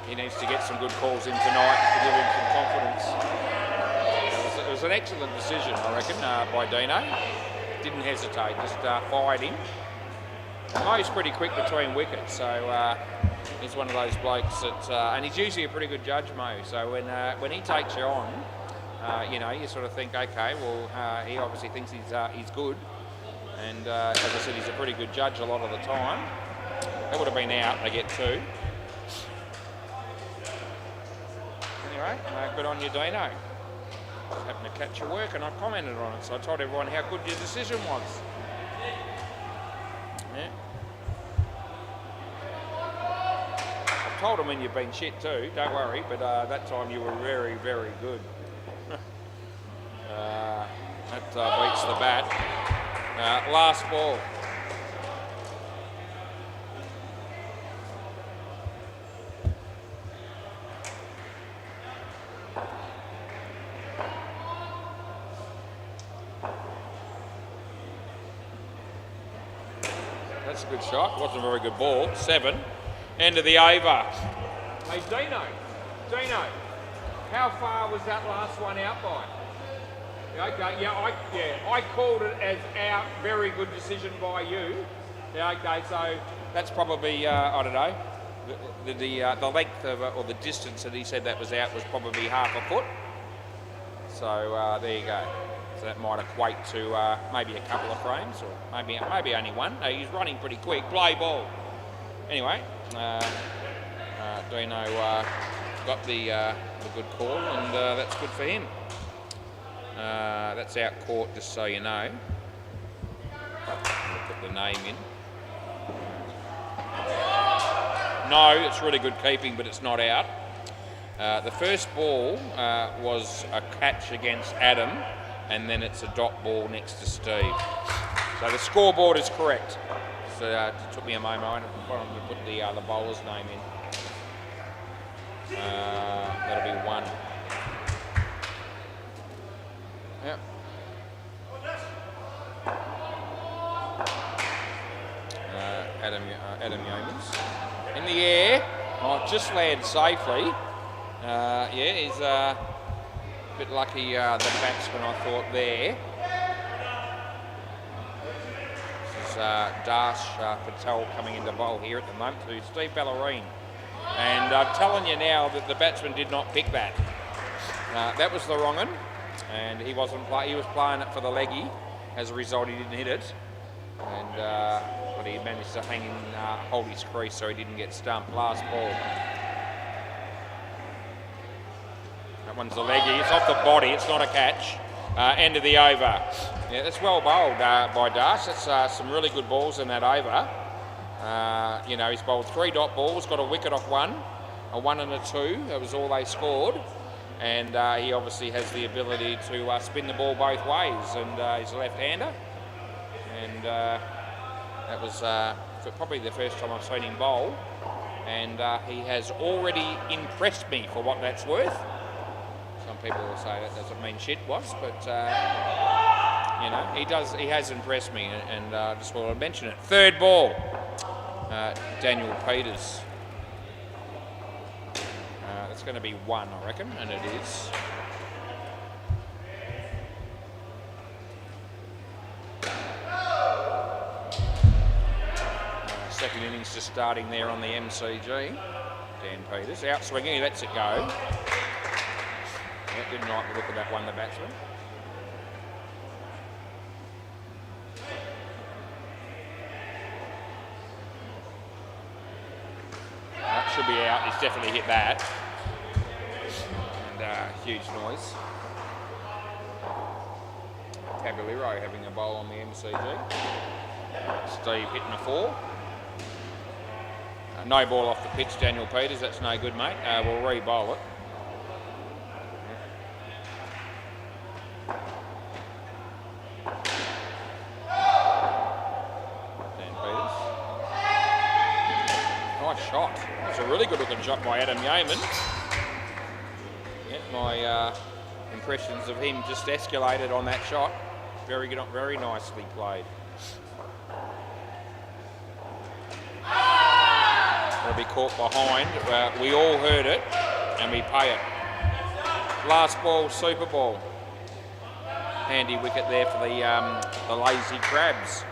[SPEAKER 1] he needs to get some good calls in tonight to give him some confidence. It was an excellent decision, I reckon, by Dino. Didn't hesitate, just fired him. Mo's pretty quick between wickets, so he's one of those blokes that, and he's usually a pretty good judge, Mo. So when he takes you on, you sort of think, okay, well, he obviously thinks he's good, and as I said, he's a pretty good judge a lot of the time. That would have been out. They get 2. Anyway, good on you, Dino. Just happened to catch your work, and I commented on it, so I told everyone how good your decision was. Yeah. I've told them when you've been shit too, don't worry, but that time you were very, very good. That beats the bat. Last ball. That's a good shot. Wasn't a very good ball. 7. End of the over. Hey, Dino. How far was that last one out by? Okay, I called it as out. Very good decision by you. Yeah, okay, so that's probably I don't know. The length of or the distance that he said that was out was probably half a foot. So there you go. So that might equate to maybe a couple of frames, or maybe only one. No, he's running pretty quick. Play ball. Anyway, Dino got the good call, and that's good for him. That's out court, just so you know. I'll put the name in. No, it's really good keeping, but it's not out. The first ball was a catch against Adam, and then it's a dot ball next to Steve. So the scoreboard is correct. So it took me a moment. I wanted to put the bowler's name in. That'll be one. Yep. Adam Yeomans. In the air. Oh, just landed safely. He's a bit lucky, the batsman, I thought, there. This is Dash Patel coming into bowl here at the moment to Steve Ballerine. And I'm telling you now that the batsman did not pick that. That was the wrong one. And he wasn't he was playing it for the leggy. As a result, he didn't hit it. And but he managed to hang in, hold his crease so he didn't get stumped. Last ball. That one's the leggy. It's off the body. It's not a catch. End of the over. Yeah, that's well bowled by Dash. That's some really good balls in that over. He's bowled 3 dot balls, got a wicket off one, a 1 and a 2. That was all they scored. And he obviously has the ability to spin the ball both ways, and he's a left-hander. And that was probably the first time I've seen him bowl. And he has already impressed me, for what that's worth. Some people will say that doesn't mean shit, was, but he has impressed me, and just want to mention it. Third ball, Daniel Peters. It's going to be 1, I reckon, and it is. Second innings just starting there on the MCG. Dan Peters out swinging, he lets it go. Didn't like the look of that one, the batsman. That should be out, he's definitely hit that. And huge noise. Caballero having a bowl on the MCG. Steve hitting a 4. No ball off the pitch, Daniel Peters, that's no good, mate. We'll re-bowl it. Dan Peters. Nice shot. That's a really good looking shot by Adam Yeomans. Yeah, my impressions of him just escalated on that shot. Very good, very nicely played. It'll be caught behind. We all heard it, and we pay it. Last ball, Super Ball. Handy wicket there for the lazy crabs.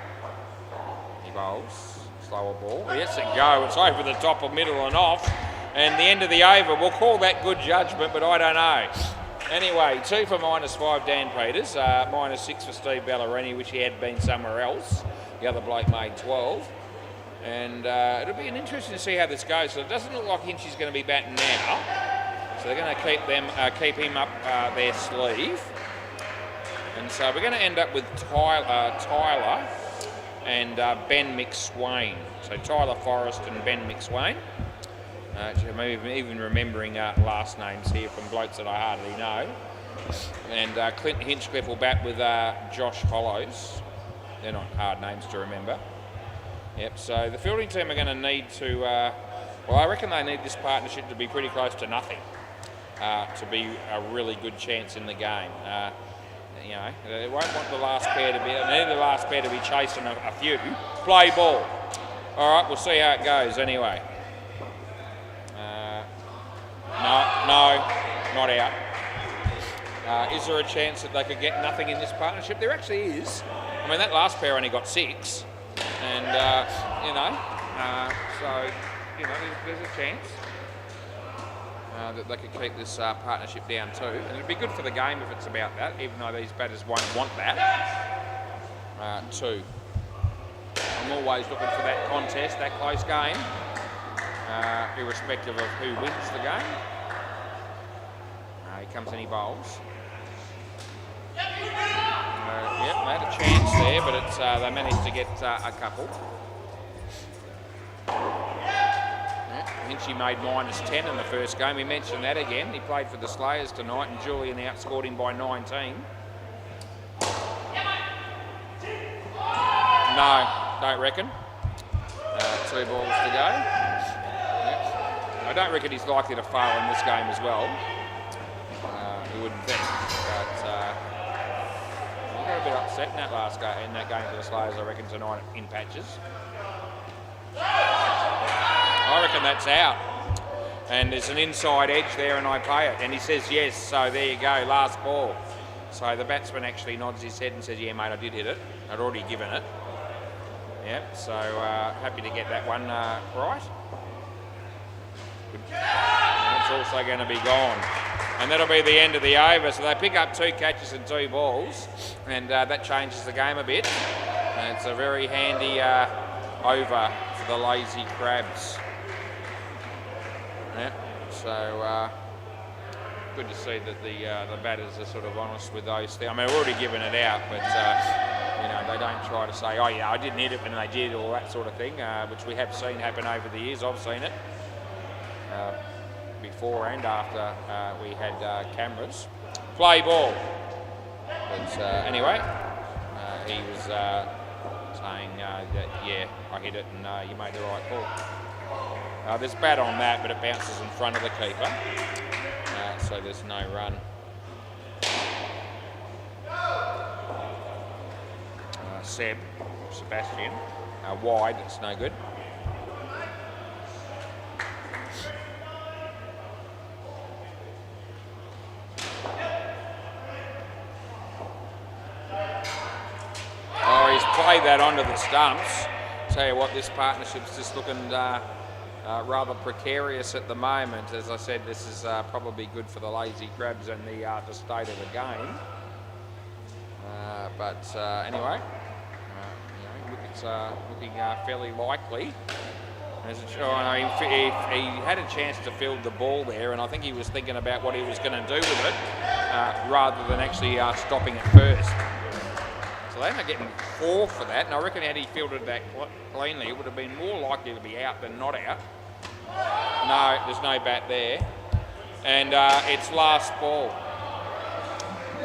[SPEAKER 1] He bowls, slower ball. He lets it go. It's over the top of middle and off. And the end of the over, we'll call that good judgment, but I don't know. Anyway, 2 for -5, Dan Peters. -6 for Steve Ballerini, which he had been somewhere else. The other bloke made 12. And it'll be interesting to see how this goes. So it doesn't look like Hinchy's going to be batting now. So they're going to keep him up their sleeve. And so we're going to end up with Tyler and Ben McSwain. So Tyler Forrest and Ben McSwain. I'm even remembering last names here from blokes that I hardly know. And Clint Hinchcliffe will bat with Josh Hollows. They're not hard names to remember. Yep, so the fielding team are going to need to, I reckon they need this partnership to be pretty close to nothing to be a really good chance in the game. They won't want the last pair to be, they need the last pair to be chasing a few. Play ball. All right, we'll see how it goes anyway. not out. Is there a chance that they could get nothing in this partnership? There actually is. I mean, that last pair only got 6, and so there's a chance that they could keep this partnership down too, and it'd be good for the game if it's about that, even though these batters won't want that too. I'm always looking for that contest, that close game, irrespective of who wins the game. Here comes any bowls. Yep, they had a chance there, but it's they managed to get a couple. Hinchy made -10 in the first game. He mentioned that again. He played for the Slayers tonight, and Julian outscored him by 19. No, don't reckon. 2 balls to go. Yep. I don't reckon he's likely to fail in this game as well. You wouldn't think, but he got a bit upset in that last game, in that game for the Slayers, I reckon, tonight in patches. I reckon that's out, and there's an inside edge there, and I pay it. And he says yes, so there you go, last ball. So the batsman actually nods his head and says, "Yeah, mate, I did hit it. I'd already given it." Yep. So happy to get that one right. And it's also going to be gone. And that'll be the end of the over. So they pick up 2 catches and 2 balls, and that changes the game a bit. And it's a very handy over for the Lazy Crabs. Yeah. So good to see that the batters are sort of honest with those things. I mean, we've already given it out, but they don't try to say, "Oh yeah, I didn't hit it when they did," or that sort of thing, which we have seen happen over the years. I've seen it. Before and after we had cameras. Play ball. But anyway, he was saying that, yeah, I hit it and you made the right call. There's bat on that, but it bounces in front of the keeper. So there's no run. Sebastian, wide, it's no good. Play that onto the stumps. Tell you what, this partnership's just looking rather precarious at the moment. As I said, this is probably good for the Lazy Crabs and the state of the game. Anyway, it's looking fairly likely. He had a chance to field the ball there, and I think he was thinking about what he was going to do with it, rather than actually stopping it first. So they ended up getting 4 for that, and I reckon had he fielded that cleanly, it would have been more likely to be out than not out. No, there's no bat there. And it's last ball.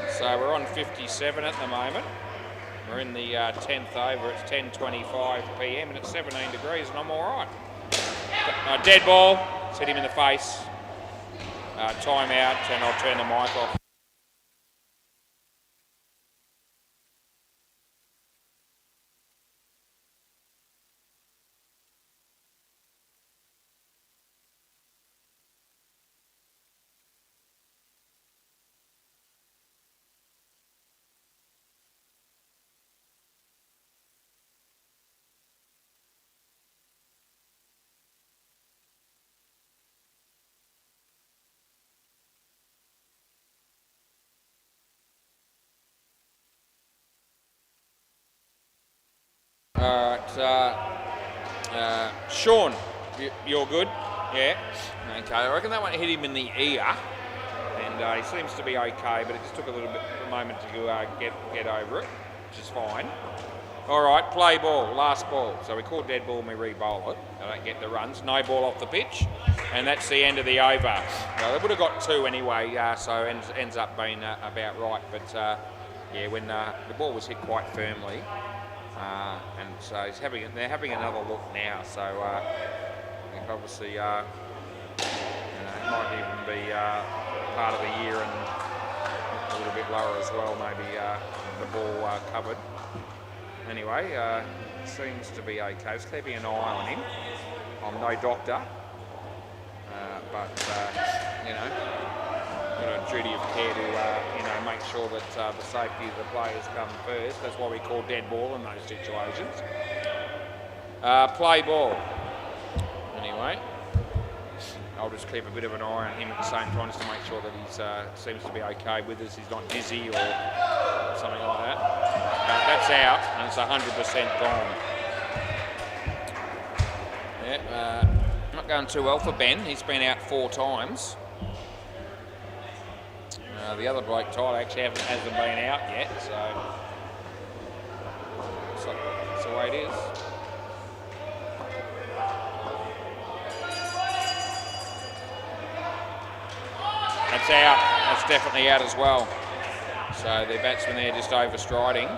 [SPEAKER 1] So we're on 57 at the moment. We're in the 10th over. It's 10:25 p.m. and it's 17 degrees, and I'm all right. Dead ball. It's hit him in the face. Time out, and I'll turn the mic off. Sean, you're good? Yeah? Okay, I reckon that one hit him in the ear, and he seems to be okay, but it just took a moment to get over it, which is fine. All right, play ball, last ball. So we call dead ball and we re-bowl it. They don't get the runs. No ball off the pitch, and that's the end of the over. Well, they would have got 2 anyway, so ends up being about right. But yeah, when the ball was hit quite firmly, and so they're having another look now. So I think obviously, it might even be part of the year and a little bit lower as well. Maybe the ball covered. Anyway, seems to be okay. Just keeping an eye on him. I'm no doctor, but got a duty of care to make sure that the safety of the players come first. That's why we call dead ball in those situations. Play ball. Anyway, I'll just keep a bit of an eye on him at the same time just to make sure that he seems to be okay with us. He's not dizzy or something like that. That's out, and it's 100% gone. Yeah, not going too well for Ben. He's been out 4 times. The other bloke, Tyler, actually hasn't been out yet, so that's the way it is. That's out. That's definitely out as well. So the batsman there just overstriding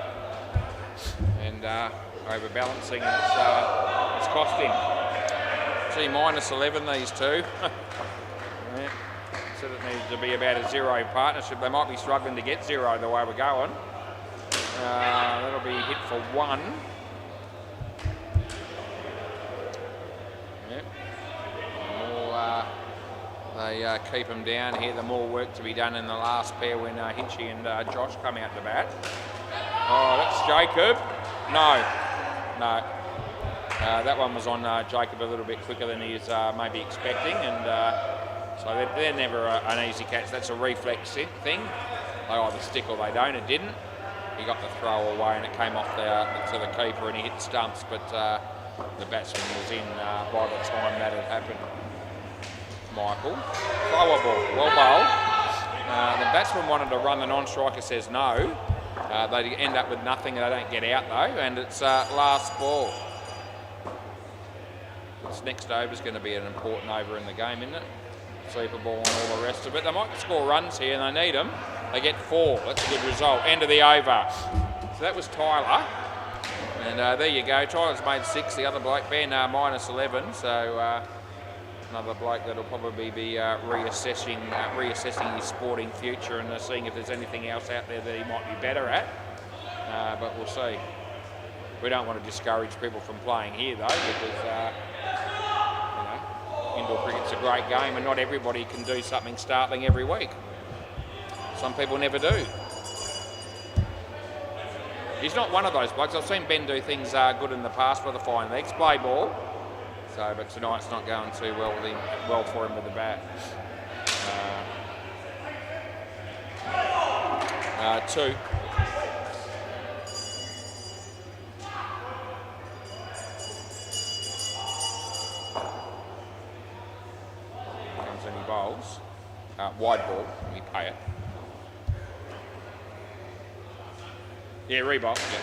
[SPEAKER 1] and overbalancing, and it's cost him. See, -11 these two. Yeah. Said it needs to be about a 0 partnership. They might be struggling to get 0 the way we're going. That'll be hit for 1. Yeah. They keep them down here. The more work to be done in the last pair when Hinchy and Josh come out to bat. Oh, that's Jacob. No. That one was on Jacob a little bit quicker than he was maybe expecting, and so they're never an easy catch. That's a reflex thing. They either stick or they don't. It didn't. He got the throw away and it came off to the keeper and he hit stumps, but the batsman was in by the time that had happened. Michael. Thrower ball. Well bowled. The batsman wanted to run. The non-striker says no. They end up with nothing. They don't get out though, and it's last ball. This next over is going to be an important over in the game, isn't it? Sweeper ball and all the rest of it. They might score runs here and they need them. They get 4. That's a good result. End of the over. So that was Tyler. And there you go. Tyler's made 6. The other bloke, Ben, -11. So another bloke that'll probably be reassessing his sporting future and seeing if there's anything else out there that he might be better at. But we'll see. We don't want to discourage people from playing here though, because indoor cricket's a great game and not everybody can do something startling every week. Some people never do. He's not one of those blokes. I've seen Ben do things good in the past with the fine legs, play ball. So, but tonight's not going too well for him with the bat. 2. Any bowls, wide ball, we pay it. Yeah, rebolt, yeah.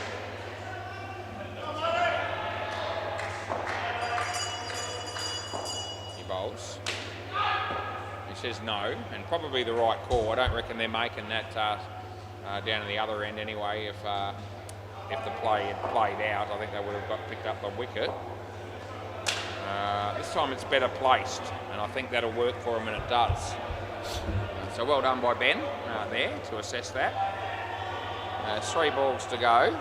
[SPEAKER 1] He bowls. He says no, and probably the right call. I don't reckon they're making that down at the other end anyway. If the play had played out, I think they would have picked up the wicket. This time it's better placed, and I think that'll work for him, and it does. So well done by Ben there to assess that. 3 balls to go.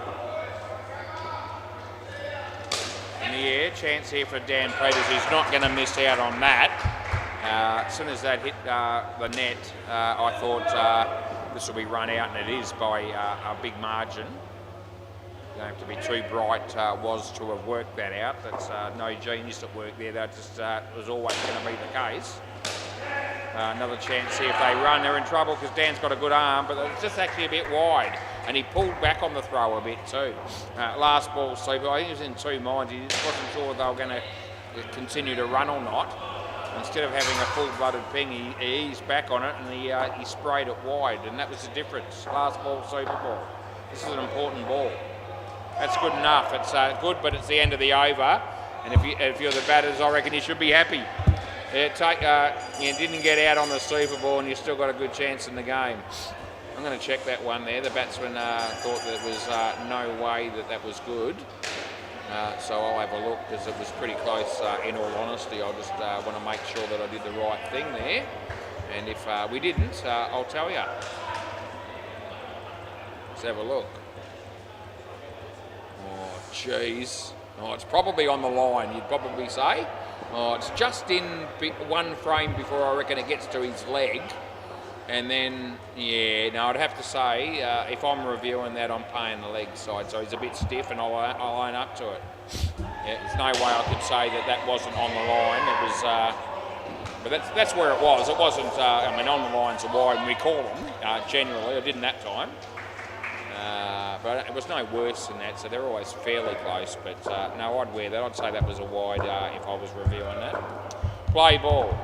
[SPEAKER 1] In the air, chance here for Dan Peters. He's not going to miss out on that. As soon as that hit the net, I thought this will be run out, and it is by a big margin. Don't have to be too bright was to have worked that out. That's no genius at work there. That just was always going to be the case. Another chance here. If they run, they're in trouble because Dan's got a good arm, but it's just actually a bit wide. And he pulled back on the throw a bit too. Last ball, so I think he was in 2 minds. He just wasn't sure they were going to continue to run or not. Instead of having a full-blooded ping, he eased back on it and he sprayed it wide, and that was the difference. Last ball, super ball. This is an important ball. That's good enough. It's good, but it's the end of the over. And if you're the batters, I reckon you should be happy. You didn't get out on the super ball, and you still got a good chance in the game. I'm going to check that one there. The batsman thought there was no way that was good. So I'll have a look because it was pretty close. In all honesty, I just want to make sure that I did the right thing there. And if we didn't, I'll tell you. Let's have a look. Oh, jeez. Oh, it's probably on the line, you'd probably say. Oh, it's just in 1 frame before I reckon it gets to his leg. And then, yeah, no, I'd have to say, if I'm reviewing that, I'm paying the leg side, so he's a bit stiff, and I'll own up to it. Yeah, there's no way I could say that wasn't on the line. It was, but that's where it was. It wasn't. I mean, on the lines are wide, and we call them generally. I didn't that time, but it was no worse than that. So they're always fairly close. But no, I'd wear that. I'd say that was a wide if I was reviewing that. Play ball.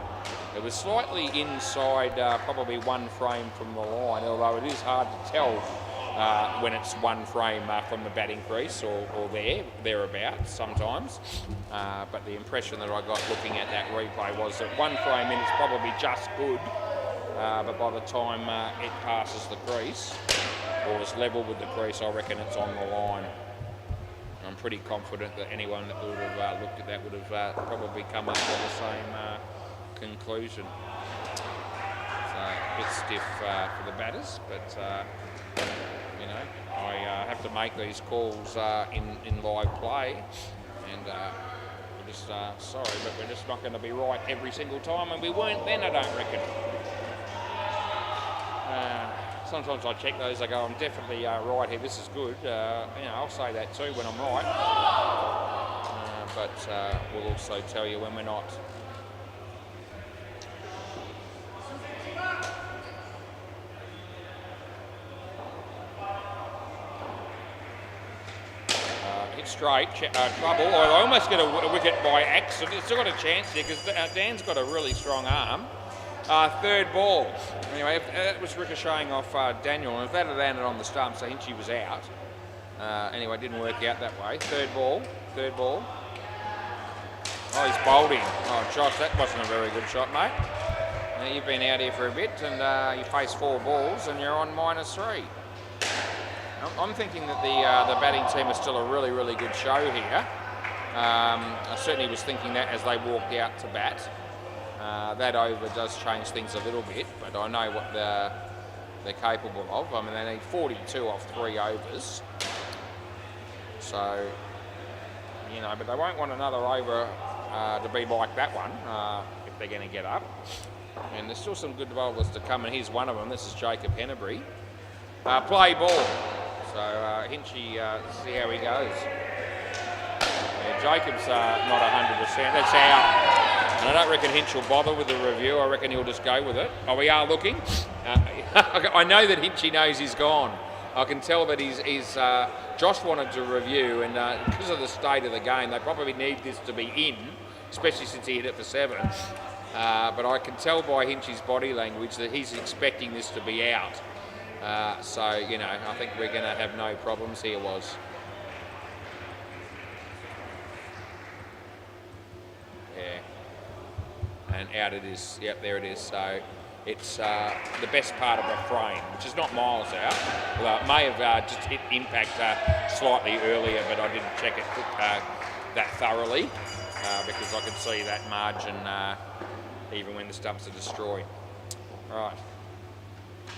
[SPEAKER 1] It was slightly inside, probably one frame from the line, although it is hard to tell when it's one frame from the batting crease or thereabouts sometimes. But the impression that I got looking at that replay was that one frame in it's probably just good, but by the time it passes the crease or is level with the crease, I reckon it's on the line. I'm pretty confident that anyone that would have looked at that would have probably come up with the same conclusion. So a bit stiff for the batters, but you know, I have to make these calls in live play, and we're just sorry, but we're just not going to be right every single time, and we weren't then, I don't reckon. Sometimes I check those, I go, I'm definitely right here, this is good. You know, I'll say that too when I'm right, but we'll also tell you when we're not. Hit straight, trouble. I almost get a wicket by accident. Still got a chance here because Dan's got a really strong arm. Third ball. Anyway, that was ricocheting off Daniel, and if that had landed on the stumps, I think she was out. Anyway, it didn't work out that way. Third ball. Oh, he's bowling. Oh, Josh, that wasn't a very good shot, mate. Now, you've been out here for a bit, and you face 4 balls, and you're on -3. I'm thinking that the batting team is still a really, really good show here. I certainly was thinking that as they walked out to bat. That over does change things a little bit, but I know what they're capable of. I mean, they need 42 off 3 overs. So, you know, but they won't want another over to be like that one if they're going to get up. And there's still some good bowlers to come, and here's one of them. This is Jacob Hennebury. Play ball. So Hinchy, see how he goes. Yeah, Jacob's not 100%. That's out. And I don't reckon Hinch will bother with the review. I reckon he'll just go with it. Oh, we are looking. I know that Hinchy knows he's gone. I can tell that he's Josh wanted to review, and because of the state of the game, they probably need this to be in, especially since he hit it for 7. But I can tell by Hinchy's body language that he's expecting this to be out. So, you know, I think we're going to have no problems here, Was. Yeah. And out it is. Yep, there it is. So it's the best part of a frame, which is not miles out. Well, it may have just hit impact slightly earlier, but I didn't check it that thoroughly because I could see that margin even when the stumps are destroyed. Right.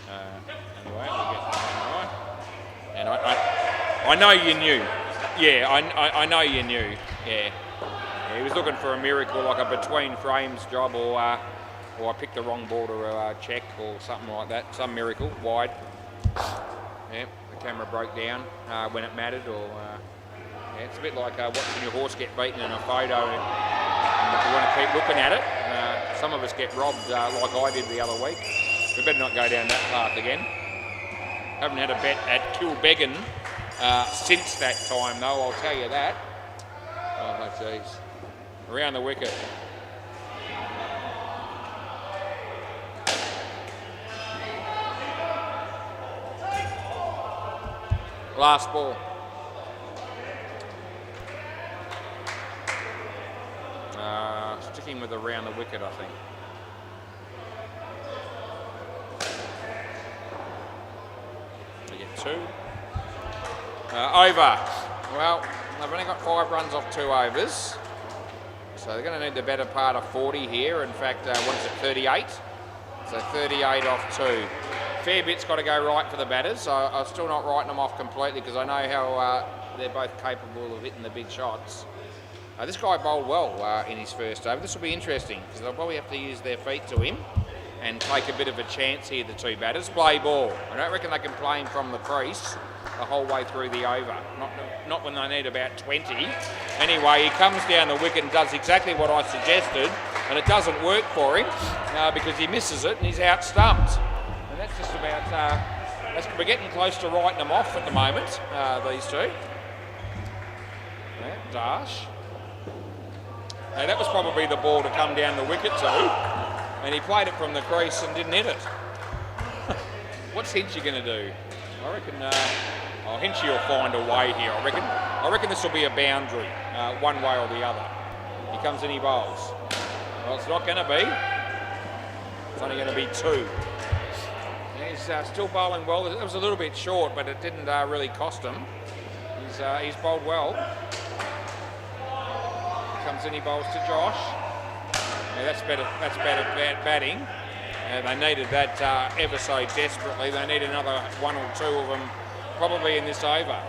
[SPEAKER 1] Anyway, we get that right. And I know you knew. Yeah, I know you knew. Yeah. He was looking for a miracle, like a between frames job, or I picked the wrong ball to check, or something like that. Some miracle, wide. Yeah, the camera broke down when it mattered, or yeah, it's a bit like watching your horse get beaten in a photo. And you want to keep looking at it. Some of us get robbed, like I did the other week. We better not go down that path again. Haven't had a bet at Kilbeggan since that time, though. I'll tell you that. Oh, jeez. Around the wicket. Last ball. Sticking with around the wicket, I think. We get 2. Over. Well, they've only got 5 runs off 2 overs. So they're going to need the better part of 40 here. In fact, what is it, 38? So 38 off 2. Fair bit's got to go right for the batters. I'm still not writing them off completely because I know how they're both capable of hitting the big shots. This guy bowled well in his first over. This will be interesting because they'll probably have to use their feet to him. and take a bit of a chance here, the two batters. Play ball. I don't reckon they can play him from the crease the whole way through the over. Not when they need about 20. Anyway, he comes down the wicket and does exactly what I suggested, and it doesn't work for him because he misses it and he's out stumped. And that's just about, we're getting close to writing them off at the moment, these two. Yeah, Dash. Now that was probably the ball to come down the wicket to, and he played it from the crease and didn't hit it. What's Hinchy going to do? I reckon Hinchy will find a way here. I reckon this will be a boundary, one way or the other. He comes in, he bowls. Well, it's not going to be. It's only going to be 2. He's still bowling well. It was a little bit short, but it didn't really cost him. He's bowled well. Comes in, he bowls to Josh. Yeah, that's better batting. They needed that ever so desperately. They need another 1 or 2 of them probably in this over.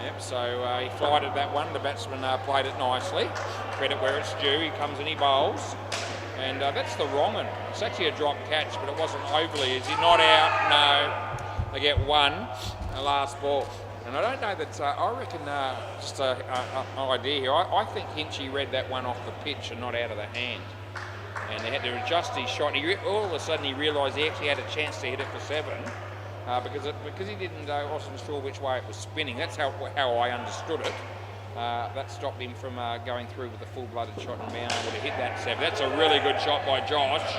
[SPEAKER 1] Yep, so he flighted that one. The batsman played it nicely. Credit where it's due. He comes in, he bowls. And that's the wrong one. It's actually a drop catch, but it wasn't overly. Is he not out? No. They get 1, the last ball. And I don't know that, I reckon, just an idea here, I think Hinchy read that one off the pitch and not out of the hand. And they had to adjust his shot. All of a sudden he realised he actually had a chance to hit it for 7 because he didn't, wasn't sure which way it was spinning. That's how I understood it. That stopped him from going through with a full-blooded shot and being able to hit that 7. That's a really good shot by Josh.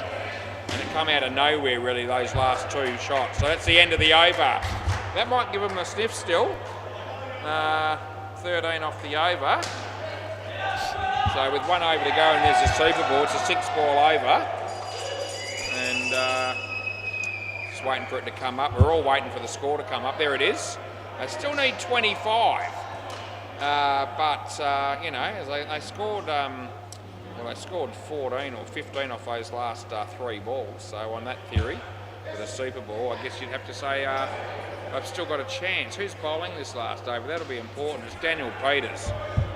[SPEAKER 1] And it come out of nowhere, really, those last 2 shots. So that's the end of the over. That might give him a sniff still. 13 off the over. So with 1 over to go and there's a super ball, it's a 6-ball over. And just waiting for it to come up. We're all waiting for the score to come up. There it is. They still need 25. You know, they scored, they scored 14 or 15 off those last 3 balls. So on that theory, with a super ball, I guess you'd have to say I've still got a chance. Who's bowling this last over? That'll be important. It's Daniel Peters.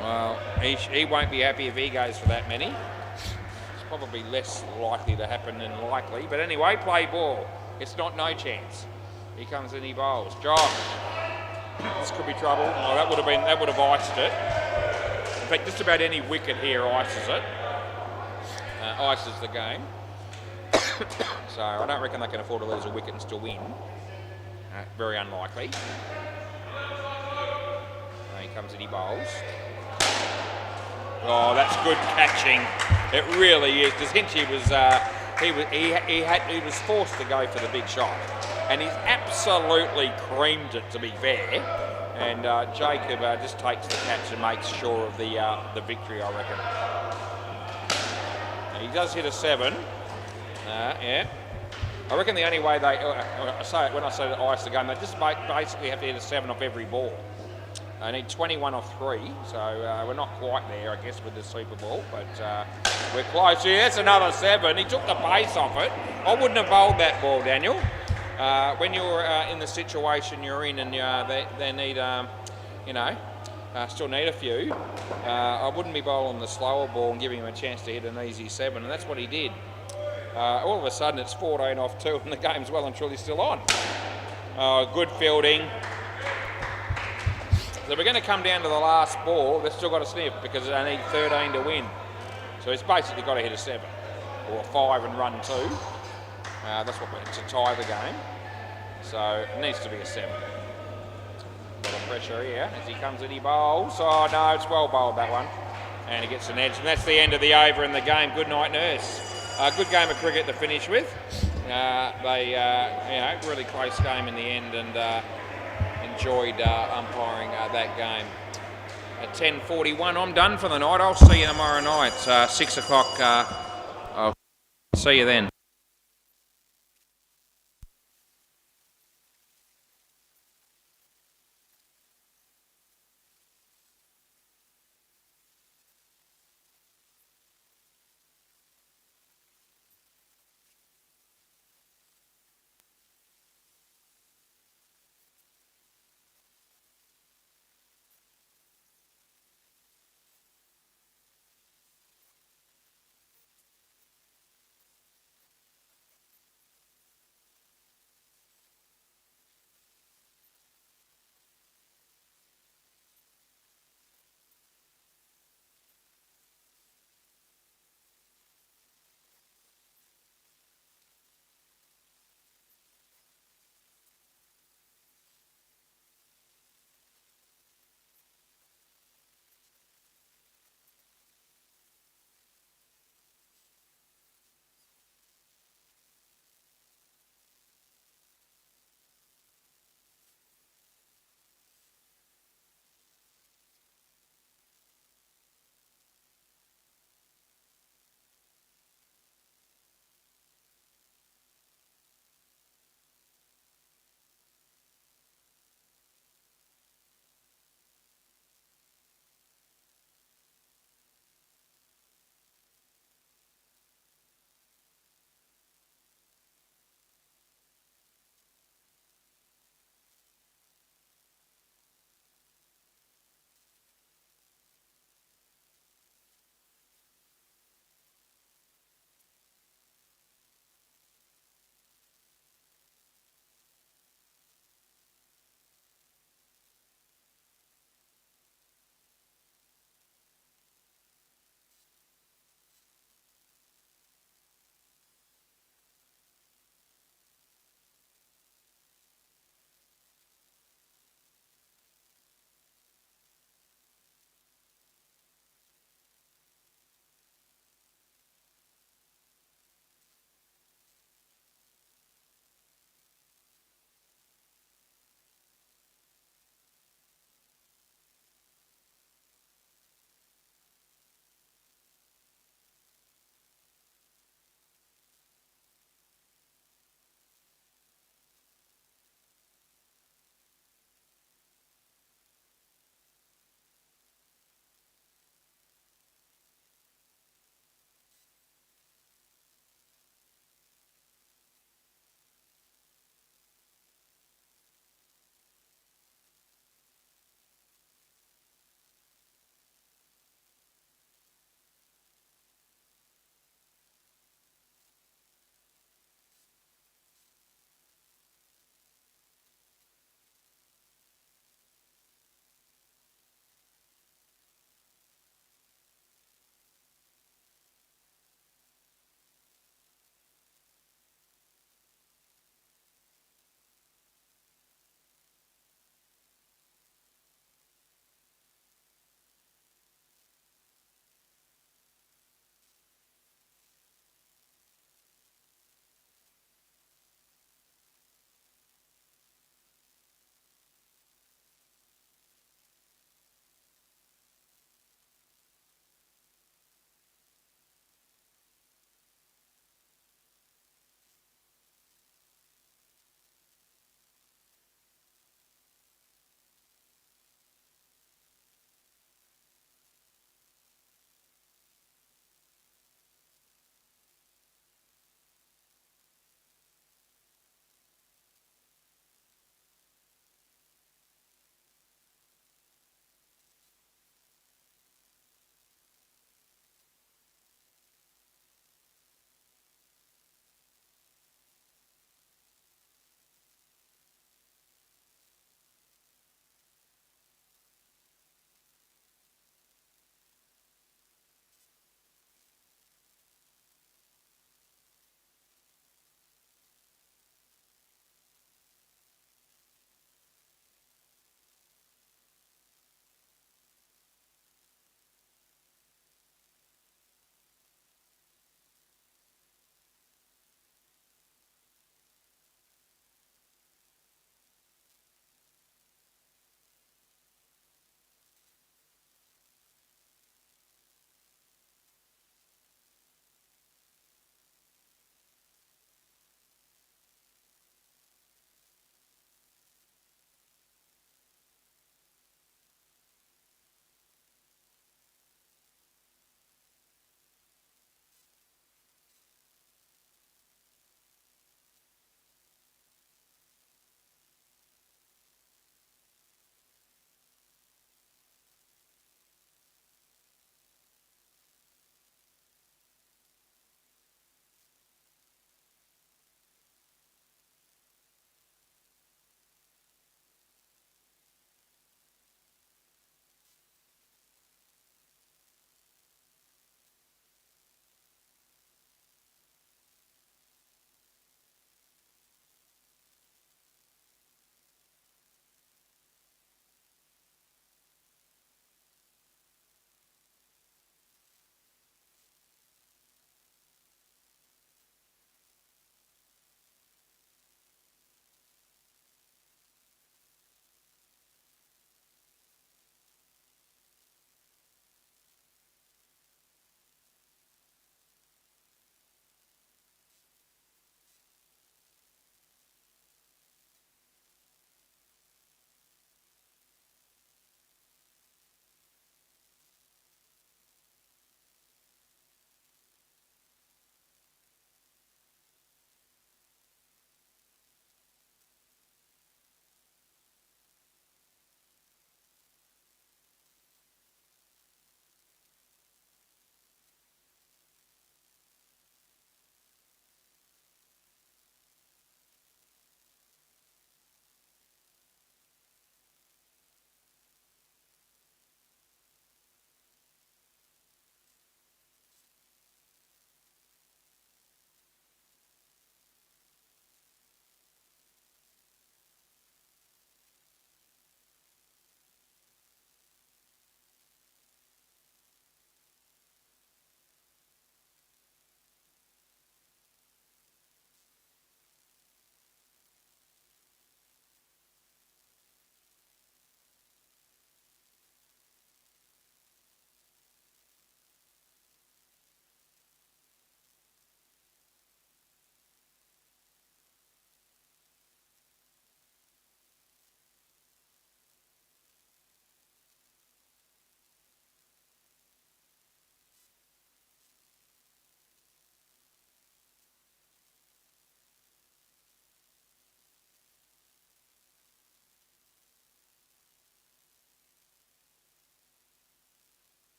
[SPEAKER 1] Well, he won't be happy if he goes for that many. It's probably less likely to happen than likely. But anyway, play ball. It's not no chance. He comes in, he bowls. Josh. This could be trouble. Oh, that would have iced it. In fact, just about any wicket here ices it. Ices the game. So I don't reckon they can afford to lose a wicket and still win. Very unlikely. And he comes in, he bowls. Oh, that's good catching. It really is. Because Hinchy was he was forced to go for the big shot, and he's absolutely creamed it, to be fair. And Jacob just takes the catch and makes sure of the victory, I reckon. And he does hit a 7. Yeah. I reckon the only way when I say that ice the game, they just basically have to hit a 7 off every ball. They need 21 off 3, so we're not quite there, I guess, with the Super Bowl, but we're close. Yeah, that's another 7. He took the pace off it. I wouldn't have bowled that ball, Daniel. When you're in the situation you're in and they need, still need a few, I wouldn't be bowling the slower ball and giving him a chance to hit an easy 7, and that's what he did. All of a sudden it's 14 off 2 and the game's well and truly still on. Good fielding. So we're going to come down to the last ball. They've still got a sniff because they need 13 to win. So he's basically got to hit a 7 or a 5 and run 2. That's what to tie the game. So it needs to be a 7. A lot of pressure here as he comes in, he bowls. Oh no, it's well bowled, that one. And he gets an edge, and that's the end of the over in the game. Good night, Nurse. Good game of cricket to finish with. Really close game in the end, and enjoyed umpiring that game. At 10:41, I'm done for the night. I'll see you tomorrow night, 6 o'clock. I'll see you then.